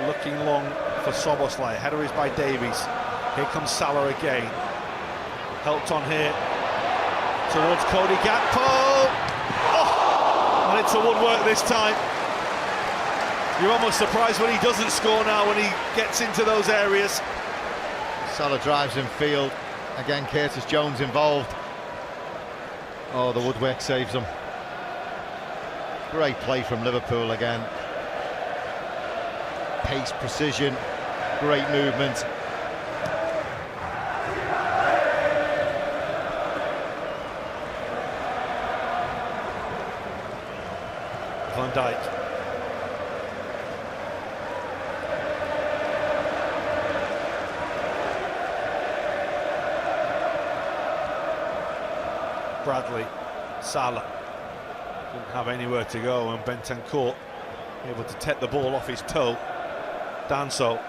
Looking long for Szoboszlai. Header is by Davies. Here comes Salah again. Helped on here towards Cody Gakpo. Oh! And it's a woodwork this time. You're almost surprised when he doesn't score now, when he gets into those areas. Salah drives in field. Again, Curtis Jones involved. Oh, the woodwork saves them. Great play from Liverpool again. Pace, precision, great movement. Van Dijk. Bradley, Salah didn't have anywhere to go, and Bentancur able to take the ball off his toe. Danso.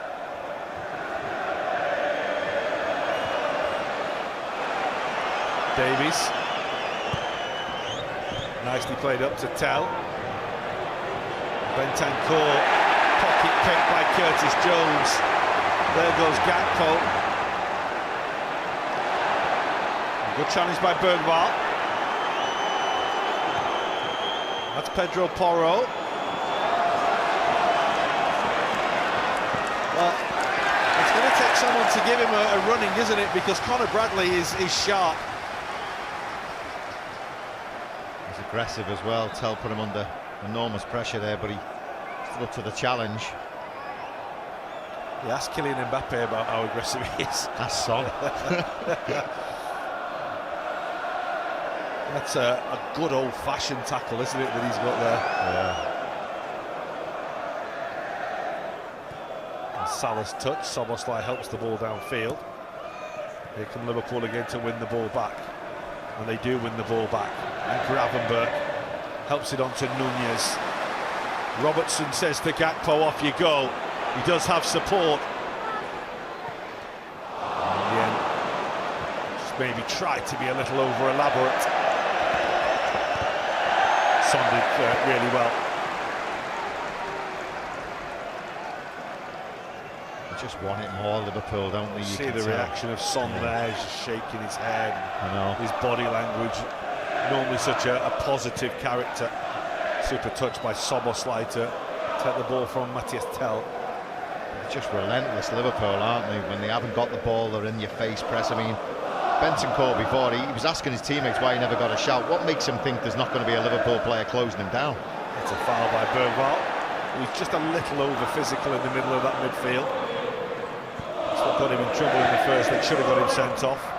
Davies. Nicely played up to Tell. Bentancur. Pocket pick by Curtis Jones. There goes Gakpo. Good challenge by Bergvall. That's Pedro Porro. Well, it's going to take someone to give him a running, isn't it? Because Conor Bradley is sharp. He's aggressive as well. Tell put him under enormous pressure there, but he stood up to the challenge. Yeah, ask Kylian Mbappe about how aggressive he is. That's Son. That's a good old-fashioned tackle, isn't it, that he's got there? Yeah. Salah's touch, Szoboszlai helps the ball downfield. Here come Liverpool again to win the ball back, and they do win the ball back. And Gravenberch helps it on to Nunez. Robertson says to Gakpo, off you go. He does have support. And in the end, just maybe tried to be a little over elaborate. Son did really well. Just want it more, Liverpool, don't they? You see the reaction of Son there, just shaking his head. I know. His body language, normally such a positive character. Super touch by Szoboszlai to take the ball from Matthias Tell. They're just relentless, Liverpool, aren't they? When they haven't got the ball, they're in your face press. I mean, Bentancur before, he was asking his teammates why he never got a shout. What makes him think there's not going to be a Liverpool player closing him down? It's a foul by Bergwall, who's just a little over physical in the middle of that midfield. That's what got him in trouble in the first leg, should have got him sent off.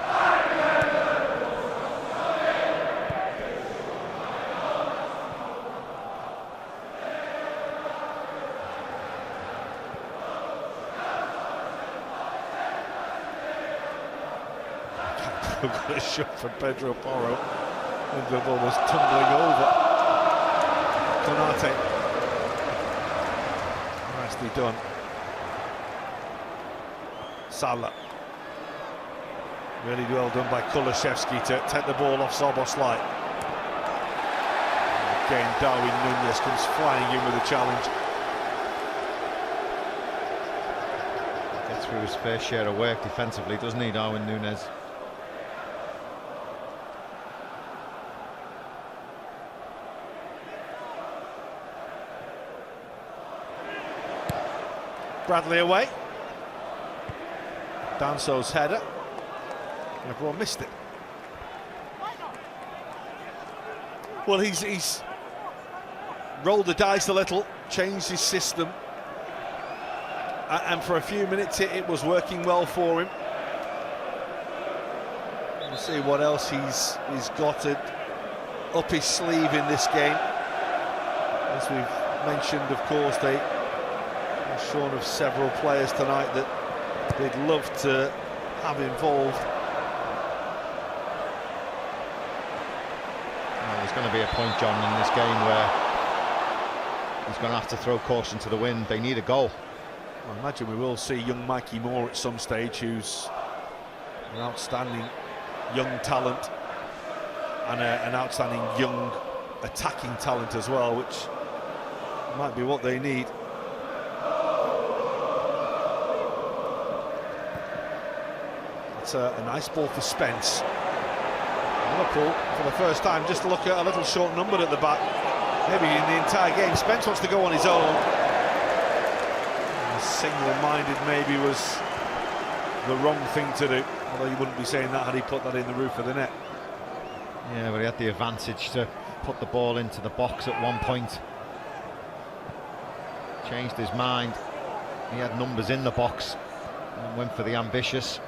We've got a shot from Pedro Porro, and the ball was tumbling over. Konate. Nicely done. Salah. Really well done by Kulusevski to take the ball off Szoboszlai. Again, Darwin Núñez comes flying in with a challenge. Gets through his fair share of work defensively, doesn't he, Darwin Núñez? Bradley away. Danso's header. Everyone missed it. Well, he's rolled the dice a little, changed his system, and for a few minutes it was working well for him. We'll see what else he's got up his sleeve in this game. As we've mentioned, of course, they shorn of several players tonight that they'd love to have involved. Well, there's going to be a point, John, in this game where he's going to have to throw caution to the wind. They need a goal. Well, I imagine we will see young Mikey Moore at some stage, who's an outstanding young talent and an outstanding young attacking talent as well, which might be what they need. It's a nice ball for Spence. Liverpool, for the first time, just look at a little short number at the back. Maybe in the entire game. Spence wants to go on his own. Single-minded maybe was the wrong thing to do, although you wouldn't be saying that had he put that in the roof of the net. Yeah, but he had the advantage to put the ball into the box at one point. Changed his mind. He had numbers in the box and went for the ambitious.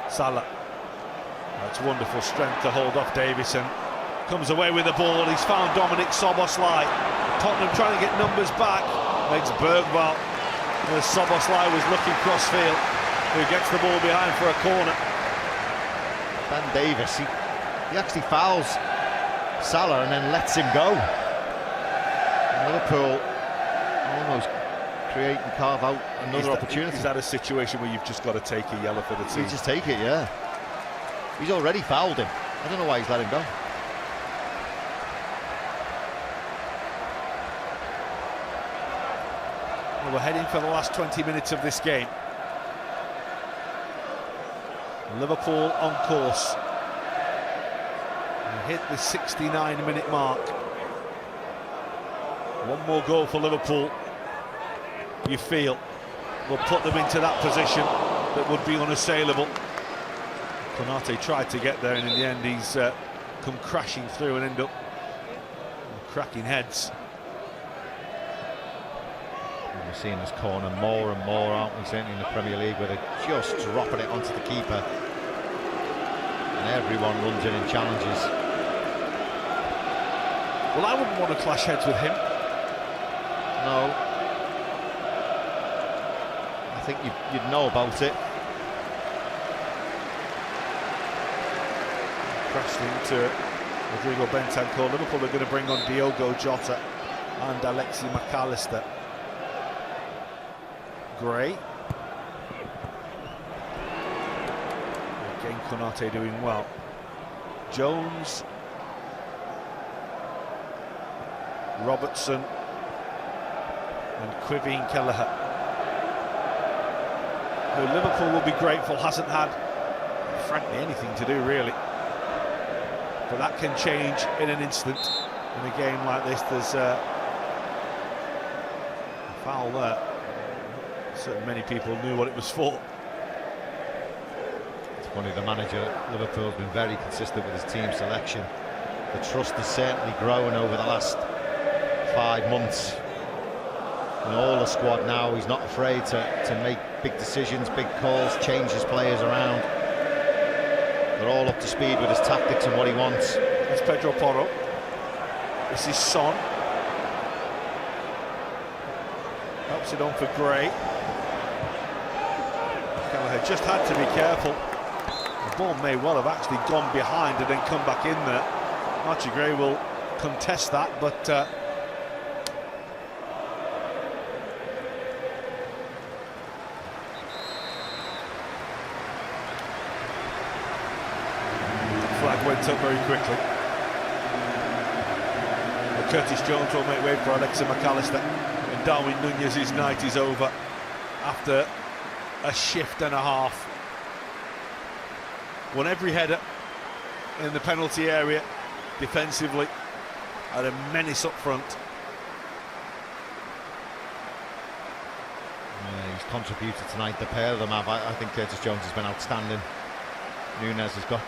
Salah. That's wonderful strength to hold off Davison. Comes away with the ball. He's found Dominic Szoboszlai. Tottenham trying to get numbers back. Makes Bergwall. As Szoboszlai was looking crossfield, who gets the ball behind for a corner. Ben Davies, he actually fouls Salah and then lets him go. And Liverpool almost create and carve out another opportunity. Is that a situation where you've just got to take a yellow for the team? You just take it, yeah. He's already fouled him. I don't know why he's let him go. Well, we're heading for the last 20 minutes of this game. Liverpool on course. We hit the 69-minute mark. One more goal for Liverpool, you feel, will put them into that position that would be unassailable. Konate tried to get there, and in the end he's come crashing through and end up cracking heads. We're seeing this corner more and more, aren't we, certainly in the Premier League, where they're just dropping it onto the keeper and everyone runs in and challenges. Well, I wouldn't want to clash heads with him. No. I think you'd know about it. Crashed into Rodrigo Bentancur. Liverpool are going to bring on Diogo Jota and Alexi McAllister. Gray. Again, Konate doing well. Jones. Robertson. And Quiveen Kelleher, who Liverpool will be grateful hasn't had, frankly, anything to do really. But that can change in an instant. In a game like this, there's a foul there. Certainly many people knew what it was for. funny, the manager at Liverpool's been very consistent with his team selection. The trust has certainly grown over the last 5 months. And all the squad now, he's not afraid to make big decisions, big calls, change his players around. They're all up to speed with his tactics and what he wants. It's Pedro Porro. This is Son. Helps it on for Gray. Gallagher just had to be careful. The ball may well have actually gone behind and then come back in there. Archie Gray will contest that, but flag went up very quickly. Well, Curtis Jones will make way for Alexander McAllister, and Darwin Nunez's night is over after a shift and a half. Won every header in the penalty area defensively, had a menace up front. Yeah, he's contributed tonight, the pair of them have. I think Curtis Jones has been outstanding. Nunez has got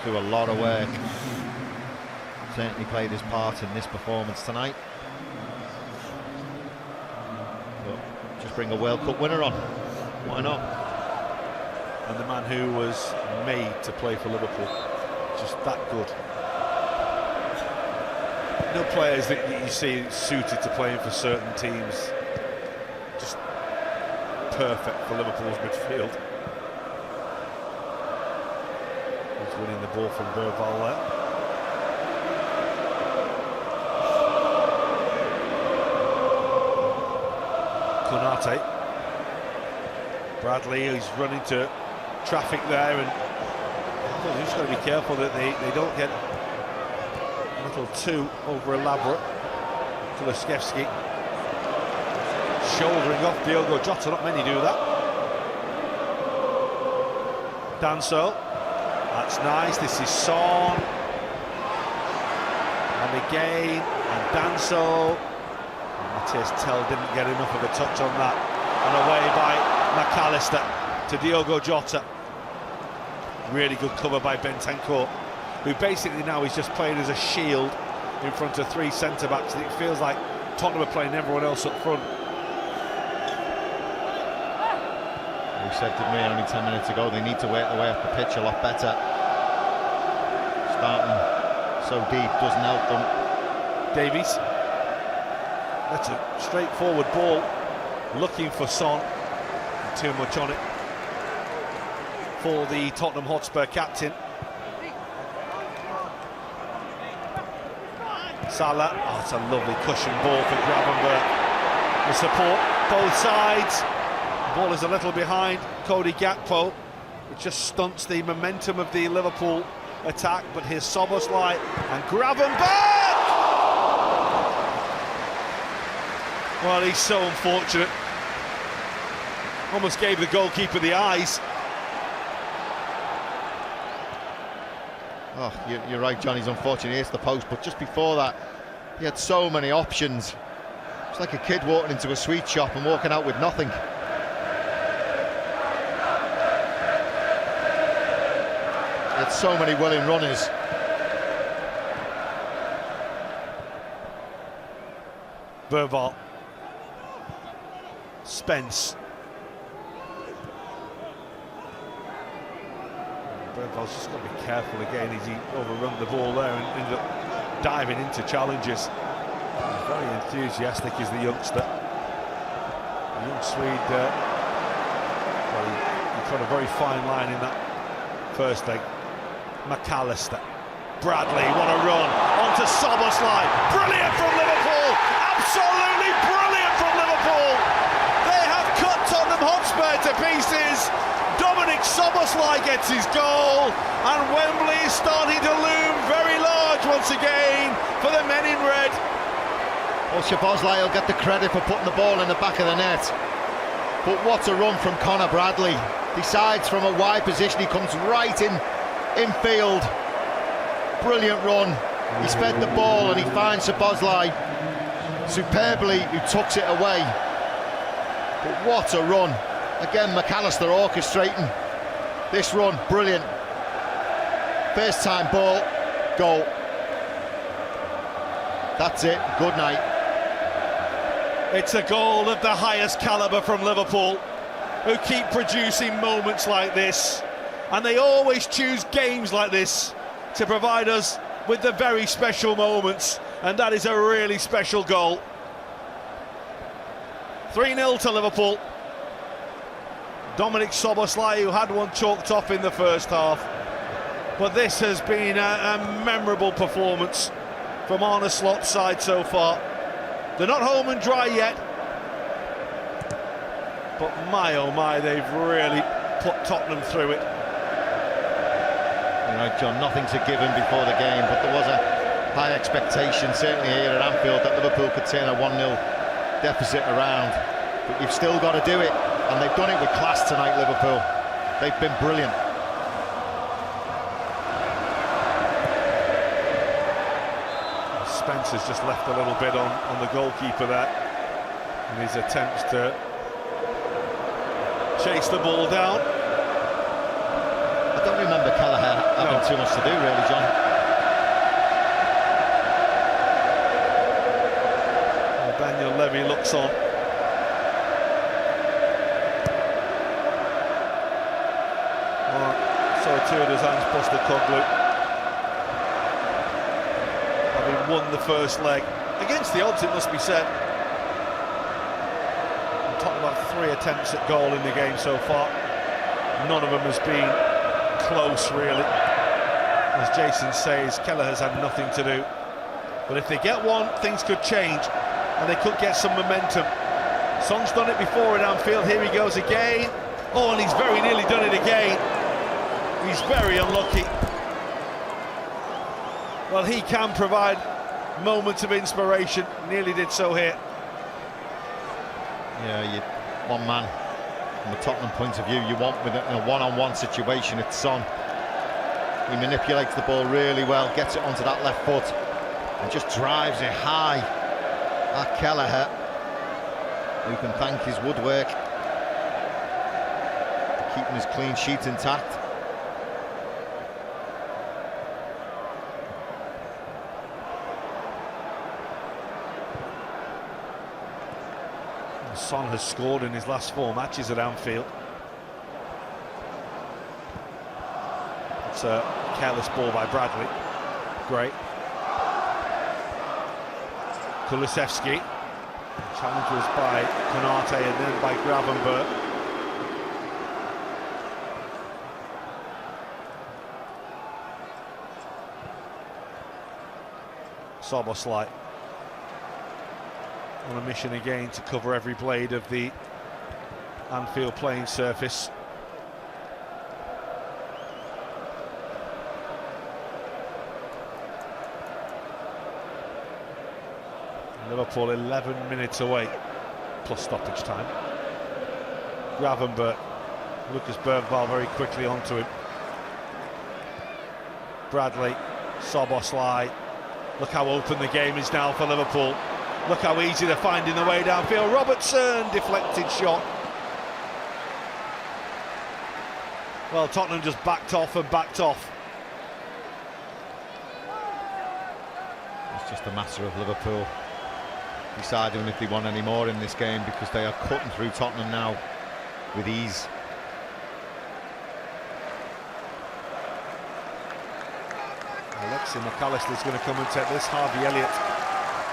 through a lot of work. Certainly played his part in this performance tonight. But just bring a World Cup winner on. Why not? And the man who was made to play for Liverpool, just that good. No players that you see suited to playing for certain teams. Just perfect for Liverpool's midfield. He's winning the ball from Berval there. Konate. Bradley, who's running to traffic there, and they've just got to be careful that they don't get a little too over elaborate. Kulusevski shouldering off Diogo Jota, not many do that. Danso, that's nice, this is Son, and again, and Danso, and Matthias Tell didn't get enough of a touch on that, and away by McAllister to Diogo Jota. Really good cover by Bentancur, who basically now is just playing as a shield in front of 3 centre-backs. It feels like Tottenham are playing everyone else up front. We said, didn't we, only 10 minutes ago, they need to work their way up the pitch a lot better. Starting so deep doesn't help them. Davies. That's a straightforward ball, looking for Son. Too much on it for the Tottenham Hotspur captain. Salah, oh, it's a lovely cushion ball for Gravenberch. The support, both sides. The ball is a little behind Cody Gakpo, which just stunts the momentum of the Liverpool attack. But here's Szoboszlai and Gravenberch! Well, he's so unfortunate. Almost gave the goalkeeper the eyes. Oh, you're right, John, he's unfortunate, he hits the post, but just before that, he had so many options. It's like a kid walking into a sweet shop and walking out with nothing. He had so many willing runners. Berval. Spence. Berval's just got to be careful again as he overrun the ball there and ended up diving into challenges. He's very enthusiastic, is the youngster. The young Swede, well, he trod a very fine line in that first leg. McAllister. Bradley, what a run. Onto Szoboszlai. Brilliant from Liverpool. Absolutely brilliant from Liverpool. They have cut Tottenham Hotspur to pieces. Dominic Szoboszlai gets his goal, and Wembley is starting to loom very large once again for the men in red. Well, Szoboszlai will get the credit for putting the ball in the back of the net. But what a run from Conor Bradley. Decides from a wide position, he comes right infield. Brilliant run. He sped the ball and he finds Szoboszlai superbly, who tucks it away. But what a run. Again, McAllister orchestrating. This run, brilliant. First time ball, goal. That's it, good night. It's a goal of the highest calibre from Liverpool, who keep producing moments like this, and they always choose games like this to provide us with the very special moments, and that is a really special goal. 3-0 to Liverpool. Dominic Szoboszlai, who had one chalked off in the first half, but this has been a memorable performance from Arne Slot's side so far. They're not home and dry yet, but my oh my, they've really put Tottenham through it. You know, John, nothing's a given before the game, but there was a high expectation, certainly here at Anfield, that Liverpool could turn a 1-0 deficit around. But you've still got to do it, and they've done it with class tonight, Liverpool. They've been brilliant. Spencer's just left a little bit on the goalkeeper there in his attempts to chase the ball down. I don't remember Kelleher having too much to do, really, John. Well, Daniel Levy looks on. So two of his hands plus the Koglu. Having won the first leg against the odds, it must be said. I'm talking about 3 attempts at goal in the game so far. None of them has been close, really. As Jason says, Kelleher's had nothing to do. But if they get one, things could change, and they could get some momentum. Son's done it before at Anfield. Here he goes again. Oh, and he's very nearly done it again. He's very unlucky. Well, he can provide moments of inspiration. Nearly did so here. Yeah, one man from a Tottenham point of view, you want with it in a one-on-one situation. It's Son. He manipulates the ball really well, gets it onto that left foot, and just drives it high at Kelleher, who can thank his woodwork for keeping his clean sheet intact. Son has scored in his last 4 matches at Anfield. It's a careless ball by Bradley. Great. Kulusevski. Challenge was by Konate and then by Gravenberch. Szoboszlai on a mission again to cover every blade of the Anfield playing surface. Liverpool 11 minutes away, plus stoppage time. Gravenberch, Lucas Bergvall very quickly onto him. Bradley, Szoboszlai. Look how open the game is now for Liverpool. Look how easy they're finding the way downfield. Robertson, deflected shot. Well, Tottenham just backed off and backed off. It's just a matter of Liverpool deciding if they want any more in this game, because they are cutting through Tottenham now with ease. Alexi McAllister's going to come and take this. Harvey Elliott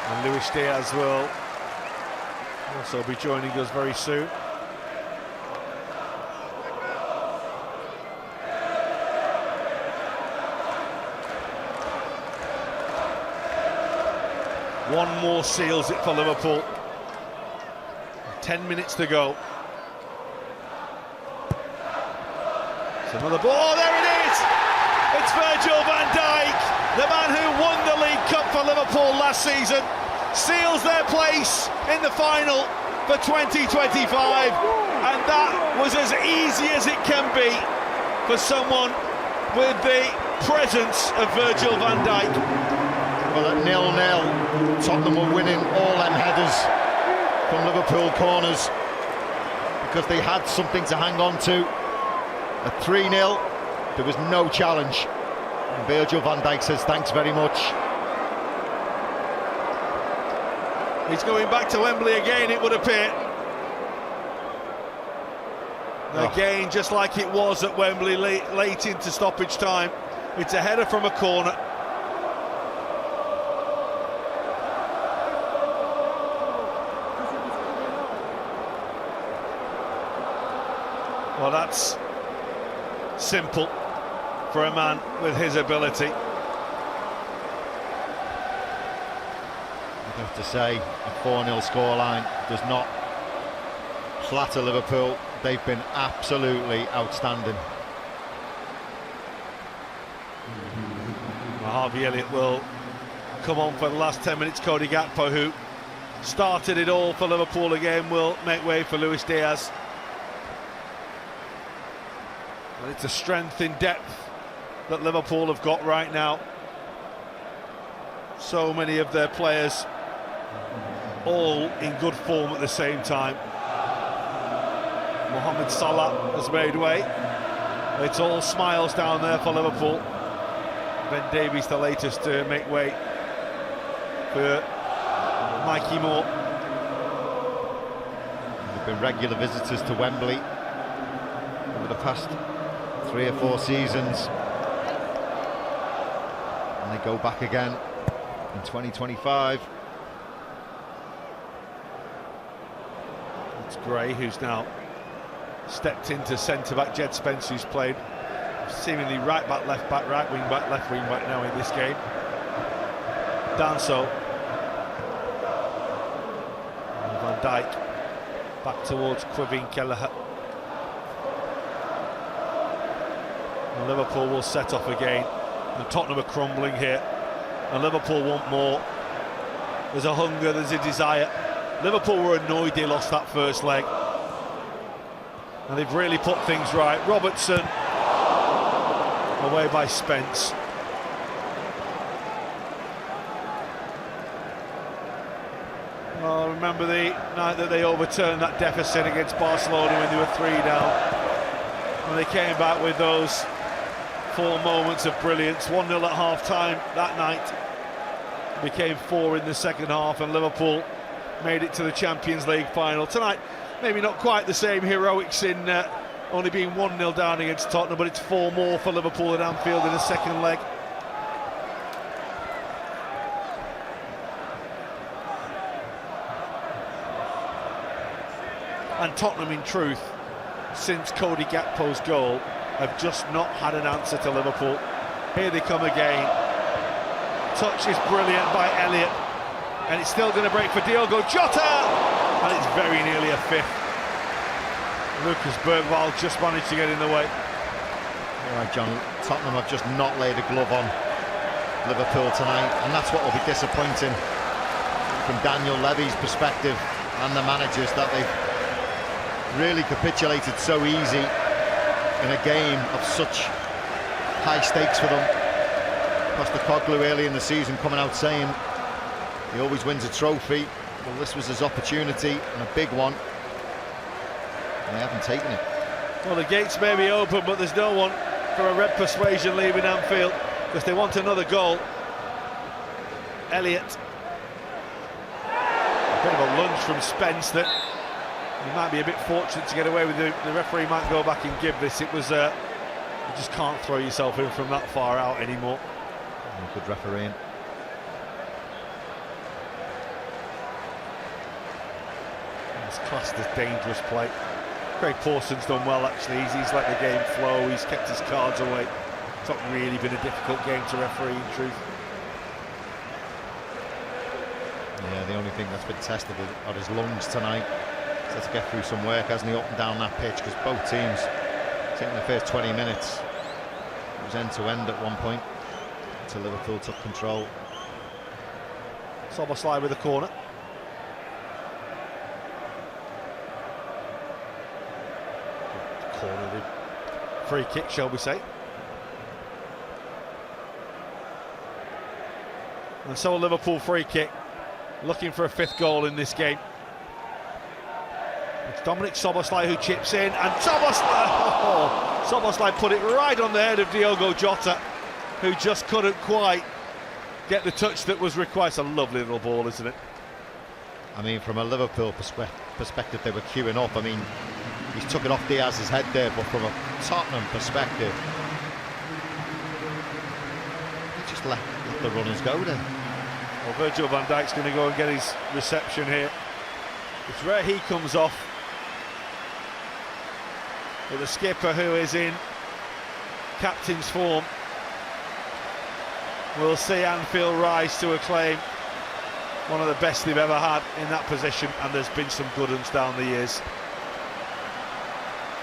and Luis Diaz will also be joining us very soon. One more seals it for Liverpool. 10 minutes to go. It's another ball. Oh, there it is! It's Virgil van Dijk, the man who won the League Cup for Liverpool last season, seals their place in the final for 2025, and that was as easy as it can be for someone with the presence of Virgil van Dijk. Well, at 0-0, Tottenham were winning all them headers from Liverpool corners because they had something to hang on to. At 3-0, there was no challenge. And Virgil van Dijk says thanks very much. He's going back to Wembley again, it would appear. Again, just like it was at Wembley late into stoppage time. It's a header from a corner. Well, that's simple for a man with his ability. I have to say, a 4-0 scoreline does not flatter Liverpool. They've been absolutely outstanding. Harvey Elliott will come on for the last 10 minutes. Cody Gakpo, who started it all for Liverpool again, will make way for Luis Diaz. And it's a strength in depth that Liverpool have got right now. So many of their players all in good form at the same time. Mohamed Salah has made way. It's all smiles down there for Liverpool. Ben Davies, the latest to make way for Mikey Moore. They've been regular visitors to Wembley over the past 3 or 4 seasons. And they go back again in 2025. It's Gray who's now stepped into centre-back. Jed Spence, who's played seemingly right back, left back, right wing back, left wing back now in this game. Danso. And Van Dijk back towards Quivin Kelleher. And Liverpool will set off again. And Tottenham are crumbling here. And Liverpool want more. There's a hunger, there's a desire. Liverpool were annoyed they lost that first leg. And they've really put things right. Robertson away by Spence. Oh, remember the night that they overturned that deficit against Barcelona when they were 3 down. And they came back with those 4 moments of brilliance. 1-0 at half-time that night. Became 4 in the second half, and Liverpool made it to the Champions League final. Tonight, maybe not quite the same heroics in only being 1-0 down against Tottenham, but it's 4 more for Liverpool at Anfield in the second leg. And Tottenham, in truth, since Cody Gakpo's goal, have just not had an answer to Liverpool. Here they come again. Touch is brilliant by Elliott, and it's still going to break for Diogo Jota, and it's very nearly a 5th. Lucas Bergwall just managed to get in the way. All right, John, Tottenham have just not laid a glove on Liverpool tonight, and that's what will be disappointing from Daniel Levy's perspective and the managers, that they've really capitulated so easy in a game of such high stakes for them. Postecoglou early in the season coming out saying he always wins a trophy. Well, this was his opportunity, and a big one, and they haven't taken it. Well, the gates may be open, but there's no one for a red persuasion leaving Anfield, because they want another goal. Elliott. A bit of a lunge from Spence that he might be a bit fortunate to get away with. The referee might go back and give this. It was you just can't throw yourself in from that far out anymore. Good refereeing. It's classed as dangerous play. Craig Pawson's done well, actually. He's let the game flow. He's kept his cards away. It's not really been a difficult game to referee, in truth. Yeah, the only thing that's been tested are his lungs tonight. He's had to get through some work, hasn't he, up and down that pitch, because both teams, I think in the first 20 minutes, it was end-to-end at one point, until Liverpool took control. Szoboszlai with a corner. Corner, free kick, shall we say. And so a Liverpool free kick, looking for a 5th goal in this game. It's Dominic Szoboszlai who chips in, and Szoboszlai Szoboszlai put it right on the head of Diogo Jota, who just couldn't quite get the touch that was required. It's a lovely little ball, isn't it? I mean, from a Liverpool perspective, they were queuing up. I mean, he's took it off Diaz's head there, but from a Tottenham perspective, he just let the runners go there. Well, Virgil van Dijk's going to go and get his reception here. It's where he comes off. But the skipper, who is in captain's form, will see Anfield rise to acclaim one of the best they've ever had in that position, and there's been some good ones down the years.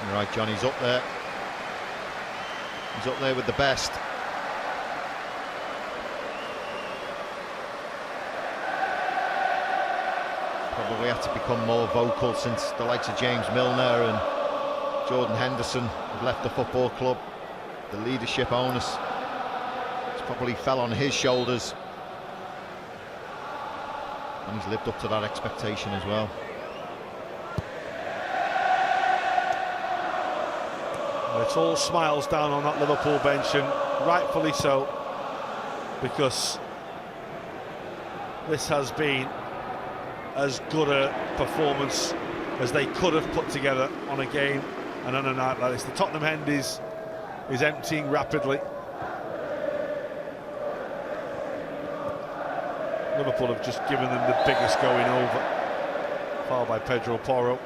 You're right, John, he's up there. He's up there with the best. Probably had to become more vocal since the likes of James Milner and Jordan Henderson have left the football club. The leadership onus, it's probably fell on his shoulders, and he's lived up to that expectation as well. Well, it's all smiles down on that Liverpool bench, and rightfully so, because this has been as good a performance as they could have put together on a game and on a night like this. The Tottenham end is emptying rapidly. Liverpool have just given them the biggest going over. Foul by Pedro Porro.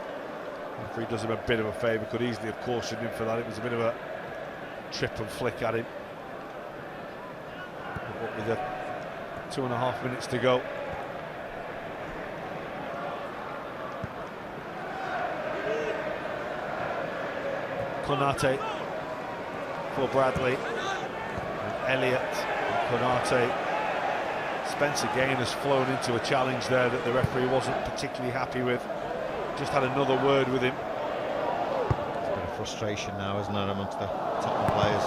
Referee does him a bit of a favour, could easily have cautioned him for that. It was a bit of a trip and flick at him. With the 2.5 minutes to go. Konate for Bradley, and Elliott and Konate. Spencer Gain has flown into a challenge there that the referee wasn't particularly happy with. Just had another word with him. It's a bit of frustration now, isn't there, amongst the Tottenham players?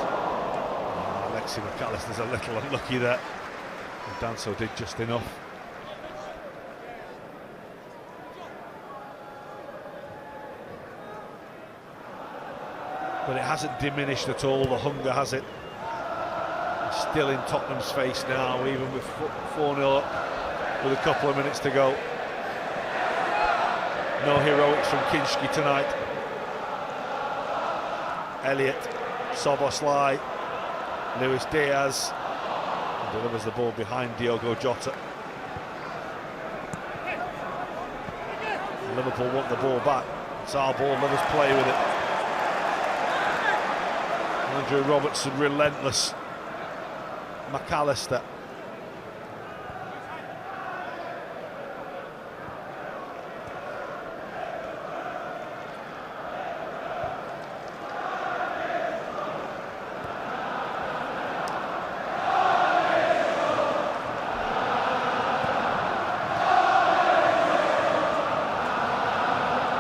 Alexi McAllister's a little unlucky there. And Danso did just enough. But it hasn't diminished at all, the hunger, has it? It's still in Tottenham's face now, even with 4-0 up, with a couple of minutes to go. No heroics from Kinski tonight. Elliott, Szoboszlai, Luis Diaz, and delivers the ball behind Diogo Jota. And Liverpool want the ball back. It's our ball, let us play with it. Andrew Robertson relentless. McAllister.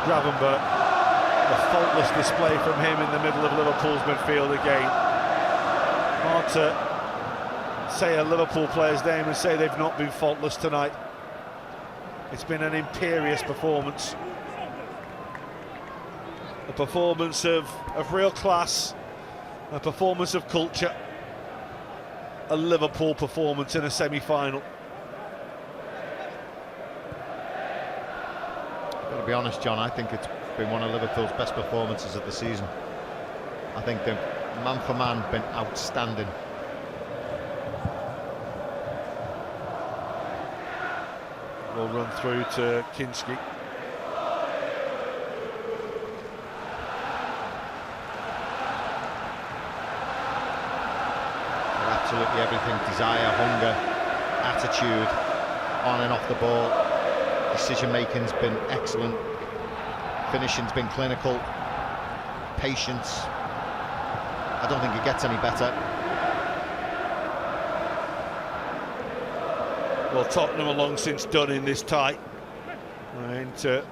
Gravenberch. A faultless display from him in the middle of Liverpool's midfield again. Hard to say a Liverpool player's name and say they've not been faultless tonight. It's been an imperious performance. A performance of real class, a performance of culture, a Liverpool performance in a semi-final. I've got to be honest, John, I think it's been one of Liverpool's best performances of the season. I think they've man for man been outstanding. We'll run through to Kinski. Absolutely everything: desire, hunger, attitude, on and off the ball. Decision making's been excellent. Finishing's been clinical. Patience. I don't think it gets any better. Well, Tottenham are long since done in this tie. And the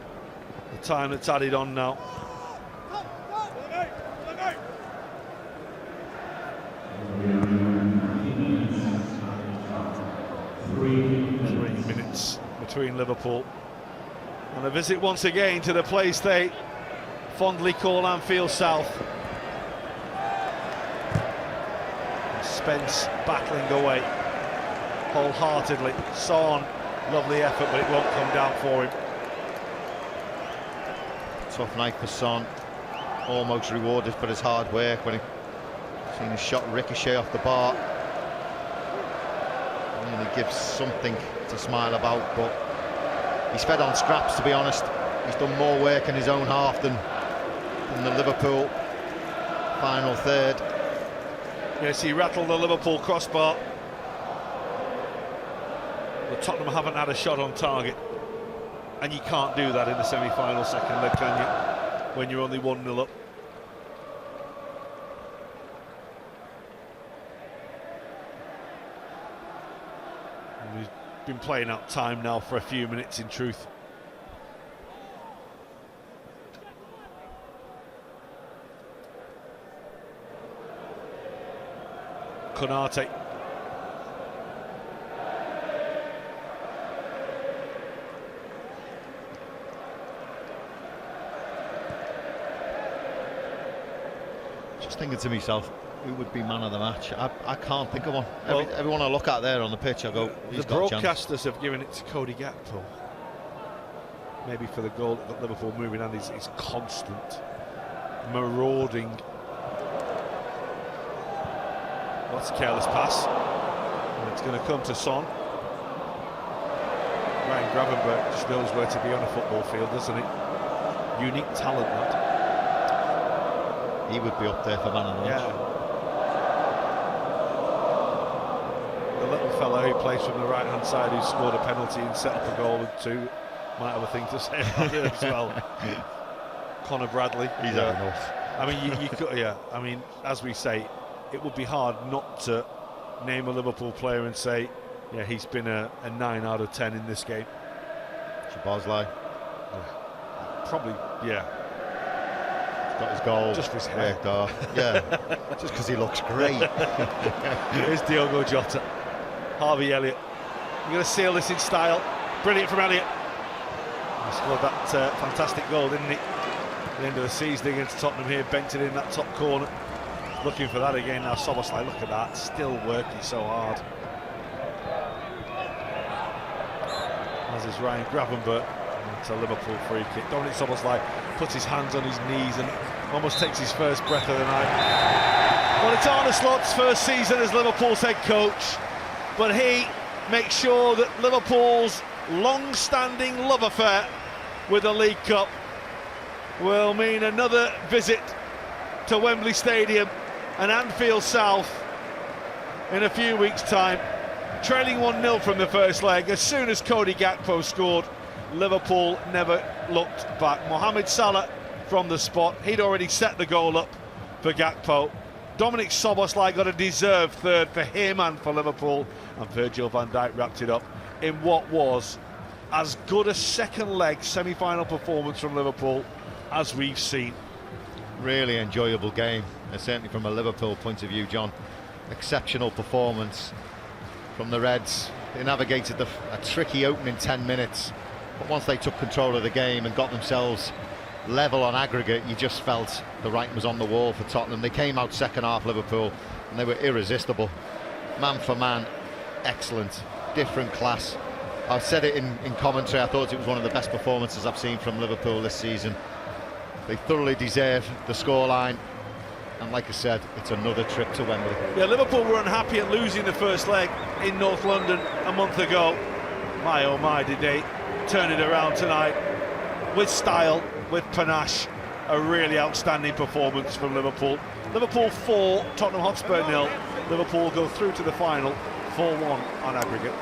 time that's added on now. Three minutes between Liverpool and a visit once again to the place they fondly call Anfield South. Spence battling away wholeheartedly. Son, lovely effort, but it won't come down for him. Tough night for Son, almost rewarded for his hard work when he seen his shot ricochet off the bar. And he gives something to smile about, but he's fed on scraps, to be honest. He's done more work in his own half than the Liverpool final third. Yes, he rattled the Liverpool crossbar. But Tottenham haven't had a shot on target. And you can't do that in the semi-final second leg, can you? When you're only 1-0 up. And he's been playing out time now for a few minutes, in truth. Konate. Just thinking to myself, who would be man of the match? I can't think of one. Everyone I look at there on the pitch, I go, he's the got a chance. broadcasters have given it to Cody Gakpo. Maybe for the goal that got Liverpool moving, and his constant marauding. That's a careless pass. And it's going to come to Son. Ryan Gravenberch just knows where to be on a football field, doesn't he? Unique talent, that. He would be up there for man of the match. The little fellow who plays from the right-hand side, who scored a penalty and set up a goal with two, might have a thing to say about it as well. Conor Bradley. He's had enough. I mean, you could, yeah. I mean, as we say, it would be hard not to name a Liverpool player and say, yeah, he's been a 9 out of 10 in this game. Szoboszlai. Probably, yeah. He's got his goal. Just for his hair. Yeah, just because he looks great. Here's Diogo Jota. Harvey Elliott. You're going to seal this in style. Brilliant from Elliott. He scored that fantastic goal, didn't he? At the end of the season against Tottenham here, bent it in that top corner. Looking for that again now. Szoboszlai, look at that, still working so hard. As is Ryan Gravenberch. It's a Liverpool free kick. Dominic Szoboszlai puts his hands on his knees and almost takes his first breath of the night. Well, it's Arne Slot's first season as Liverpool's head coach, but he makes sure that Liverpool's long-standing love affair with the League Cup will mean another visit to Wembley Stadium and Anfield South in a few weeks' time. Trailing 1-0 from the first leg, as soon as Cody Gakpo scored, Liverpool never looked back. Mohamed Salah from the spot, he'd already set the goal up for Gakpo. Dominic Szoboszlai got a deserved third for him and for Liverpool, and Virgil van Dijk wrapped it up in what was as good a second leg semi-final performance from Liverpool as we've seen. Really enjoyable game, and certainly from a Liverpool point of view, John. Exceptional performance from the Reds. They navigated a tricky opening 10 minutes, but once they took control of the game and got themselves level on aggregate, you just felt the writing was on the wall for Tottenham. They came out second half, Liverpool, and they were irresistible. Man for man, excellent, different class. I said it in commentary, I thought it was one of the best performances I've seen from Liverpool this season. They thoroughly deserve the scoreline, and like I said, it's another trip to Wembley. Yeah, Liverpool were unhappy at losing the first leg in North London a month ago. My oh my, did they turn it around tonight with style, with panache. A really outstanding performance from Liverpool. Liverpool 4, Tottenham Hotspur 0. Liverpool go through to the final 4-1 on aggregate.